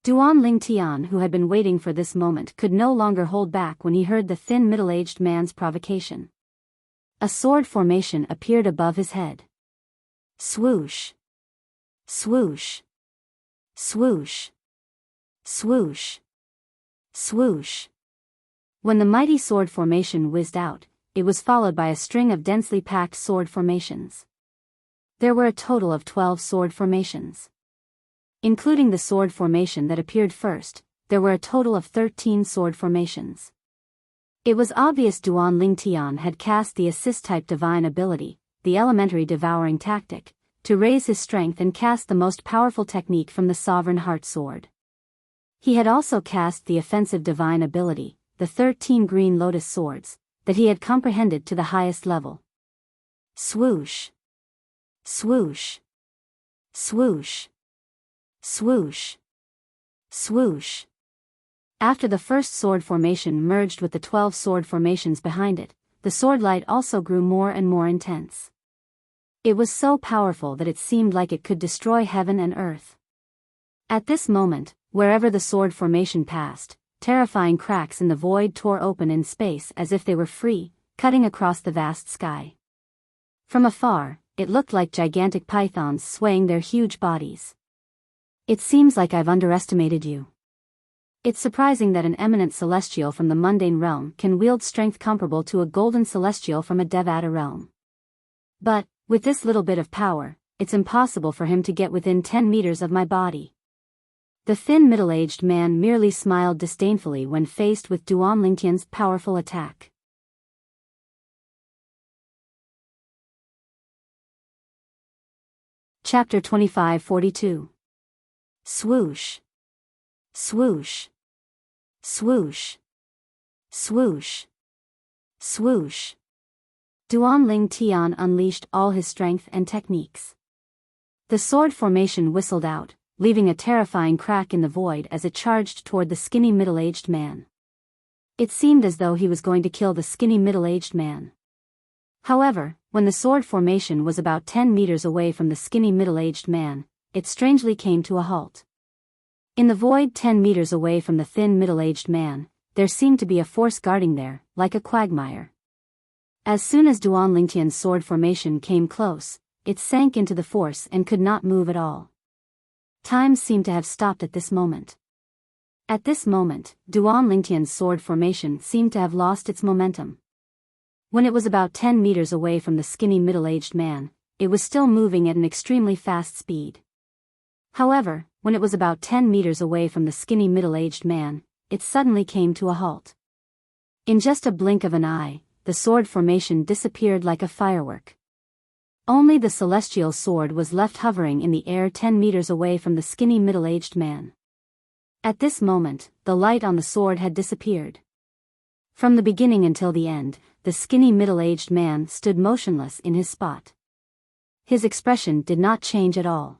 Duan Ling Tian, who had been waiting for this moment, could no longer hold back when he heard the thin middle-aged man's provocation. A sword formation appeared above his head. Swoosh. Swoosh. Swoosh. Swoosh. Swoosh. When the mighty sword formation whizzed out, it was followed by a string of densely packed sword formations. There were a total of 12 sword formations. Including the sword formation that appeared first, there were a total of 13 sword formations. It was obvious Duan Ling Tian had cast the assist-type divine ability, the elementary devouring tactic, to raise his strength and cast the most powerful technique from the Sovereign Heart Sword. He had also cast the offensive divine ability, the 13 green lotus swords, that he had comprehended to the highest level. Swoosh. Swoosh. Swoosh. Swoosh. Swoosh. After the first sword formation merged with the 12 sword formations behind it, the sword light also grew more and more intense. It was so powerful that it seemed like it could destroy heaven and earth. At this moment, wherever the sword formation passed, terrifying cracks in the void tore open in space as if they were free, cutting across the vast sky. From afar, it looked like gigantic pythons swaying their huge bodies. It seems like I've underestimated you. It's surprising that an eminent celestial from the mundane realm can wield strength comparable to a golden celestial from a Devata realm. But, with this little bit of power, it's impossible for him to get within 10 meters of my body. The thin middle-aged man merely smiled disdainfully when faced with Duan Lingtian's powerful attack. Chapter 2542. Swoosh. Swoosh. Swoosh. Swoosh. Swoosh. Duan Ling Tian unleashed all his strength and techniques. The sword formation whistled out, leaving a terrifying crack in the void as it charged toward the skinny middle-aged man. It seemed as though he was going to kill the skinny middle-aged man. However, when the sword formation was about 10 meters away from the skinny middle-aged man, it strangely came to a halt. In the void 10 meters away from the thin middle-aged man, there seemed to be a force guarding there, like a quagmire. As soon as Duan Lingtian's sword formation came close, it sank into the force and could not move at all. Time seemed to have stopped at this moment. At this moment, Duan Lingtian's sword formation seemed to have lost its momentum. When it was about 10 meters away from the skinny middle-aged man, it was still moving at an extremely fast speed. However, when it was about 10 meters away from the skinny middle-aged man, it suddenly came to a halt. In just a blink of an eye, the sword formation disappeared like a firework. Only the celestial sword was left hovering in the air 10 meters away from the skinny middle-aged man. At this moment, the light on the sword had disappeared. From the beginning until the end, the skinny middle-aged man stood motionless in his spot. His expression did not change at all.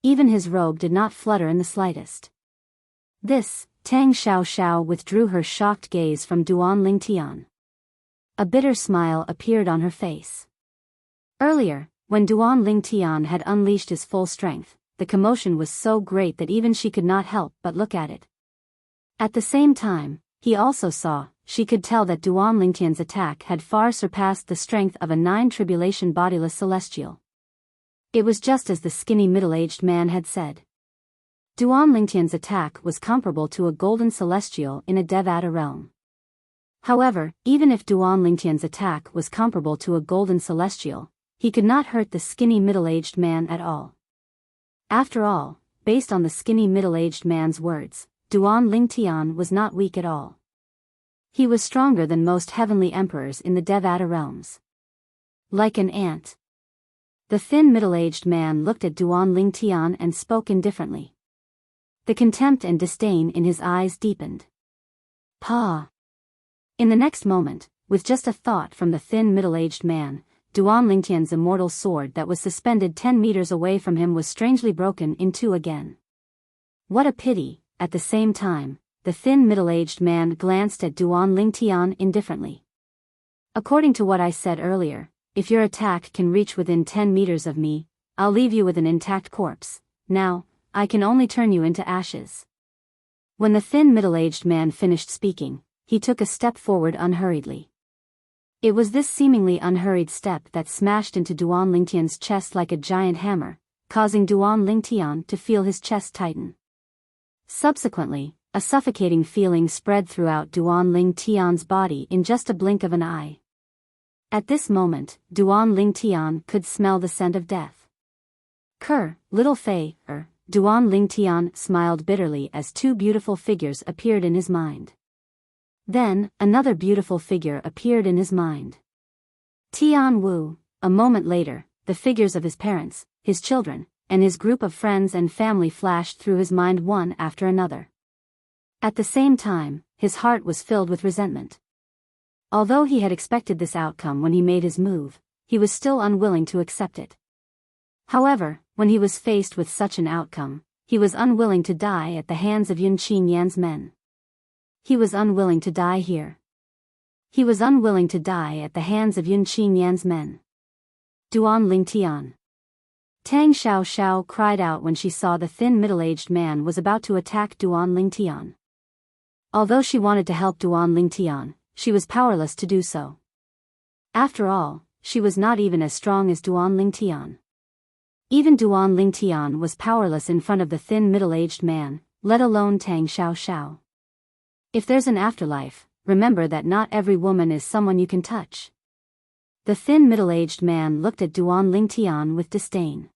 Even his robe did not flutter in the slightest. This, Tang Xiao withdrew her shocked gaze from Duan Lingtian. A bitter smile appeared on her face. Earlier, when Duan Lingtian had unleashed his full strength, the commotion was so great that even she could not help but look at it. At the same time, she could tell that Duan Lingtian's attack had far surpassed the strength of a 9 tribulation bodiless celestial. It was just as the skinny middle-aged man had said. Duan Lingtian's attack was comparable to a golden celestial in a Devata realm. However, even if Duan Lingtian's attack was comparable to a golden celestial, he could not hurt the skinny middle-aged man at all. After all, based on the skinny middle-aged man's words, Duan Lingtian was not weak at all. He was stronger than most heavenly emperors in the Devata realms. Like an ant. The thin middle-aged man looked at Duan Lingtian and spoke indifferently. The contempt and disdain in his eyes deepened. "Pa." In the next moment, with just a thought from the thin middle-aged man, Duan Lingtian's immortal sword that was suspended 10 meters away from him was strangely broken in two again. What a pity. At the same time, the thin middle-aged man glanced at Duan Lingtian indifferently. "According to what I said earlier, if your attack can reach within 10 meters of me, I'll leave you with an intact corpse. Now, I can only turn you into ashes." When the thin middle-aged man finished speaking, he took a step forward unhurriedly. It was this seemingly unhurried step that smashed into Duan Lingtian's chest like a giant hammer, causing Duan Lingtian to feel his chest tighten. Subsequently, a suffocating feeling spread throughout Duan Lingtian's body in just a blink of an eye. At this moment, Duan Lingtian could smell the scent of death. Little Fei, Duan Lingtian smiled bitterly as two beautiful figures appeared in his mind. Then, another beautiful figure appeared in his mind. Tian Wu. A moment later, the figures of his parents, his children, and his group of friends and family flashed through his mind one after another. At the same time, his heart was filled with resentment. Although he had expected this outcome when he made his move, he was still unwilling to accept it. However, when he was faced with such an outcome, he was unwilling to die at the hands of Yun Qin Yan's men. He was unwilling to die here. He was unwilling to die at the hands of Yun Qin Yan's men. Duan Lingtian. Tang Xiao cried out when she saw the thin middle-aged man was about to attack Duan Lingtian. Although she wanted to help Duan Lingtian, she was powerless to do so. After all, she was not even as strong as Duan Lingtian. Even Duan Lingtian was powerless in front of the thin middle-aged man, let alone Tang Xiao. If there's an afterlife, remember that not every woman is someone you can touch. The thin middle-aged man looked at Duan Lingtian with disdain.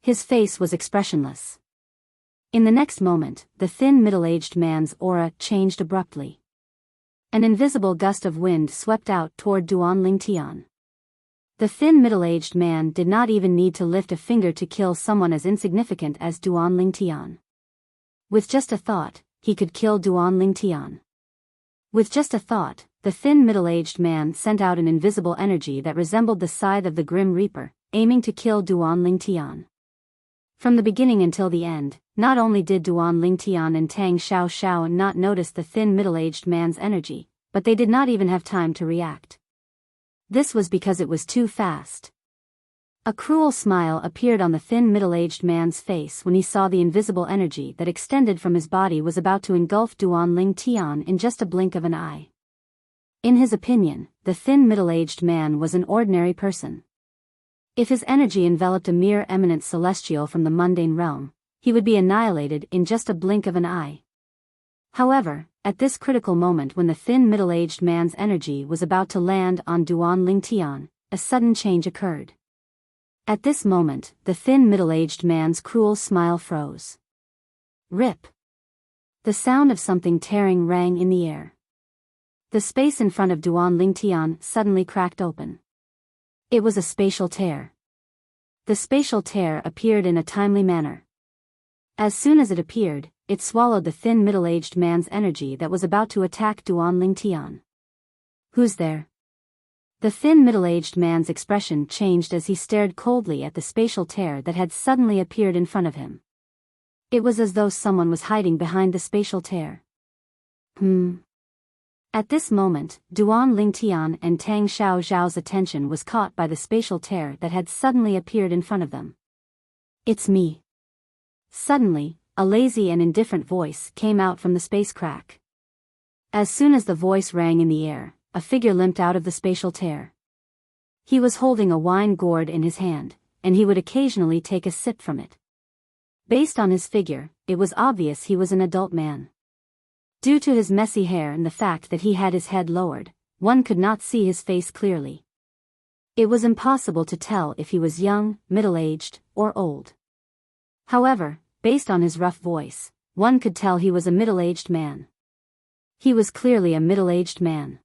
His face was expressionless. In the next moment, the thin middle-aged man's aura changed abruptly. An invisible gust of wind swept out toward Duan Lingtian. The thin middle-aged man did not even need to lift a finger to kill someone as insignificant as Duan Lingtian. With just a thought, he could kill Duan Ling Tian. With just a thought, the thin middle-aged man sent out an invisible energy that resembled the scythe of the Grim Reaper, aiming to kill Duan Ling Tian. From the beginning until the end, not only did Duan Ling Tian and Tang Xiao Xiao not notice the thin middle-aged man's energy, but they did not even have time to react. This was because it was too fast. A cruel smile appeared on the thin middle-aged man's face when he saw the invisible energy that extended from his body was about to engulf Duan Ling Tian in just a blink of an eye. In his opinion, the thin middle-aged man was an ordinary person. If his energy enveloped a mere eminent celestial from the mundane realm, he would be annihilated in just a blink of an eye. However, at this critical moment when the thin middle-aged man's energy was about to land on Duan Ling Tian, a sudden change occurred. At this moment, the thin middle-aged man's cruel smile froze. Rip! The sound of something tearing rang in the air. The space in front of Duan Ling Tian suddenly cracked open. It was a spatial tear. The spatial tear appeared in a timely manner. As soon as it appeared, it swallowed the thin middle-aged man's energy that was about to attack Duan Ling Tian. Who's there? The thin middle-aged man's expression changed as he stared coldly at the spatial tear that had suddenly appeared in front of him. It was as though someone was hiding behind the spatial tear. At this moment, Duan Ling Tian and Tang Xiao Xiao's attention was caught by the spatial tear that had suddenly appeared in front of them. It's me. Suddenly, a lazy and indifferent voice came out from the space crack. As soon as the voice rang in the air, a figure limped out of the spatial tear. He was holding a wine gourd in his hand, and he would occasionally take a sip from it. Based on his figure, it was obvious he was an adult man. Due to his messy hair and the fact that he had his head lowered, one could not see his face clearly. It was impossible to tell if he was young, middle-aged, or old. However, based on his rough voice, one could tell he was a middle-aged man. He was clearly a middle-aged man.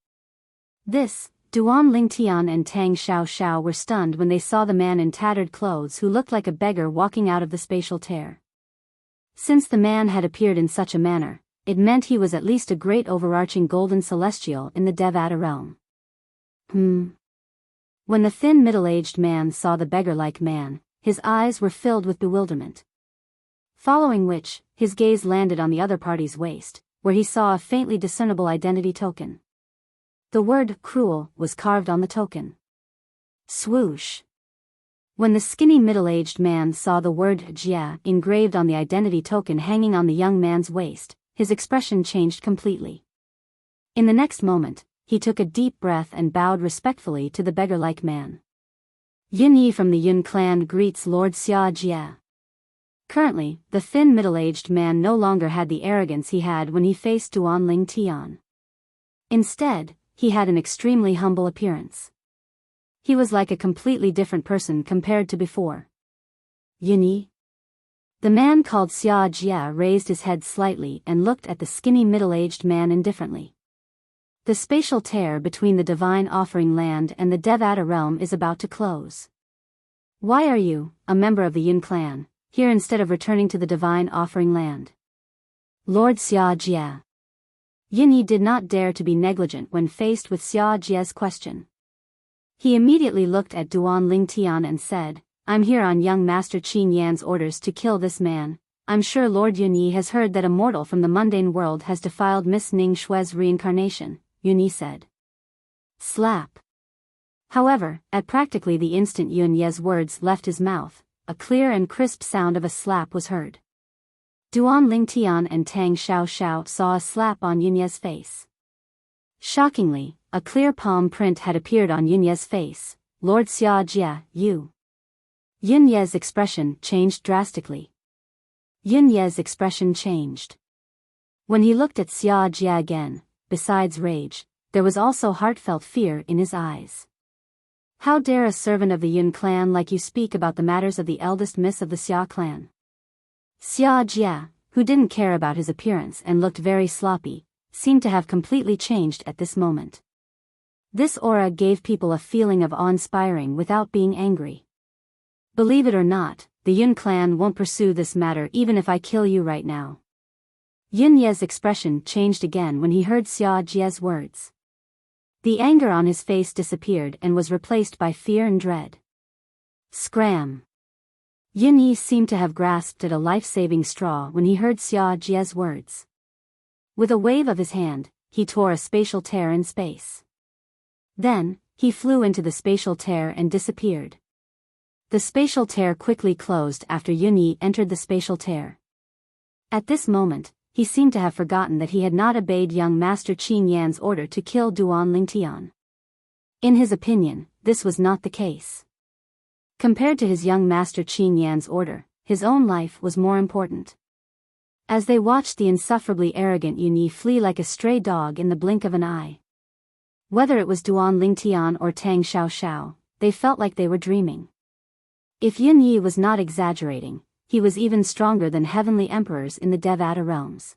Duan Ling Tian and Tang Xiao Xiao were stunned when they saw the man in tattered clothes who looked like a beggar walking out of the spatial tear. Since the man had appeared in such a manner, it meant he was at least a great overarching golden celestial in the Devata realm. When the thin middle-aged man saw the beggar-like man, his eyes were filled with bewilderment. Following which, his gaze landed on the other party's waist, where he saw a faintly discernible identity token. The word "cruel" was carved on the token. Swoosh! When the skinny middle-aged man saw the word "Jia" engraved on the identity token hanging on the young man's waist, his expression changed completely. In the next moment, he took a deep breath and bowed respectfully to the beggar-like man. Yin Yi from the Yun clan greets Lord Xia Jia. Currently, the thin middle-aged man no longer had the arrogance he had when he faced Duan Ling Tian. Instead, he had an extremely humble appearance. He was like a completely different person compared to before. Yin Yi? The man called Xia Jia raised his head slightly and looked at the skinny middle-aged man indifferently. The spatial tear between the divine offering land and the Devata realm is about to close. Why are you, a member of the Yun clan, here instead of returning to the divine offering land? Lord Xia Jia. Yin Yi did not dare to be negligent when faced with Xia Jia's question. He immediately looked at Duan Ling Tian and said, I'm here on young Master Qin Yan's orders to kill this man. I'm sure Lord Yun Yi has heard that a mortal from the mundane world has defiled Miss Ning Shue's reincarnation, Yun Yi said. Slap. However, at practically the instant Yun Ye's words left his mouth, a clear and crisp sound of a slap was heard. Duan Ling Tian and Tang Xiao Xiao saw a slap on Yun Ye's face. Shockingly, a clear palm print had appeared on Yun Ye's face. Lord Xia Jia, you. Yun Ye's expression changed drastically. Yun Ye's expression changed. When he looked at Xia Jia again, besides rage, there was also heartfelt fear in his eyes. How dare a servant of the Yun clan like you speak about the matters of the eldest miss of the Xia clan? Xia Jia, who didn't care about his appearance and looked very sloppy, seemed to have completely changed at this moment. This aura gave people a feeling of awe-inspiring without being angry. Believe it or not, the Yun clan won't pursue this matter even if I kill you right now. Yin Ye's expression changed again when he heard Xia Jie's words. The anger on his face disappeared and was replaced by fear and dread. Scram! Yin Yi seemed to have grasped at a life-saving straw when he heard Xia Jie's words. With a wave of his hand, he tore a spatial tear in space. Then, he flew into the spatial tear and disappeared. The spatial tear quickly closed after Yin Yi entered the spatial tear. At this moment, he seemed to have forgotten that he had not obeyed young Master Qin Yan's order to kill Duan Lingtian. In his opinion, this was not the case. Compared to his young Master Qin Yan's order, his own life was more important. As they watched the insufferably arrogant Yin Yi flee like a stray dog in the blink of an eye. Whether it was Duan Lingtian or Tang Xiaoxiao, they felt like they were dreaming. If Yin Yi was not exaggerating, he was even stronger than heavenly emperors in the Devata realms.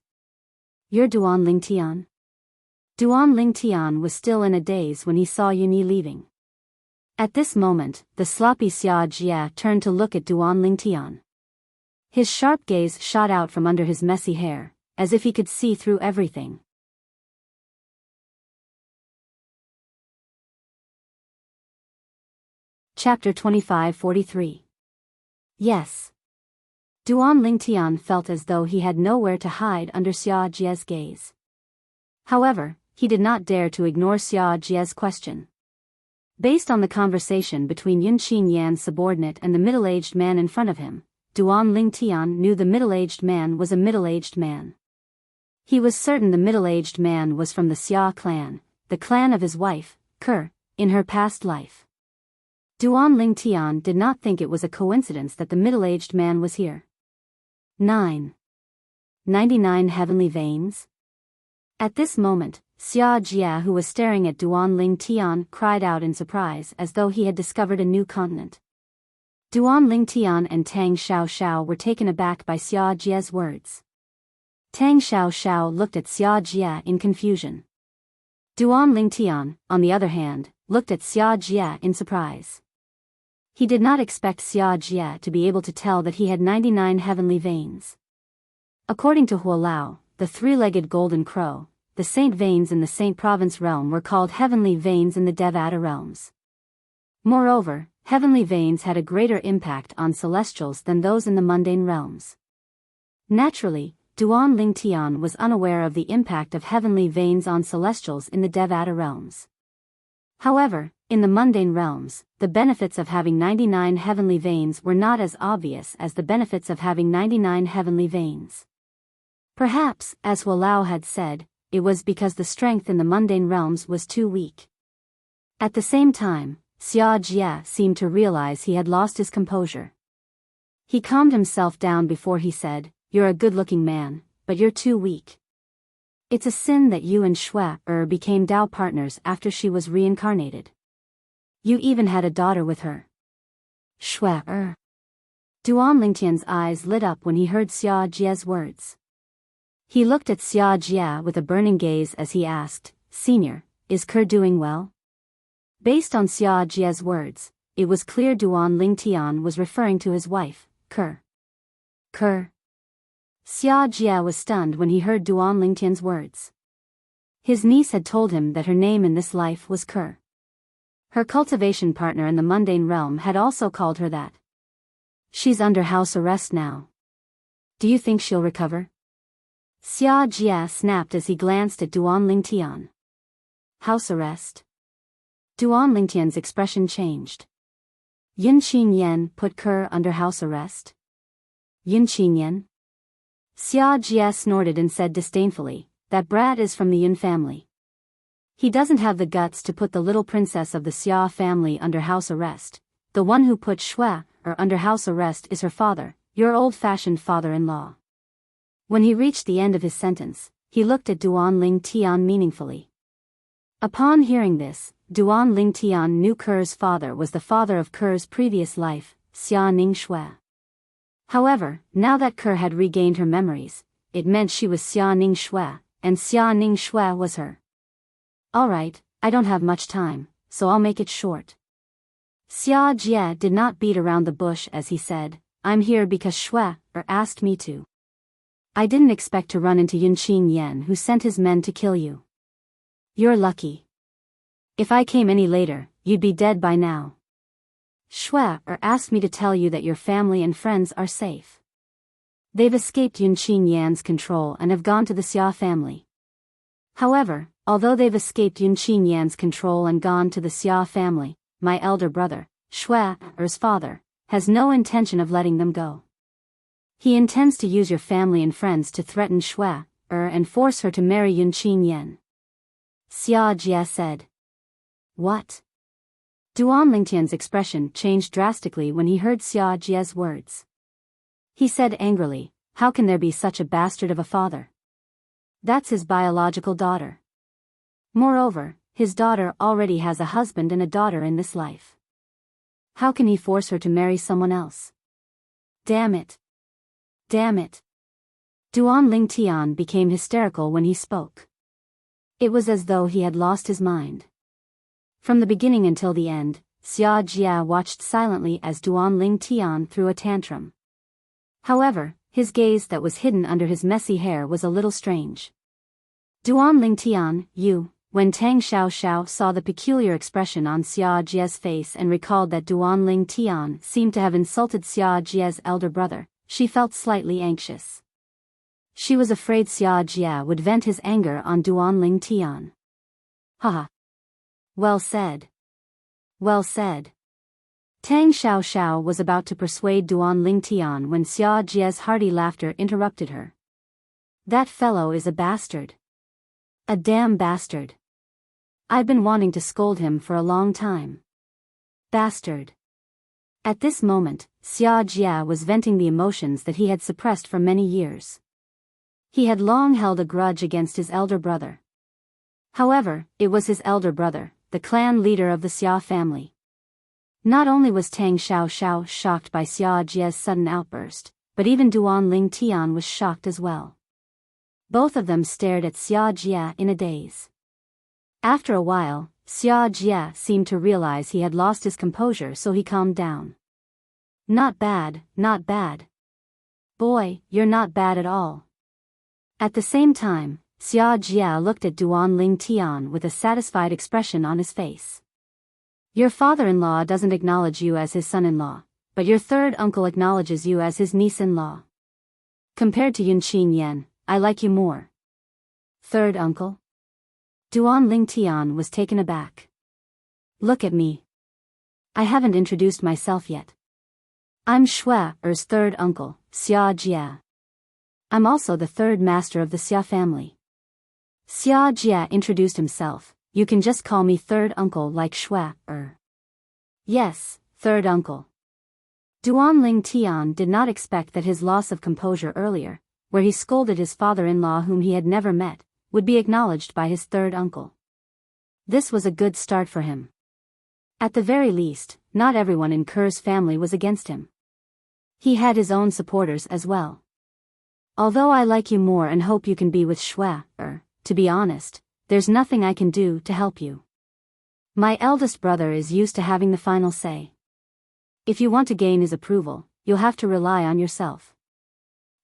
You're Duan Lingtian? Duan Lingtian was still in a daze when he saw Yin Yi leaving. At this moment, the sloppy Xia Jie turned to look at Duan Lingtian. His sharp gaze shot out from under his messy hair, as if he could see through everything. Chapter 25-43. Yes. Duan Lingtian felt as though he had nowhere to hide under Xia Jie's gaze. However, he did not dare to ignore Xia Jie's question. Based on the conversation between Yin Qin Yan's subordinate and the middle-aged man in front of him, Duan Lingtian knew the middle-aged man was a middle-aged man. He was certain the middle-aged man was from the Xia clan, the clan of his wife, Ke, in her past life. Duan Lingtian did not think it was a coincidence that the middle-aged man was here. 99 heavenly veins? At this moment, Xia Jie, who was staring at Duan Lingtian, cried out in surprise as though he had discovered a new continent. Duan Lingtian and Tang Xiaoxiao were taken aback by Xia Jie's words. Tang Xiaoxiao looked at Xia Jie in confusion. Duan Lingtian, on the other hand, looked at Xia Jie in surprise. He did not expect Xia Jie to be able to tell that he had 99 heavenly veins. According to Huolao, the three-legged golden crow, the saint veins in the Saint Province realm were called heavenly veins in the Devata realms. Moreover, heavenly veins had a greater impact on celestials than those in the mundane realms. Naturally, Duan Lingtian was unaware of the impact of heavenly veins on celestials in the Devata realms. However, in the mundane realms, the benefits of having 99 heavenly veins were not as obvious as the benefits of having 99 heavenly veins. Perhaps, as Huolao had said, it was because the strength in the mundane realms was too weak. At the same time, Xia Jie seemed to realize he had lost his composure. He calmed himself down before he said, "You're a good-looking man, but you're too weak. It's a sin that you and Shui became Dao partners after she was reincarnated. You even had a daughter with her." Shui. Duan Lingtian's eyes lit up when he heard Xia Jie's words. He looked at Xia Jie with a burning gaze as he asked, "Senior, is Ke doing well?" Based on Xia Jie's words, it was clear Duan Lingtian was referring to his wife, Ke. Ke. Xia Jie was stunned when he heard Duan Lingtian's words. His niece had told him that her name in this life was Ke. Her cultivation partner in the mundane realm had also called her that. She's under house arrest now. Do you think she'll recover? Xia Jie snapped as he glanced at Duan Lingtian. House arrest? Duan Lingtian's expression changed. Yin Qin Yan put Ke under house arrest? Yin Qin Yan? Xia Jie snorted and said disdainfully, "That brat is from the Yin family. He doesn't have the guts to put the little princess of the Xia family under house arrest. The one who put Shui under house arrest is her father, your old-fashioned father-in-law." When he reached the end of his sentence, he looked at Duan Lingtian meaningfully. Upon hearing this, Duan Lingtian knew Ke's father was the father of Ke's previous life, Xia Ning Shui. However, now that Ke had regained her memories, it meant she was Xia Ning Shui, and Xia Ning Shui was her. "Alright, I don't have much time, so I'll make it short." Xia Jie did not beat around the bush as he said, "I'm here because Shui asked me to. I didn't expect to run into Yunqin Yan, who sent his men to kill you. You're lucky. If I came any later, you'd be dead by now. Shui asked me to tell you that your family and friends are safe. They've escaped Yunqin Yan's control and have gone to the Xia family. However, although they've escaped Yunqin Yan's control and gone to the Xia family, my elder brother, Shui's father, has no intention of letting them go. He intends to use your family and friends to threaten Shui and force her to marry Yunqin Yan. Xia Jie said. What? Duan Lingtian's expression changed drastically when he heard Xia Jie's words. He said angrily, how can there be such a bastard of a father? That's his biological daughter. Moreover, his daughter already has a husband and a daughter in this life. How can he force her to marry someone else? Damn it. Damn it. Duan Lingtian became hysterical when he spoke. It was as though he had lost his mind. From the beginning until the end, Xia Jie watched silently as Duan Lingtian threw a tantrum. However, his gaze that was hidden under his messy hair was a little strange. Duan Lingtian, you. When Tang Xiaoxiao saw the peculiar expression on Xia Jie's face and recalled that Duan Lingtian seemed to have insulted Xia Jie's elder brother, she felt slightly anxious. She was afraid Xia Jie would vent his anger on Duan Lingtian. Haha. Well said. Well said. Tang Xiaoxiao was about to persuade Duan Lingtian when Xia Jie's hearty laughter interrupted her. That fellow is a bastard. A damn bastard. I've been wanting to scold him for a long time. Bastard. At this moment, Xia Jie was venting the emotions that he had suppressed for many years. He had long held a grudge against his elder brother. However, it was his elder brother, the clan leader of the Xia family. Not only was Tang Xiaoxiao shocked by Xia Jie's sudden outburst, but even Duan Lingtian was shocked as well. Both of them stared at Xia Jie in a daze. After a while, Xia Jie seemed to realize he had lost his composure, so he calmed down. Not bad, not bad. Boy, you're not bad at all. At the same time, Xia Jie looked at Duan Lingtian with a satisfied expression on his face. Your father-in-law doesn't acknowledge you as his son-in-law, but your third uncle acknowledges you as his niece-in-law. Compared to Yunqin Yan, I like you more. Third uncle? Duan Lingtian was taken aback. Look at me. I haven't introduced myself yet. I'm Shui's third uncle, Xia Jie. I'm also the third master of the Xia family. Xia Jie introduced himself. You can just call me third uncle like Shui. Yes, third uncle. Duan Lingtian did not expect that his loss of composure earlier, where he scolded his father-in-law whom he had never met, would be acknowledged by his third uncle. This was a good start for him. At the very least, not everyone in Ker's family was against him. He had his own supporters as well. Although I like you more and hope you can be with Shui, to be honest, there's nothing I can do to help you. My eldest brother is used to having the final say. If you want to gain his approval, you'll have to rely on yourself.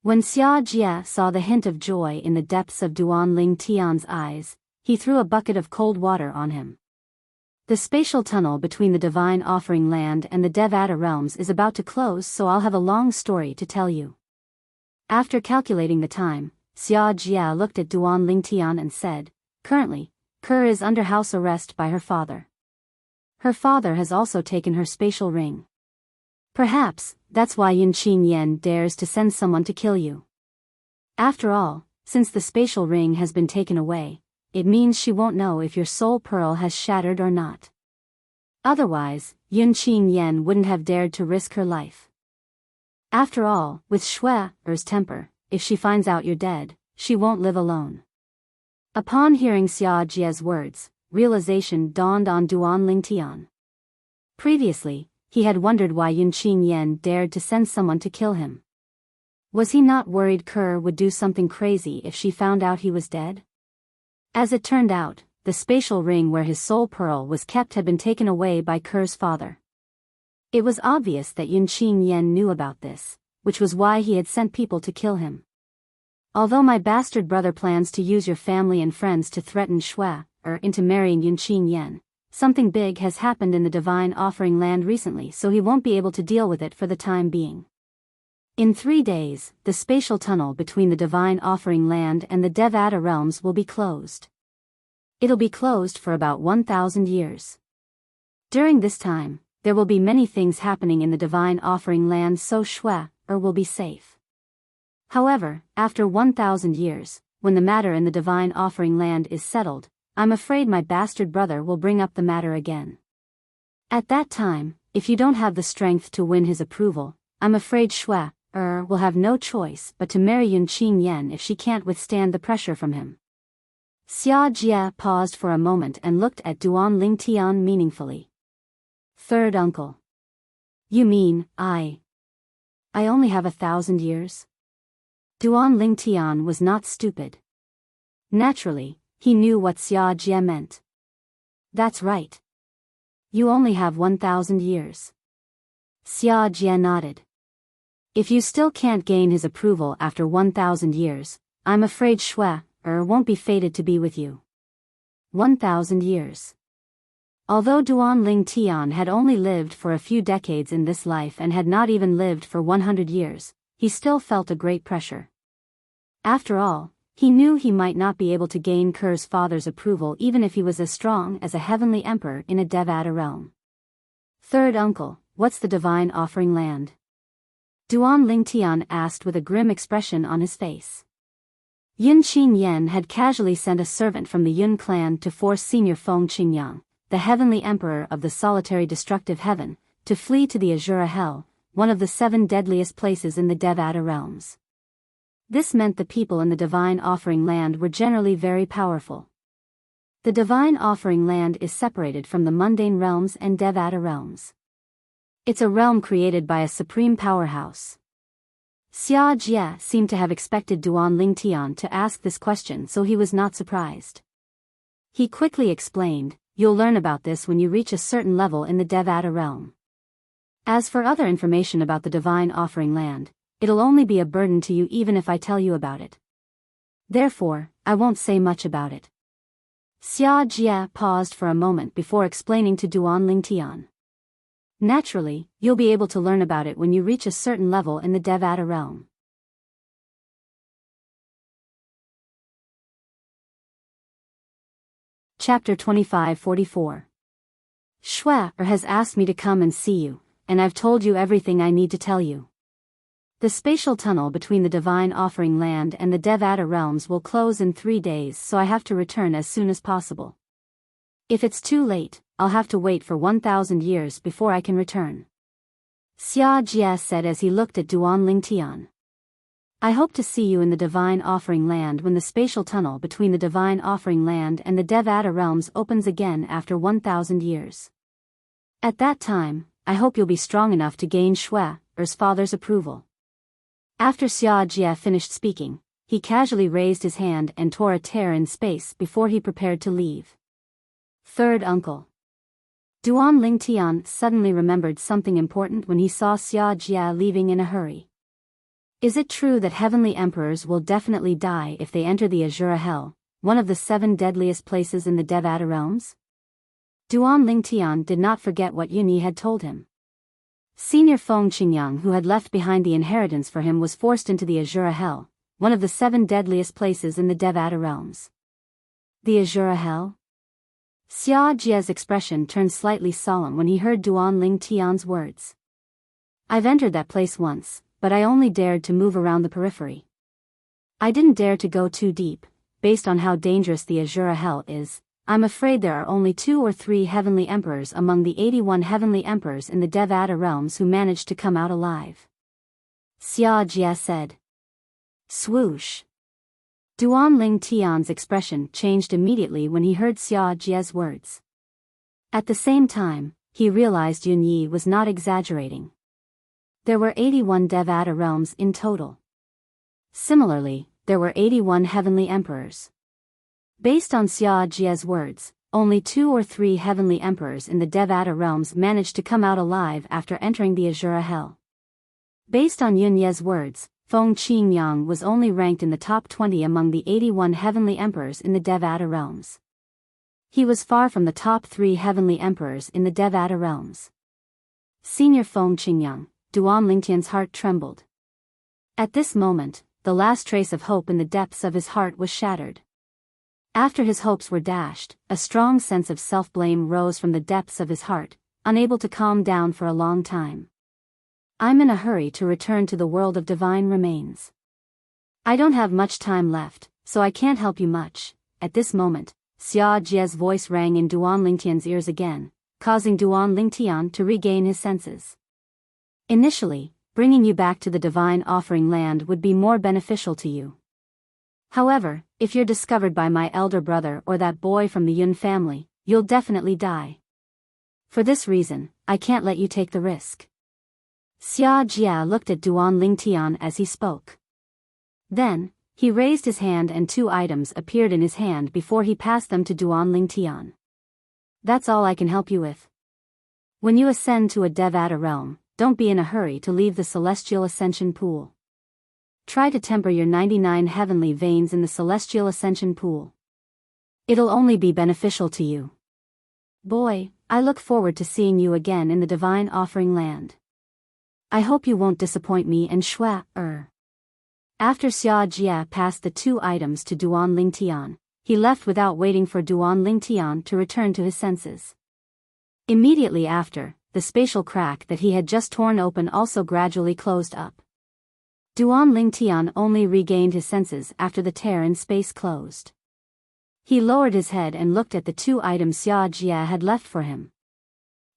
When Xia Jie saw the hint of joy in the depths of Duan Lingtian's eyes, he threw a bucket of cold water on him. The spatial tunnel between the Divine Offering Land and the Devata realms is about to close, so I'll have a long story to tell you. After calculating the time, Xia Jie looked at Duan Lingtian and said, currently, Ker is under house arrest by her father. Her father has also taken her spatial ring. Perhaps, that's why Yunqin Yan dares to send someone to kill you. After all, since the spatial ring has been taken away, it means she won't know if your soul pearl has shattered or not. Otherwise, Yunqin Yan wouldn't have dared to risk her life. After all, with Shui's temper, if she finds out you're dead, she won't live alone. Upon hearing Xia Jie's words, realization dawned on Duan Lingtian. Previously, he had wondered why Yunqin Yan dared to send someone to kill him. Was he not worried Ker would do something crazy if she found out he was dead? As it turned out, the spatial ring where his soul pearl was kept had been taken away by Ker's father. It was obvious that Yunqin Yan knew about this, which was why he had sent people to kill him. Although my bastard brother plans to use your family and friends to threaten Shui, into marrying Yunqin Yan, something big has happened in the Divine Offering Land recently, so he won't be able to deal with it for the time being. In 3 days, the spatial tunnel between the Divine Offering Land and the Devata realms will be closed. It'll be closed for about 1,000 years. During this time, there will be many things happening in the Divine Offering Land, so Shui, will be safe. However, after 1,000 years, when the matter in the Divine Offering Land is settled, I'm afraid my bastard brother will bring up the matter again. At that time, if you don't have the strength to win his approval, I'm afraid Shui, will have no choice but to marry Yunqin Yan if she can't withstand the pressure from him. Xia Jie paused for a moment and looked at Duan Lingtian meaningfully. Third uncle. You mean, I only have 1,000 years? Duan Lingtian was not stupid. Naturally, he knew what Xia Jie meant. That's right. You only have 1,000 years. Xia Jie nodded. If you still can't gain his approval after 1,000 years, I'm afraid Shui, won't be fated to be with you. 1,000 years. Although Duan Lingtian had only lived for a few decades in this life and had not even lived for 100 years, he still felt a great pressure. After all, he knew he might not be able to gain Ker's father's approval even if he was as strong as a heavenly emperor in a Devata realm. Third uncle, what's the Divine Offering Land? Duan Lingtian asked with a grim expression on his face. Yunqin Yan had casually sent a servant from the Yun clan to force Senior Feng Qingyang, the heavenly emperor of the solitary destructive heaven, to flee to the Azura Hell, one of the 7 deadliest places in the Devata realms. This meant the people in the Divine Offering Land were generally very powerful. The Divine Offering Land is separated from the mundane realms and Devata realms. It's a realm created by a supreme powerhouse. Xia Jie seemed to have expected Duan Lingtian to ask this question, so he was not surprised. He quickly explained, you'll learn about this when you reach a certain level in the Devata realm. As for other information about the Divine Offering Land, it'll only be a burden to you even if I tell you about it. Therefore, I won't say much about it. Xia Jie paused for a moment before explaining to Duan Lingtian. Naturally, you'll be able to learn about it when you reach a certain level in the Devata realm. Chapter 2544. Shui has asked me to come and see you, and I've told you everything I need to tell you. The spatial tunnel between the Divine Offering Land and the Devata realms will close in 3 days, so I have to return as soon as possible. If it's too late, I'll have to wait for 1,000 years before I can return. Xia Jie said as he looked at Duan Lingtian. I hope to see you in the Divine Offering Land when the spatial tunnel between the Divine Offering Land and the Devata realms opens again after 1,000 years. At that time, I hope you'll be strong enough to gain Shui's father's approval. After Xia Jie finished speaking, he casually raised his hand and tore a tear in space before he prepared to leave. Third uncle. Duan Lingtian suddenly remembered something important when he saw Xia Jie leaving in a hurry. Is it true that heavenly emperors will definitely die if they enter the Azura Hell, one of the 7 deadliest places in the Devata realms? Duan Lingtian did not forget what Yunyi had told him. Senior Feng Qingyang, who had left behind the inheritance for him, was forced into the Azura Hell, one of the 7 deadliest places in the Devata realms. The Azura Hell? Xia Jie's expression turned slightly solemn when he heard Duan Lingtian's words. I've entered that place once, but I only dared to move around the periphery. I didn't dare to go too deep. Based on how dangerous the Azura Hell is, I'm afraid there are only 2 or 3 heavenly emperors among the 81 heavenly emperors in the Devata realms who managed to come out alive. Xia Jie said. Swoosh. Duan Lingtian's expression changed immediately when he heard Xia Jie's words. At the same time, he realized Yunyi was not exaggerating. There were 81 Devata realms in total. Similarly, there were 81 heavenly emperors. Based on Xia Jie's words, only 2 or 3 heavenly emperors in the Devata realms managed to come out alive after entering the Azura Hell. Based on Yunye's words, Feng Qingyang was only ranked in the top 20 among the 81 heavenly emperors in the Devata realms. He was far from the top 3 heavenly emperors in the Devata realms. Senior Feng Qingyang, Duan Lingtian's heart trembled. At this moment, the last trace of hope in the depths of his heart was shattered. After his hopes were dashed, a strong sense of self-blame rose from the depths of his heart, unable to calm down for a long time. I'm in a hurry to return to the world of divine remains. I don't have much time left, so I can't help you much. At this moment, Xia Jie's voice rang in Duan Lingtian's ears again, causing Duan Lingtian to regain his senses. Initially, bringing you back to the divine offering land would be more beneficial to you. However, if you're discovered by my elder brother or that boy from the Yun family, you'll definitely die. For this reason, I can't let you take the risk. Xia Jia looked at Duan Lingtian as he spoke. Then, he raised his hand and 2 items appeared in his hand before he passed them to Duan Lingtian. That's all I can help you with. When you ascend to a Devata realm, don't be in a hurry to leave the celestial ascension pool. Try to temper your 99 heavenly veins in the celestial ascension pool. It'll only be beneficial to you. Boy, I look forward to seeing you again in the divine offering land. I hope you won't disappoint me and Shua. After Xia Jia passed the 2 items to Duan Lingtian, he left without waiting for Duan Lingtian to return to his senses. Immediately after, the spatial crack that he had just torn open also gradually closed up. Duan Lingtian only regained his senses after the tear in space closed. He lowered his head and looked at the 2 items Xia Jia had left for him.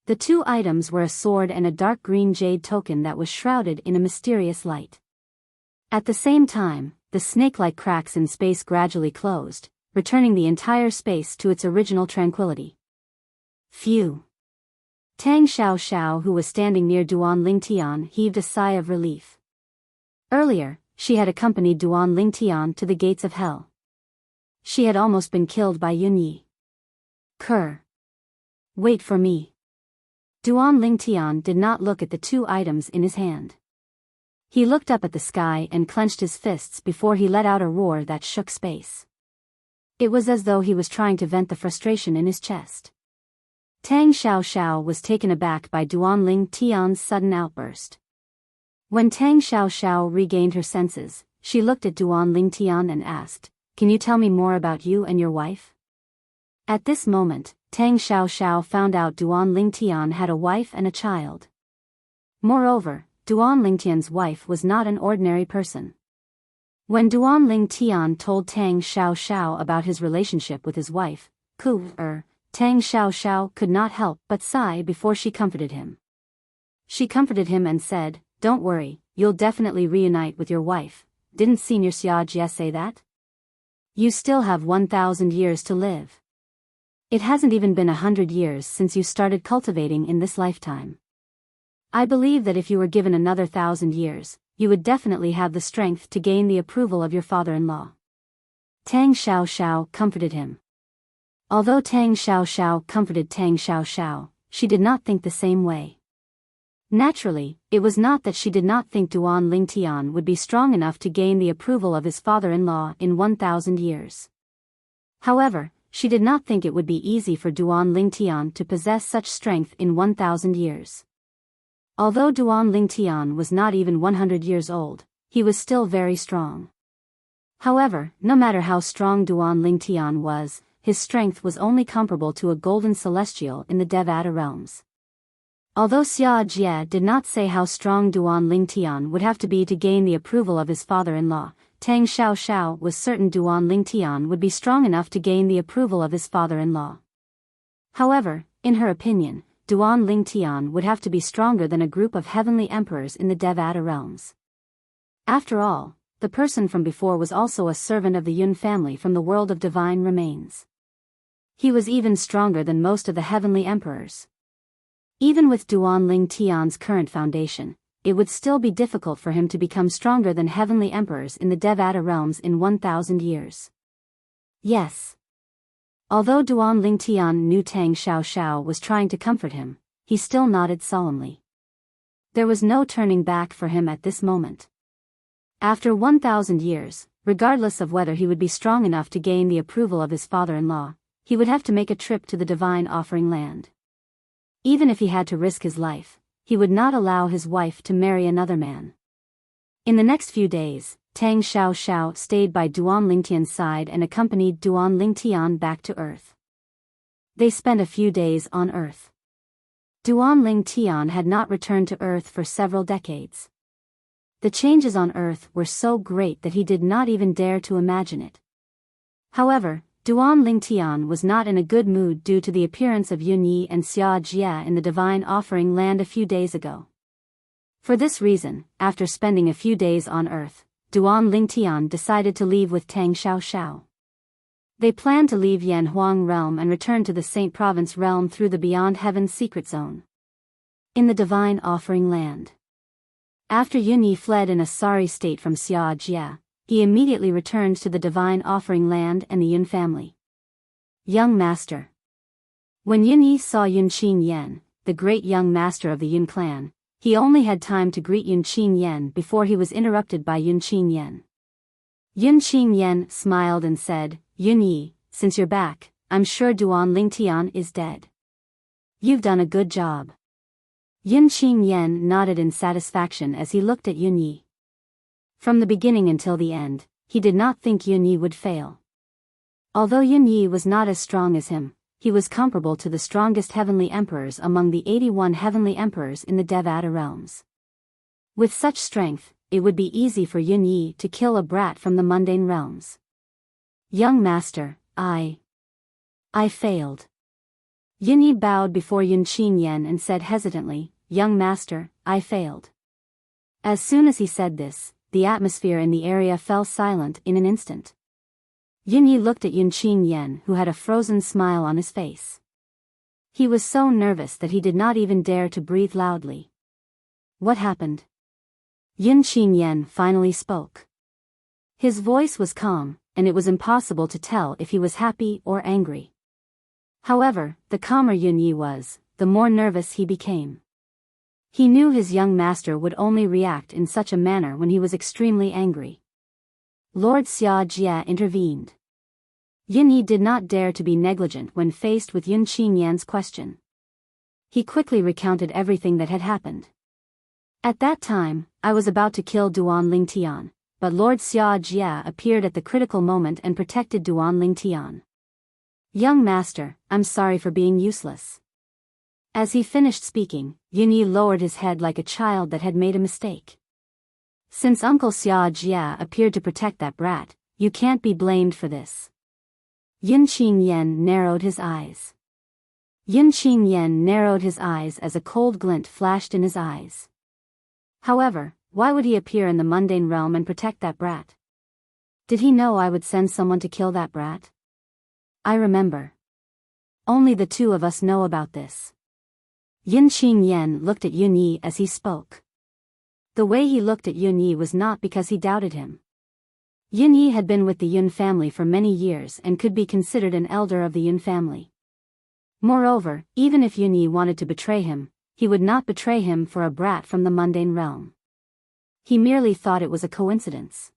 The 2 items were a sword and a dark green jade token that was shrouded in a mysterious light. At the same time, the snake-like cracks in space gradually closed, returning the entire space to its original tranquility. Phew! Tang Xiao, who was standing near Duan Lingtian, heaved a sigh of relief. Earlier, she had accompanied Duan Lingtian to the gates of hell. She had almost been killed by Yunyi. Kerr. Wait for me. Duan Lingtian did not look at the 2 items in his hand. He looked up at the sky and clenched his fists before he let out a roar that shook space. It was as though he was trying to vent the frustration in his chest. Tang Xiao was taken aback by Duan Lingtian's sudden outburst. When Tang Xiao regained her senses, she looked at Duan Lingtian and asked, "Can you tell me more about you and your wife?" At this moment, Tang Xiao found out Duan Lingtian had a wife and a child. Moreover, Duan Lingtian's wife was not an ordinary person. When Duan Lingtian told Tang Xiao about his relationship with his wife, Tang Xiao could not help but sigh before she comforted him. She comforted him and said, "Don't worry, you'll definitely reunite with your wife. Didn't Senior Xia Jia say that? You still have 1,000 years to live. It hasn't even been 100 years since you started cultivating in this lifetime. I believe that if you were given another 1,000 years, you would definitely have the strength to gain the approval of your father-in-law." Tang Xiao comforted him. Although Tang Xiao comforted Tang Xiao, she did not think the same way. Naturally, it was not that she did not think Duan Lingtian would be strong enough to gain the approval of his father-in-law in 1,000 years. However, she did not think it would be easy for Duan Lingtian to possess such strength in 1,000 years. Although Duan Lingtian was not even 100 years old, he was still very strong. However, no matter how strong Duan Lingtian was, his strength was only comparable to a golden celestial in the Devata realms. Although Xia Jia did not say how strong Duan Lingtian would have to be to gain the approval of his father-in-law, Tang Xiao was certain Duan Lingtian would be strong enough to gain the approval of his father-in-law. However, in her opinion, Duan Lingtian would have to be stronger than a group of heavenly emperors in the Devata realms. After all, the person from before was also a servant of the Yun family from the world of divine remains. He was even stronger than most of the heavenly emperors. Even with Duan Lingtian's current foundation, it would still be difficult for him to become stronger than heavenly emperors in the Devata realms in 1,000 years. Yes. Although Duan Lingtian knew Tang Xiao was trying to comfort him, he still nodded solemnly. There was no turning back for him at this moment. After 1,000 years, regardless of whether he would be strong enough to gain the approval of his father-in-law, he would have to make a trip to the divine offering land. Even if he had to risk his life, he would not allow his wife to marry another man. In the next few days, Tang Xiao stayed by Duan Lingtian's side and accompanied Duan Lingtian back to Earth. They spent a few days on Earth. Duan Lingtian had not returned to Earth for several decades. The changes on Earth were so great that he did not even dare to imagine it. However, Duan Lingtian was not in a good mood due to the appearance of Yunyi and Xia Jie in the divine offering land a few days ago. For this reason, after spending a few days on Earth, Duan Lingtian decided to leave with Tang Xiao. They planned to leave Yanhuang realm and return to the Saint Province realm through the Beyond Heaven's secret zone. In the divine offering land. After Yunyi fled in a sorry state from Xia Jie, he immediately returned to the divine offering land and the Yun family. Young Master. When Yunyi saw Yunqin Yen, the great young master of the Yun clan, he only had time to greet Yunqin Yen before he was interrupted by Yunqin Yen. Yunqin Yen smiled and said, Yunyi, since you're back, I'm sure Duan Lingtian is dead. You've done a good job. Yunqin Yen nodded in satisfaction as he looked at Yunyi. From the beginning until the end, he did not think Yunyi would fail. Although Yunyi was not as strong as him, he was comparable to the strongest heavenly emperors among the 81 heavenly emperors in the Devata realms. With such strength, it would be easy for Yunyi to kill a brat from the mundane realms. Young Master, I failed. Yunyi bowed before Yunqin Yen and said hesitantly, Young Master, I failed. As soon as he said this, the atmosphere in the area fell silent in an instant. Yunyi looked at Yunqin Yen, who had a frozen smile on his face. He was so nervous that he did not even dare to breathe loudly. What happened? Yunqin Yen finally spoke. His voice was calm, and it was impossible to tell if he was happy or angry. However, the calmer Yunyi was, the more nervous he became. He knew his young master would only react in such a manner when he was extremely angry. Lord Xia Jie intervened. Yunyi did not dare to be negligent when faced with Yunqin Yan's question. He quickly recounted everything that had happened. At that time, I was about to kill Duan Lingtian, but Lord Xia Jie appeared at the critical moment and protected Duan Lingtian. Young Master, I'm sorry for being useless. As he finished speaking, Yunyi lowered his head like a child that had made a mistake. Since Uncle Xia Jie appeared to protect that brat, you can't be blamed for this. Yunqin Yen narrowed his eyes. Yunqin Yen narrowed his eyes as a cold glint flashed in his eyes. However, why would he appear in the mundane realm and protect that brat? Did he know I would send someone to kill that brat? I remember. Only the two of us know about this. Yunqin Yen looked at Yunyi as he spoke. The way he looked at Yunyi was not because he doubted him. Yunyi had been with the Yun family for many years and could be considered an elder of the Yun family. Moreover, even if Yunyi wanted to betray him, he would not betray him for a brat from the mundane realm. He merely thought it was a coincidence.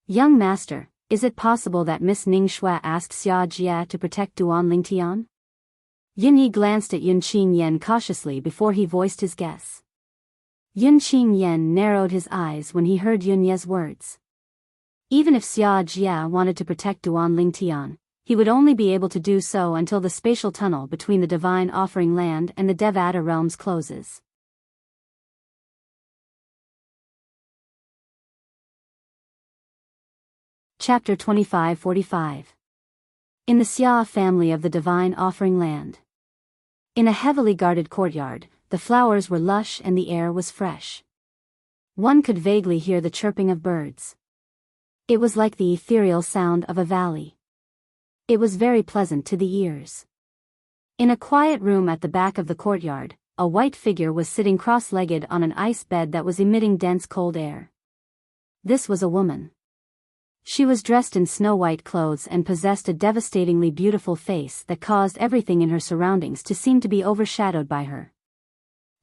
Young Master, is it possible that Miss Ning Shui asked Xia Jie to protect Duan Lingtian? Yunyi glanced at Yunqin Yen cautiously before he voiced his guess. Yunqin Yen narrowed his eyes when he heard Yunye's words. Even if Xia Jie wanted to protect Duan Lingtian, he would only be able to do so until the spatial tunnel between the divine offering land and the Devata realms closes. Chapter 25-45. In the Xia family of the divine offering land. In a heavily guarded courtyard, the flowers were lush and the air was fresh. One could vaguely hear the chirping of birds. It was like the ethereal sound of a valley. It was very pleasant to the ears. In a quiet room at the back of the courtyard, a white figure was sitting cross-legged on an ice bed that was emitting dense cold air. This was a woman. She was dressed in snow-white clothes and possessed a devastatingly beautiful face that caused everything in her surroundings to seem to be overshadowed by her.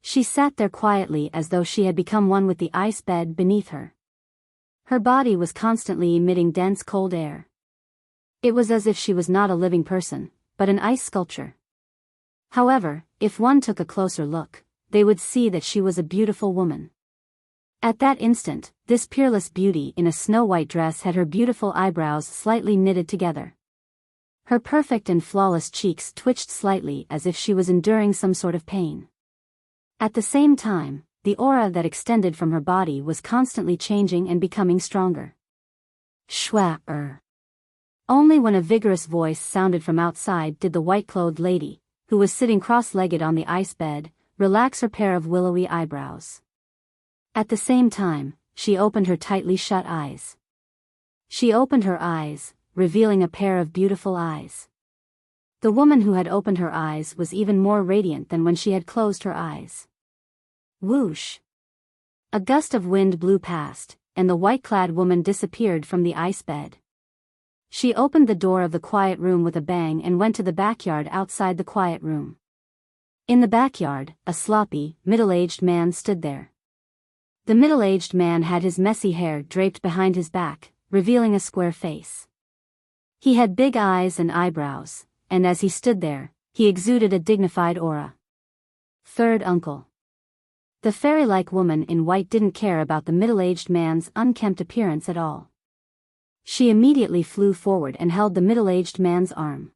She sat there quietly as though she had become one with the ice bed beneath her. Her body was constantly emitting dense cold air. It was as if she was not a living person, but an ice sculpture. However, if one took a closer look, they would see that she was a beautiful woman. At that instant, this peerless beauty in a snow-white dress had her beautiful eyebrows slightly knitted together. Her perfect and flawless cheeks twitched slightly as if she was enduring some sort of pain. At the same time, the aura that extended from her body was constantly changing and becoming stronger. Shwa-er. Only when a vigorous voice sounded from outside did the white-clothed lady, who was sitting cross-legged on the ice bed, relax her pair of willowy eyebrows. At the same time, she opened her tightly shut eyes. She opened her eyes, revealing a pair of beautiful eyes. The woman who had opened her eyes was even more radiant than when she had closed her eyes. Whoosh! A gust of wind blew past, and the white-clad woman disappeared from the ice bed. She opened the door of the quiet room with a bang and went to the backyard outside the quiet room. In the backyard, a sloppy, middle-aged man stood there. The middle-aged man had his messy hair draped behind his back, revealing a square face. He had big eyes and eyebrows, and as he stood there, he exuded a dignified aura. Third uncle. The fairy-like woman in white didn't care about the middle-aged man's unkempt appearance at all. She immediately flew forward and held the middle-aged man's arm.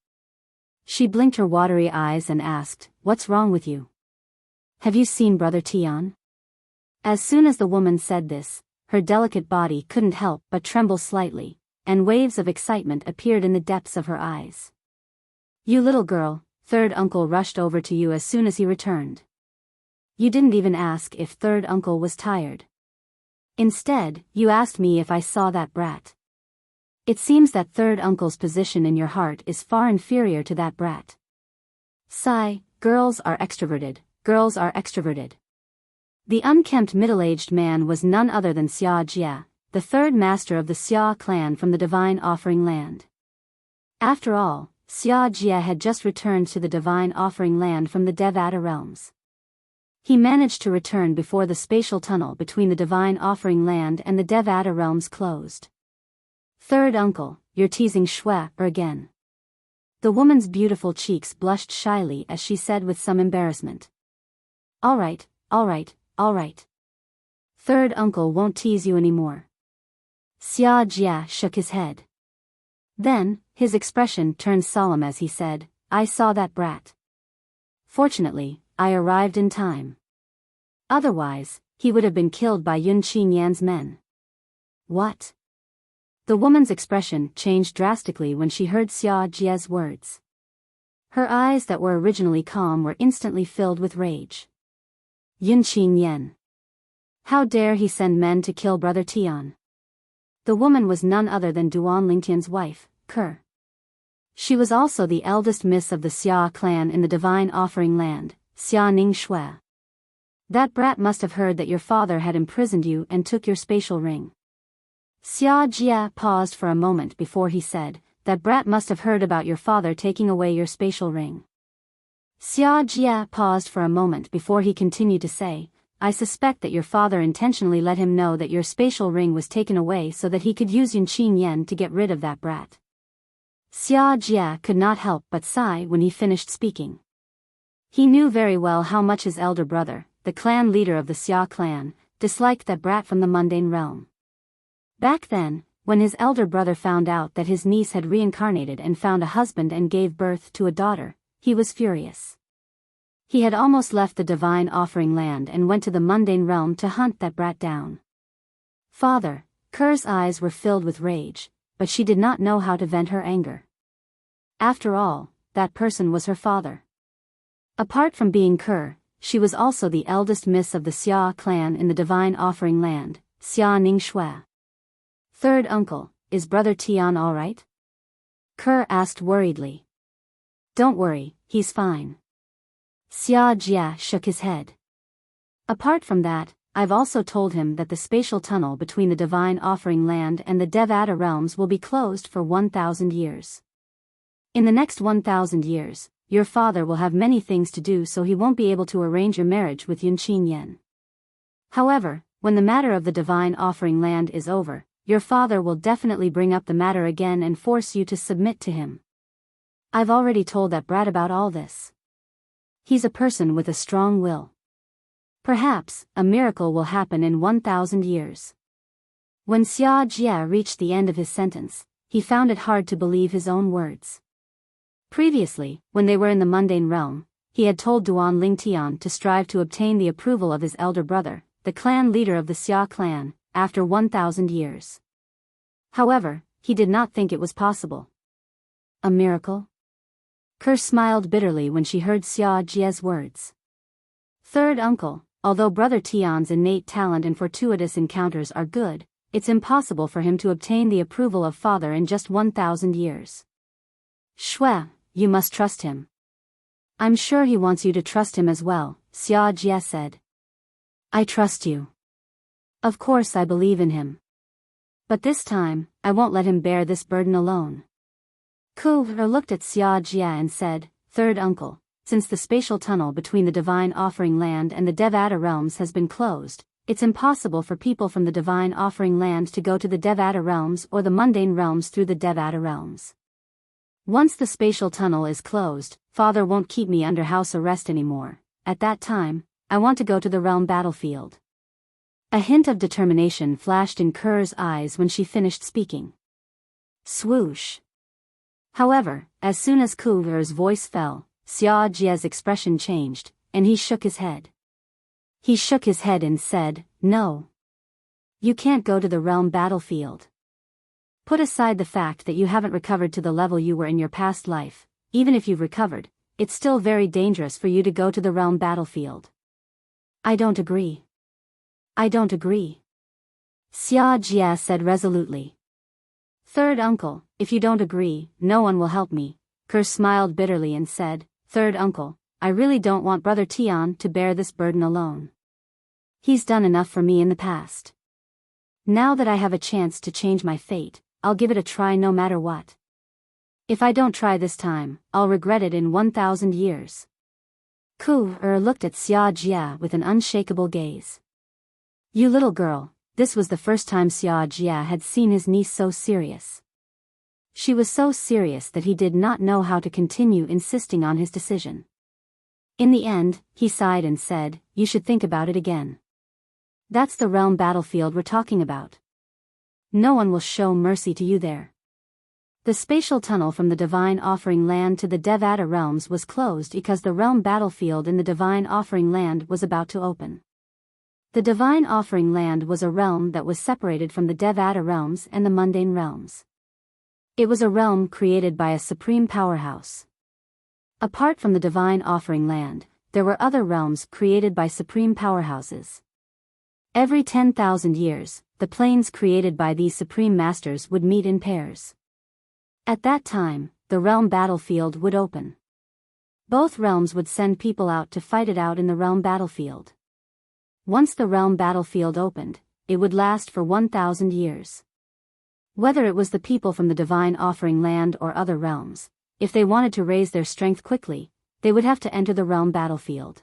She blinked her watery eyes and asked, "What's wrong with you? Have you seen Brother Tian?" As soon as the woman said this, her delicate body couldn't help but tremble slightly, and waves of excitement appeared in the depths of her eyes. "You little girl," third uncle rushed over to you as soon as he returned. You didn't even ask if third uncle was tired. Instead, you asked me if I saw that brat. It seems that third uncle's position in your heart is far inferior to that brat. Sigh, girls are extroverted, girls are extroverted. The unkempt middle-aged man was none other than Xia Jia, the third master of the Xia clan from the Divine Offering Land. After all, Xia Jia had just returned to the Divine Offering Land from the Devata realms. He managed to return before the spatial tunnel between the Divine Offering Land and the Devata realms closed. Third uncle, you're teasing Shwe again. The woman's beautiful cheeks blushed shyly as she said with some embarrassment. All right, all right, all right. Third uncle won't tease you anymore. Xia Jia shook his head. Then, his expression turned solemn as he said, I saw that brat. Fortunately, I arrived in time. Otherwise, he would have been killed by Yun Qinyan's men. What? The woman's expression changed drastically when she heard Xia Jia's words. Her eyes that were originally calm were instantly filled with rage. Yun Qinyan. How dare he send men to kill Brother Tian? The woman was none other than Duan Lingtian's wife, Ke. She was also the eldest miss of the Xia clan in the Divine Offering Land, Xia Ning Shui. That brat must have heard that your father had imprisoned you and took your spatial ring. Xia Jia paused for a moment before he said, that brat must have heard about your father taking away your spatial ring. Xia Jia paused for a moment before he continued to say, I suspect that your father intentionally let him know that your spatial ring was taken away so that he could use Yun Qinyan to get rid of that brat. Xia Jia could not help but sigh when he finished speaking. He knew very well how much his elder brother, the clan leader of the Xia clan, disliked that brat from the mundane realm. Back then, when his elder brother found out that his niece had reincarnated and found a husband and gave birth to a daughter, he was furious. He had almost left the Divine Offering Land and went to the mundane realm to hunt that brat down. Father, Ke's eyes were filled with rage, but she did not know how to vent her anger. After all, that person was her father. Apart from being Ke, she was also the eldest miss of the Xia clan in the Divine Offering Land, Xia Ning Shui. Third uncle, is Brother Tian all right? Ke asked worriedly. Don't worry, he's fine. Xia Jia shook his head. Apart from that, I've also told him that the spatial tunnel between the Divine Offering Land and the Devata realms will be closed for 1,000 years. In the next 1,000 years, your father will have many things to do, so he won't be able to arrange your marriage with Yun Qinyan. However, when the matter of the Divine Offering Land is over, your father will definitely bring up the matter again and force you to submit to him. I've already told that brat about all this. He's a person with a strong will. Perhaps a miracle will happen in 1,000 years. When Xia Jie reached the end of his sentence, he found it hard to believe his own words. Previously, when they were in the mundane realm, he had told Duan Lingtian to strive to obtain the approval of his elder brother, the clan leader of the Xia clan, after 1,000 years. However, he did not think it was possible. A miracle? Kerr smiled bitterly when she heard Xia Jie's words. Third uncle, although Brother Tian's innate talent and fortuitous encounters are good, it's impossible for him to obtain the approval of father in just 1,000 years. Shui, you must trust him. I'm sure he wants you to trust him as well, Xia Jie said. I trust you. Of course I believe in him. But this time, I won't let him bear this burden alone. Ku looked at Xia Jie and said, Third uncle, since the spatial tunnel between the Divine Offering Land and the Devata Realms has been closed, it's impossible for people from the Divine Offering Land to go to the Devata Realms or the Mundane Realms through the Devata Realms. Once the spatial tunnel is closed, father won't keep me under house arrest anymore. At that time, I want to go to the realm battlefield. A hint of determination flashed in Kerr's eyes when she finished speaking. Swoosh. However, as soon as Ku's voice fell, Xia Jie's expression changed, and he shook his head. He shook his head and said, No. You can't go to the realm battlefield. Put aside the fact that you haven't recovered to the level you were in your past life, even if you've recovered, it's still very dangerous for you to go to the realm battlefield. I don't agree. I don't agree. Xia Jie said resolutely. Third uncle, if you don't agree, no one will help me. Kerr smiled bitterly and said, Third uncle, I really don't want Brother Tian to bear this burden alone. He's done enough for me in the past. Now that I have a chance to change my fate, I'll give it a try no matter what. If I don't try this time, I'll regret it in 1,000 years. Ku looked at Xia Jie with an unshakable gaze. You little girl, this was the first time Xia Jie had seen his niece so serious. She was so serious that he did not know how to continue insisting on his decision. In the end, he sighed and said, You should think about it again. That's the realm battlefield we're talking about. No one will show mercy to you there. The spatial tunnel from the Divine Offering Land to the Devata Realms was closed because the realm battlefield in the Divine Offering Land was about to open. The Divine Offering Land was a realm that was separated from the Devata Realms and the Mundane Realms. It was a realm created by a supreme powerhouse. Apart from the Divine Offering Land, there were other realms created by supreme powerhouses. Every 10,000 years, the planes created by these supreme masters would meet in pairs. At that time, the realm battlefield would open. Both realms would send people out to fight it out in the realm battlefield. Once the realm battlefield opened, it would last for 1,000 years. Whether it was the people from the Divine Offering Land or other realms, if they wanted to raise their strength quickly, they would have to enter the realm battlefield.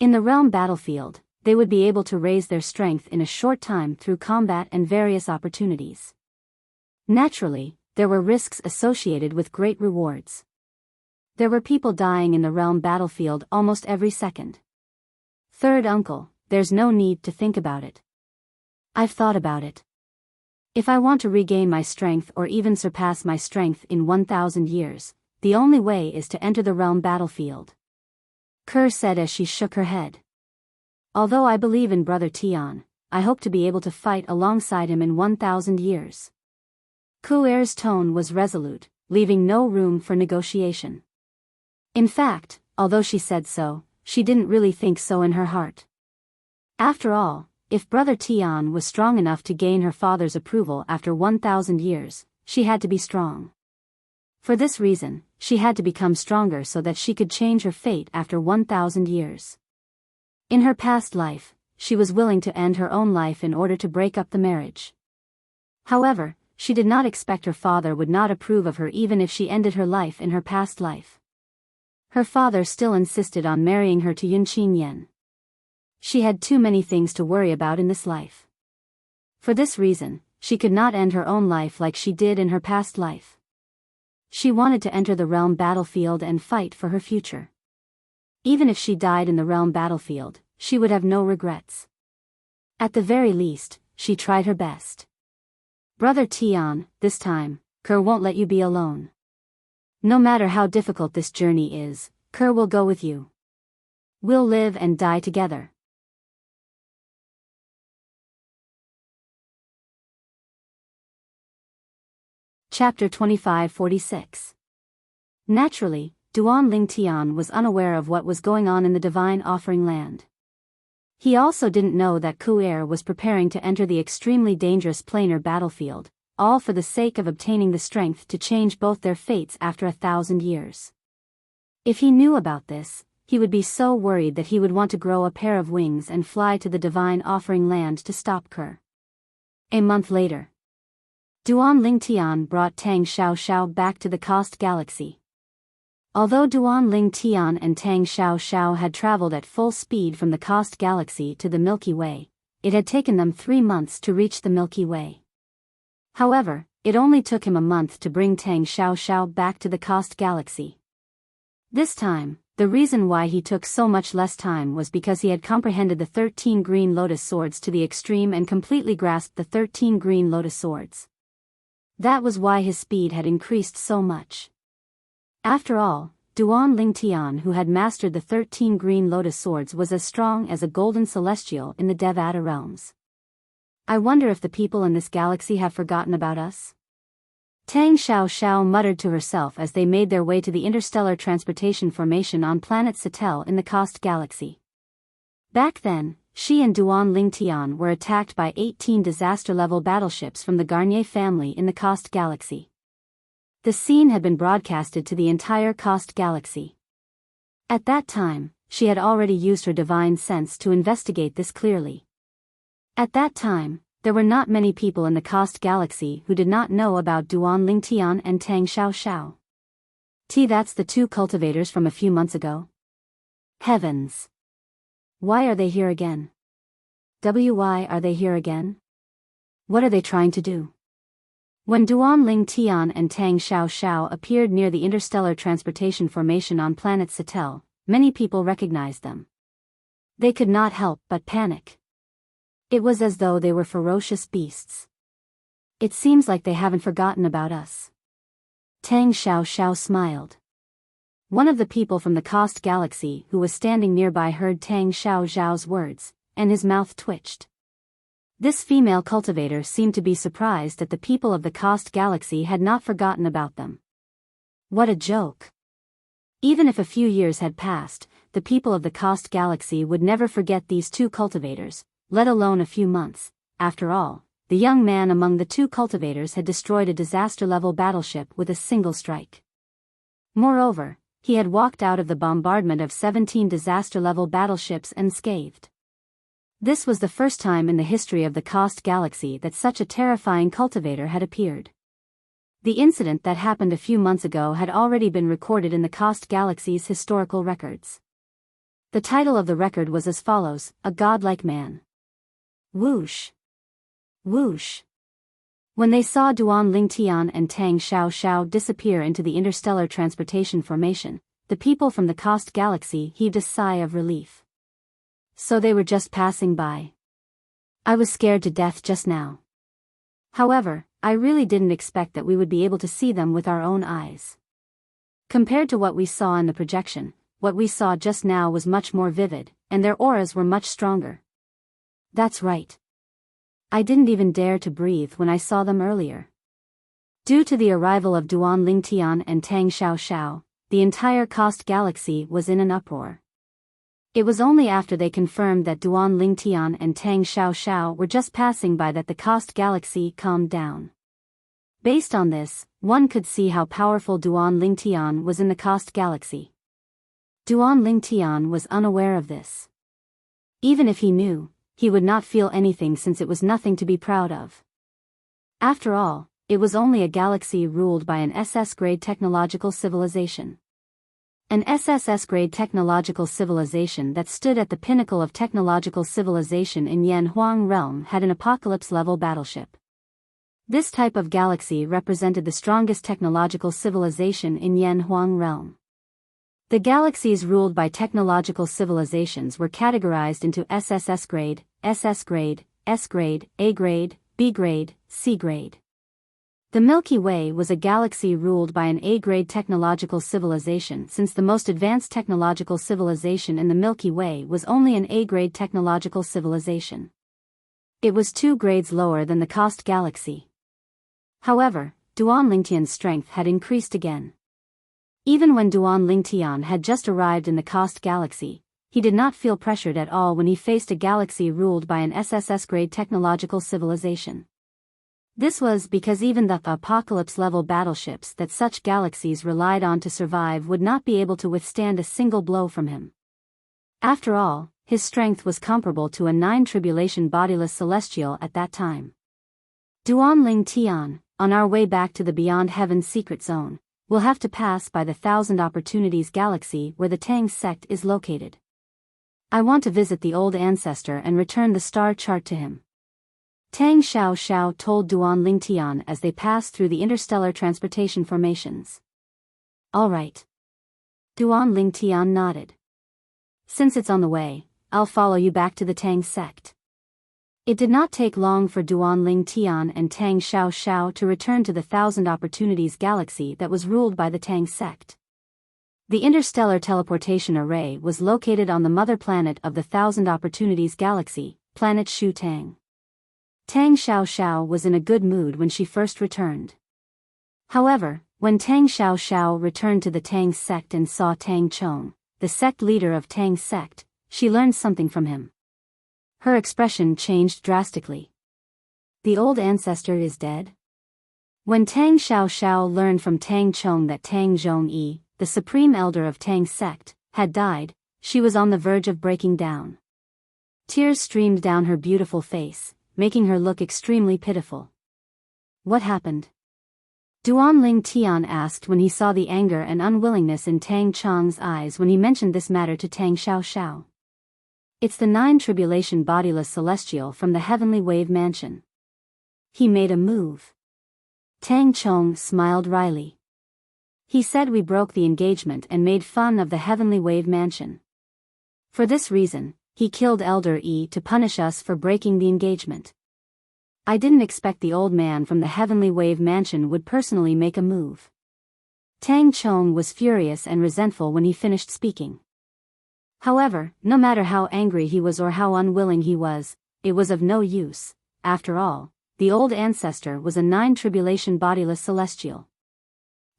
In the realm battlefield, they would be able to raise their strength in a short time through combat and various opportunities. Naturally, there were risks associated with great rewards. There were people dying in the realm battlefield almost every second. Third uncle, there's no need to think about it. I've thought about it. If I want to regain my strength or even surpass my strength in 1,000 years, the only way is to enter the realm battlefield. Kerr said as she shook her head. Although I believe in Brother Tian, I hope to be able to fight alongside him in 1,000 years. Kuer's tone was resolute, leaving no room for negotiation. In fact, although she said so, she didn't really think so in her heart. After all, if Brother Tian was strong enough to gain her father's approval after 1,000 years, she had to be strong. For this reason, she had to become stronger so that she could change her fate after 1,000 years. In her past life, she was willing to end her own life in order to break up the marriage. However, she did not expect her father would not approve of her even if she ended her life in her past life. Her father still insisted on marrying her to Yunqin Yen. She had too many things to worry about in this life. For this reason, she could not end her own life like she did in her past life. She wanted to enter the realm battlefield and fight for her future. Even if she died in the realm battlefield, she would have no regrets. At the very least, she tried her best. Brother Tian, this time, Kerr won't let you be alone. No matter how difficult this journey is, Kerr will go with you. We'll live and die together. Chapter 2546. Naturally, Duan Ling Tian was unaware of what was going on in the Divine Offering Land. He also didn't know that Ku'er was preparing to enter the extremely dangerous planar battlefield, all for the sake of obtaining the strength to change both their fates after 1,000 years. If he knew about this, he would be so worried that he would want to grow a pair of wings and fly to the Divine Offering Land to stop Kerr. A month later, Duan Ling Tian brought Tang Xiao back to the Coast Galaxy. Although Duan Ling Tian and Tang Xiao had traveled at full speed from the Coast Galaxy to the Milky Way, it had taken them 3 months to reach the Milky Way. However, it only took him a month to bring Tang Xiao back to the Coast Galaxy. This time, the reason why he took so much less time was because he had comprehended the 13 green lotus swords to the extreme and completely grasped the 13 green lotus swords. That was why his speed had increased so much. After all, Duan Ling Tian, who had mastered the 13 green lotus swords, was as strong as a golden celestial in the Devata realms. I wonder if the people in this galaxy have forgotten about us? Tang Xiao muttered to herself as they made their way to the interstellar transportation formation on planet Satel in the Coast Galaxy. Back then, she and Duan Ling Tian were attacked by 18 disaster-level battleships from the Garnier family in the Coast Galaxy. The scene had been broadcasted to the entire Coast Galaxy. At that time, she had already used her divine sense to investigate this clearly. At that time, there were not many people in the Coast Galaxy who did not know about Duan Ling Tian and Tang Xiao. That's the 2 cultivators from a few months ago. Heavens! Why are they here again? Why are they here again? What are they trying to do? When Duan Ling Tian and Tang Xiao appeared near the interstellar transportation formation on planet Satel, many people recognized them. They could not help but panic. It was as though they were ferocious beasts. It seems like they haven't forgotten about us. Tang Xiao smiled. One of the people from the Coast Galaxy who was standing nearby heard Tang Xiao's words, and his mouth twitched. This female cultivator seemed to be surprised that the people of the Coast Galaxy had not forgotten about them. What a joke! Even if a few years had passed, the people of the Coast Galaxy would never forget these 2 cultivators, let alone a few months. After all, the young man among the 2 cultivators had destroyed a disaster-level battleship with a single strike. Moreover, he had walked out of the bombardment of 17 disaster-level battleships unscathed. This was the first time in the history of the Coast Galaxy that such a terrifying cultivator had appeared. The incident that happened a few months ago had already been recorded in the Coast Galaxy's historical records. The title of the record was as follows: A Godlike Man. Whoosh! Whoosh! When they saw Duan Ling Tian and Tang Xiao disappear into the interstellar transportation formation, the people from the Coast Galaxy heaved a sigh of relief. So they were just passing by. I was scared to death just now. However, I really didn't expect that we would be able to see them with our own eyes. Compared to what we saw in the projection, what we saw just now was much more vivid, and their auras were much stronger. That's right. I didn't even dare to breathe when I saw them earlier. Due to the arrival of Duan Ling Tian and Tang Xiao, the entire Coast Galaxy was in an uproar. It was only after they confirmed that Duan Ling Tian and Tang Xiao were just passing by that the Coast Galaxy calmed down. Based on this, one could see how powerful Duan Ling Tian was in the Coast Galaxy. Duan Ling Tian was unaware of this. Even if he knew, he would not feel anything since it was nothing to be proud of. After all, it was only a galaxy ruled by an SS-grade technological civilization. An SSS-grade technological civilization that stood at the pinnacle of technological civilization in Yan Huang realm had an apocalypse-level battleship. This type of galaxy represented the strongest technological civilization in Yan Huang realm. The galaxies ruled by technological civilizations were categorized into SSS grade, SS grade, S grade, A grade, B grade, C grade. The Milky Way was a galaxy ruled by an A-grade technological civilization, since the most advanced technological civilization in the Milky Way was only an A-grade technological civilization. It was 2 grades lower than the Kost galaxy. However, Duan Lingtian's strength had increased again. Even when Duan Lingtian had just arrived in the Kost galaxy, he did not feel pressured at all when he faced a galaxy ruled by an SSS-grade technological civilization. This was because even the apocalypse-level battleships that such galaxies relied on to survive would not be able to withstand a single blow from him. After all, his strength was comparable to a 9-tribulation bodiless celestial at that time. Duan Ling Tian, on our way back to the Beyond Heaven's secret zone, we'll have to pass by the Thousand Opportunities galaxy where the Tang sect is located. I want to visit the old ancestor and return the star chart to him. Tang Xiao told Duan Lingtian as they passed through the interstellar transportation formations. All right. Duan Lingtian nodded. Since it's on the way, I'll follow you back to the Tang sect. It did not take long for Duan Lingtian and Tang Xiao to return to the Thousand Opportunities galaxy that was ruled by the Tang sect. The interstellar teleportation array was located on the mother planet of the Thousand Opportunities galaxy, planet Shu Tang. Tang Xiao was in a good mood when she first returned. However, when Tang Xiao returned to the Tang sect and saw Tang Chong, the sect leader of Tang sect, she learned something from him. Her expression changed drastically. The old ancestor is dead? When Tang Xiao learned from Tang Chong that Tang Zhongyi, the supreme elder of Tang sect, had died, she was on the verge of breaking down. Tears streamed down her beautiful face, making her look extremely pitiful. What happened? Duan Lingtian asked when he saw the anger and unwillingness in Tang Chong's eyes when he mentioned this matter to Tang Xiao. It's the 9-tribulation bodiless celestial from the Heavenly Wave Mansion. He made a move. Tang Chong smiled wryly. He said we broke the engagement and made fun of the Heavenly Wave Mansion. For this reason, he killed Elder Yi to punish us for breaking the engagement. I didn't expect the old man from the Heavenly Wave Mansion would personally make a move. Tang Chong was furious and resentful when he finished speaking. However, no matter how angry he was or how unwilling he was, it was of no use. After all, the old ancestor was a 9-tribulation bodiless celestial.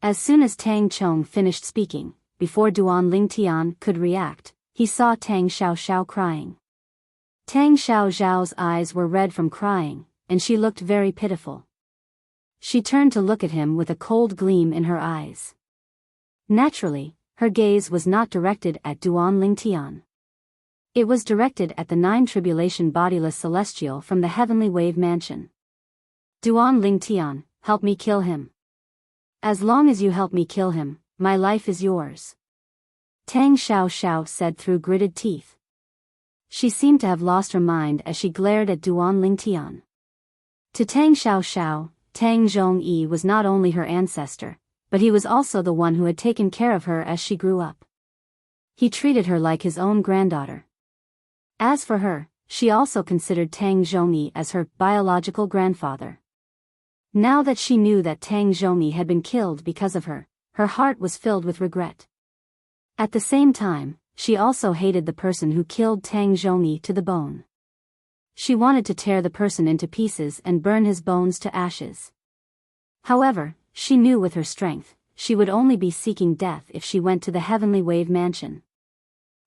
As soon as Tang Chong finished speaking, before Duan Lingtian could react, he saw Tang Xiao crying. Tang Xiao's eyes were red from crying, and she looked very pitiful. She turned to look at him with a cold gleam in her eyes. Naturally, her gaze was not directed at Duan Lingtian. It was directed at the 9-tribulation bodiless celestial from the Heavenly Wave Mansion. Duan Lingtian, help me kill him. As long as you help me kill him, my life is yours. Tang Xiao said through gritted teeth. She seemed to have lost her mind as she glared at Duan Lingtian. To Tang Xiao, Tang Zhongyi was not only her ancestor, but he was also the one who had taken care of her as she grew up. He treated her like his own granddaughter. As for her, she also considered Tang Zhongyi as her biological grandfather. Now that she knew that Tang Zhongyi had been killed because of her, her heart was filled with regret. At the same time, she also hated the person who killed Tang Zhongyi to the bone. She wanted to tear the person into pieces and burn his bones to ashes. However, she knew with her strength, she would only be seeking death if she went to the Heavenly Wave Mansion.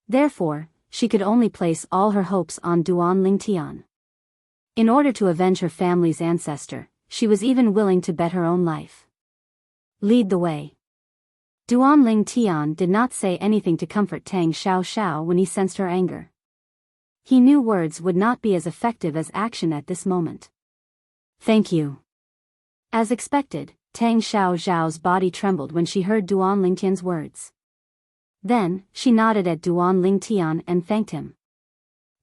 Therefore, she could only place all her hopes on Duan Lingtian. In order to avenge her family's ancestor, she was even willing to bet her own life. Lead the way. Duan Lingtian did not say anything to comfort Tang Xiao when he sensed her anger. He knew words would not be as effective as action at this moment. Thank you. As expected, Tang Xiao's body trembled when she heard Duan Lingtian's words. Then, she nodded at Duan Lingtian and thanked him.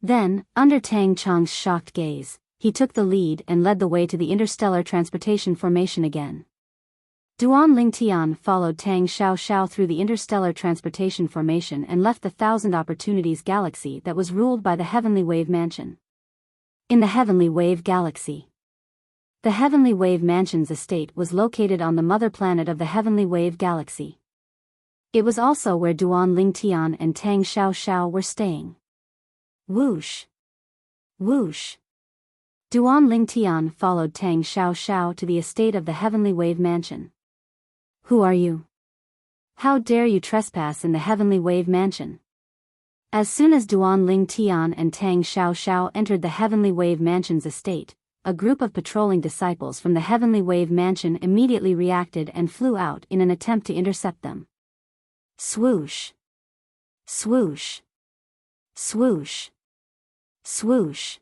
Then, under Tang Chong's shocked gaze, he took the lead and led the way to the interstellar transportation formation again. Duan Lingtian followed Tang Xiao through the interstellar transportation formation and left the Thousand Opportunities galaxy that was ruled by the Heavenly Wave Mansion. In the Heavenly Wave Galaxy, the Heavenly Wave Mansion's estate was located on the mother planet of the Heavenly Wave Galaxy. It was also where Duan Lingtian and Tang Xiao were staying. Whoosh! Whoosh! Duan Lingtian followed Tang Xiao to the estate of the Heavenly Wave Mansion. Who are you? How dare you trespass in the Heavenly Wave Mansion? As soon as Duan Lingtian and Tang Xiao entered the Heavenly Wave Mansion's estate, a group of patrolling disciples from the Heavenly Wave Mansion immediately reacted and flew out in an attempt to intercept them. Swoosh! Swoosh! Swoosh! Swoosh!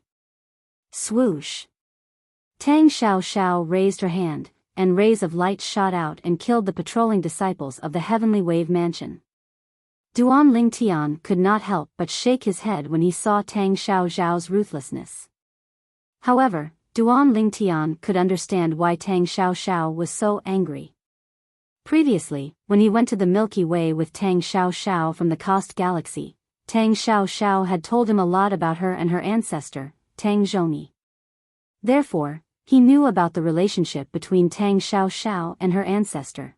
Swoosh! Tang Xiao raised her hand, and rays of light shot out and killed the patrolling disciples of the Heavenly Wave Mansion. Duan Lingtian could not help but shake his head when he saw Tang Xiao's ruthlessness. However, Duan Lingtian could understand why Tang Xiao was so angry. Previously, when he went to the Milky Way with Tang Xiao from the Coast Galaxy, Tang Xiao had told him a lot about her and her ancestor, Tang Zhoni. Therefore, he knew about the relationship between Tang Xiao and her ancestor.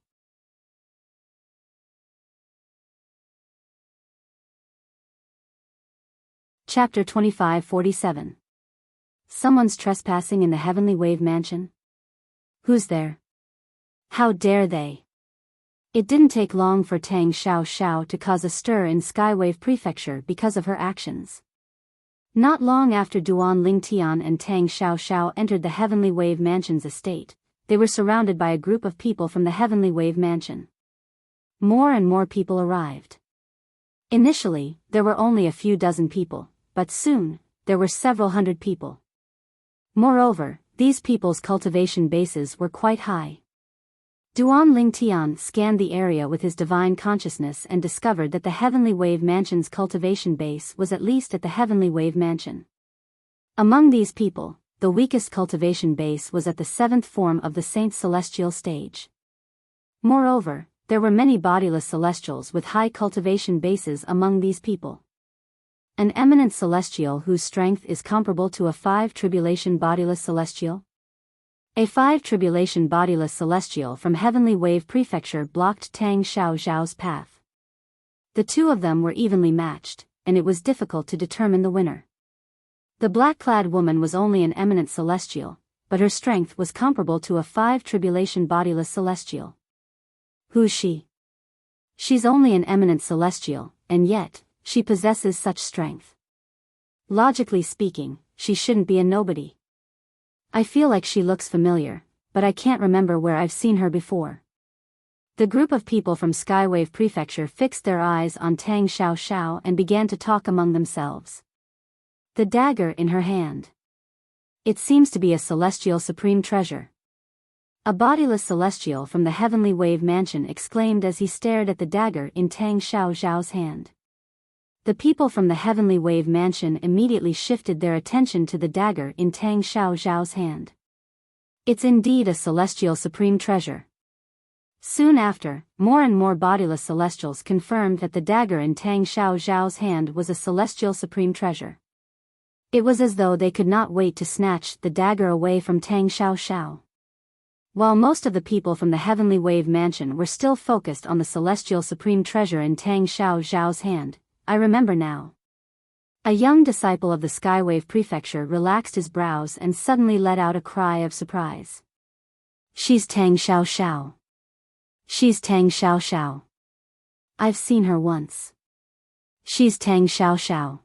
Chapter 2547. Someone's trespassing in the Heavenly Wave Mansion? Who's there? How dare they? It didn't take long for Tang Xiao to cause a stir in Skywave Prefecture because of her actions. Not long after Duan Lingtian and Tang Xiao entered the Heavenly Wave Mansion's estate, they were surrounded by a group of people from the Heavenly Wave Mansion. More and more people arrived. Initially, there were only a few dozen people, but soon, there were several hundred people. Moreover, these people's cultivation bases were quite high. Duan Lingtian scanned the area with his divine consciousness and discovered that the Heavenly Wave Mansion's cultivation base was at least at the Heavenly Wave Mansion. Among these people, the weakest cultivation base was at the seventh form of the Saint Celestial stage. Moreover, there were many bodiless celestials with high cultivation bases among these people. An eminent celestial whose strength is comparable to a 5 tribulation bodiless celestial? A 5 tribulation bodiless celestial from Heavenly Wave Prefecture blocked Tang Xiao's path. The two of them were evenly matched, and it was difficult to determine the winner. The black-clad woman was only an eminent celestial, but her strength was comparable to a 5 tribulation bodiless celestial. Who's she? She's only an eminent celestial, and yet, she possesses such strength. Logically speaking, she shouldn't be a nobody. I feel like she looks familiar, but I can't remember where I've seen her before. The group of people from Skywave Prefecture fixed their eyes on Tang Xiao and began to talk among themselves. The dagger in her hand. It seems to be a celestial supreme treasure. A bodiless celestial from the Heavenly Wave Mansion exclaimed as he stared at the dagger in Tang Xiao's hand. The people from the Heavenly Wave Mansion immediately shifted their attention to the dagger in Tang Xiao's hand. It's indeed a celestial supreme treasure. Soon after, more and more bodiless celestials confirmed that the dagger in Tang Xiao's hand was a celestial supreme treasure. It was as though they could not wait to snatch the dagger away from Tang Xiao. While most of the people from the Heavenly Wave Mansion were still focused on the celestial supreme treasure in Tang Xiao's hand, I remember now. A young disciple of the Skywave Prefecture relaxed his brows and suddenly let out a cry of surprise. She's Tang Xiao. She's Tang Xiao. I've seen her once. She's Tang Xiao.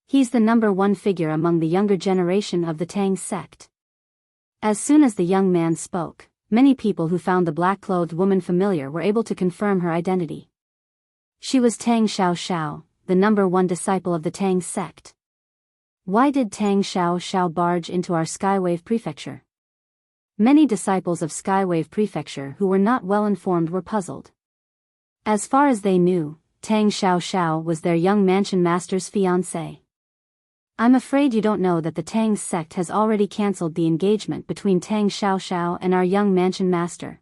He's the number one figure among the younger generation of the Tang sect. As soon as the young man spoke, many people who found the black-clothed woman familiar were able to confirm her identity. She was Tang Xiao, the number one disciple of the Tang sect. Why did Tang Xiao barge into our Skywave Prefecture? Many disciples of Skywave Prefecture who were not well informed were puzzled. As far as they knew, Tang Xiao was their young mansion master's fiancé. I'm afraid you don't know that the Tang sect has already cancelled the engagement between Tang Xiaoxiao and our young mansion master.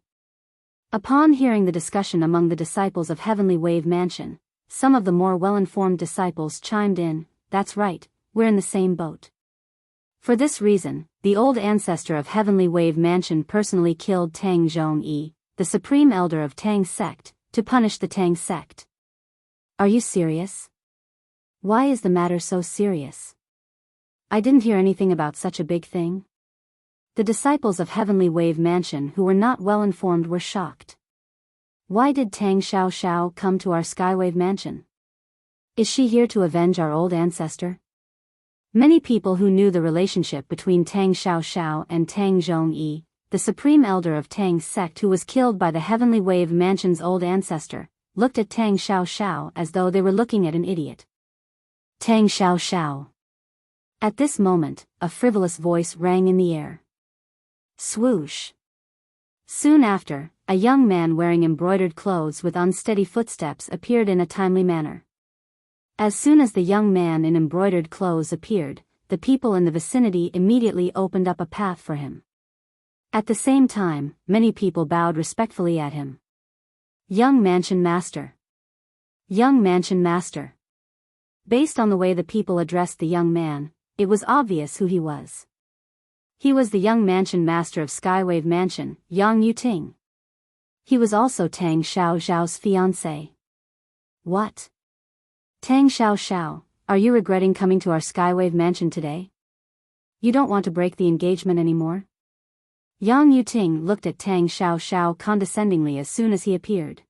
Upon hearing the discussion among the disciples of Heavenly Wave Mansion, some of the more well-informed disciples chimed in, "That's right, we're in the same boat." For this reason, the old ancestor of Heavenly Wave Mansion personally killed Tang Zhongyi, the supreme elder of Tang sect, to punish the Tang sect. Are you serious? Why is the matter so serious? I didn't hear anything about such a big thing. The disciples of Heavenly Wave Mansion who were not well informed were shocked. Why did Tang Xiaoxiao come to our Skywave Mansion? Is she here to avenge our old ancestor? Many people who knew the relationship between Tang Xiaoxiao and Tang Zhongyi, the supreme elder of Tang's sect who was killed by the Heavenly Wave Mansion's old ancestor, looked at Tang Xiaoxiao as though they were looking at an idiot. Tang Xiaoxiao. At this moment, a frivolous voice rang in the air. Swoosh. Soon after, a young man wearing embroidered clothes with unsteady footsteps appeared in a timely manner. As soon as the young man in embroidered clothes appeared, the people in the vicinity immediately opened up a path for him. At the same time, many people bowed respectfully at him. Young Mansion Master. Young Mansion Master. Based on the way the people addressed the young man, it was obvious who he was. He was the young mansion master of Skywave Mansion, Yang Yuting. He was also Tang Xiaoxiao's fiancé. What? Tang Xiaoxiao, are you regretting coming to our Skywave Mansion today? You don't want to break the engagement anymore? Yang Yuting looked at Tang Xiaoxiao condescendingly as soon as he appeared.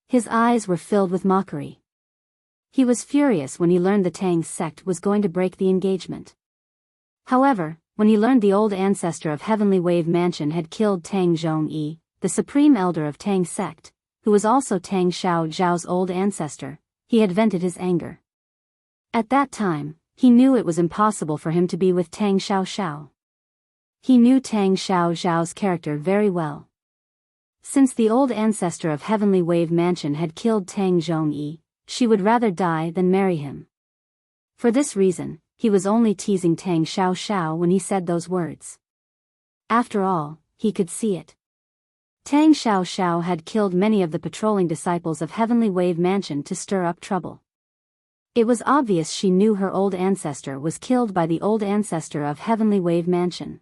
His eyes were filled with mockery. He was furious when he learned the Tang sect was going to break the engagement. However, when he learned the old ancestor of Heavenly Wave Mansion had killed Tang Zhongyi, the supreme elder of Tang sect, who was also Tang Xiaoxiao's old ancestor, he had vented his anger. At that time, he knew it was impossible for him to be with Tang Xiaoxiao. He knew Tang Xiaoxiao's character very well. Since the old ancestor of Heavenly Wave Mansion had killed Tang Zhongyi, she would rather die than marry him. For this reason, he was only teasing Tang Xiaoxiao when he said those words. After all, he could see it. Tang Xiaoxiao had killed many of the patrolling disciples of Heavenly Wave Mansion to stir up trouble. It was obvious she knew her old ancestor was killed by the old ancestor of Heavenly Wave Mansion.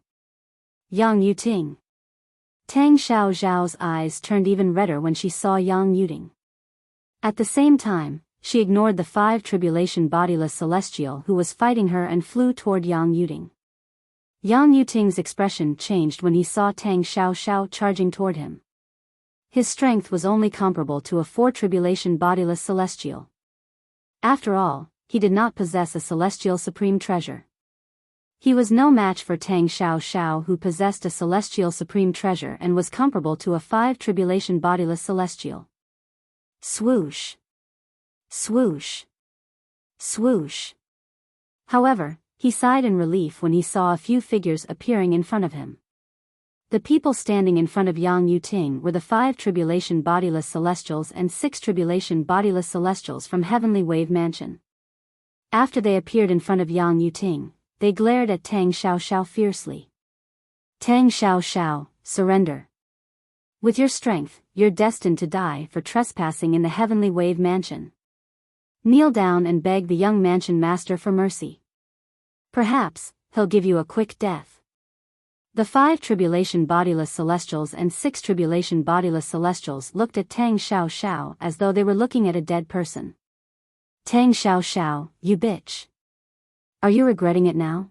Yang Yuting. Tang Xiaoxiao's eyes turned even redder when she saw Yang Yuting. At the same time, she ignored the 5 tribulation bodiless celestial who was fighting her and flew toward Yang Yuting. Yang Yuting's expression changed when he saw Tang Xiaoxiao charging toward him. His strength was only comparable to a 4 tribulation bodiless celestial. After all, he did not possess a celestial supreme treasure. He was no match for Tang Xiaoxiao who possessed a celestial supreme treasure and was comparable to a 5 tribulation bodiless celestial. Swoosh. Swoosh. Swoosh. However, he sighed in relief when he saw a few figures appearing in front of him. The people standing in front of Yang Yuting were the 5 tribulation bodiless celestials and 6 tribulation bodiless celestials from Heavenly Wave Mansion. After they appeared in front of Yang Yuting, they glared at Tang Xiaoxiao fiercely. Tang Xiaoxiao, surrender. With your strength, you're destined to die for trespassing in the Heavenly Wave Mansion. Kneel down and beg the young mansion master for mercy. Perhaps, he'll give you a quick death. The 5 tribulation bodiless celestials and 6 tribulation bodiless celestials looked at Tang Xiaoxiao as though they were looking at a dead person. Tang Xiaoxiao, you bitch. Are you regretting it now?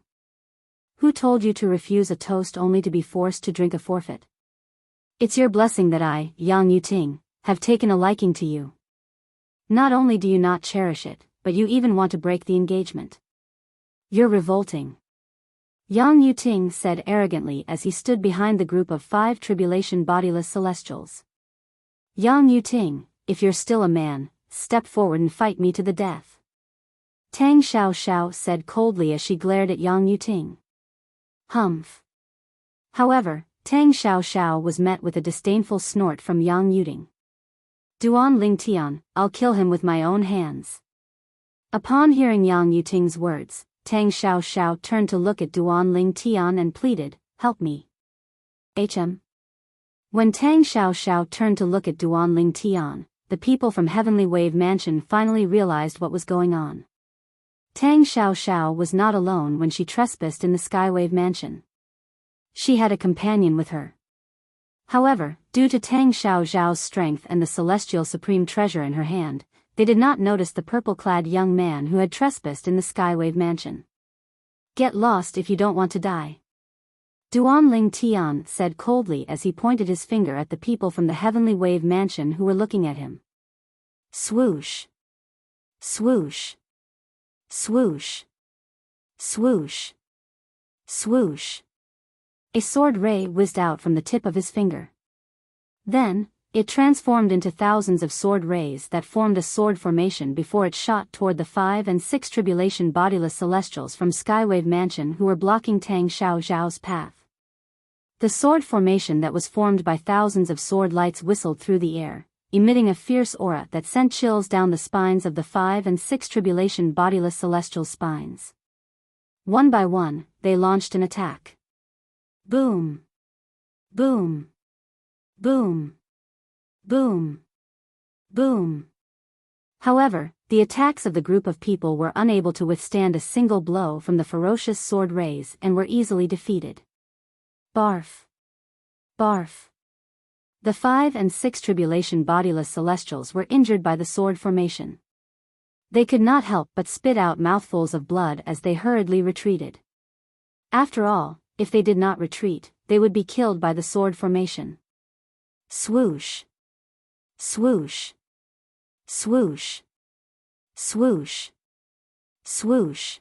Who told you to refuse a toast only to be forced to drink a forfeit? It's your blessing that I, Yang Yuting, have taken a liking to you. Not only do you not cherish it, but you even want to break the engagement. You're revolting. Yang Yuting said arrogantly as he stood behind the group of 5 tribulation bodiless celestials. Yang Yuting, if you're still a man, step forward and fight me to the death. Tang Xiaoxiao said coldly as she glared at Yang Yuting. Humph. However, Tang Xiaoxiao was met with a disdainful snort from Yang Yuting. Duan Ling Tian, I'll kill him with my own hands. Upon hearing Yang Yuting's words, Tang Xiao turned to look at Duan Ling Tian and pleaded, "Help me." When Tang Xiao turned to look at Duan Ling Tian, the people from Heavenly Wave Mansion finally realized what was going on. Tang Xiao was not alone when she trespassed in the Skywave Mansion. She had a companion with her. However, due to Tang Xiao's strength and the celestial supreme treasure in her hand, they did not notice the purple-clad young man who had trespassed in the Skywave Mansion. "Get lost if you don't want to die," Duan Ling Tian said coldly as he pointed his finger at the people from the Heavenly Wave Mansion who were looking at him. Swoosh! Swoosh! Swoosh! Swoosh! Swoosh! A sword ray whizzed out from the tip of his finger. Then, it transformed into thousands of sword rays that formed a sword formation before it shot toward the 5 and 6 tribulation bodiless celestials from Skywave Mansion who were blocking Tang Xiao's path. The sword formation that was formed by thousands of sword lights whistled through the air, emitting a fierce aura that sent chills down the spines of the 5 and 6 tribulation bodiless celestial spines. One by one, they launched an attack. Boom! Boom! Boom! Boom! Boom! However, the attacks of the group of people were unable to withstand a single blow from the ferocious sword rays and were easily defeated. Barf! Barf! The 5 and 6 tribulation bodiless celestials were injured by the sword formation. They could not help but spit out mouthfuls of blood as they hurriedly retreated. After all, if they did not retreat, they would be killed by the sword formation. Swoosh! Swoosh! Swoosh! Swoosh! Swoosh!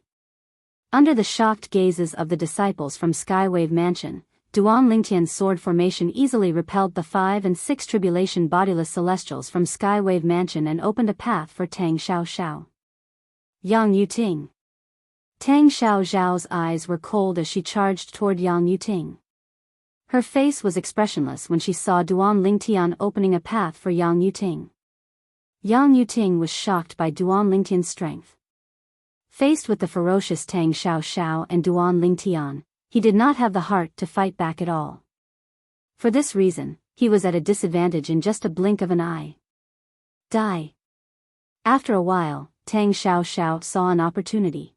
Under the shocked gazes of the disciples from Skywave Mansion, Duan Lingtian's sword formation easily repelled the 5 and 6 tribulation bodiless celestials from Skywave Mansion and opened a path for Tang Xiao. Yang Yuting. Tang Xiao's eyes were cold as she charged toward Yang Yuting. Her face was expressionless when she saw Duan Lingtian opening a path for Yang Yuting. Yang Yuting was shocked by Duan Lingtian's strength. Faced with the ferocious Tang Xiao and Duan Lingtian, he did not have the heart to fight back at all. For this reason, he was at a disadvantage in just a blink of an eye. Die! After a while, Tang Xiao saw an opportunity.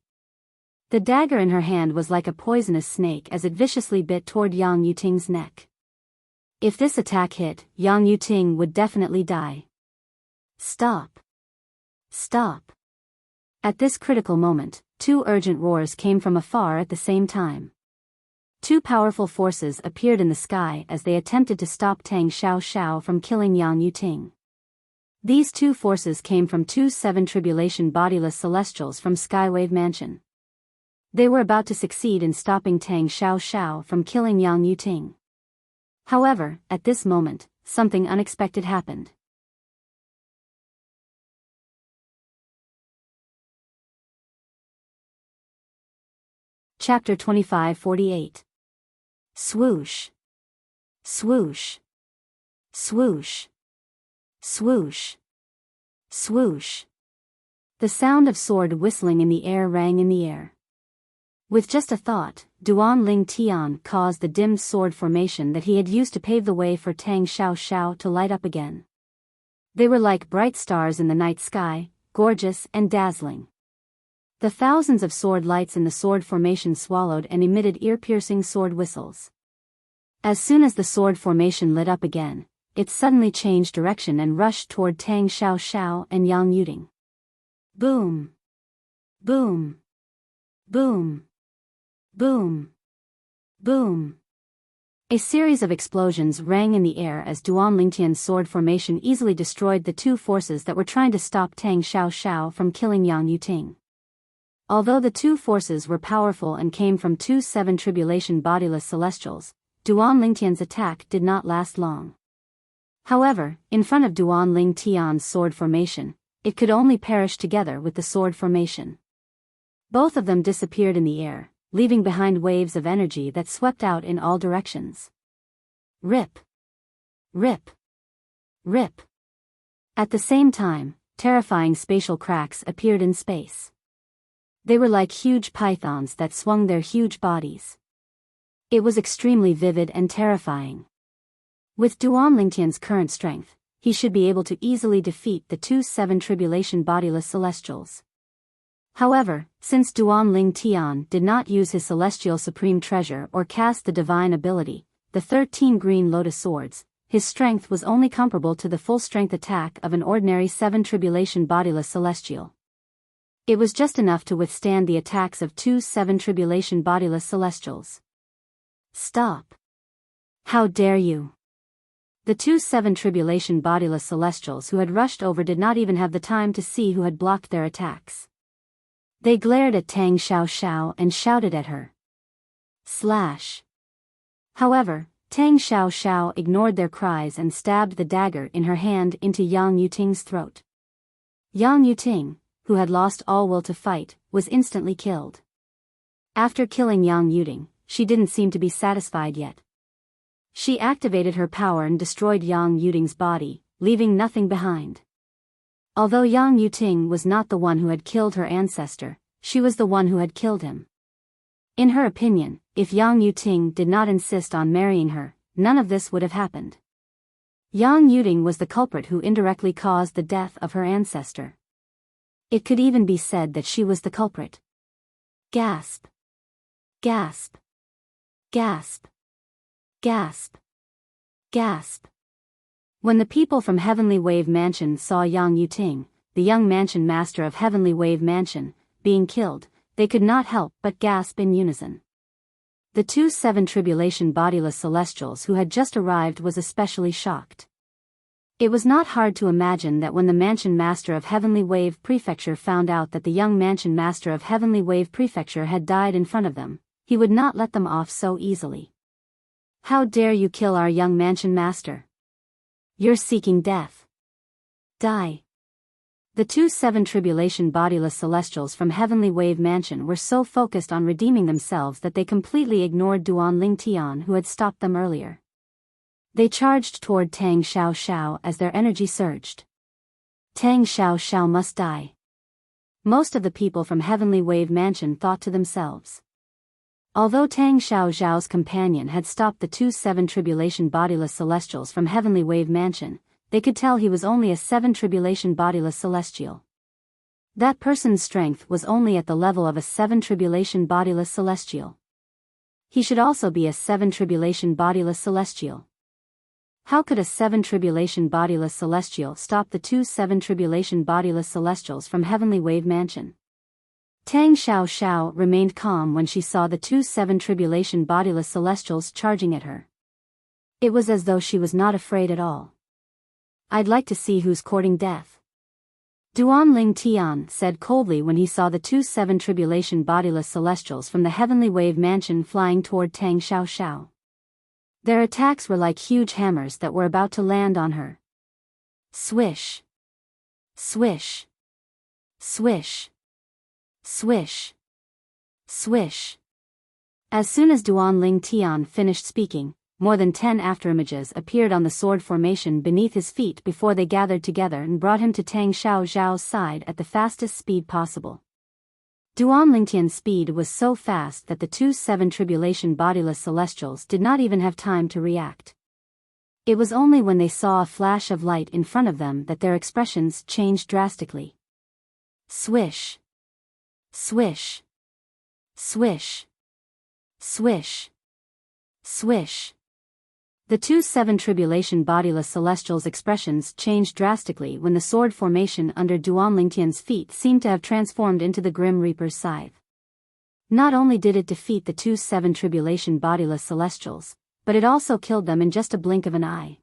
The dagger in her hand was like a poisonous snake as it viciously bit toward Yang Yuting's neck. If this attack hit, Yang Yuting would definitely die. Stop! Stop! At this critical moment, two urgent roars came from afar at the same time. Two powerful forces appeared in the sky as they attempted to stop Tang Xiao from killing Yang Yuting. These two forces came from 7 tribulation bodiless celestials from Skywave Mansion. They were about to succeed in stopping Tang Xiao from killing Yang Yuting. However, at this moment, something unexpected happened. Chapter 25:48. Swoosh! Swoosh! Swoosh! Swoosh! Swoosh! The sound of sword whistling in the air rang in the air. With just a thought, Duan Ling Tian caused the dimmed sword formation that he had used to pave the way for Tang Xiao to light up again. They were like bright stars in the night sky, gorgeous and dazzling. The thousands of sword lights in the sword formation swallowed and emitted ear-piercing sword whistles. As soon as the sword formation lit up again, it suddenly changed direction and rushed toward Tang Xiao and Yang Yuting. Boom! Boom! Boom! Boom! Boom! A series of explosions rang in the air as Duan Lingtian's sword formation easily destroyed the two forces that were trying to stop Tang Xiao from killing Yang Yuting. Although the two forces were powerful and came from 7 tribulation bodiless celestials, Duan Lingtian's attack did not last long. However, in front of Duan Ling Tian's sword formation, it could only perish together with the sword formation. Both of them disappeared in the air, leaving behind waves of energy that swept out in all directions. Rip! Rip! Rip! At the same time, terrifying spatial cracks appeared in space. They were like huge pythons that swung their huge bodies. It was extremely vivid and terrifying. With Duan Lingtian's current strength, he should be able to easily defeat the 2-7 tribulation bodiless celestials. However, since Duan Lingtian did not use his celestial supreme treasure or cast the divine ability, the 13 green lotus swords, his strength was only comparable to the full strength attack of an ordinary 7 tribulation bodiless celestial. It was just enough to withstand the attacks of 2-7 tribulation bodiless celestials. Stop! How dare you! The 2-7 tribulation bodiless celestials who had rushed over did not even have the time to see who had blocked their attacks. They glared at Tang Xiao and shouted at her. Slash! However, Tang Xiao ignored their cries and stabbed the dagger in her hand into Yang Yuting's throat. Yang Yuting, who had lost all will to fight, was instantly killed. After killing Yang Yuting, she didn't seem to be satisfied yet. She activated her power and destroyed Yang Yuting's body, leaving nothing behind. Although Yang Yuting was not the one who had killed her ancestor, she was the one who had killed him. In her opinion, if Yang Yuting did not insist on marrying her, none of this would have happened. Yang Yuting was the culprit who indirectly caused the death of her ancestor. It could even be said that she was the culprit. Gasp! Gasp! Gasp! Gasp! Gasp! When the people from Heavenly Wave Mansion saw Yang Yuting, the young mansion master of Heavenly Wave Mansion, being killed, they could not help but gasp in unison. The 2-7 tribulation bodiless celestials who had just arrived was especially shocked. It was not hard to imagine that when the mansion master of Heavenly Wave Prefecture found out that the young mansion master of Heavenly Wave Prefecture had died in front of them, he would not let them off so easily. How dare you kill our young mansion master? You're seeking death. Die. The 2-7 tribulation bodiless celestials from Heavenly Wave Mansion were so focused on redeeming themselves that they completely ignored Duan Lingtian who had stopped them earlier. They charged toward Tang Xiao as their energy surged. Tang Xiao must die. Most of the people from Heavenly Wave Mansion thought to themselves. Although Tang Xiao's companion had stopped the 2-7 tribulation bodiless celestials from Heavenly Wave Mansion, they could tell he was only a 7 tribulation bodiless celestial. That person's strength was only at the level of a 7 tribulation bodiless celestial. He should also be a 7 tribulation bodiless celestial. How could a 7 tribulation bodiless celestial stop the 2-7 tribulation bodiless celestials from Heavenly Wave Mansion? Tang Xiao remained calm when she saw the 2-7 tribulation bodiless celestials charging at her. It was as though she was not afraid at all. I'd like to see who's courting death. Duan Lingtian said coldly when he saw the 2-7 tribulation bodiless celestials from the Heavenly Wave Mansion flying toward Tang Xiao. Their attacks were like huge hammers that were about to land on her. Swish. Swish. Swish. Swish. Swish. As soon as Duan Lingtian finished speaking, more than 10 afterimages appeared on the sword formation beneath his feet before they gathered together and brought him to Tang Xiao's side at the fastest speed possible. Duan Lingtian's speed was so fast that the 2-7 tribulation bodiless celestials did not even have time to react. It was only when they saw a flash of light in front of them that their expressions changed drastically. Swish. Swish. Swish. Swish. Swish. The 2-7 tribulation bodiless celestials' expressions changed drastically when the sword formation under Duan Lingtian's feet seemed to have transformed into the Grim Reaper's scythe. Not only did it defeat the 2-7 tribulation bodiless celestials, but it also killed them in just a blink of an eye.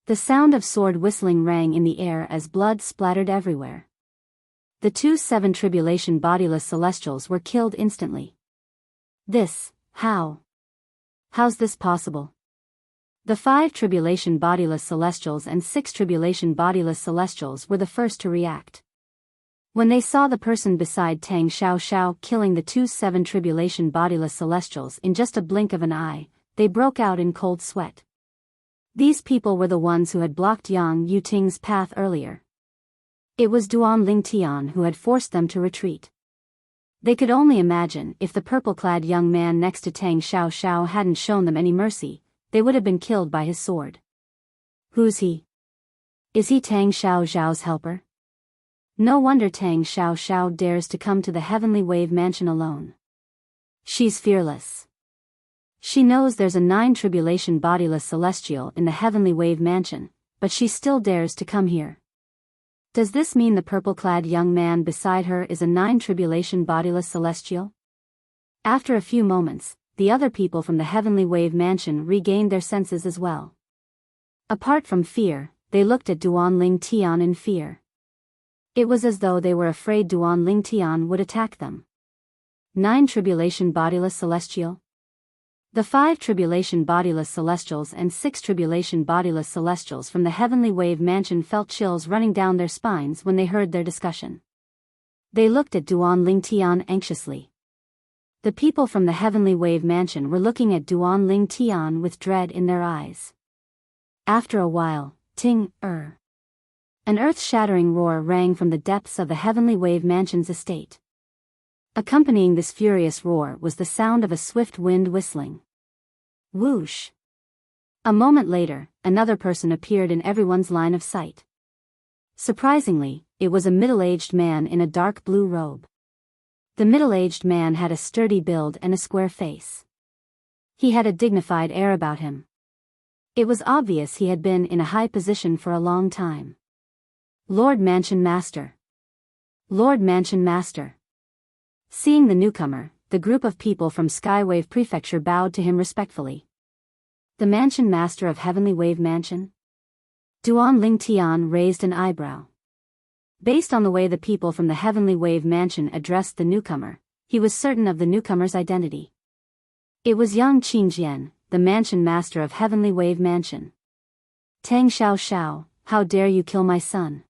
The sound of sword whistling rang in the air as blood splattered everywhere. The 2-7 tribulation bodiless celestials were killed instantly. How's this possible? The 5 tribulation bodiless celestials and 6 tribulation bodiless celestials were the first to react. When they saw the person beside Tang Xiao killing the 2-7 tribulation bodiless celestials in just a blink of an eye, they broke out in cold sweat. These people were the ones who had blocked Yang Yuting's path earlier. It was Duan Lingtian who had forced them to retreat. They could only imagine if the purple-clad young man next to Tang Xiao hadn't shown them any mercy, they would have been killed by his sword. Who's he? Is he Tang Xiao's helper? No wonder Tang Xiao dares to come to the Heavenly Wave Mansion alone. She's fearless. She knows there's a 9 tribulation bodiless celestial in the Heavenly Wave Mansion, but she still dares to come here. Does this mean the purple-clad young man beside her is a 9 tribulation bodiless celestial? After a few moments, the other people from the Heavenly Wave Mansion regained their senses as well. Apart from fear, they looked at Duan Tian in fear. It was as though they were afraid Duan Tian would attack them. 9 tribulation bodiless celestial? The 5 tribulation bodiless celestials and 6 tribulation bodiless celestials from the Heavenly Wave Mansion felt chills running down their spines when they heard their discussion. They looked at Duan Tian anxiously. The people from the Heavenly Wave Mansion were looking at Duan Tian with dread in their eyes. After a while, Ting-er. An earth-shattering roar rang from the depths of the Heavenly Wave Mansion's estate. Accompanying this furious roar was the sound of a swift wind whistling. Whoosh! A moment later, another person appeared in everyone's line of sight. Surprisingly, it was a middle-aged man in a dark blue robe. The middle-aged man had a sturdy build and a square face. He had a dignified air about him. It was obvious he had been in a high position for a long time. Lord Mansion Master. Lord Mansion Master. Seeing the newcomer, the group of people from Skywave Prefecture bowed to him respectfully. The Mansion Master of Heavenly Wave Mansion? Duan Tian raised an eyebrow. Based on the way the people from the Heavenly Wave Mansion addressed the newcomer, he was certain of the newcomer's identity. It was young Qingjian, the Mansion Master of Heavenly Wave Mansion. Tang Xiao, how dare you kill my son?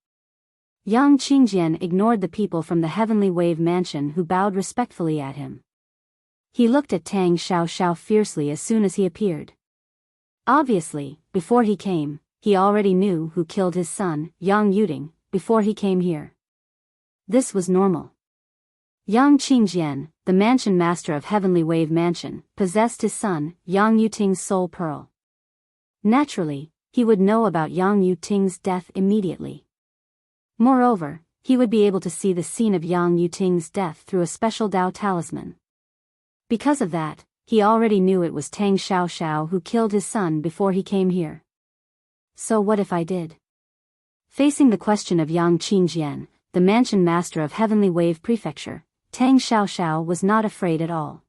Young Qingjian ignored the people from the Heavenly Wave Mansion who bowed respectfully at him. He looked at Tang Xiao fiercely as soon as he appeared. Obviously, before he came, he already knew who killed his son, Yang Yuding, before he came here. This was normal. Yang Qingjian, the Mansion Master of Heavenly Wave Mansion, possessed his son, Yang Yuting's soul pearl. Naturally, he would know about Yang Yuting's death immediately. Moreover, he would be able to see the scene of Yang Yuting's death through a special Dao talisman. Because of that, he already knew it was Tang Xiao who killed his son before he came here. So what if I did? Facing the question of Yang Qingjian, the Mansion Master of Heavenly Wave Prefecture, Tang Xiao was not afraid at all.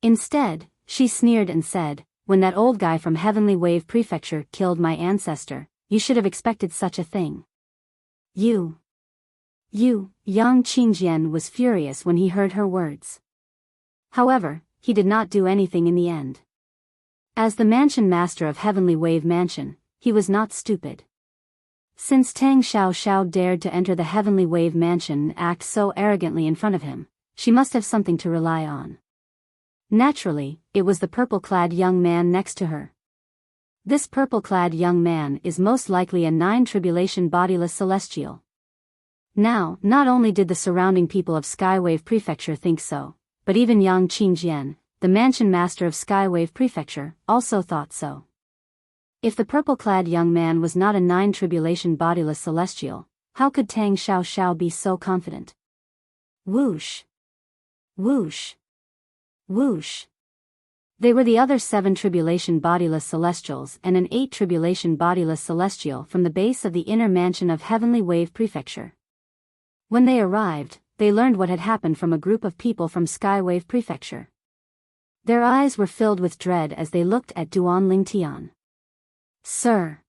Instead, she sneered and said, "When that old guy from Heavenly Wave Prefecture killed my ancestor, you should have expected such a thing." You, Yang Qingjian was furious when he heard her words. However, he did not do anything in the end. As the Mansion Master of Heavenly Wave Mansion, he was not stupid. Since Tang Xiao dared to enter the Heavenly Wave Mansion and act so arrogantly in front of him, she must have something to rely on. Naturally, it was the purple-clad young man next to her. This purple-clad young man is most likely a 9 tribulation bodiless celestial. Now, not only did the surrounding people of Skywave Prefecture think so, but even Yang Qingjian, the Mansion Master of Skywave Prefecture, also thought so. If the purple-clad young man was not a 9 tribulation bodiless celestial, how could Tang Xiao be so confident? Whoosh! Whoosh! Whoosh! They were the other 7 tribulation bodiless celestials and an 8 tribulation bodiless celestial from the base of the inner mansion of Heavenly Wave Prefecture. When they arrived, they learned what had happened from a group of people from Skywave Prefecture. Their eyes were filled with dread as they looked at Duan Tian. Sir!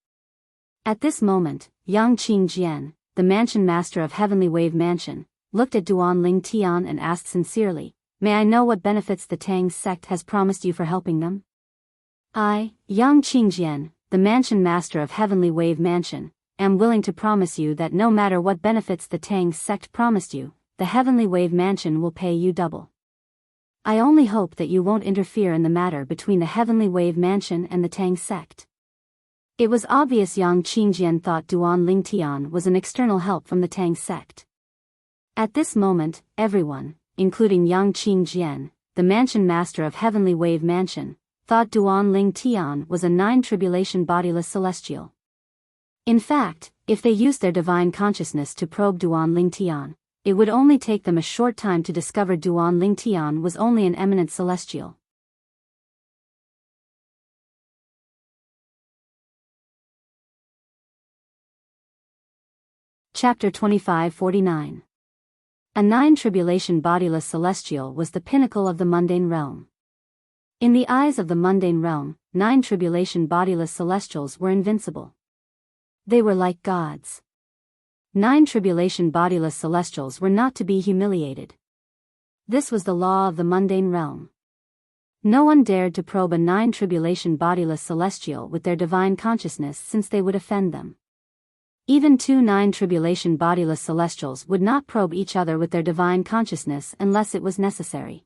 At this moment, Yang Qingjian, the Mansion Master of Heavenly Wave Mansion, looked at Duan Tian and asked sincerely, "May I know what benefits the Tang sect has promised you for helping them?" "I, Yang Qingjian, the Mansion Master of Heavenly Wave Mansion, am willing to promise you that no matter what benefits the Tang sect promised you, the Heavenly Wave Mansion will pay you double. I only hope that you won't interfere in the matter between the Heavenly Wave Mansion and the Tang sect." It was obvious Yang Qingjian thought Duan Tian was an external help from the Tang sect. At this moment, everyone, including Yang Qingjian, the mansion master of Heavenly Wave Mansion, thought Duan Ling Tian was a nine-tribulation bodiless celestial. In fact, if they used their divine consciousness to probe Duan Ling Tian, it would only take them a short time to discover Duan Ling Tian was only an eminent celestial. Chapter 2549. A nine-tribulation bodiless celestial was the pinnacle of the mundane realm. In the eyes of the mundane realm, nine-tribulation bodiless celestials were invincible. They were like gods. Nine-tribulation bodiless celestials were not to be humiliated. This was the law of the mundane realm. No one dared to probe a nine-tribulation bodiless celestial with their divine consciousness, since they would offend them. Even two nine-tribulation bodiless celestials would not probe each other with their divine consciousness unless it was necessary.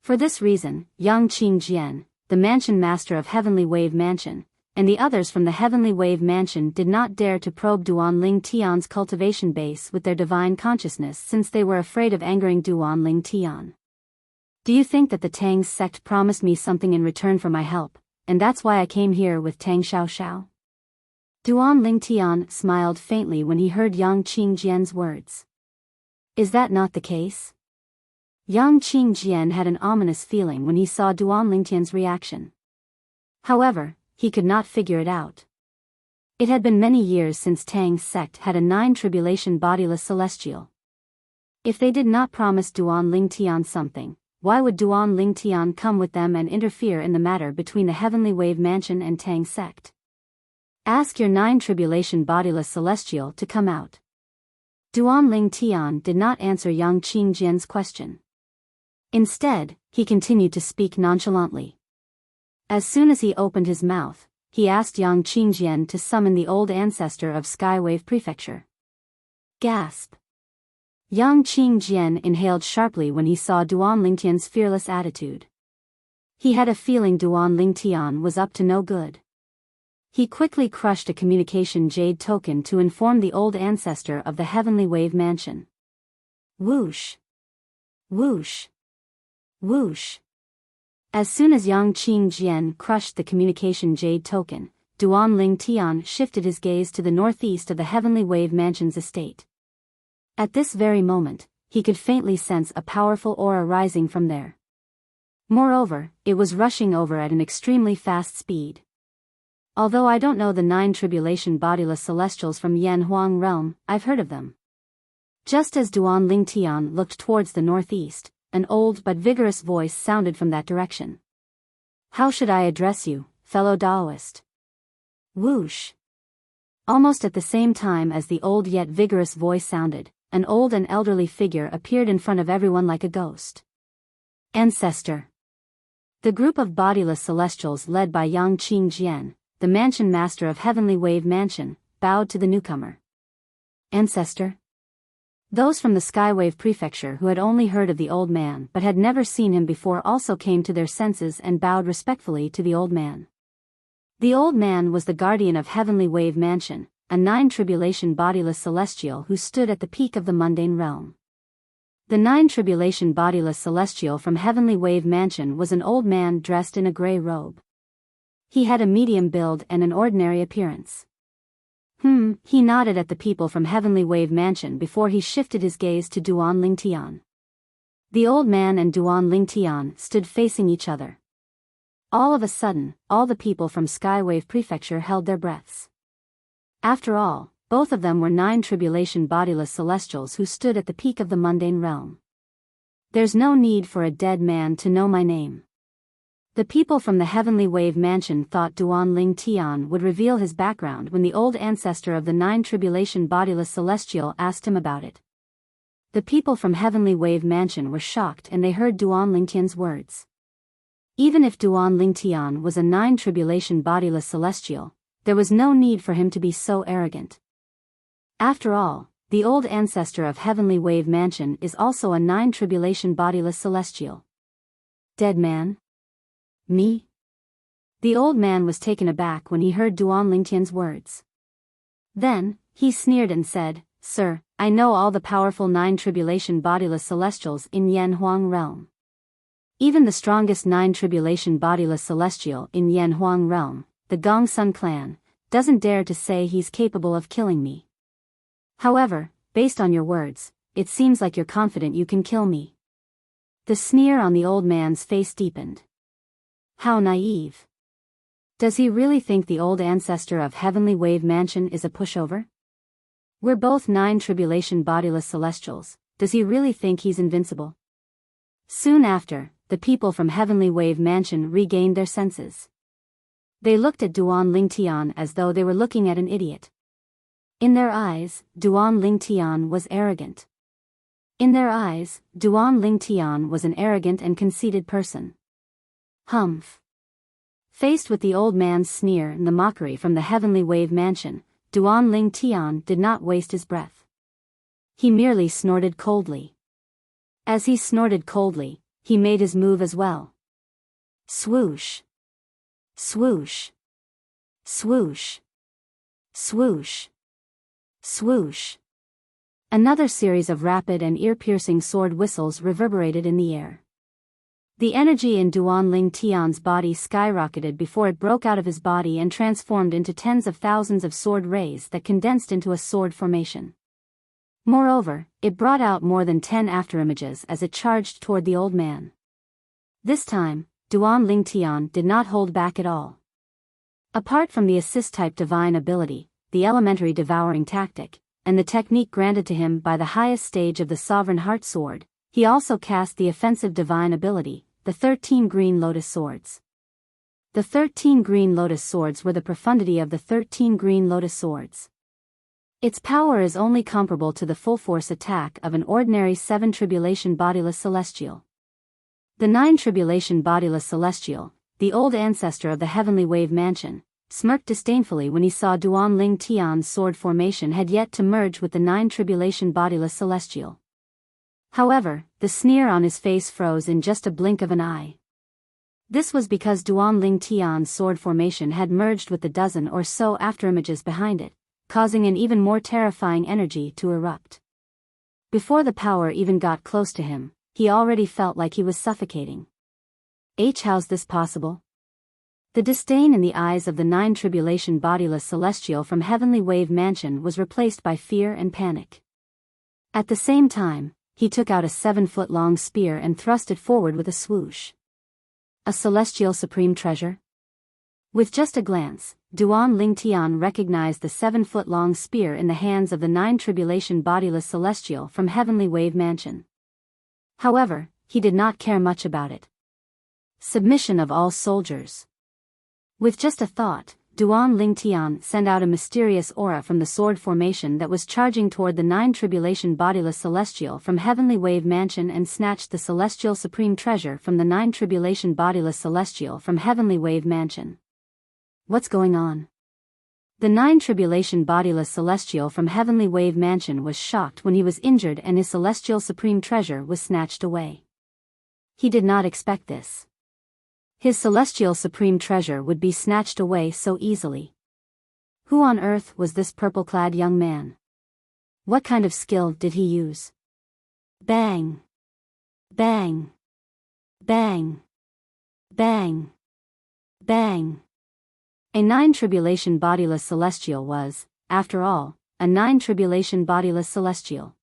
For this reason, Yang Qingjian, the mansion master of Heavenly Wave Mansion, and the others from the Heavenly Wave Mansion did not dare to probe Duan Ling Tian's cultivation base with their divine consciousness, since they were afraid of angering Duan Ling Tian. Do you think that the Tang sect promised me something in return for my help, and that's why I came here with Tang Xiaoxiao? Duan Ling Tian smiled faintly when he heard Yang Qingjian's words. Is that not the case? Yang Qingjian had an ominous feeling when he saw Duan Ling Tian's reaction. However, he could not figure it out. It had been many years since Tang's sect had a nine-tribulation bodiless celestial. If they did not promise Duan Ling Tian something, why would Duan Ling Tian come with them and interfere in the matter between the Heavenly Wave Mansion and Tang sect? Ask your nine-tribulation bodiless celestial to come out. Duan Ling Tian did not answer Yang Qingjian's question. Instead, he continued to speak nonchalantly. As soon as he opened his mouth, he asked Yang Qingjian to summon the old ancestor of Skywave Prefecture. Gasp! Yang Qingjian inhaled sharply when he saw Duan Ling Tian's fearless attitude. He had a feeling Duan Ling Tian was up to no good. He quickly crushed a communication jade token to inform the old ancestor of the Heavenly Wave Mansion. Whoosh! Whoosh! Whoosh! As soon as Yang Qingjian crushed the communication jade token, Duan Ling Tian shifted his gaze to the northeast of the Heavenly Wave Mansion's estate. At this very moment, he could faintly sense a powerful aura rising from there. Moreover, it was rushing over at an extremely fast speed. Although I don't know the nine-tribulation bodiless celestials from Yan Huang realm, I've heard of them. Just as Duan Ling Tian looked towards the northeast, an old but vigorous voice sounded from that direction. How should I address you, fellow Taoist? Whoosh! Almost at the same time as the old yet vigorous voice sounded, an old and elderly figure appeared in front of everyone like a ghost. Ancestor! The group of bodiless celestials led by Yang Qingjian, the mansion master of Heavenly Wave Mansion, bowed to the newcomer. Ancestor? Those from the Skywave Prefecture who had only heard of the old man but had never seen him before also came to their senses and bowed respectfully to the old man. The old man was the guardian of Heavenly Wave Mansion, a nine-tribulation bodiless celestial who stood at the peak of the mundane realm. The nine-tribulation bodiless celestial from Heavenly Wave Mansion was an old man dressed in a gray robe. He had a medium build and an ordinary appearance. He nodded at the people from Heavenly Wave Mansion before he shifted his gaze to Duan Ling Tian. The old man and Duan Ling Tian stood facing each other. All of a sudden, all the people from Skywave Prefecture held their breaths. After all, both of them were nine-tribulation bodiless celestials who stood at the peak of the mundane realm. There's no need for a dead man to know my name. The people from the Heavenly Wave Mansion thought Duan Ling Tian would reveal his background when the old ancestor of the nine-tribulation bodiless celestial asked him about it. The people from Heavenly Wave Mansion were shocked and they heard Duan Ling Tian's words. Even if Duan Ling Tian was a nine-tribulation bodiless celestial, there was no need for him to be so arrogant. After all, the old ancestor of Heavenly Wave Mansion is also a nine-tribulation bodiless celestial. Dead man? Me? The old man was taken aback when he heard Duan Ling Tian's words. Then, he sneered and said, Sir, I know all the powerful 9 tribulation bodiless celestials in Yen Huang realm. Even the strongest 9 tribulation bodiless celestial in Yen Huang realm, the Gong Sun clan, doesn't dare to say he's capable of killing me. However, based on your words, it seems like you're confident you can kill me. The sneer on the old man's face deepened. How naive. Does he really think the old ancestor of Heavenly Wave Mansion is a pushover? We're both 9 tribulation bodiless celestials, does he really think he's invincible? Soon after, the people from Heavenly Wave Mansion regained their senses. They looked at Duan Lingtian as though they were looking at an idiot. In their eyes, Duan Lingtian was arrogant. In their eyes, Duan Lingtian was an arrogant and conceited person. Humph. Faced with the old man's sneer and the mockery from the Heavenly Wave Mansion, Duan Lingtian did not waste his breath. He merely snorted coldly. As he snorted coldly, he made his move as well. Swoosh. Swoosh. Swoosh. Swoosh. Swoosh. Another series of rapid and ear-piercing sword whistles reverberated in the air. The energy in Duan Lingtian's body skyrocketed before it broke out of his body and transformed into tens of thousands of sword rays that condensed into a sword formation. Moreover, it brought out more than 10 afterimages as it charged toward the old man. This time, Duan Lingtian did not hold back at all. Apart from the assist-type divine ability, the elementary devouring tactic, and the technique granted to him by the highest stage of the Sovereign Heart Sword, he also cast the offensive divine ability, the 13 Green Lotus Swords. The 13 Green Lotus Swords were the profundity of the 13 Green Lotus Swords. Its power is only comparable to the full-force attack of an ordinary 7 Tribulation Bodiless Celestial. The 9 Tribulation Bodiless Celestial, the old ancestor of the Heavenly Wave Mansion, smirked disdainfully when he saw Duan Lingtian's sword formation had yet to merge with the 9 Tribulation Bodiless Celestial. However, the sneer on his face froze in just a blink of an eye. This was because Duan Lingtian's sword formation had merged with the dozen or so afterimages behind it, causing an even more terrifying energy to erupt. Before the power even got close to him, he already felt like he was suffocating. How's this possible? The disdain in the eyes of the 9 Tribulation Bodiless Celestial from Heavenly Wave Mansion was replaced by fear and panic. At the same time, he took out a 7-foot-long spear and thrust it forward with a swoosh. A celestial supreme treasure? With just a glance, Duan Lingtian recognized the 7-foot-long spear in the hands of the 9 Tribulation Bodiless Celestial from Heavenly Wave Mansion. However, he did not care much about it. Submission of all soldiers. With just a thought, Duan Lingtian sent out a mysterious aura from the sword formation that was charging toward the 9 Tribulation Bodiless Celestial from Heavenly Wave Mansion and snatched the celestial supreme treasure from the 9 Tribulation Bodiless Celestial from Heavenly Wave Mansion. What's going on? The 9 Tribulation Bodiless Celestial from Heavenly Wave Mansion was shocked when he was injured and his celestial supreme treasure was snatched away. He did not expect this. His celestial supreme treasure would be snatched away so easily. Who on earth was this purple-clad young man? What kind of skill did he use? Bang! Bang! Bang! Bang! Bang! A 9 Tribulation Bodiless Celestial was, after all, a 9 Tribulation Bodiless Celestial.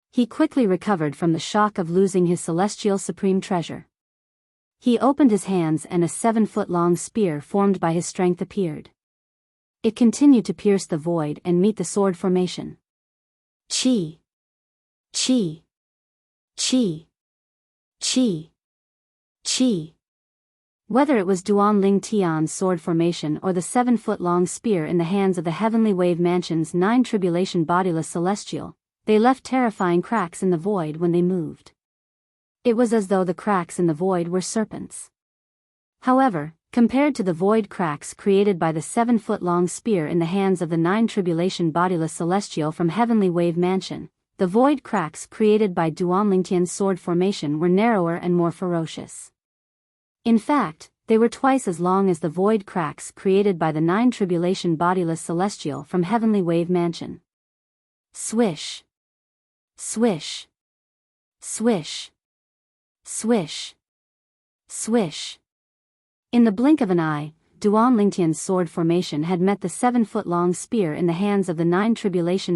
He quickly recovered from the shock of losing his celestial supreme treasure. He opened his hands and a 7-foot-long spear formed by his strength appeared. It continued to pierce the void and meet the sword formation. Chi! Chi! Chi! Chi! Chi! Whether it was Duan Lingtian's sword formation or the 7-foot-long spear in the hands of the Heavenly Wave Mansion's 9 Tribulation Bodiless Celestial, they left terrifying cracks in the void when they moved. It was as though the cracks in the void were serpents. However, compared to the void cracks created by the 7-foot-long spear in the hands of the 9 Tribulation Bodiless Celestial from Heavenly Wave Mansion, the void cracks created by Duan Lingtian's sword formation were narrower and more ferocious. In fact, they were twice as long as the void cracks created by the 9 Tribulation Bodiless Celestial from Heavenly Wave Mansion. Swish! Swish. Swish. Swish. Swish. In the blink of an eye, Duan Lingtian's sword formation had met the 7-foot-long spear in the hands of the 9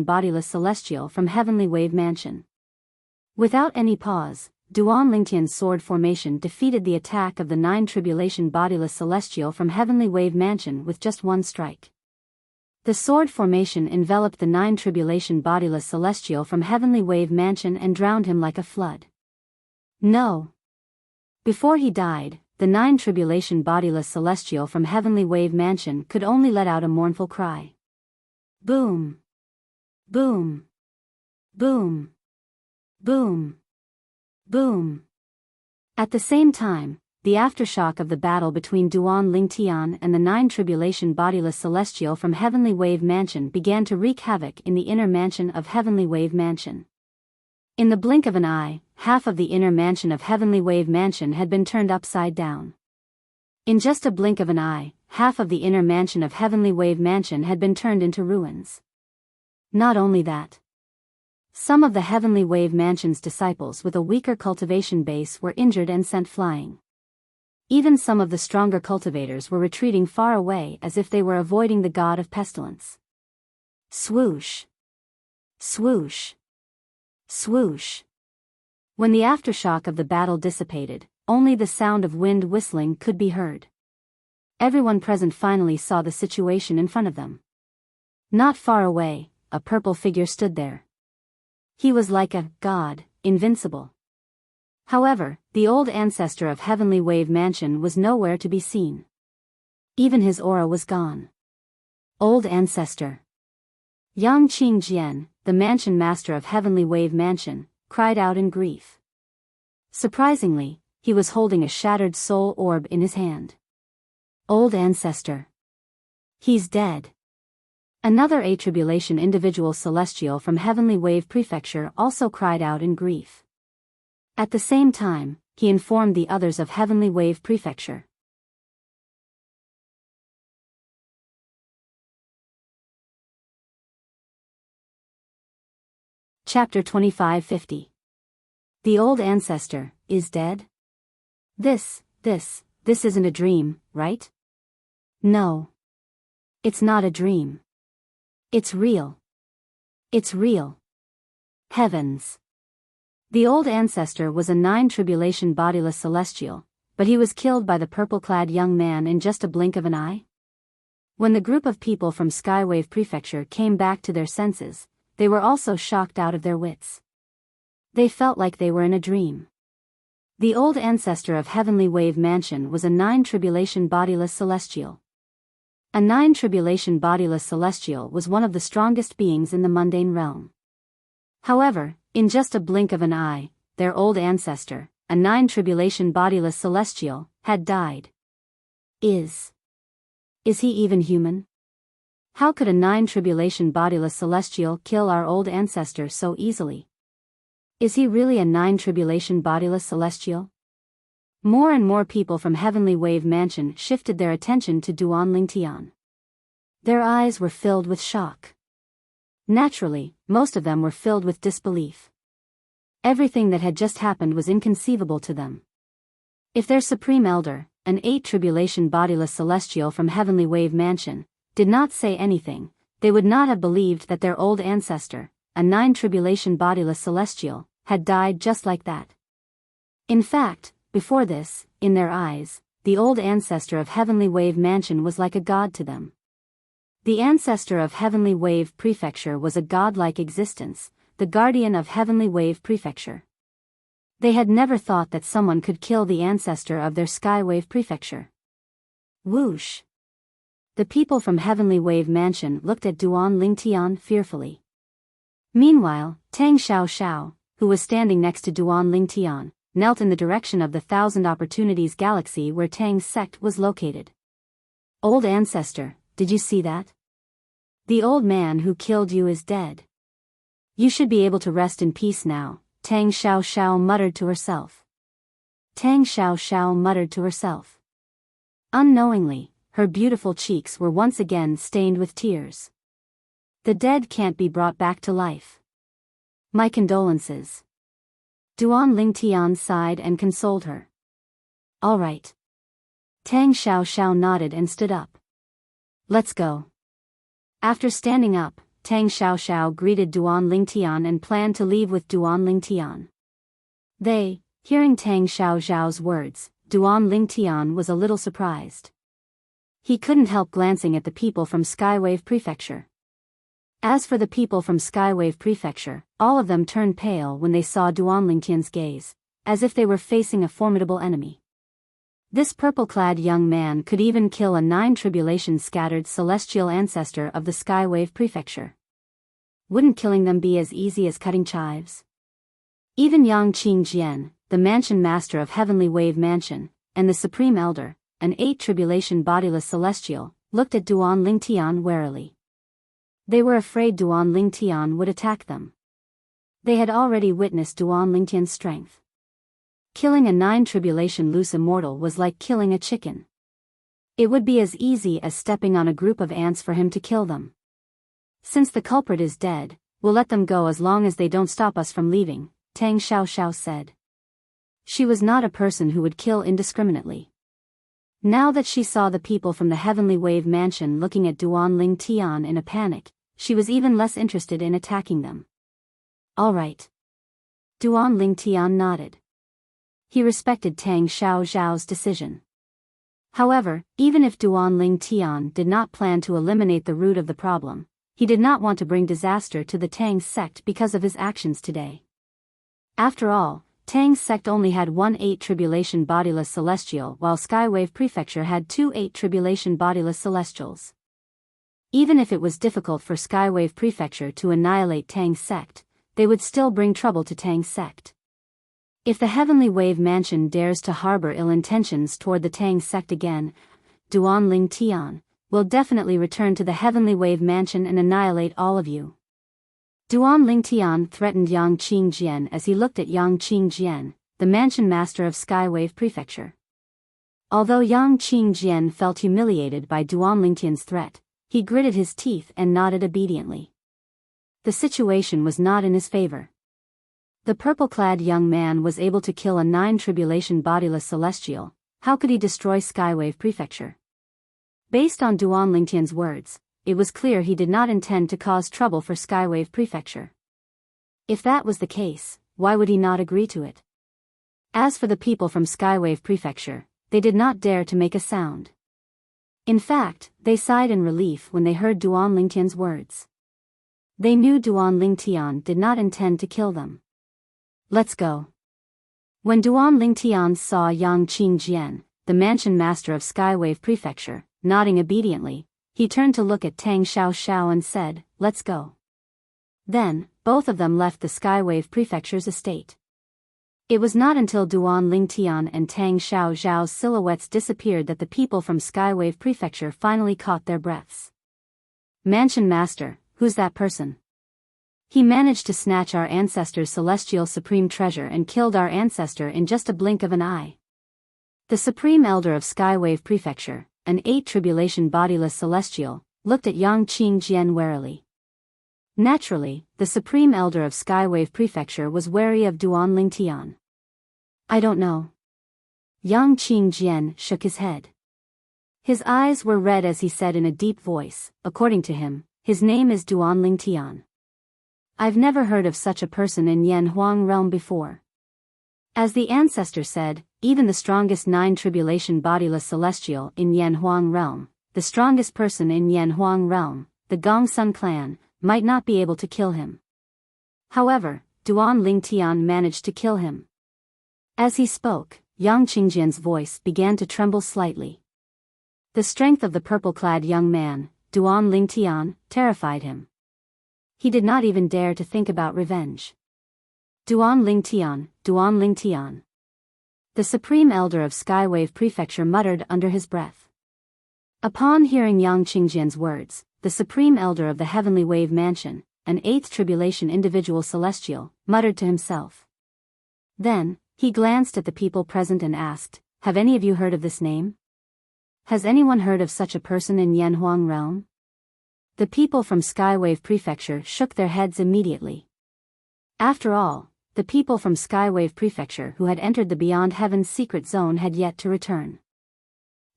bodiless celestial from Heavenly Wave Mansion. Without any pause, Duan Lingtian's sword formation defeated the attack of the 9 bodiless celestial from Heavenly Wave Mansion with just one strike. The sword formation enveloped the 9 bodiless celestial from Heavenly Wave Mansion and drowned him like a flood. No. Before he died, the 9 bodiless celestial from Heavenly Wave Mansion could only let out a mournful cry. Boom. Boom. Boom. Boom. Boom. At the same time, the aftershock of the battle between Duan Lingtian and the 9 bodiless celestial from Heavenly Wave Mansion began to wreak havoc in the inner mansion of Heavenly Wave Mansion. In the blink of an eye, half of the inner mansion of Heavenly Wave Mansion had been turned upside down. In just a blink of an eye, half of the inner mansion of Heavenly Wave Mansion had been turned into ruins. Not only that. Some of the Heavenly Wave Mansion's disciples with a weaker cultivation base were injured and sent flying. Even some of the stronger cultivators were retreating far away as if they were avoiding the god of pestilence. Swoosh. Swoosh. Swoosh. When the aftershock of the battle dissipated, only the sound of wind whistling could be heard. Everyone present finally saw the situation in front of them. Not far away, a purple figure stood there. He was like a god, invincible. However, the old ancestor of Heavenly Wave Mansion was nowhere to be seen. Even his aura was gone. Old ancestor. Yang Qingjian, the mansion master of Heavenly Wave Mansion, cried out in grief. Surprisingly, he was holding a shattered soul orb in his hand. Old ancestor. He's dead. Another A-tribulation individual celestial from Heavenly Wave Prefecture also cried out in grief. At the same time, he informed the others of Heavenly Wave Prefecture. Chapter 2550. The old ancestor is dead? This isn't a dream, right? No. It's not a dream. It's real. It's real. Heavens. The old ancestor was a 9 bodiless celestial, but he was killed by the purple-clad young man in just a blink of an eye? When the group of people from Skywave Prefecture came back to their senses, they were also shocked out of their wits. They felt like they were in a dream. The old ancestor of Heavenly Wave Mansion was a 9 bodiless celestial. A 9 bodiless celestial was one of the strongest beings in the mundane realm. However, in just a blink of an eye, their old ancestor, a 9 bodiless celestial, had died. Is he even human? How could a 9 bodiless celestial kill our old ancestor so easily? Is he really a 9 bodiless celestial? More and more people from Heavenly Wave Mansion shifted their attention to Duan Lingtian. Their eyes were filled with shock. Naturally, most of them were filled with disbelief. Everything that had just happened was inconceivable to them. If their supreme elder, an 8 bodiless celestial from Heavenly Wave Mansion, did not say anything, they would not have believed that their old ancestor, a 9 bodiless celestial, had died just like that. In fact, before this, in their eyes, the old ancestor of Heavenly Wave Mansion was like a god to them. The ancestor of Heavenly Wave Prefecture was a godlike existence, the guardian of Heavenly Wave Prefecture. They had never thought that someone could kill the ancestor of their Skywave Prefecture. Whoosh! The people from Heavenly Wave Mansion looked at Duan Lingtian fearfully. Meanwhile, Tang Xiao, who was standing next to Duan Lingtian, knelt in the direction of the 1,000 Opportunities Galaxy where Tang's sect was located. Old ancestor, did you see that? The old man who killed you is dead. You should be able to rest in peace now, Tang Xiao muttered to herself. Tang Xiao muttered to herself. Unknowingly, her beautiful cheeks were once again stained with tears. The dead can't be brought back to life. My condolences. Duan Lingtian sighed and consoled her. All right. Tang Xiao nodded and stood up. Let's go. After standing up, Tang Xiao greeted Duan Lingtian and planned to leave with Duan Lingtian. Hearing Tang Xiao's words, Duan Lingtian was a little surprised. He couldn't help glancing at the people from Skywave Prefecture. As for the people from Skywave Prefecture, all of them turned pale when they saw Duan Lingtian's gaze, as if they were facing a formidable enemy. This purple-clad young man could even kill a 9 tribulations scattered celestial ancestor of the Skywave Prefecture. Wouldn't killing them be as easy as cutting chives? Even Yang Qingjian, the mansion master of Heavenly Wave Mansion, and the Supreme Elder, an 8 tribulation bodiless celestial, looked at Duan Lingtian warily. They were afraid Duan Lingtian would attack them. They had already witnessed Duan Lingtian's strength. Killing a 9 tribulation loose immortal was like killing a chicken. It would be as easy as stepping on a group of ants for him to kill them. Since the culprit is dead, we'll let them go as long as they don't stop us from leaving, Tang Xiao said. She was not a person who would kill indiscriminately. Now that she saw the people from the Heavenly Wave Mansion looking at Duan Lingtian in a panic, she was even less interested in attacking them. All right. Duan Lingtian nodded. He respected Tang Xiao's decision. However, even if Duan Lingtian did not plan to eliminate the root of the problem, he did not want to bring disaster to the Tang sect because of his actions today. After all, Tang's sect only had 1 8 tribulation bodiless celestial while Skywave Prefecture had 2 8 tribulation bodiless celestials. Even if it was difficult for Skywave Prefecture to annihilate Tang's sect, they would still bring trouble to Tang's sect. If the Heavenly Wave Mansion dares to harbor ill intentions toward the Tang sect again, Duan Lingtian will definitely return to the Heavenly Wave Mansion and annihilate all of you. Duan Lingtian threatened Yang Qingjian as he looked at Yang Qingjian, the mansion master of Skywave Prefecture. Although Yang Qingjian felt humiliated by Duan Lingtian's threat, he gritted his teeth and nodded obediently. The situation was not in his favor. The purple-clad young man was able to kill a 9 tribulation bodiless celestial. How could he destroy Skywave Prefecture? Based on Duan Lingtian's words, it was clear he did not intend to cause trouble for Skywave Prefecture. If that was the case, why would he not agree to it? As for the people from Skywave Prefecture, they did not dare to make a sound. In fact, they sighed in relief when they heard Duan Lingtian's words. They knew Duan Lingtian did not intend to kill them. Let's go. When Duan Lingtian saw Yang Qingjian, the mansion master of Skywave Prefecture, nodding obediently, he turned to look at Tang Xiao and said, "Let's go." Then, both of them left the Skywave Prefecture's estate. It was not until Duan Lingtian and Tang Xiao's silhouettes disappeared that the people from Skywave Prefecture finally caught their breaths. Mansion Master, who's that person? He managed to snatch our ancestor's celestial supreme treasure and killed our ancestor in just a blink of an eye. The Supreme Elder of Skywave Prefecture, an 8 tribulation bodiless celestial, looked at Yang Qingjian warily. Naturally, the Supreme Elder of Skywave Prefecture was wary of Duan Lingtian. I don't know. Yang Qingjian shook his head. His eyes were red as he said in a deep voice, according to him, his name is Duan Lingtian. I've never heard of such a person in Yanhuang realm before. As the ancestor said, even the strongest 9 tribulation bodiless celestial in Yanhuang realm, the strongest person in Yanhuang realm, the Gongsun clan, might not be able to kill him. However, Duan Lingtian managed to kill him. As he spoke, Yang Qingjian's voice began to tremble slightly. The strength of the purple-clad young man, Duan Lingtian, terrified him. He did not even dare to think about revenge. Duan Lingtian. The Supreme Elder of Skywave Prefecture muttered under his breath. Upon hearing Yang Qingjian's words, the Supreme Elder of the Heavenly Wave Mansion, an 8th tribulation individual celestial, muttered to himself. Then, he glanced at the people present and asked, "Have any of you heard of this name? Has anyone heard of such a person in Yanhuang realm?" The people from Skywave Prefecture shook their heads immediately. After all, the people from Skywave Prefecture who had entered the Beyond Heaven's secret zone had yet to return.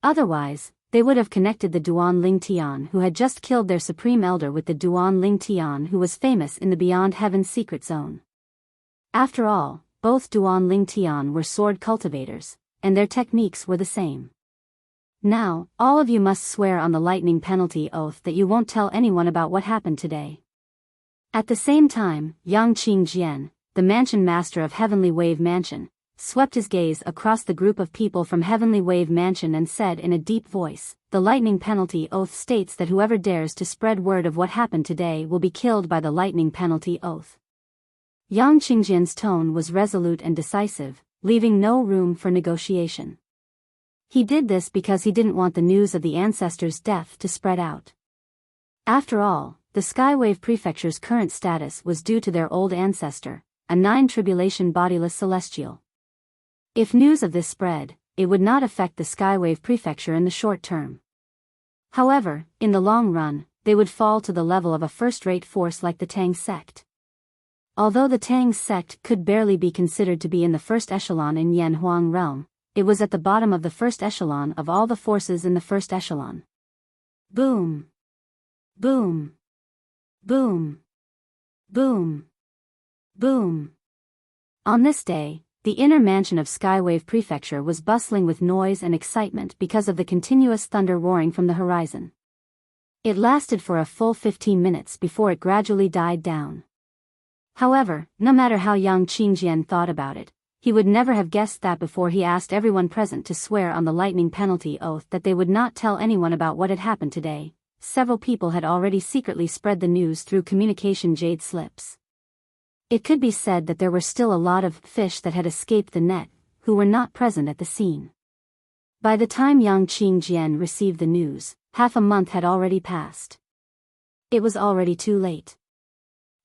Otherwise, they would have connected the Duan Ling Tian who had just killed their supreme elder with the Duan Ling Tian who was famous in the Beyond Heaven's secret zone. After all, both Duan Ling Tian were sword cultivators, and their techniques were the same. Now, all of you must swear on the lightning penalty oath that you won't tell anyone about what happened today. At the same time, Yang Qingjian, the mansion master of Heavenly Wave Mansion, swept his gaze across the group of people from Heavenly Wave Mansion and said in a deep voice, "The lightning penalty oath states that whoever dares to spread word of what happened today will be killed by the lightning penalty oath." Yang Qingjian's tone was resolute and decisive, leaving no room for negotiation. He did this because he didn't want the news of the ancestors' death to spread out. After all, the Skywave Prefecture's current status was due to their old ancestor, a nine-tribulation bodiless celestial. If news of this spread, it would not affect the Skywave Prefecture in the short term. However, in the long run, they would fall to the level of a first-rate force like the Tang sect. Although the Tang sect could barely be considered to be in the first echelon in Yan Huang realm, it was at the bottom of the first echelon of all the forces in the first echelon. Boom! Boom! Boom! Boom! Boom! On this day, the inner mansion of Skywave Prefecture was bustling with noise and excitement because of the continuous thunder roaring from the horizon. It lasted for a full 15 minutes before it gradually died down. However, no matter how Yang Qingjian thought about it, he would never have guessed that before he asked everyone present to swear on the lightning penalty oath that they would not tell anyone about what had happened today. Several people had already secretly spread the news through communication jade slips. It could be said that there were still a lot of fish that had escaped the net, who were not present at the scene. By the time Yang Qingjian received the news, half a month had already passed. It was already too late.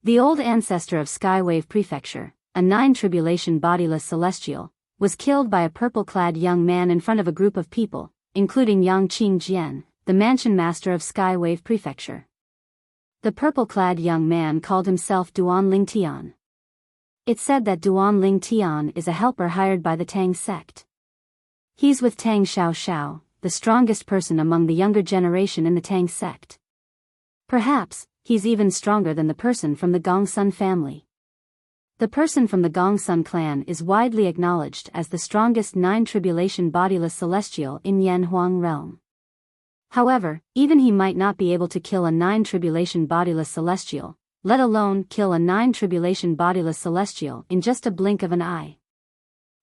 The old ancestor of Skywave Prefecture, a nine-tribulation bodiless celestial, was killed by a purple-clad young man in front of a group of people, including Yang Qingjian, the mansion master of Skywave Prefecture. The purple-clad young man called himself Duan Ling Tian. It said that Duan Ling Tian is a helper hired by the Tang sect. He's with Tang Xiao Xiao, the strongest person among the younger generation in the Tang sect. Perhaps, he's even stronger than the person from the Gongsun family. The person from the Gongsun clan is widely acknowledged as the strongest nine-tribulation bodiless celestial in Yan Huang realm. However, even he might not be able to kill a nine-tribulation bodiless celestial, let alone kill a nine-tribulation bodiless celestial in just a blink of an eye.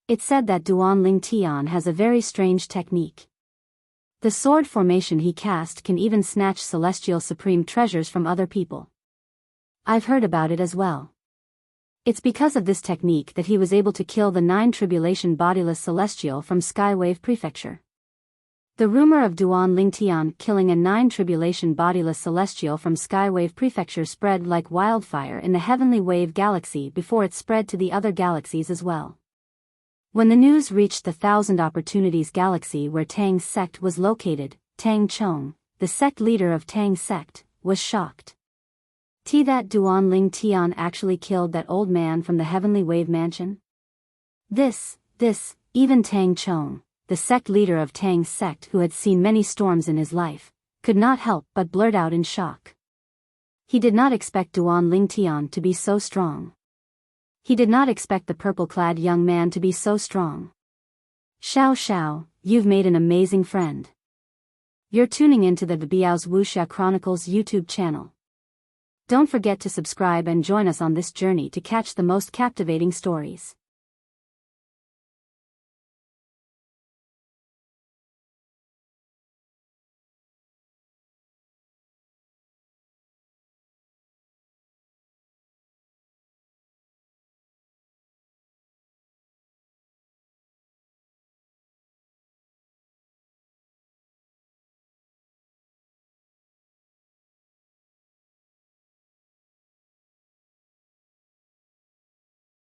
It's said that Duan Ling Tian has a very strange technique. The sword formation he cast can even snatch celestial supreme treasures from other people. I've heard about it as well. It's because of this technique that he was able to kill the nine-tribulation bodiless celestial from Skywave Prefecture. The rumor of Duan Ling Tian killing a nine-tribulation bodiless celestial from Skywave Prefecture spread like wildfire in the Heavenly Wave Galaxy before it spread to the other galaxies as well. When the news reached the Thousand Opportunities Galaxy where Tang's sect was located, Tang Chong, the sect leader of Tang sect, was shocked. That Duan Ling Tian actually killed that old man from the Heavenly Wave Mansion? Even Tang Chong, the sect leader of Tang's sect who had seen many storms in his life, could not help but blurt out in shock. He did not expect Duan Ling Tian to be so strong. He did not expect the purple-clad young man to be so strong. Xiao Xiao, you've made an amazing friend. You're tuning into the Biyao's Wuxia Chronicles YouTube channel. Don't forget to subscribe and join us on this journey to catch the most captivating stories.